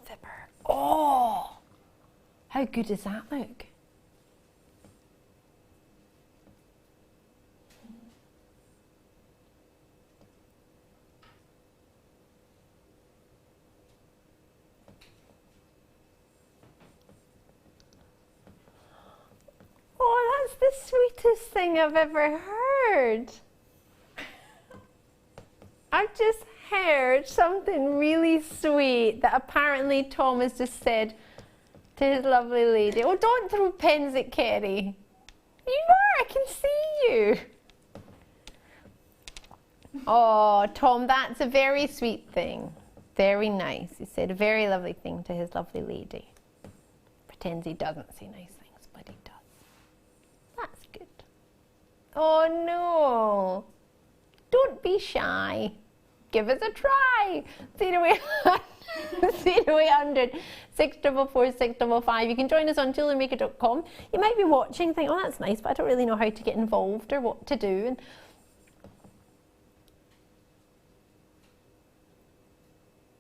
Zipper. Oh! How good does that look? Oh, that's the sweetest thing I've ever heard. I've just heard something really sweet that apparently Tom has just said to his lovely lady. Oh, don't throw pens at Kerry. You are, I can see you. Oh, Tom, that's a very sweet thing. Very nice. He said a very lovely thing to his lovely lady. Pretends he doesn't say nice things, but he does. That's good. Oh, no. Don't be shy. Give us a try. 0800 644 655. You can join us on JewelleryMaker.com. You might be watching, think, oh, that's nice, but I don't really know how to get involved or what to do. And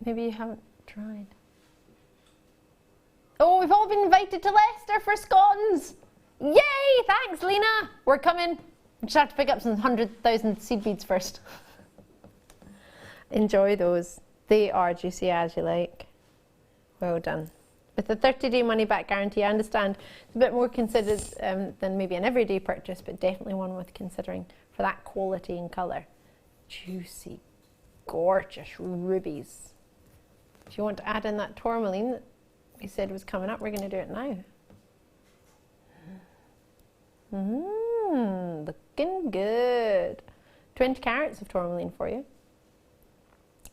maybe you haven't tried. Oh, we've all been invited to Leicester for scones. Yay! Thanks, Lena. We're coming. We just have to pick up some 100,000 seed beads first. Enjoy those. They are juicy as you like. Well done. With the 30-day money-back guarantee, I understand it's a bit more considered than maybe an everyday purchase, but definitely one worth considering for that quality and colour. Juicy, gorgeous rubies. If you want to add in that tourmaline that we said was coming up, we're going to do it now. Looking good. 20 carats of tourmaline for you.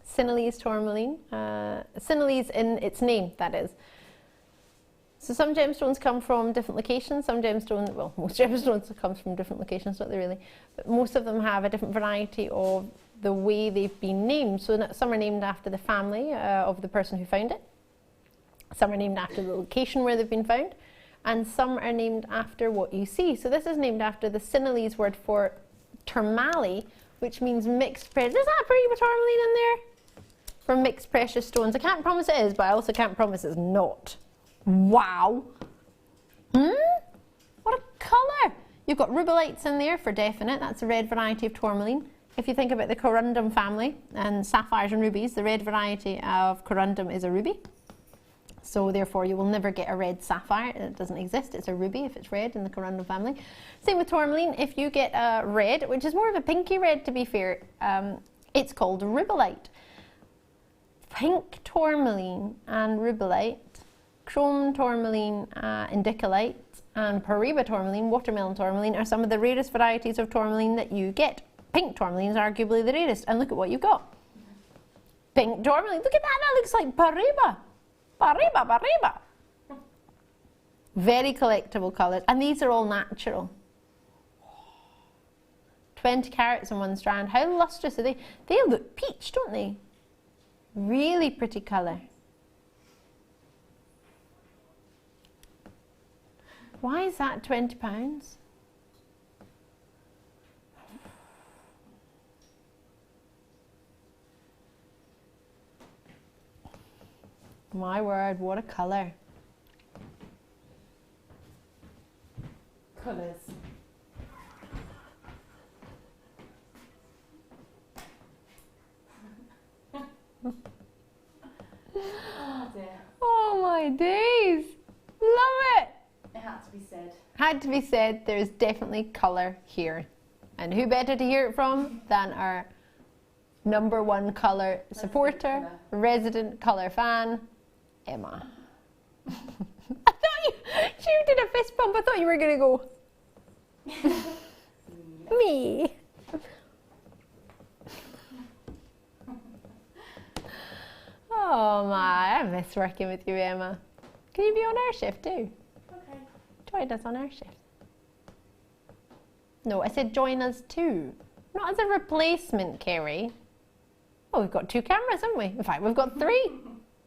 Sinhalese tourmaline. Sinhalese in its name, that is. So some gemstones come from different locations. Some gemstones, well, most gemstones come from different locations, don't they really? But most of them have a different variety of the way they've been named. So some are named after the family of the person who found it. Some are named after the location where they've been found. And some are named after what you see. So this is named after the Sinhalese word for tourmaline, which means mixed precious. Is that pretty tourmaline in there? For mixed precious stones. I can't promise it is, but I also can't promise it's not. Wow. What a colour. You've got rubellites in there for definite. That's a red variety of tourmaline. If you think about the corundum family and sapphires and rubies, the red variety of corundum is a ruby. So therefore you will never get a red sapphire. It doesn't exist. It's a ruby if it's red in the corundum family. Same with tourmaline. If you get a red, which is more of a pinky red to be fair, it's called rubellite. Pink tourmaline and rubellite, chrome tourmaline, indicolite, and Paraiba tourmaline, watermelon tourmaline are some of the rarest varieties of tourmaline that you get. Pink tourmaline is arguably the rarest, and look at what you've got. pink tourmaline. Look at that, that looks like Pariba. Pariba, Pariba. Very collectible colours, and these are all natural. 20 carats in one strand. How lustrous are they? They look peach, don't they? Really pretty colour. Why is that £20? My word, what a colour. Colours. Oh dear. Oh my days. Love it. It had to be said. Had to be said, there's definitely colour here. And who better to hear it from than our #1 colour supporter, resident colour fan, Emma. I thought she did a fist bump. I thought you were going to go. Me. Oh my, I miss working with you, Emma. Can you be on our shift too? Okay. Join us on our shift. No, I said join us too. Not as a replacement, Kerry. Oh, we've got 2 cameras, haven't we? In fact, we've got 3.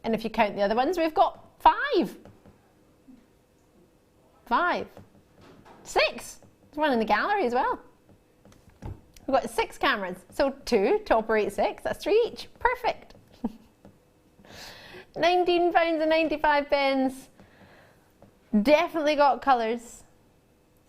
And if you count the other ones, we've got 5. 5. 6. There's one in the gallery as well. We've got 6 cameras. So 2 to operate 6. That's 3 each. Perfect. £19.95. Definitely got colours.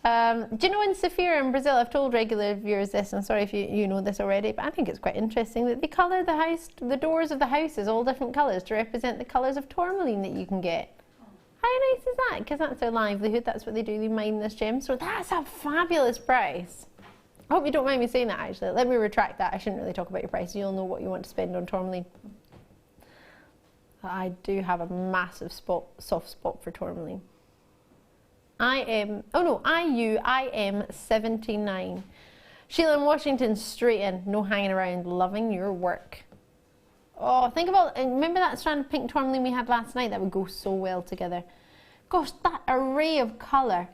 Do you know in Safira in Brazil, I've told regular viewers this, I'm sorry if you know this already, but I think it's quite interesting that they colour the house, the doors of the houses all different colours to represent the colours of tourmaline that you can get. How nice is that? Because that's their livelihood, that's what they do, they mine this gem. So that's a fabulous price. I hope you don't mind me saying that actually. Let me retract that, I shouldn't really talk about your price, you'll know what you want to spend on tourmaline. I do have a massive soft spot for tourmaline. IU 79. Sheila in Washington, straight in, no hanging around, loving your work. Oh, think about, remember that strand of pink tourmaline we had last night? That would go so well together. Gosh, that array of colours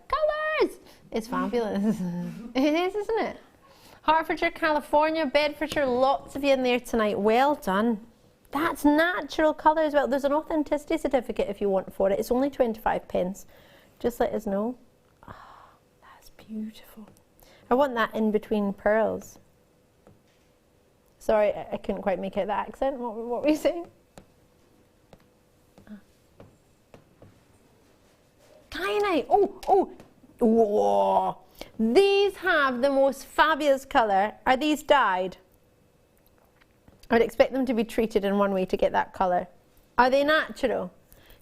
is fabulous. It is, isn't it? Hertfordshire, California, Bedfordshire, lots of you in there tonight. Well done. That's natural colour as well. There's an authenticity certificate if you want for it. It's only 25p. Just let us know. Oh, that's beautiful. I want that in between pearls. Sorry, I couldn't quite make out the accent. What were you saying? Kyanite. Oh. Whoa. These have the most fabulous colour. Are these dyed? I would expect them to be treated in one way to get that colour. Are they natural?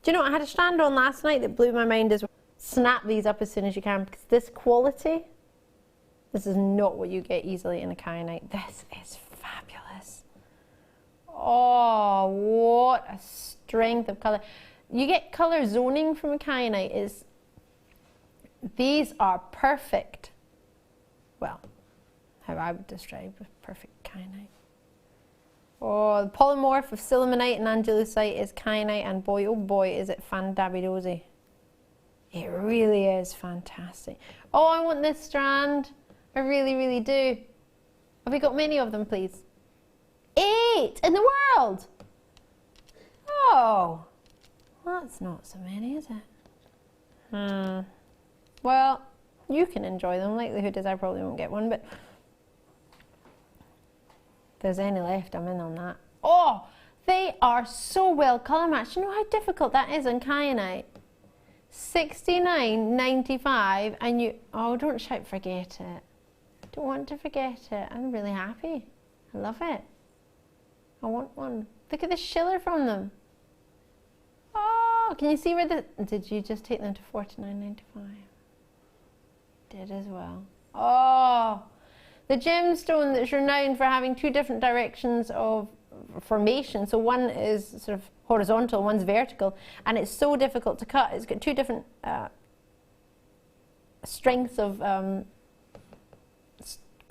Do you know, I had a strand on last night that blew my mind as well. Snap these up as soon as you can because this quality, this is not what you get easily in a kyanite. This is fabulous. Oh, what a strength of colour. You get colour zoning from a kyanite. These are perfect. Well, how I would describe a perfect kyanite. Oh, the polymorph of silimonite and andalusite is kyanite, and boy, oh boy, is it fandabidosi. It really is fantastic. Oh, I want this strand. I really, really do. Have we got many of them, please? 8 in the world. Oh, that's not so many, is it? Well, you can enjoy them. Likelihood is I probably won't get one, but if there's any left, I'm in on that. Oh, they are so well colour matched. You know how difficult that is on kyanite? $69.95, and you, oh, don't shout forget it. Don't want to forget it. I'm really happy. I love it. I want one. Look at the shiller from them. Oh, can you see where did you just take them to $49.95? Did as well. Oh, the gemstone that's renowned for having 2 different directions of formation. So one is sort of horizontal, one's vertical, and it's so difficult to cut. It's got 2 different strengths of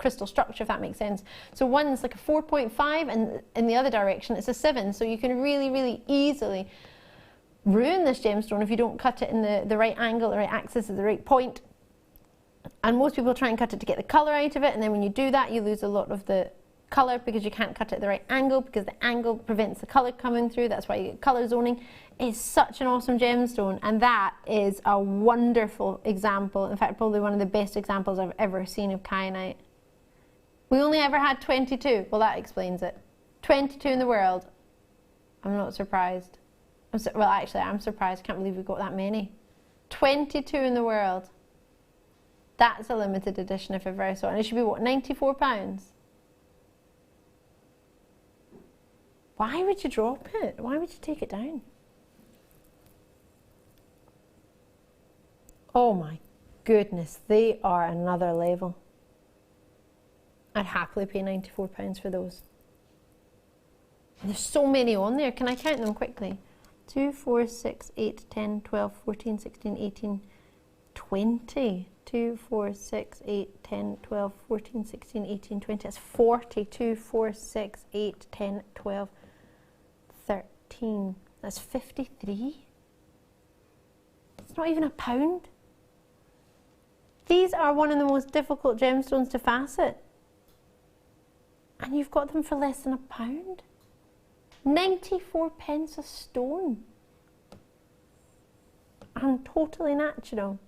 crystal structure, if that makes sense. So one's like a 4.5 and in the other direction it's a 7. So you can really, really easily ruin this gemstone if you don't cut it in the right angle, the right axis, at the right point. And most people try and cut it to get the colour out of it, and then when you do that you lose a lot of the colour because you can't cut it at the right angle, because the angle prevents the colour coming through. That's why you get colour zoning. It's such an awesome gemstone, and that is a wonderful example. In fact, probably one of the best examples I've ever seen of kyanite. We only ever had 22. Well, that explains it. 22 in the world. I'm not surprised. Well, actually, I'm surprised. I can't believe we got that many. 22 in the world. That's a limited edition if ever I saw it. And it should be, what, £94? Why would you drop it? Why would you take it down? Oh my goodness, they are another level. I'd happily pay £94 for those. And there's so many on there. Can I count them quickly? 2, 4, 6, 8, 10, 12, 14, 16, 18, 20. 2, 4, 6, 8, 10, 12, 14, 16, 18, 20. That's 40. 2, 4, 6, 8, 10, 12, 13. That's 53. It's not even £1. These are one of the most difficult gemstones to facet. And you've got them for less than £1. 94p a stone. And totally natural.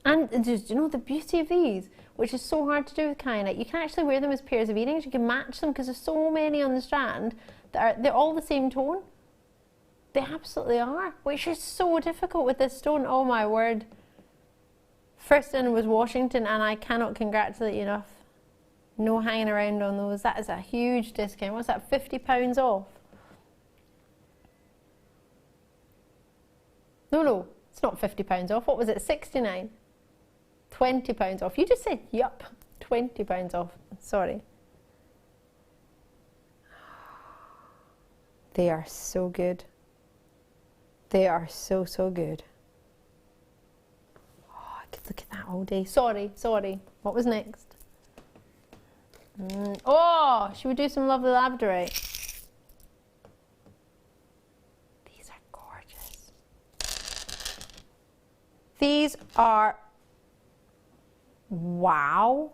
And just, you know, the beauty of these, which is so hard to do with kyanite, you can actually wear them as pairs of earrings. You can match them because there's so many on the strand that they're all the same tone. They absolutely are, which is so difficult with this stone. Oh my word. First in was Washington, and I cannot congratulate you enough. No hanging around on those. That is a huge discount. What's that, £50 off? No, it's not £50 off. What was it, 69? £20 off. You just said, yup, £20 off. Sorry. They are so good. They are so, so good. Oh, I could look at that all day. Sorry. What was next? Oh, should we do some lovely labradorite? These are gorgeous. These are, wow.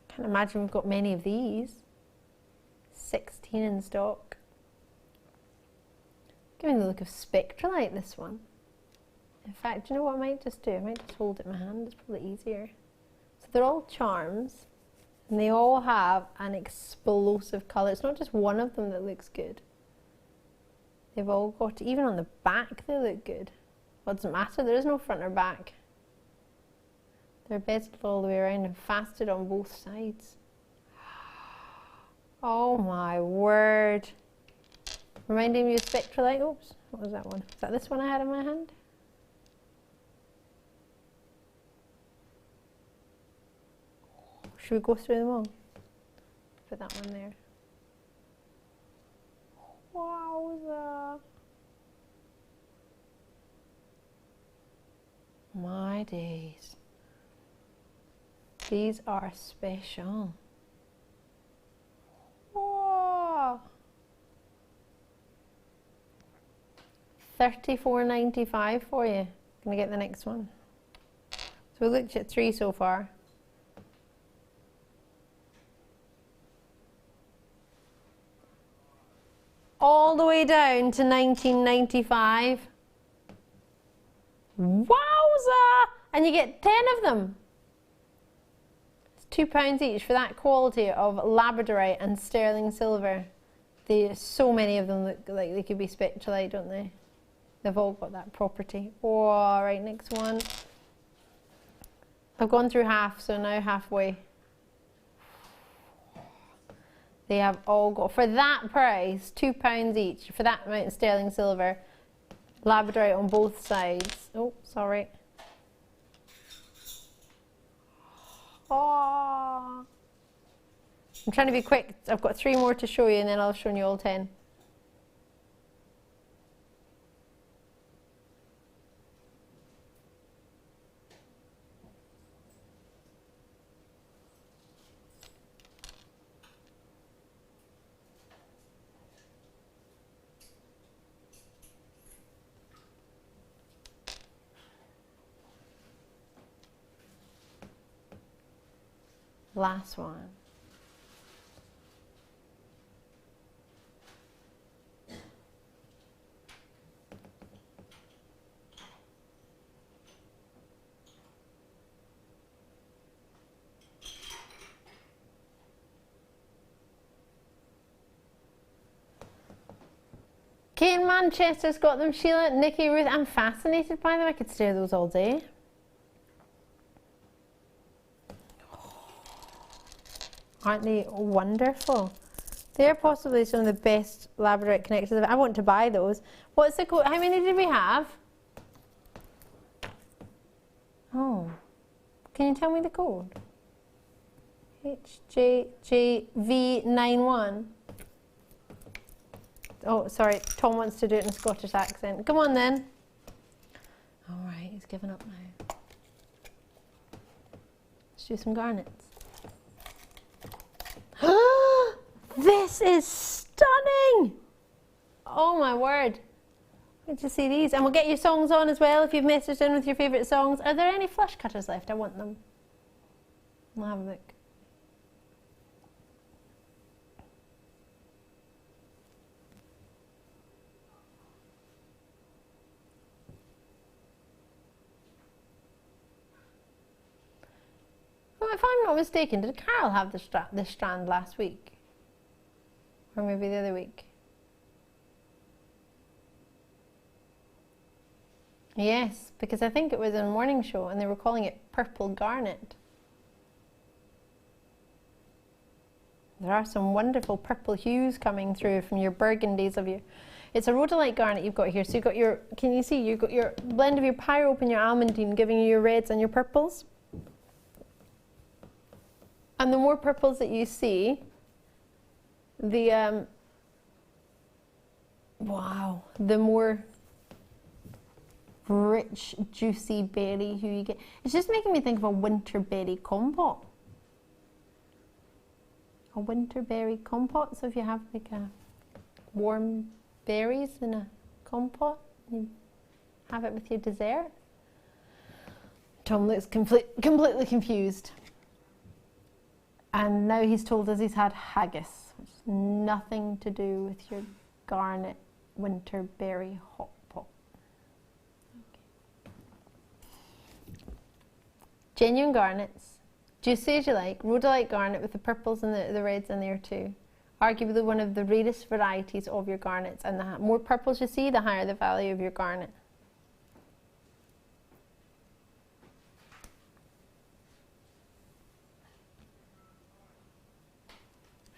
Can't imagine we've got many of these. 16 in stock. Giving the look of spectralite, this one. In fact, do you know what I might just do? I might just hold it in my hand, it's probably easier. So they're all charms, and they all have an explosive colour. It's not just one of them that looks good. They've all got, even on the back they look good. Well, it doesn't matter, there is no front or back. They're beveled all the way around and faceted on both sides. Oh my word. Reminding me of spectralite. Oops, what was that one? Is that this one I had in my hand? Should we go through them all? Put that one there. Wowza. My days. These are special. Oh. $34.95 for you. Gonna get the next one. So we looked at 3 so far. All the way down to $19.95. Wowza! And you get 10 of them. It's £2 each for that quality of labradorite and sterling silver. There's so many of them look like they could be spectralite, don't they? They've all got that property. Oh, right, next one. I've gone through half, so now halfway. They have all got, for that price, £2 each, for that amount of sterling silver, labradorite on both sides. Oh, sorry. Oh. I'm trying to be quick. I've got 3 more to show you, and then I'll show you all 10. last one. Kate in Manchester's got them. Sheila, Nikki, Ruth. I'm fascinated by them. I could stare at those all day. Aren't they wonderful? They're possibly some of the best labradorite connectors. I want to buy those. What's the code? How many did we have? Oh. Can you tell me the code? HJJV91. Oh, sorry. Tom wants to do it in a Scottish accent. Come on then. All right, he's given up now. Let's do some garnets. This is stunning! Oh my word. Good to see these. And we'll get your songs on as well if you've messaged in with your favourite songs. Are there any flush cutters left? I want them. We'll have a look. Well, if I'm not mistaken, did Carol have this strand last week? Or maybe the other week? Yes, because I think it was in a morning show and they were calling it purple garnet. There are some wonderful purple hues coming through from your burgundies of your... It's a rhodolite garnet you've got here. So you've got your... Can you see? You've got your blend of your pyrope and your almandine giving you your reds and your purples. And the more purples that you see, the wow, the more rich, juicy berry hue you get. It's just making me think of a winter berry compote. A winter berry compote. So if you have like a warm berries in a compote, you have it with your dessert. Tom looks completely confused. And now he's told us he's had haggis, which is nothing to do with your garnet winter berry hot pot. Okay. Genuine garnets, juicy as you like, rhodolite garnet with the purples and the reds in there too. Arguably one of the rarest varieties of your garnets, and the more purples you see, the higher the value of your garnet.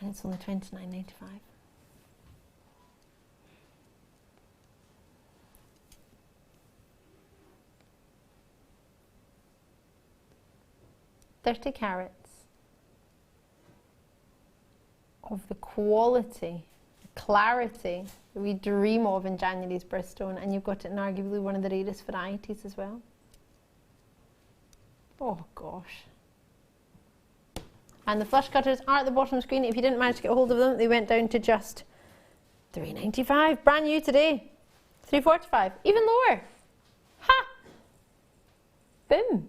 And it's only $29.95. $30 carats of the quality, the clarity that we dream of in January's birthstone, and you've got it in arguably one of the rarest varieties as well. Oh gosh. And the flush cutters are at the bottom of the screen. If you didn't manage to get a hold of them, they went down to just $3.95. Brand new today. $3.45. Even lower. Ha! Boom.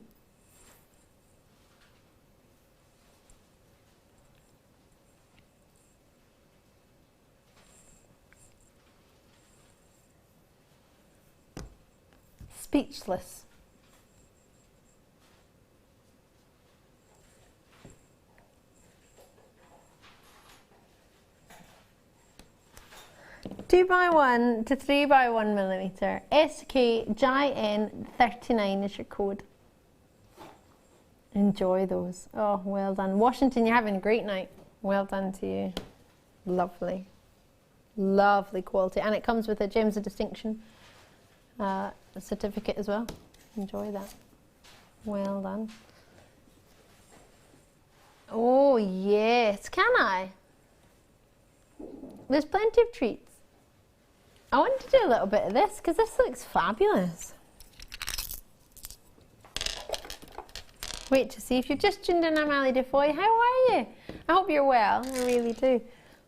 Speechless. Two by 1 to 3 by 1 millimeter. SKJN39 is your code. Enjoy those. Oh, well done. Washington, you're having a great night. Well done to you. Lovely. Lovely quality. And it comes with a Gems of Distinction certificate as well. Enjoy that. Well done. Oh, yes. Can I? There's plenty of treats. I want to do a little bit of this because this looks fabulous. Wait to see if you've just tuned in. I'm Ali DeFoy. How are you? I hope you're well. I really do.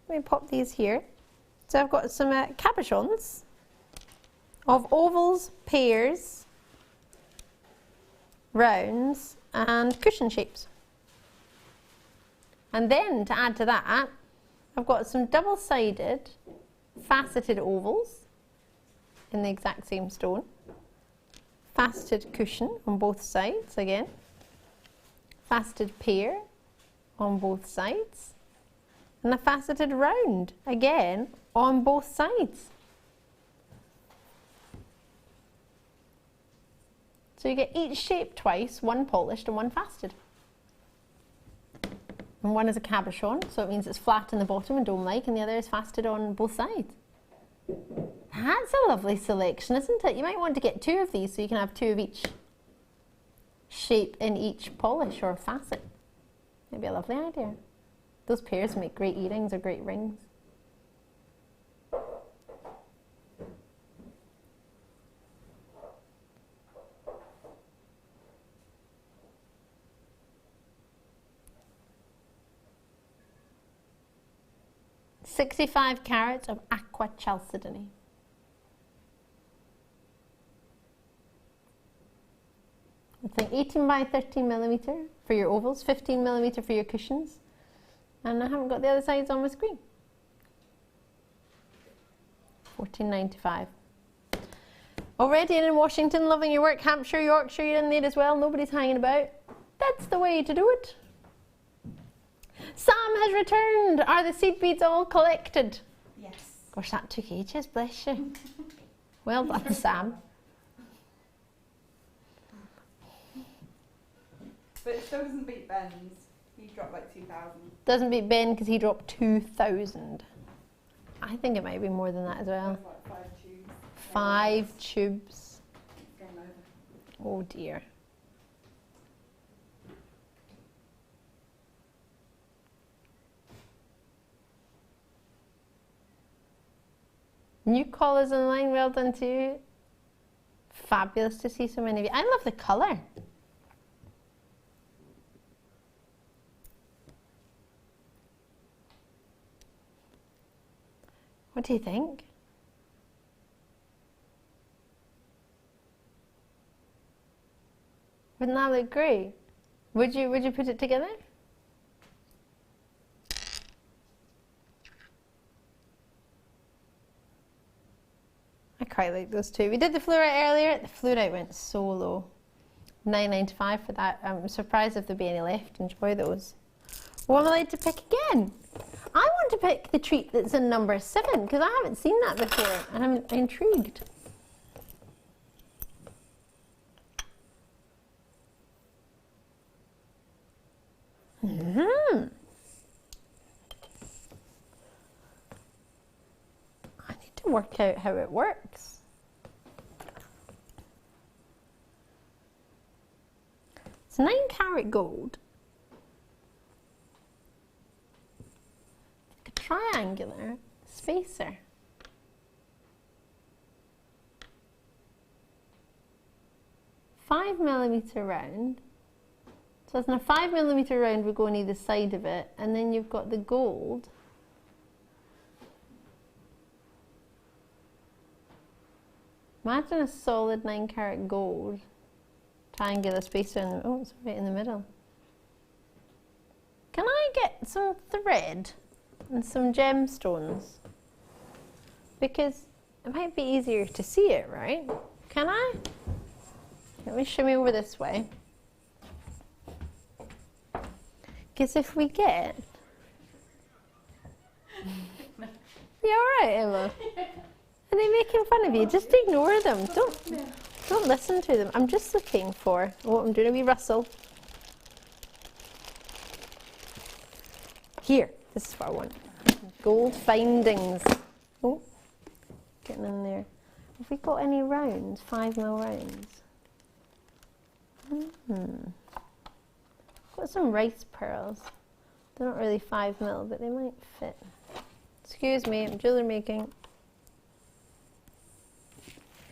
Let me pop these here. So I've got some cabochons of ovals, pears, rounds and cushion shapes. And then to add to that, I've got some double-sided faceted ovals in the exact same stone. Faceted cushion on both sides again. Faceted pear on both sides. And a faceted round again on both sides. So you get each shape twice, one polished and one faceted. And one is a cabochon, so it means it's flat in the bottom and dome-like, and the other is faceted on both sides. That's a lovely selection, isn't it? You might want to get 2 of these so you can have 2 of each shape in each polish or facet. That'd be a lovely idea. Those pears make great earrings or great rings. "65 carats of aqua chalcedony." I think 18 by 13 millimeter for your ovals, 15 millimeter for your cushions, and I haven't got the other sides on my screen. $14.95. Already in Washington, loving your work. Hampshire, Yorkshire, you're in there as well. Nobody's hanging about. That's the way to do it. Sam has returned. Are the seed beads all collected? Yes. Gosh, that took ages, bless you. Well done, Sam. But it still doesn't beat Ben's. He dropped like 2,000. Doesn't beat Ben because he dropped 2,000. I think it might be more than that as well. Like 5 tubes. 5 tubes. Game over. Oh dear. New colours online, well done to you. Fabulous to see so many of you. I love the colour. What do you think? Wouldn't that look great? Would you put it together? I quite like those two. We did the fluorite earlier. The fluorite went so low. $9.95 for that. I'm surprised if there'd be any left. Enjoy those. What am I allowed to pick again? I want to pick the treat that's in number 7 because I haven't seen that before and I'm intrigued. I need to work out how it works. It's 9 karat gold. Like a triangular spacer. $5mm round. So it's in a 5mm round would go on either side of it, and then you've got the gold. Imagine a solid 9 karat gold triangular spacer in the, oh, it's right in the middle. Can I get some thread and some gemstones? Because it might be easier to see it, right? Can I? Let me shimmy over this way. Because if we get... You alright, Emma? Are they making fun of you? Just ignore them. Don't listen to them. I'm just looking for... Oh, I'm doing a wee rustle. Here. This is what I want. Gold findings. Oh, getting in there. Have we got any rounds? 5mm rounds? Got some rice pearls. They're not really 5mm, but they might fit. Excuse me, I'm jewellery making.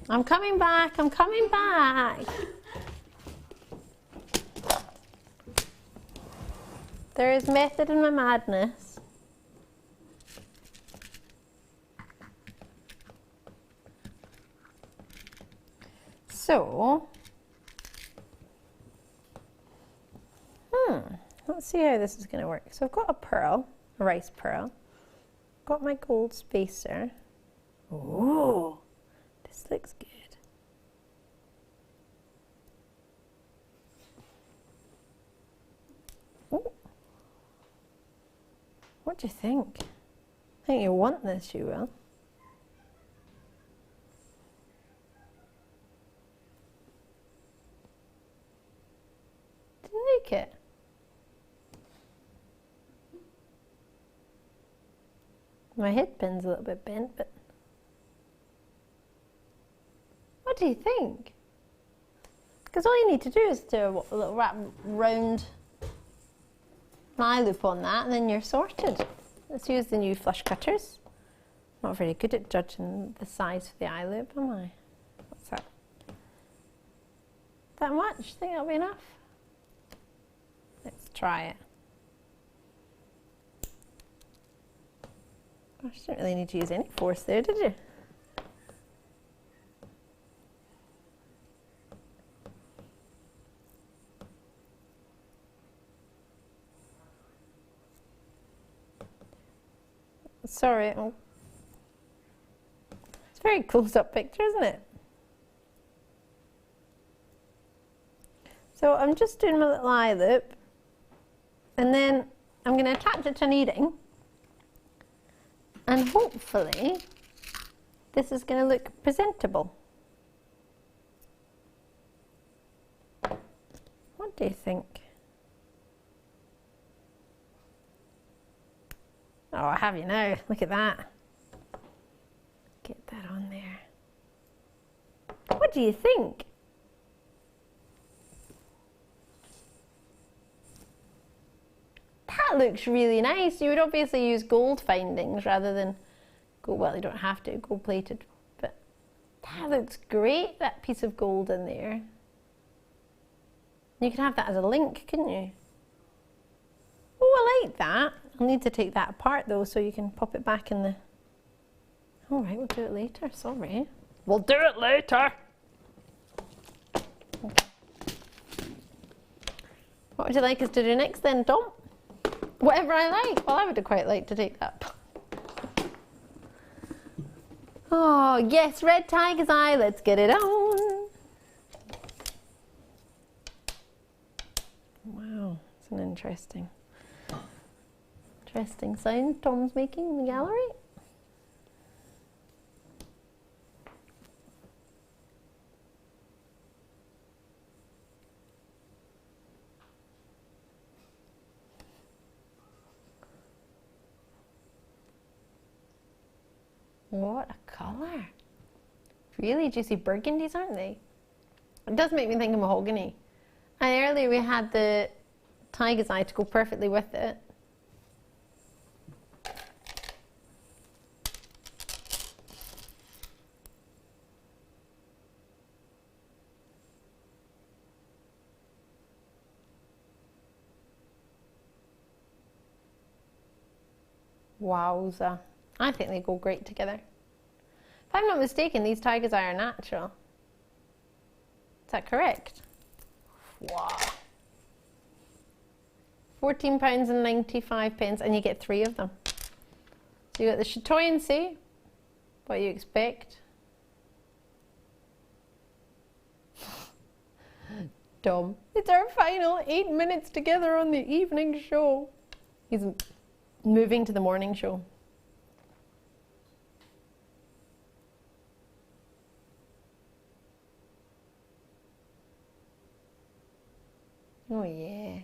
I'm coming back, I'm coming back. There is method in my madness. So, let's see how this is going to work. So I've got a pearl, a rice pearl. Got my gold spacer. Oh, this looks good. Ooh. What do you think? I think you'll want this, you will. Do you like it? My headpin's a little bit bent, but what do you think? Because all you need to do is do a little wrap round eye loop on that, and then you're sorted. Let's use the new flush cutters. Not very good at judging the size for the eye loop, am I? What's that? That much? Think that'll be enough? Let's try it. Gosh, you didn't really need to use any force there, did you? Sorry. Oh. It's a very close-up picture, isn't it? So I'm just doing my little eye loop, and then I'm going to attach it to an earring, and hopefully this is going to look presentable. What do you think? Oh, I have you now. Look at that. Get that on there. What do you think? That looks really nice. You would obviously use gold findings rather than gold. Well, you don't have to, gold plated. But that looks great, that piece of gold in there. You could have that as a link, couldn't you? Oh, I like that. I'll need to take that apart though, so you can pop it back in the... All right, we'll do it later, sorry. We'll do it later! Okay. What would you like us to do next then, Tom? Whatever I like. Well, I would quite like to take that. Oh, yes, red tiger's eye. Let's get it on. Wow, it's an interesting sound Tom's making in the gallery. What a colour. Really juicy burgundies, aren't they? It does make me think of mahogany. And earlier we had the tiger's eye to go perfectly with it. Wowza. I think they go great together. If I'm not mistaken, these tiger's eye are natural. Is that correct? Wow. £14.95 and you get 3 of them. So you got the chatoyancy, what you expect. Dom, it's our final 8 minutes together on the evening show. He's moving to the morning show. Oh yes,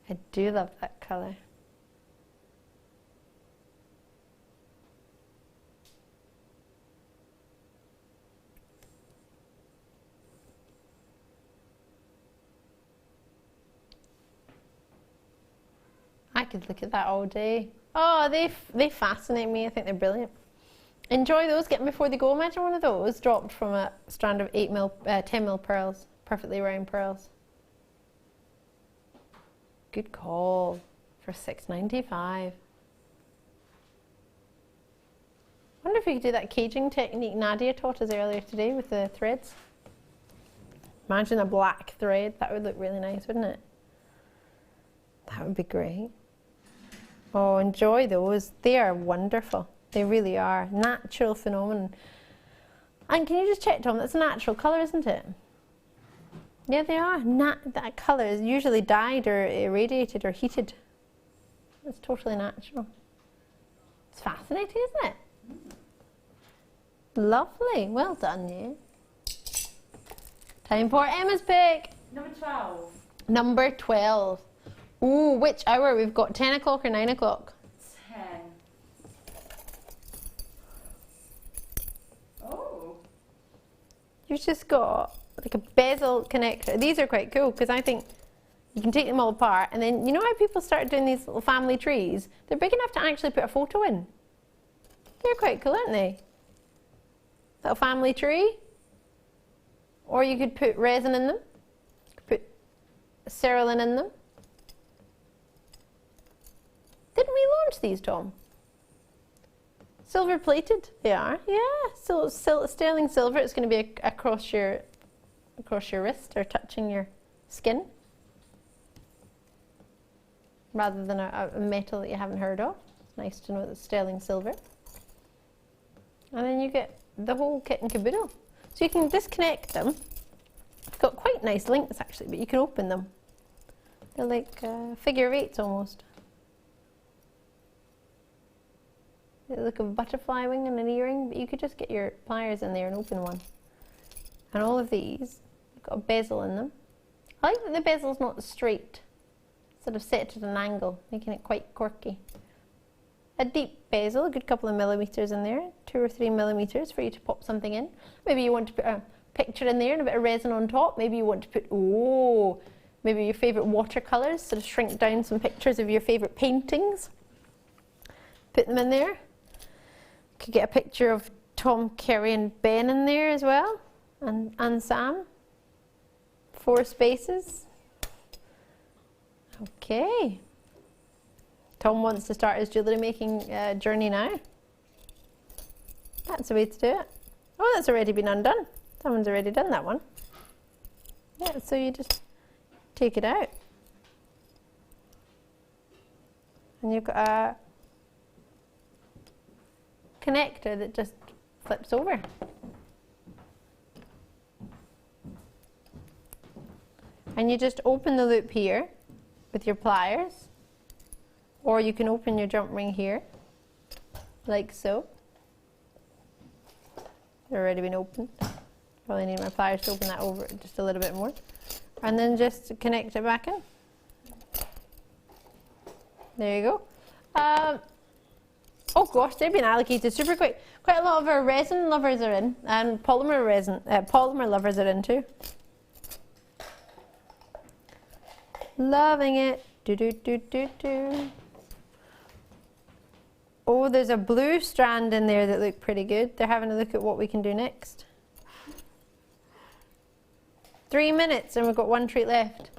I do love that colour. I could look at that all day. Oh, they fascinate me. I think they're brilliant. Enjoy those. Get them before they go. Imagine one of those dropped from a strand of 10mm pearls, perfectly round pearls. Good call for $6.95. Wonder if we could do that caging technique Nadia taught us earlier today with the threads. Imagine a black thread. That would look really nice, wouldn't it? That would be great. Oh, enjoy those. They are wonderful. They really are. Natural phenomenon. And can you just check, Tom, that's a natural colour, isn't it? Yeah, they are. That colour is usually dyed or irradiated or heated. It's totally natural. It's fascinating, isn't it? Lovely. Well done, you. Time for Emma's pick. Number 12. Number 12. Ooh, which hour? We've got 10 o'clock or 9 o'clock? 10. Oh. You've just got like a bezel connector. These are quite cool because I think you can take them all apart, and then you know how people start doing these little family trees? They're big enough to actually put a photo in. They're quite cool, aren't they? Little family tree. Or you could put resin in them. You could put cerulean in them. Didn't we launch these, Tom? Silver plated, they are. Yeah, so sterling silver. It's going to be across your wrist or touching your skin, rather than a metal that you haven't heard of. It's nice to know that it's sterling silver. And then you get the whole kit and caboodle. So you can disconnect them. It's got quite nice links actually, but you can open them. They're like figure eights almost. They look like a butterfly wing and an earring, but you could just get your pliers in there and open one. And all of these have got a bezel in them. I like that the bezel's not straight, sort of set at an angle, making it quite quirky. A deep bezel, a good couple of millimetres in there, 2 or 3 millimetres for you to pop something in. Maybe you want to put a picture in there and a bit of resin on top. Maybe you want to put, maybe your favourite watercolours, sort of shrink down some pictures of your favourite paintings. Put them in there. Could get a picture of Tom, Kerry and Ben in there as well, and Sam. 4 spaces. Okay. Tom wants to start his jewellery making journey now. That's the way to do it. Oh, that's already been undone. Someone's already done that one. Yeah, so you just take it out. And you've got a connector that just flips over. And you just open the loop here with your pliers, or you can open your jump ring here, like so. They've already been opened. Probably need my pliers to open that over just a little bit more. And then just connect it back in. There you go. Oh gosh, they've been allocated super quick. Quite a lot of our resin lovers are in, and polymer lovers are in too. Loving it. Do do do do do. Oh, there's a blue strand in there that look pretty good. They're having a look at what we can do next. 3 minutes and we've got 1 treat left.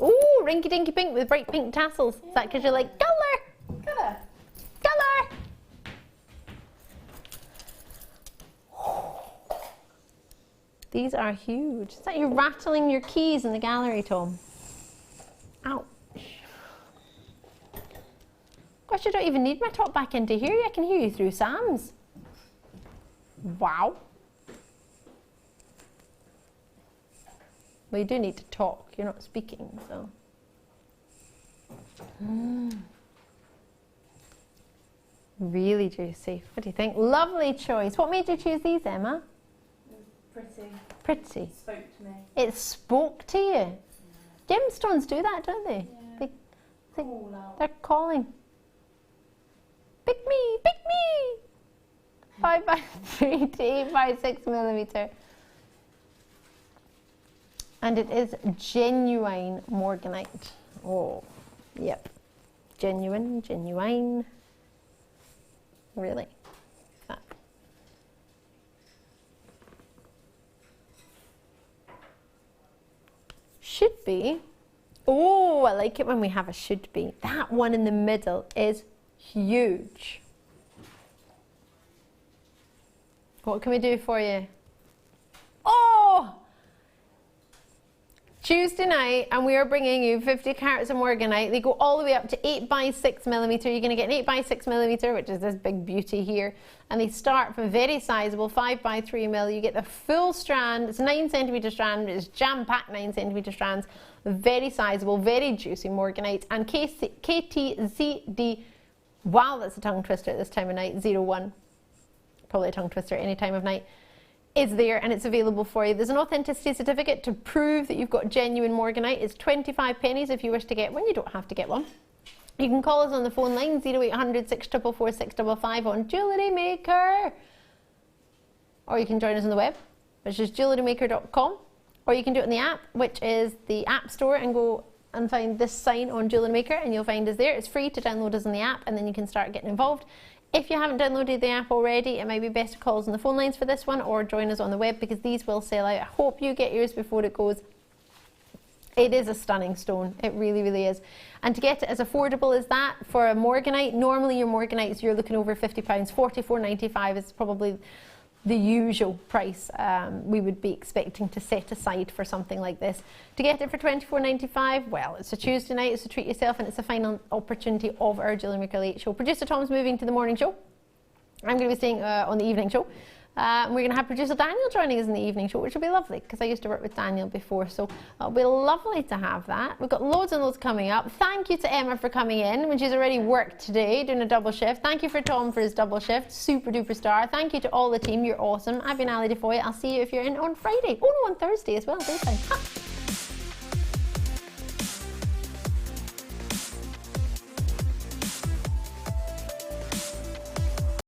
Ooh, rinky dinky pink with bright pink tassels. Is that because you like colour? Colour. Colour! These are huge. Is that you rattling your keys in the gallery, Tom? Ouch. Gosh, I don't even need my top back into here. I can hear you through Sam's. Wow. Well, you do need to talk. You're not speaking, so. Really juicy. What do you think? Lovely choice. What made you choose these, Emma? Pretty. Pretty. Spoke to me. It spoke to you. Yeah. Gemstones do that, don't they? Yeah. They're calling. Pick me, pick me. 5x3 to 8x6 millimeter. And it is genuine morganite. Oh, yep. Genuine, genuine. Really. That. Should be. Oh, I like it when we have a should be. That one in the middle is huge. What can we do for you? Oh! Tuesday night, and we are bringing you 50 carats of morganite. They go all the way up to 8x6mm. You're going to get an 8x6mm, which is this big beauty here. And they start from very sizable 5x3mm. You get the full strand. It's 9cm strand. It's jam-packed 9cm strands. Very sizable, very juicy morganite. And KTZD, wow, that's a tongue twister at this time of night, 01. Probably a tongue twister at any time of night. Is there, and it's available for you. There's an authenticity certificate to prove that you've got genuine morganite. It's 25 pennies if you wish to get one. You don't have to get one. You can call us on the phone line 0800 644 655 on JewelleryMaker, or you can join us on the web, which is JewelleryMaker.com, or you can do it in the app, which is the App Store, and go and find this sign on JewelleryMaker, and you'll find us there. It's free to download us in the app, and then you can start getting involved. If you haven't downloaded the app already, it might be best to call us on the phone lines for this one, or join us on the web, because these will sell out. I hope you get yours before it goes. It is a stunning stone. It really, really is. And to get it as affordable as that for a morganite, normally your morganites, you're looking over £50. £44.95 is probably the usual price we would be expecting to set aside for something like this. To get it for £24.95, well, it's a Tuesday night, it's a treat yourself, and it's a final opportunity of our JewelleryMaker Late Show. Producer Tom's moving to the morning show. I'm going to be staying on the evening show. We're going to have producer Daniel joining us in the evening show, which will be lovely, because I used to work with Daniel before, so it'll be lovely to have that. We've got loads and loads coming up. Thank you to Emma for coming in when she's already worked today, doing a double shift. Thank you for Tom for his double shift, super duper star. Thank you to all the team, you're awesome. I've been Ali DeFoy. I'll see you if you're in on Friday. Oh no, on Thursday as well, daytime.